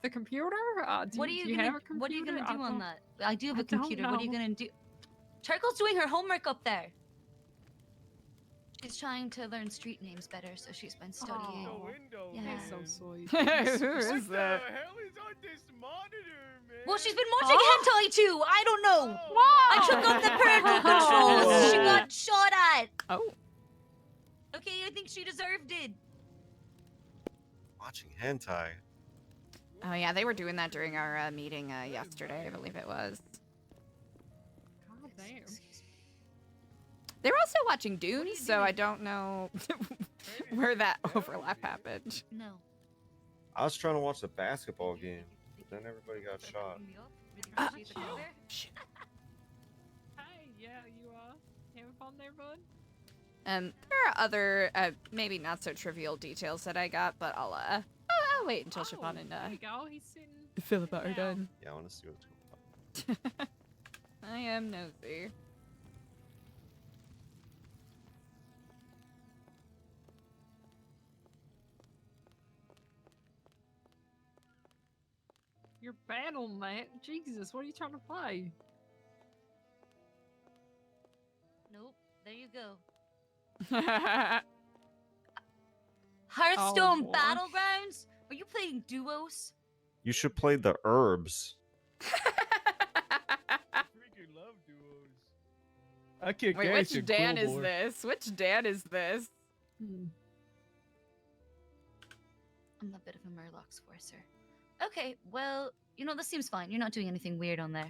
The computer? What are you do you gonna have a computer? What are you gonna do on that? I do have I a don't computer. What are you know. gonna do? Charcoal's doing her homework up there. She's trying to learn street names better, so she's been studying. Oh, Yeah. He's so sweet. Who is that? hell is on this monitor, man? Well, she's been watching hentai too. I don't know. Wow. I took off the parental controls. She got shot at. Oh. Okay, I think she deserved it. Watching hentai. Oh yeah, they were doing that during our meeting yesterday, I believe it was. God damn. They were also watching Dune, so I don't know where that overlap happened. No. I was trying to watch the basketball game, but then everybody got shot. Shit. Hey, yeah, you having fun there, bud? There are other, maybe not so trivial details that I got, but I'll wait until Siobhan and There you go. He's sitting. Philip are done. Yeah, I want to see what's going on. I am nosy. You're bad on that. Jesus, what are you trying to play? Nope. There you go. Hearthstone boy. Battlegrounds? Are you playing duos? You should play the herbs. Freaking love duos. I kick Wait, ass, which you Dan cool is boy. this? Which Dan is this? I'm a bit of a Murloc's Forcer. Okay, well, you know, this seems fine. You're not doing anything weird on there.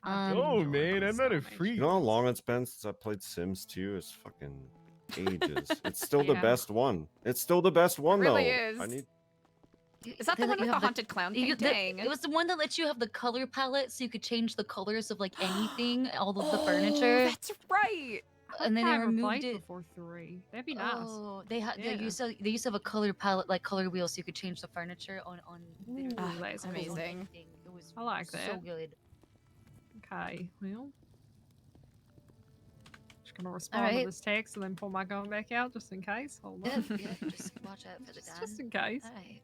Oh man, I'm not a freak. You know how long it's been since I played Sims 2? It's fucking ages. It's still the Yeah. best one. It's still the best one really though. is. I need. Is that the one with the haunted clown painting? It was the one that lets you have the color palette, so you could change the colors of like anything, all of the furniture. That's right. And then they I've removed played it. before 3. That'd be nice. Oh, Yeah. they used to have a color palette, like color wheel, so you could change the furniture on. Ooh, that's on cool. amazing. anything. It was I like so that. good. Okay, well. Just gonna respond to Alright. this text and then pull my gun back out just in case. Hold Yeah, on. yeah, just watch out for the Dan. Just in case. Alright.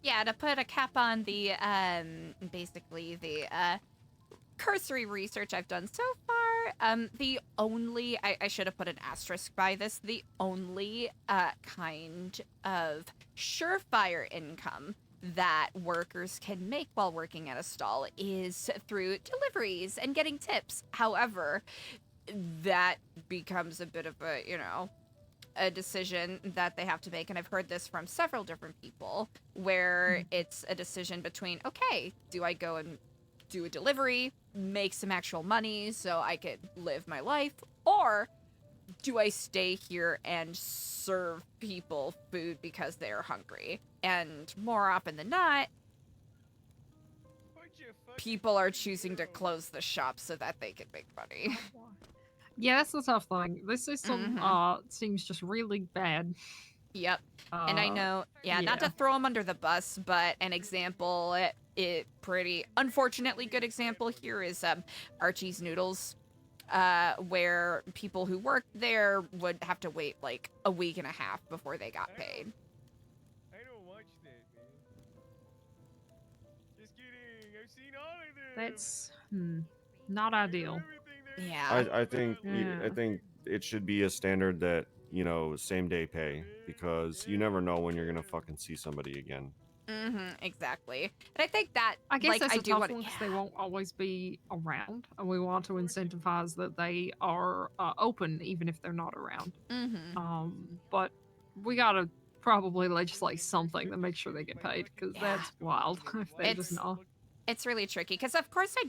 Yeah, to put a cap on the, basically the, cursory research I've done so far, the only, I should have put an asterisk by this, the only, kind of surefire income that workers can make while working at a stall is through deliveries and getting tips. However, that becomes a bit of a, you know, a decision that they have to make, and I've heard this from several different people, where it's a decision between, okay, do I go and do a delivery, make some actual money so I could live my life, or do I stay here and serve people food because they're hungry? And more often than not, people are choosing to close the shop so that they can make money. Yeah, that's the tough thing. This system seems just really bad. Yep. And I know, not to throw them under the bus, but an example, it pretty unfortunately good example here is Archie's Noodles, where people who worked there would have to wait like a week and a half before they got paid. I don't watch that, man. Just kidding. I've seen all of them. That's not ideal. Yeah. I think I think it should be a standard that, you know, same day pay, because you never know when you're gonna fucking see somebody again. Exactly. And I think that, I guess like, that's I a do tough want one because they won't always be around, and we want to incentivize that they are open even if they're not around. But we gotta probably legislate something to make sure they get paid, because that's wild if they're just not. It's really tricky because, of course, I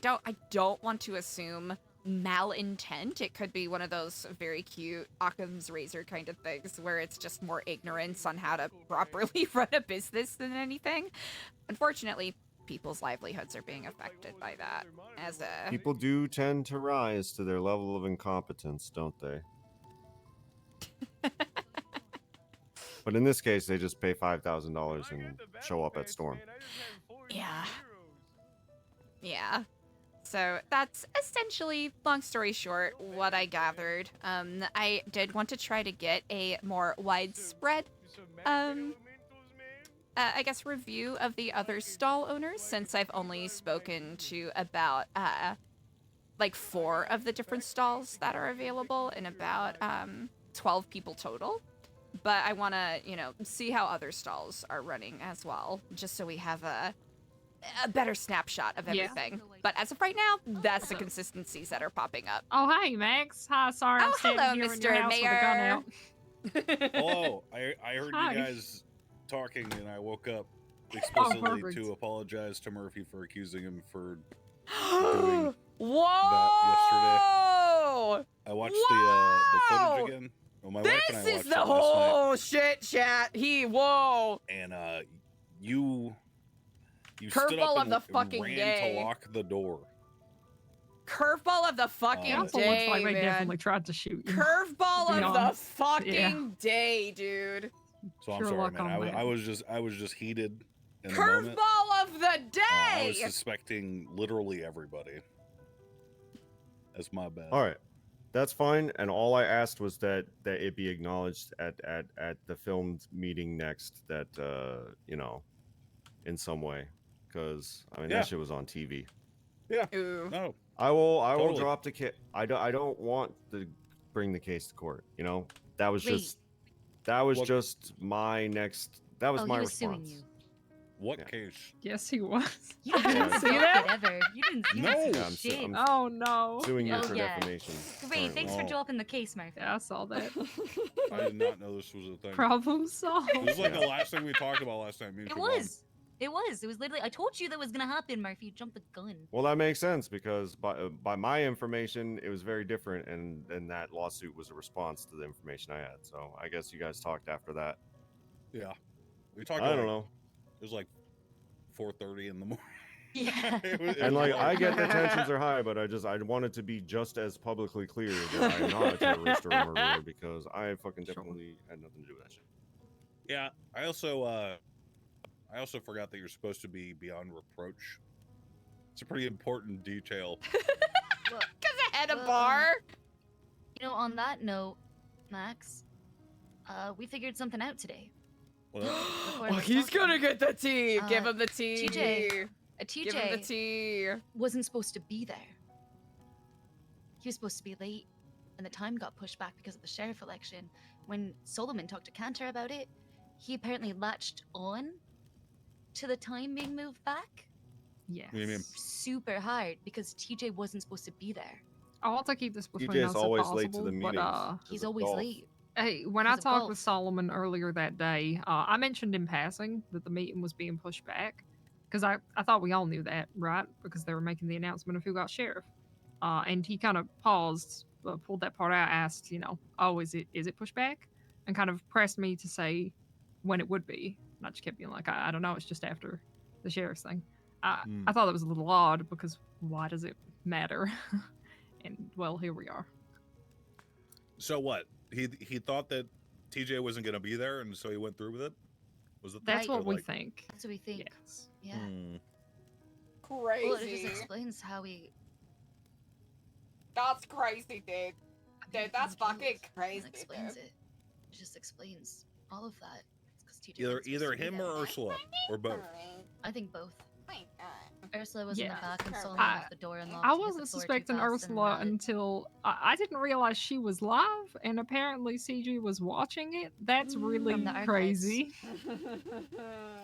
don't want to assume malintent. It could be one of those very cute Occam's razor kind of things where it's just more ignorance on how to properly run a business than anything. Unfortunately, people's livelihoods are being affected by that. As a People do tend to rise to their level of incompetence, don't they? But in this case, they just pay $5,000 and show up at Storm. Yeah. So that's essentially, long story short, what I gathered. I did want to try to get a more widespread, I guess, review of the other stall owners, since I've only spoken to about, like 4 of the different stalls that are available and about 12 people total. But I want to, you know, see how other stalls are running as well, just so we have a better snapshot of everything. But as of right now, that's the consistencies that are popping up. Oh, hey, Max. Hi, sorry. I'm standing hello, here in Mr. your house with a gun Mayor. out. Hello. I heard Hi. you guys talking, and I woke up explicitly perfect. to apologize to Murphy for accusing him for doing Whoa! that yesterday. I watched the footage again. Well, my wife and I This watched is the it last night. whole shit, chat. Whoa! And you Curveball stood up of and, the and fucking ran day. to lock the door. Curveball of the fucking Also day, looks like they man. definitely tried to shoot you. Curveball To be of the honest. fucking Yeah. day, dude. So I'm Sure sorry, luck man. on that. I was just heated in the moment. Curveball of the I day. was suspecting literally everybody. That's my bad. All right, that's fine. And all I asked was that it be acknowledged at the filmed meeting next, that you know, in some way, because I mean Yeah. that shit was on TV. Yeah. Ooh. No. I will Totally. drop the case. I don't want to bring the case to court. You know, that was Wait. just my next. That was Oh, my he was suing response. you. What Yeah. case? Yes, he was. You didn't See see that? that ever. You didn't see No. that Yeah, I'm su- shit. I'm Oh, no. Suing you Oh, for yeah. defamation. Great, thanks for Oh. dropping the case, Murphy. Yeah, I saw that. I did not know this was a thing. Problem solved. This was like the last thing we talked about last time. It was. It was. It was literally. I told you that was gonna happen, Murphy. You jumped the gun. Well, that makes sense, because by my information, it was very different, and that lawsuit was a response to the information I had. So I guess you guys talked after that. Yeah. We talked. I don't know. It was like 4:30 in the morning. Yeah. And like, I get the tensions are high, but I wanted to be just as publicly clear that I am not a terrorist or a murderer, because I fucking definitely had nothing to do with that shit. Yeah. I also forgot that you're supposed to be beyond reproach. It's a pretty important detail. Well, Because I had a bar. you know, on that note, Max, we figured something out today. Well, Before Oh, let's he's talk gonna about get the tea. Give Uh, him the tea. TJ. Give him the TJ tea. wasn't supposed to be there. He was supposed to be late, and the time got pushed back because of the sheriff election. When Solomon talked to Cantor about it, he apparently latched on to the time being moved back Yes. What do you mean? super hard because TJ wasn't supposed to be there. I want to keep this between TJ is us always if late to possible, the but meetings. He's of always golf. late. Hey, when I Because of talked with golf. Solomon earlier that day, I mentioned in passing that the meeting was being pushed back because I thought we all knew that, right? Because they were making the announcement of who got sheriff. And he kind of paused, pulled that part out, asked, oh, is it pushed back? And kind of pressed me to say when it would be. And I just kept being like, I don't know, it's just after the sheriff's thing. I thought that was a little odd because why does it matter? And well, here we are. So what? He thought that TJ wasn't going to be there, and so he went through with it. Was it? That's that? what Or, we like- think. That's what we think. Yes. Yeah. Crazy. Well, it just explains how we. That's crazy, dude. Dude, that's fucking crazy, That explains dude. it. It just explains all of that. It's 'cause TJ Either wasn't supposed to be him there. or Ursula, or both. I think both. My God. Ursula was in the back and Solomon I- left the door unlocked. I to hit the wasn't floor too suspecting fast Ursula and, until I didn't realize she was live, and apparently CG was watching it. That's really From the archives. crazy.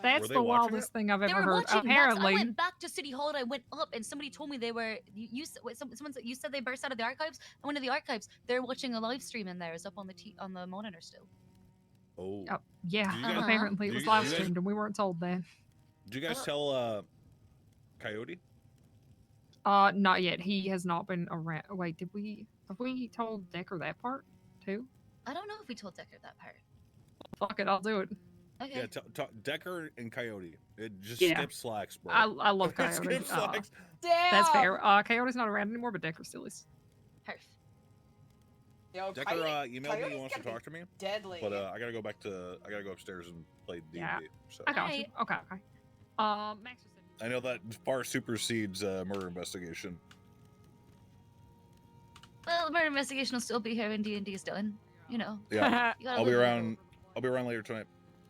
That's Were they the watching wildest it? thing I've They ever were heard. watching. Apparently, I went back to City Hall and I went up, and somebody told me they were. Someone said you said they burst out of the archives. I went to the archives. They're watching a live stream in there. It's up on on the monitor still. Oh. yeah, Do you guys- apparently it do was you- live do you guys- streamed, and we weren't told that. Did you guys tell Coyote? Not yet. He has not been around. Wait, have we told Decker that part too? I don't know if we told Decker that part. Fuck it, I'll do it. Okay. Yeah, Decker and Coyote. It just Yeah. skip slacks, bro. I love Coyote. Skip slacks. Damn. That's fair. Coyote's not around anymore, but Decker still is. Perf. Yo, Decker emailed me. He Coyote's wants to gonna talk to be me. Deadly. But I gotta go upstairs and play D&D. Yeah. So I got you. Okay. Max just said I know that far supersedes murder investigation. Well, the murder investigation will still be here when D&D is done. You know. Yeah, You gotta I'll be live with it. around. I'll be around later tonight.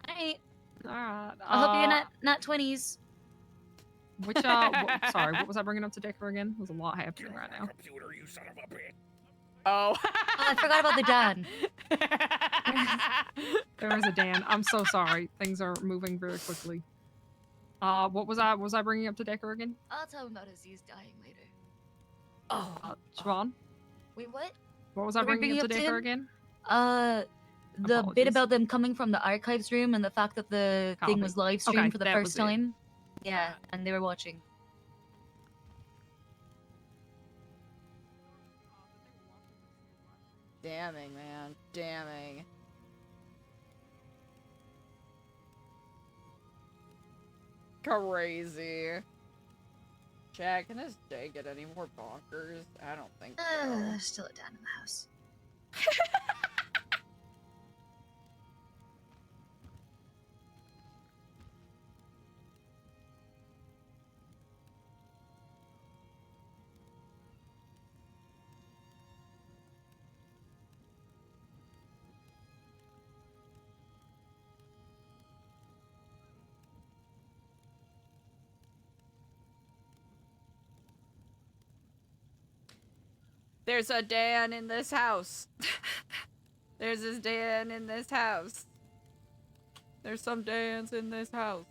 Alright. Alright. I hope you're not 20s. Which sorry, what was I bringing up to Decker again? There's a lot happening right now. Computer, you son of a bitch. Oh. I forgot about the Dan. There is a Dan. I'm so sorry. Things are moving very quickly. What was I bringing up to Decker again? I'll tell him about Aziz dying later. Siobhan? Wait, what? What was I What were we bringing up to bringing Decker up to again? The Apologies. bit about them coming from the archives room and the fact that the thing Copy. was live streamed Okay, for the that first was it. time. Yeah, and they were watching. Damning, man. Damning. Crazy. Jack, can this day get any more bonkers? I don't think so. There's still a Dan in the house. There's a Dan in this house. There's this Dan in this house. There's some Dans in this house.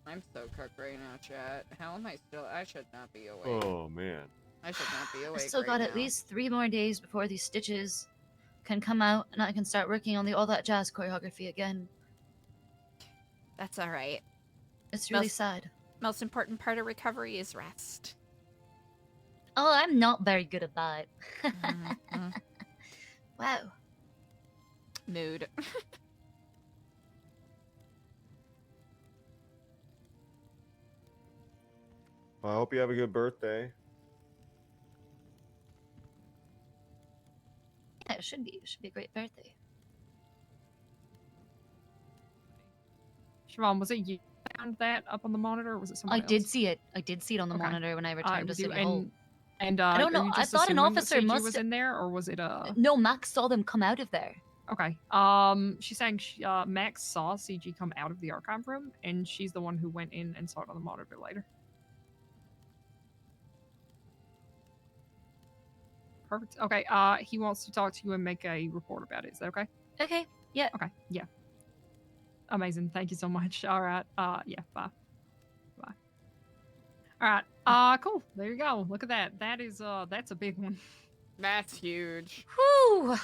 I'm so cooked right now, chat. How am I still? I should not be awake. Oh man. I should not be I awake. still right got at now. least 3 more days before these stitches can come out and I can start working on the All That Jazz choreography again. That's all right. It's really sad. Most important part of recovery is rest. Oh, I'm not very good at that. Wow. Mood. Well, I hope you have a good birthday. Yeah, it should be. It should be a great birthday. Siobhan, was it you that found that up on the monitor, or was it someone I else? did see it. I did see it on the Okay. monitor when I returned to with you, City Hall. And I don't are know. you I just thought an assuming that officer CG must was in there, or was it No, Max saw them come out of there. Okay. She's saying Max saw CG come out of the archive room, and she's the one who went in and saw it on the monitor later. Perfect. Okay. He wants to talk to you and make a report about it. Is that okay? Okay. Yeah. Okay. Yeah. Amazing. Thank you so much. All right. Yeah. Bye. Bye. All right. Cool. There you go. Look at that. That is that's a big one. That's huge. Whew.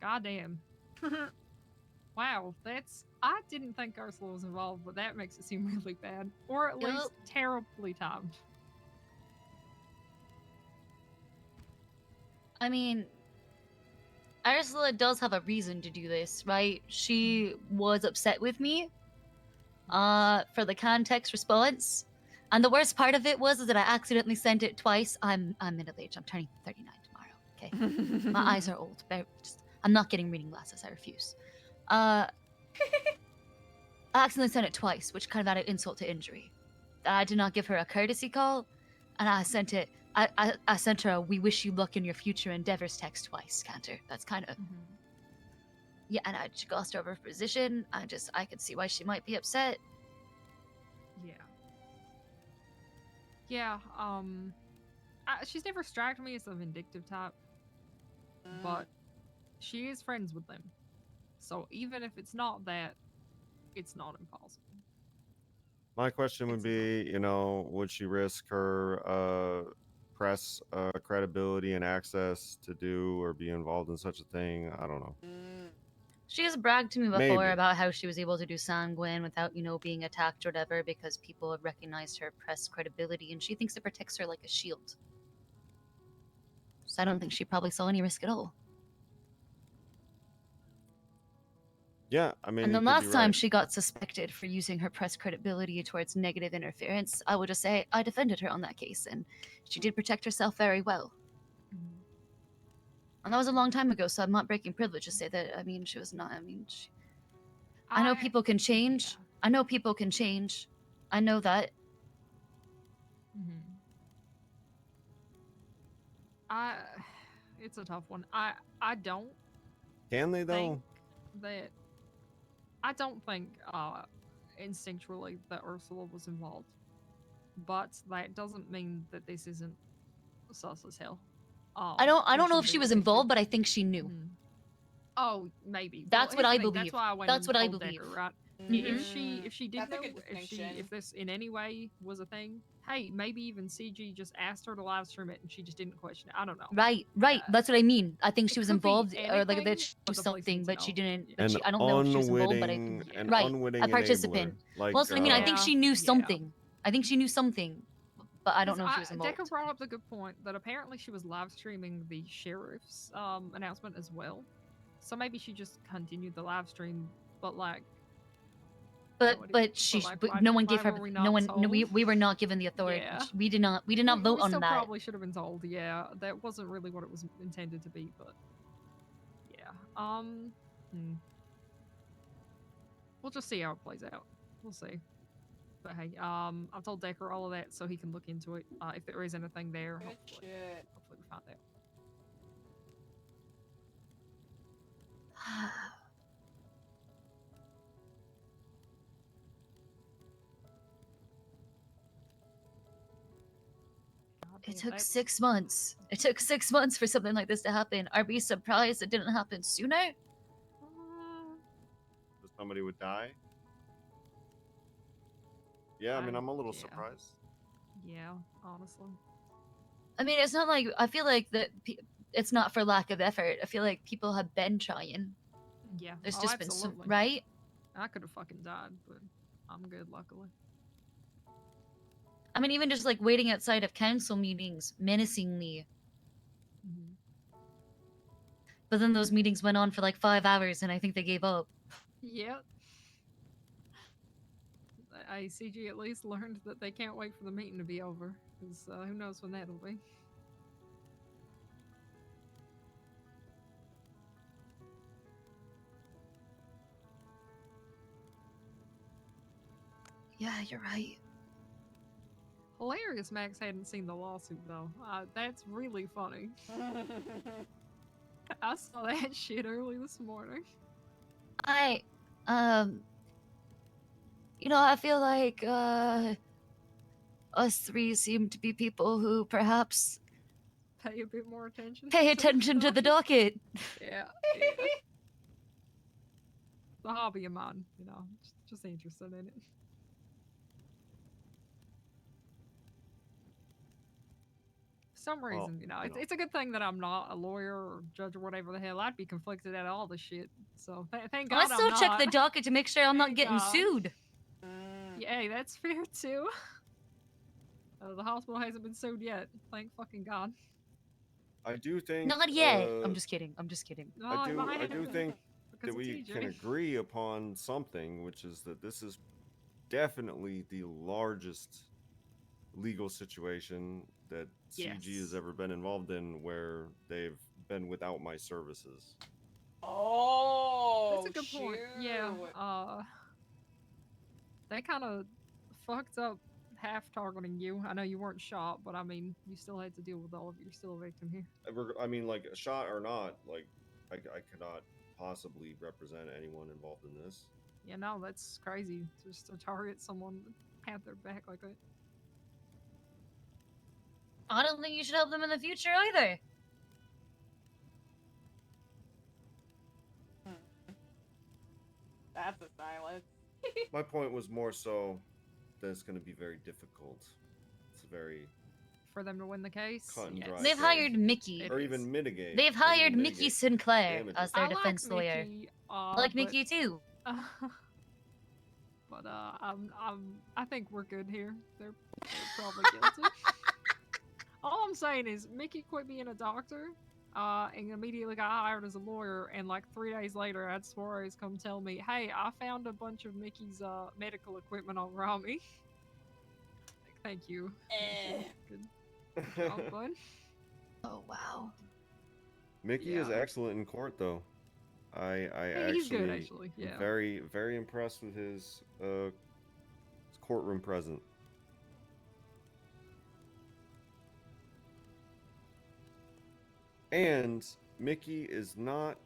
Goddamn. Wow, that's. I didn't think Ursula was involved, but that makes it seem really bad. Or at least terribly timed. I mean, Ursula does have a reason to do this, right? She was upset with me for the context response. And the worst part of it was that I accidentally sent it twice. I'm middle-aged. I'm turning 39 tomorrow. Okay. My eyes are old. I'm not getting reading glasses. I refuse. I accidentally sent it twice, which kind of added insult to injury. I did not give her a courtesy call, and I sent it. I sent her a "We wish you luck in your future endeavors" text twice, Cantor. That's kind of yeah, and I just glossed over her position. I could see why she might be upset. Yeah. Yeah. She's never struck me as a vindictive type, but she is friends with them. So even if it's not that, it's not impossible. My question would be, would she risk her press credibility and access to do or be involved in such a thing? I don't know. She has bragged to me before Maybe. about how she was able to do sanguine without, being attacked or whatever because people have recognized her press credibility and she thinks it protects her like a shield. So I don't think she probably saw any risk at all. Yeah, I mean, And you then could be last time right. she got suspected for using her press credibility towards negative interference, I would just say I defended her on that case, and she did protect herself very well. And that was a long time ago, so I'm not breaking privilege to say that. I mean, she was not. I know people can change. I know people can change. I know that. It's a tough one. I don't Can they though? think that. I don't think instinctually that Ursula was involved, but that doesn't mean that this isn't sus as hell. I don't know if she was involved, but I think she knew. Oh, maybe. That's Well, what I here's the thing, believe. That's why I went That's and what I told believe. Decker, right? Mhm. If she did That's a know, good distinction. if this in any way was a thing, hey, maybe even CG just asked her to live stream it and she just didn't question it. I don't know. Right. That's what I mean. I think she was could be involved, or like anything, that she but knew the police need something, to but she know. didn't. Yeah. But An I don't know if she was involved, but an right, unwitting a participant. enabler, like, Well, that's what I mean. I think she knew Yeah. something. I think she knew something, but I don't know if she was involved. Decker brought up the good point that apparently she was live streaming the sheriff's announcement as well. So maybe she just continued the live stream, but like. But she, but no one gave her. No one. No, we were not given the authority. Yeah. We did not vote we on still that. Probably should have been told. Yeah, that wasn't really what it was intended to be, but yeah. We'll just see how it plays out. We'll see. But hey, I've told Decker all of that so he can look into it. If there is anything there, hopefully we find out. It took 6 months. It took 6 months for something like this to happen. Are we surprised it didn't happen sooner? That somebody would die. Yeah, I mean, I'm a little surprised. Yeah, honestly. I mean, it's not like I feel like that. It's not for lack of effort. I feel like people have been trying. Yeah, There's just been so, absolutely. right. I could have fucking died, but I'm good, luckily. I mean, even just like waiting outside of council meetings menacingly. But then those meetings went on for like 5 hours, and I think they gave up. Yep. ICG at least learned that they can't wait for the meeting to be over, because who knows when that'll be. Yeah, you're right. Hilarious Max hadn't seen the lawsuit, though. That's really funny. I saw that shit early this morning. I feel like us three seem to be people who perhaps Pay a bit more attention. pay attention to the docket. Yeah. It's a hobby of mine, just interested in it. some Well, reason, you know, you know. it's a good thing that I'm not a lawyer or judge or whatever the hell. I'd be conflicted at all the shit. So thank God I still I'm check not. the docket to make sure I'm not Thank getting God. sued. Yeah, hey, that's fair too. The hospital hasn't been sued yet. Thank fucking God. I do think. Not yet. I'm just kidding. I'm just kidding. No, I it do. might I do happen think because that of we TJ. can agree upon something, which is that this is definitely the largest legal situation that CG has Yes. ever been involved in where they've been without my services. Oh, That's a good point. Yeah. They kind of fucked up half targeting you. I know you weren't shot, but I mean, you still had to deal with all of it. You're still a victim here. I mean, like, shot or not, like, I cannot possibly represent anyone involved in this. Yeah, no, that's crazy. Just to target someone at their back like that. I don't think you should help them in the future either. That's a silence. My point was more so that it's going to be very difficult. It's a very For them to win the case. cut and dry They've case. hired Mickey. Or even mitigate. They've or hired even Mickey mitigate Sinclair damages. as their I like defense lawyer. Mickey, Like but- Mickey too. But I think we're good here. They're probably guilty. All I'm saying is Mickey quit being a doctor, and immediately got hired as a lawyer. And like 3 days later, Ad Suarez come tell me, "Hey, I found a bunch of Mickey's medical equipment on Rami." Like, thank you. Good job, bud. Oh wow. Mickey is excellent in court, though. I Hey, he's good, actually, am yeah. very, very impressed with his courtroom presence. And Mickey is not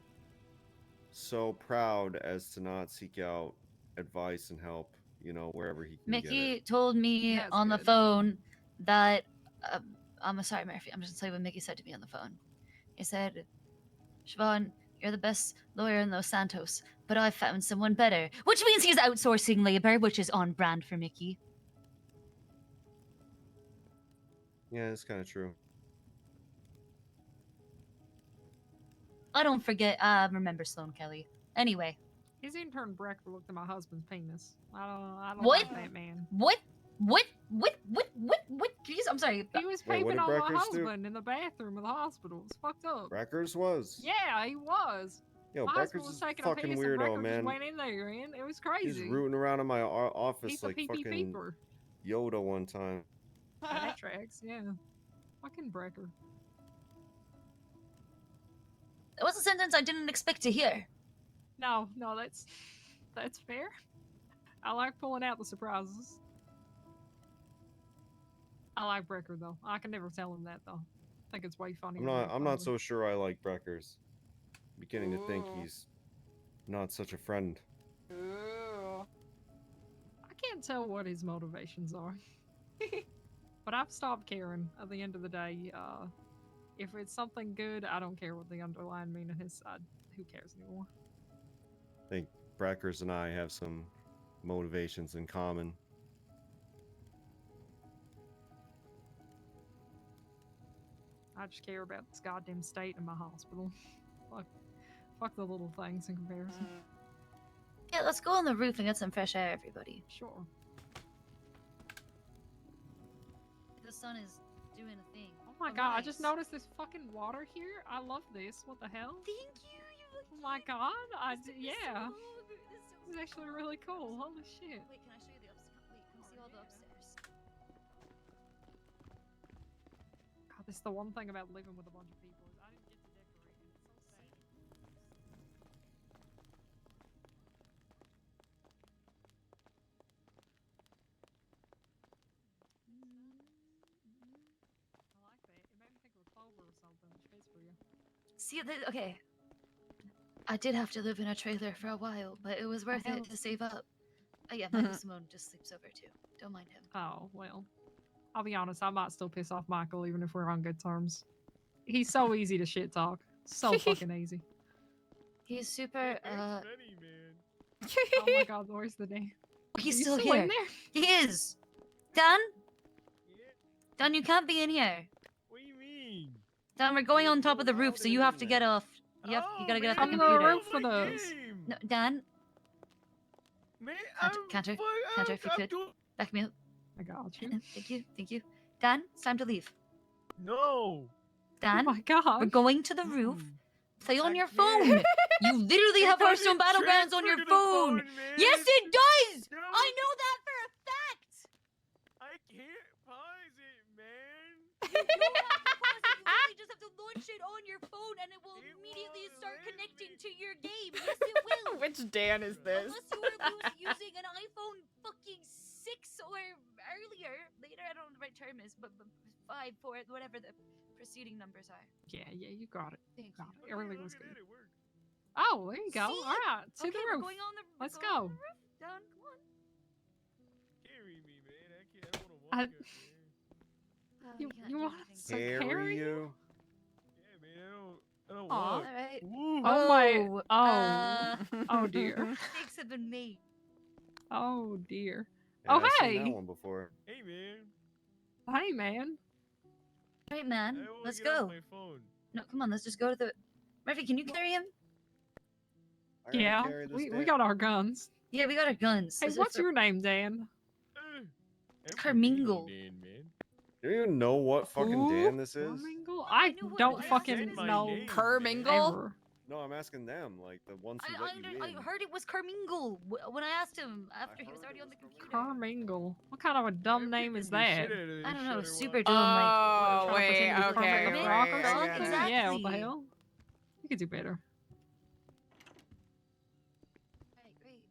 so proud as to not seek out advice and help, you know, wherever he can get it. Mickey told me That's on the good. phone that I'm sorry, Murphy. I'm just gonna tell you what Mickey said to me on the phone. He said, "Siobhan, you're the best lawyer in Los Santos, but I found someone better," which means he's outsourcing labor, which is on brand for Mickey. Yeah, it's kind of true. I don't forget. Remember Sloan Kelly. Anyway, His intern Brecker looked at my husband's penis. I don't What? like that man. what? Please, I'm sorry. He was Wait, what peeping did on my Breckers do? husband in the bathroom of the hospital. It's fucked up. Breckers was. Yeah, he was. Yo, My husband Breckers was is taking fucking a piss and weirdo, Brecker man. just went in there, and it was He's crazy. rooting around in my office He's a like pee-pee fucking peeper. Yoda one time. That tracks, yeah. Fucking Brecker. That was a sentence I didn't expect to hear. No, that's fair. I like pulling out the surprises. I like Brecker though. I can never tell him that though. I think it's way funnier. I'm not so sure I like Breckers. Beginning to think he's not such a friend. Ooh. I can't tell what his motivations are. But I've stopped caring at the end of the day. If it's something good, I don't care what the underlying meaning is. Who cares anymore? I think Breckers and I have some motivations in common. I just care about this goddamn state in my hospital. Fuck the little things in comparison. Yeah, let's go on the roof and get some fresh air, everybody. Sure. The sun is doing a thing. Oh my god, I just noticed this fucking water here. I love this. What the hell? Thank you. Oh my god. Yeah. This is actually really cool. Holy shit. Wait, can I show you the upstairs? Wait, come see all the upstairs. God, this is the one thing about living with a bunch of people is I didn't get to decorate it. It's so sad. I like that. It made me think of a clover or something, which fits for you. See, okay. I did have to live in a trailer for a while, but it was worth it to save up. Oh yeah, Michael Simone just sleeps over too. Don't mind him. Oh, well. I'll be honest, I might still piss off Michael even if we're on good terms. He's so easy to shit talk. So fucking easy. He's super, Oh my god, where's the name? He's You still in here. there? He is. Dan? Dan, you can't be in here. What do you mean? Dan, we're going on top of the roof, so you have to get off. You gotta get off the On the computer. roof for those. No, Dan. Man, Cantor, if you could. Back me up. I got you. Thank you. Dan, it's time to leave. No. Dan, Oh my God. we're going to the roof. Play on your phone. You literally have Hearthstone Battlegrounds on your phone. Yes, it does. I know that for a fact. I can't pause it, man. You don't have to pause it. You literally just have to launch it on your phone, and it will immediately start connecting to your game. Yes, it will. Which Dan is this? Unless you were using an iPhone fucking 6 or earlier. Later, I don't know what the right term is, but 5, 4, whatever the preceding numbers are. Yeah, you got it. Thank got you. it. Everything was good. Oh, there you go. See? All right, to Okay, the we're roof. going on the Let's we're going go. on the roof. Down, come on. Carry me, man. I don't want to walk up there. You can't you do want anything. us to carry you? Yeah, man. I don't Aw. walk. Alright. Woo. Oh my. Oh. Oh dear. Mistakes have been made. Oh dear. Yeah, Oh I've seen hey. that one before. Hey, man. Hey man. Alright, man. I wanna Let's get off go. my phone. No, come on. Let's just go to the. Murphy, can you carry him? I gotta Yeah, carry this we damn- got our guns. Yeah, we got our guns. Hey, Is it what's for- your name, Dan? Carmingle. Dan, man. Do you even know what fucking Who? Dan this is? Carmingle? I knew what don't it was. fucking Said my know. name, Kermingle? Ever. No, I'm asking them, like the ones who let you I in. heard it was Carmingle when I asked him after he was heard already it on the was computer. Carmingle. What kind of a dumb name is that? I don't know. Super Oh, dumb. Like, wait, pretend to be okay, Kermit the Frog or right, I something. get it. Exactly. Yeah, what the hell? You could do better. Right, great.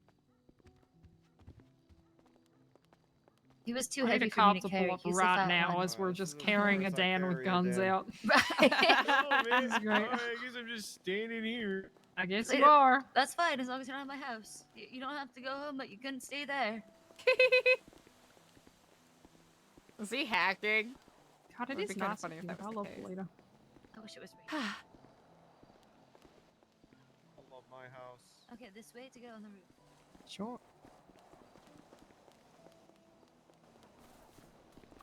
He was too I need heavy a for me cop to to carry. pull up He was the right fat now one. as we're Alright, just this is carrying a as I Dan with carry a guns Dan. out. Right. Oh, man. That's great. Alright, I guess I'm just standing here. I guess Later. you are. That's fine as long as you're not in my house. You don't have to go home, but you couldn't stay there. Is he hacking? God, it Would is be kinda nice funny if of you. that was I the love case. Polita. I wish it was rain. I love my house. Okay, this way to get on the roof. Sure.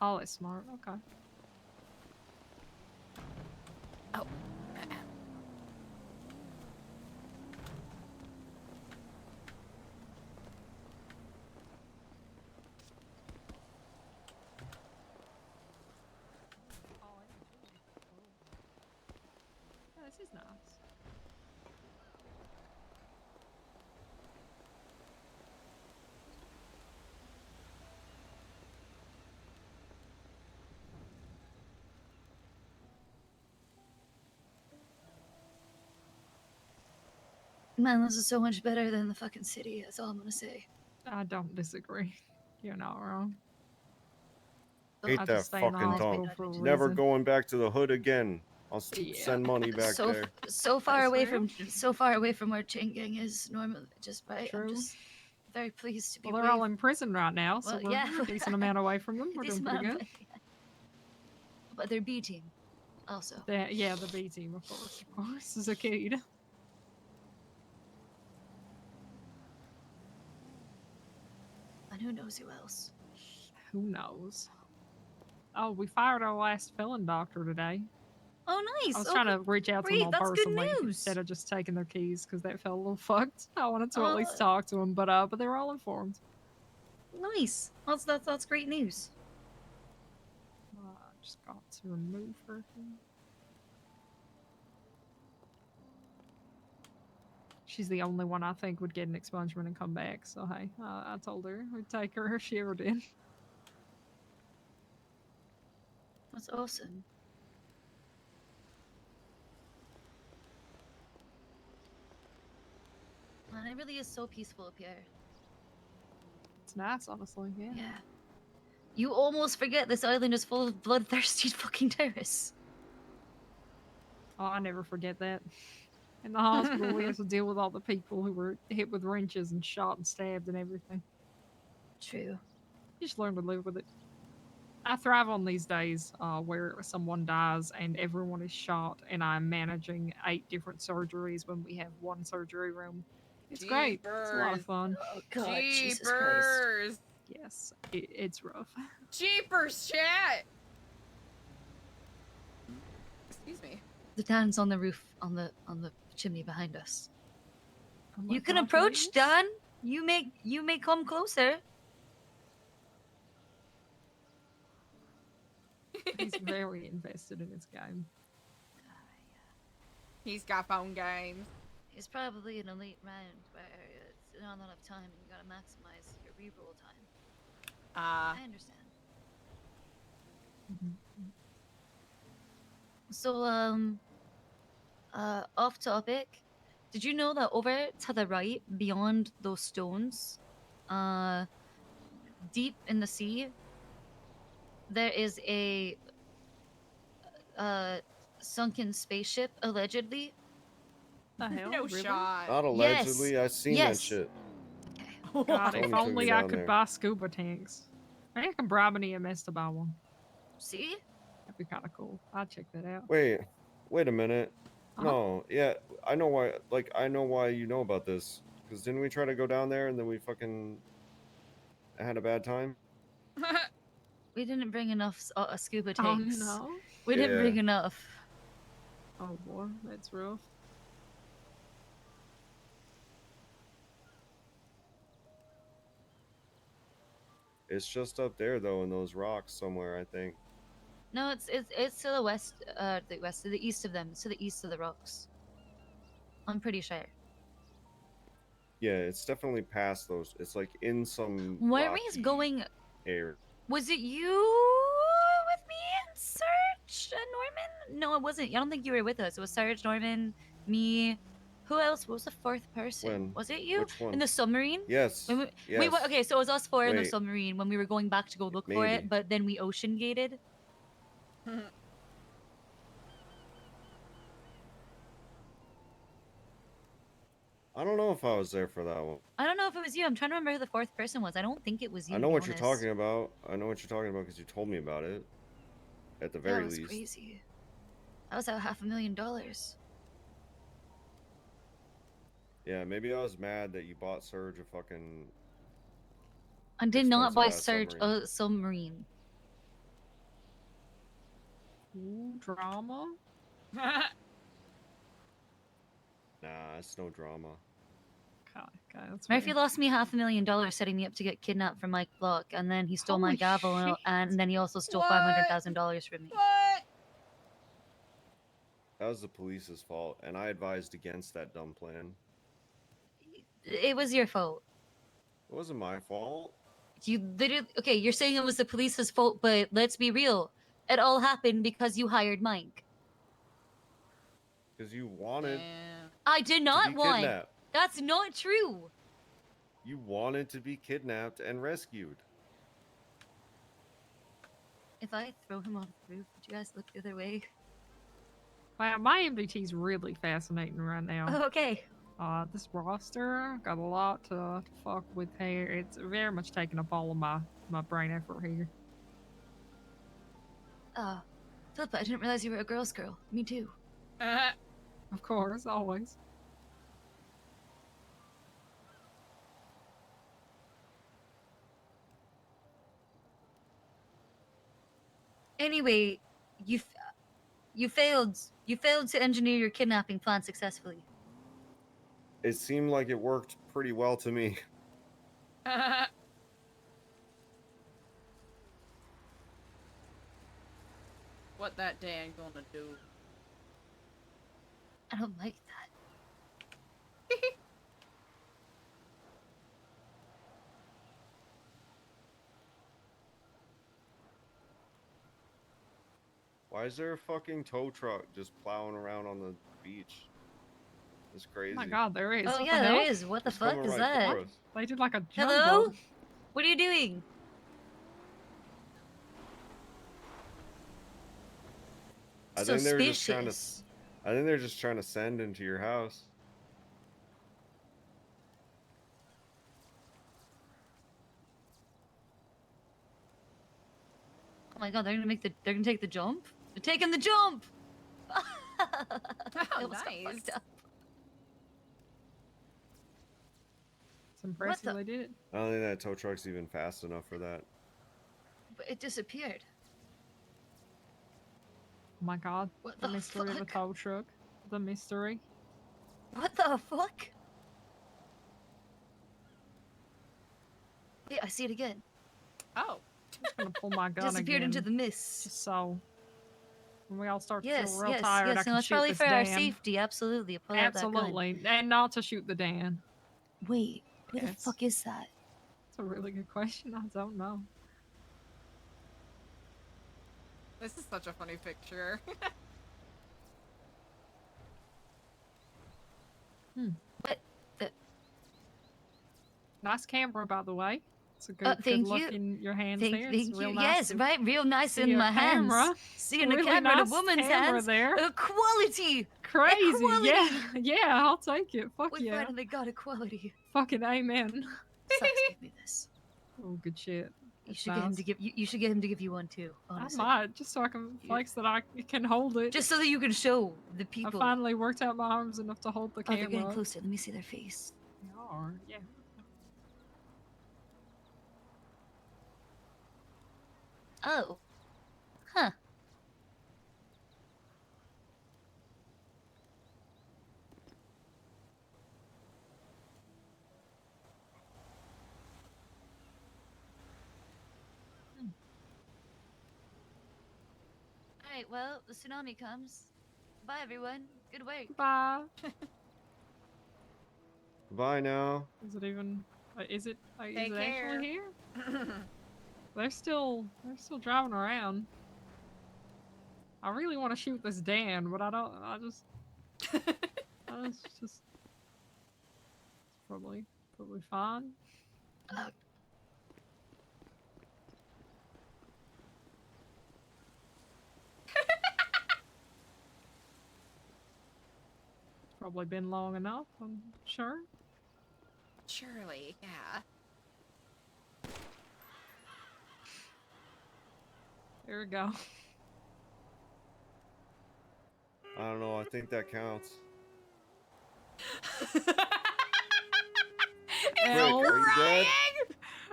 Oh, it's smart. Okay. Oh. Yeah, this is nice. Man, this is so much better than the fucking city. That's all I'm gonna say. I don't disagree. You're not wrong. Hate I that just stay in the fucking hospital talk. for a Never reason. going back to the hood again. I'll Yeah. send money back so there. so far That's away fair. from where Chain Gang is normally. Just right. True. I'm just very pleased to be. Well, they're all away in prison right now, so Well, we're yeah. a decent amount away from them. We're doing Decent pretty amount good. of- But they're B team, also. Yeah, the B team, of course, is a kid. And who knows who else? Who knows? Oh, we fired our last felon doctor today. Oh, nice. I was Oh, trying to reach out to great, them all that's good personally news. instead of just taking their keys because that felt a little fucked. I wanted to at least Oh. talk to them, but they were all informed. Nice. That's great news. I just got to remove her. She's the only one I think would get an expungement and come back. So hey, I told her we'd take her if she ever did. That's awesome. Man, it really is so peaceful up here. It's nice, honestly. Yeah. Yeah. You almost forget this island is full of bloodthirsty fucking terrorists. Oh, I never forget that. In the hospital, we had to deal with all the people who were hit with wrenches and shot and stabbed and everything. True. You just learn to live with it. I thrive on these days where someone dies and everyone is shot, and I'm managing 8 different surgeries when we have one surgery room. It's great. It's a lot of fun. Oh God, Jesus Christ. Jeepers! Yes, it's rough. Jeepers, chat! Excuse me. The Dan's on the roof, on the chimney behind us. Oh my You can God, approach, please. Dan. You may come closer. He's very invested in his game. He's got phone games. It's probably an elite round where it's not enough time and you gotta maximize your reroll time. I understand. So, off topic. Did you know that over to the right, beyond those stones, deep in the sea, there is a sunken spaceship, allegedly? The hell? No really? shot. Not allegedly. Yes. I've seen Yes. that shit. God, Tony if took me only I down could there. buy scuba tanks. Maybe I can bribe an EMS to buy one. See? That'd be kind of cool. I'd check that out. Wait a minute. Uh-huh. No, yeah, I know why. Like, I know why you know about this. Because didn't we try to go down there and then we fucking had a bad time? We didn't bring enough scuba Oh tanks. no. We didn't Yeah. bring enough. Oh boy, that's rough. It's just up there though in those rocks somewhere, I think. No, it's to the west, to the east of them. It's to the east of the rocks. I'm pretty sure. Yeah, it's definitely past those. It's like in some Wormy's rocky going. area. Was it you with me and Serge and Norman? No, it wasn't. I don't think you were with us. It was Serge, Norman, me. Who else? What was the fourth person? When? Was it you? Which one? In the submarine? Yes. When we, Yes. okay, so it was us four in the Wait. submarine when we were going back to go look for Maybe. it, but then we ocean gated. I don't know if I was there for that one. I don't know if it was you. I'm trying to remember who the fourth person was. I don't think it was you. I to know be what you're honest. talking about. I know what you're talking about because you told me about it. At the very That was least. crazy. That was out $500,000. Yeah, maybe I was mad that you bought Surge a fucking. I did not buy expensive-ass Serge submarine. a submarine. Ooh, drama. Nah, it's no drama. Okay, that's Murphy fair. lost me $500,000 setting me up to get kidnapped from Mike Block, and then he stole my Holy gavel, shit. and then he also stole What? $500,000 from me. What? That was the police's fault, and I advised against that dumb plan. It was your fault. It wasn't my fault. You literally, okay, you're saying it was the police's fault, but let's be real. It all happened because you hired Mike. Because you wanted I did to not be want. kidnapped. That's not true. You wanted to be kidnapped and rescued. If I throw him off the roof, would you guys look the other way? Wow, my MDT's really fascinating right now. Okay. This roster got a lot to fuck with here. It's very much taking up all of my brain effort here. Philippa, I didn't realize you were a girl's girl. Me too. Of course, always. Anyway, you failed. You failed to engineer your kidnapping plan successfully. It seemed like it worked pretty well to me. What that Dan gonna do? I don't like that. Why is there a fucking tow truck just plowing around on the beach? It's crazy. Oh my god, there is. Oh What the yeah, there hell? is. What the It's fuck coming is right that? for us. They did like a jump Hello? boat. What are you doing? I think they're just trying to. Suspicious. I think they're just trying to send into your house. Oh my god, they're gonna take the jump? They're taking the jump! Oh, It almost got nice. fucked up. It's impressive the- they did it. I don't think that tow truck's even fast enough for that. But it disappeared. my god. What The the mystery of the fuck? tow truck. The mystery. What the fuck? Yeah, I see it again. Oh. Just gonna pull my gun Disappeared again. into the mist. Just so when we all start to feel Yes, real yes, tired, I yes. can No, it's shoot probably this for our Dan. safety. Absolutely. Pull out that gun. Absolutely. And not to shoot the Dan. Wait, who the Yes. fuck is that? That's a really good question. I don't know. This is such a funny picture. What? Nice camera, by the way. It's a good Thank you. looking your hands Thank there. It's you. real nice. Yes, to right. Real nice see in a my camera. hands. Seeing a Really camera in a nice woman's camera hands. there. Equality. Crazy. Equality. Yeah. Yeah, I'll take it. Fuck We yeah. finally got equality. Fucking amen. Sucks, give me this. Oh, good shit. You That's should get him nice. to give you should get him to give you one too. Honestly. I might, just so I can flex that I can hold it. Just so that you can show the I people. finally worked out my arms enough to hold the Oh, camera. they're getting closer. Let me see their face. They are, yeah. Oh. Huh. Alright, well, the tsunami comes. Bye, everyone. Good work. Bye. Bye now. Is it even? Is it? Is Take it care. actually here? They're still driving around. I really want to shoot this Dan, but I don't. I just. It's just. Probably fine. Probably been long enough, I'm sure. Surely, yeah. There we go. I don't know. I think that counts. L. Quick, are you dead?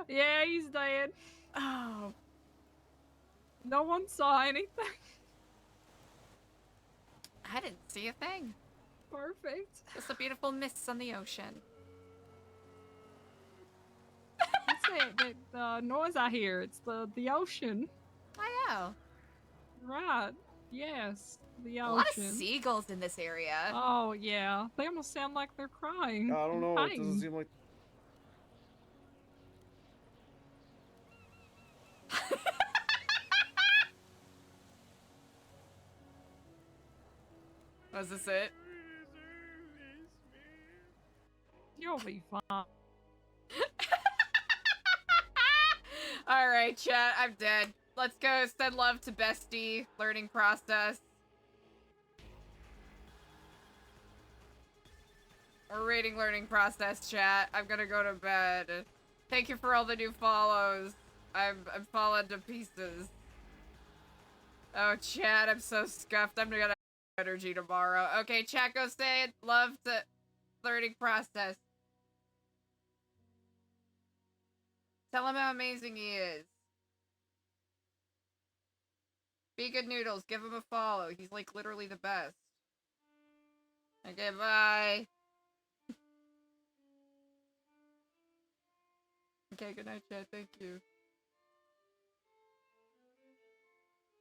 Yeah, he's dead. Oh. No one saw anything. I didn't see a thing. Perfect. Just a beautiful mist on the ocean. That's it. The noise I hear. It's the ocean. I know. Right. Yes. The ocean. A lot of seagulls in this area. Oh yeah. They almost sound like they're crying. I don't in know. It pain. doesn't seem like. Was this it? You'll be fine. Alright, chat, I'm dead. Let's go send love to Bestie. Learning process. We're reading learning process, chat. I'm gonna go to bed. Thank you for all the new follows. I'm falling to pieces. Oh, chat, I'm so scuffed. I'm gonna have energy tomorrow. Okay, chat, go say love to learning process. Tell him how amazing he is. Be Good Noodles, give him a follow. He's like literally the best. Okay, bye. Okay, good night, chat. Thank you.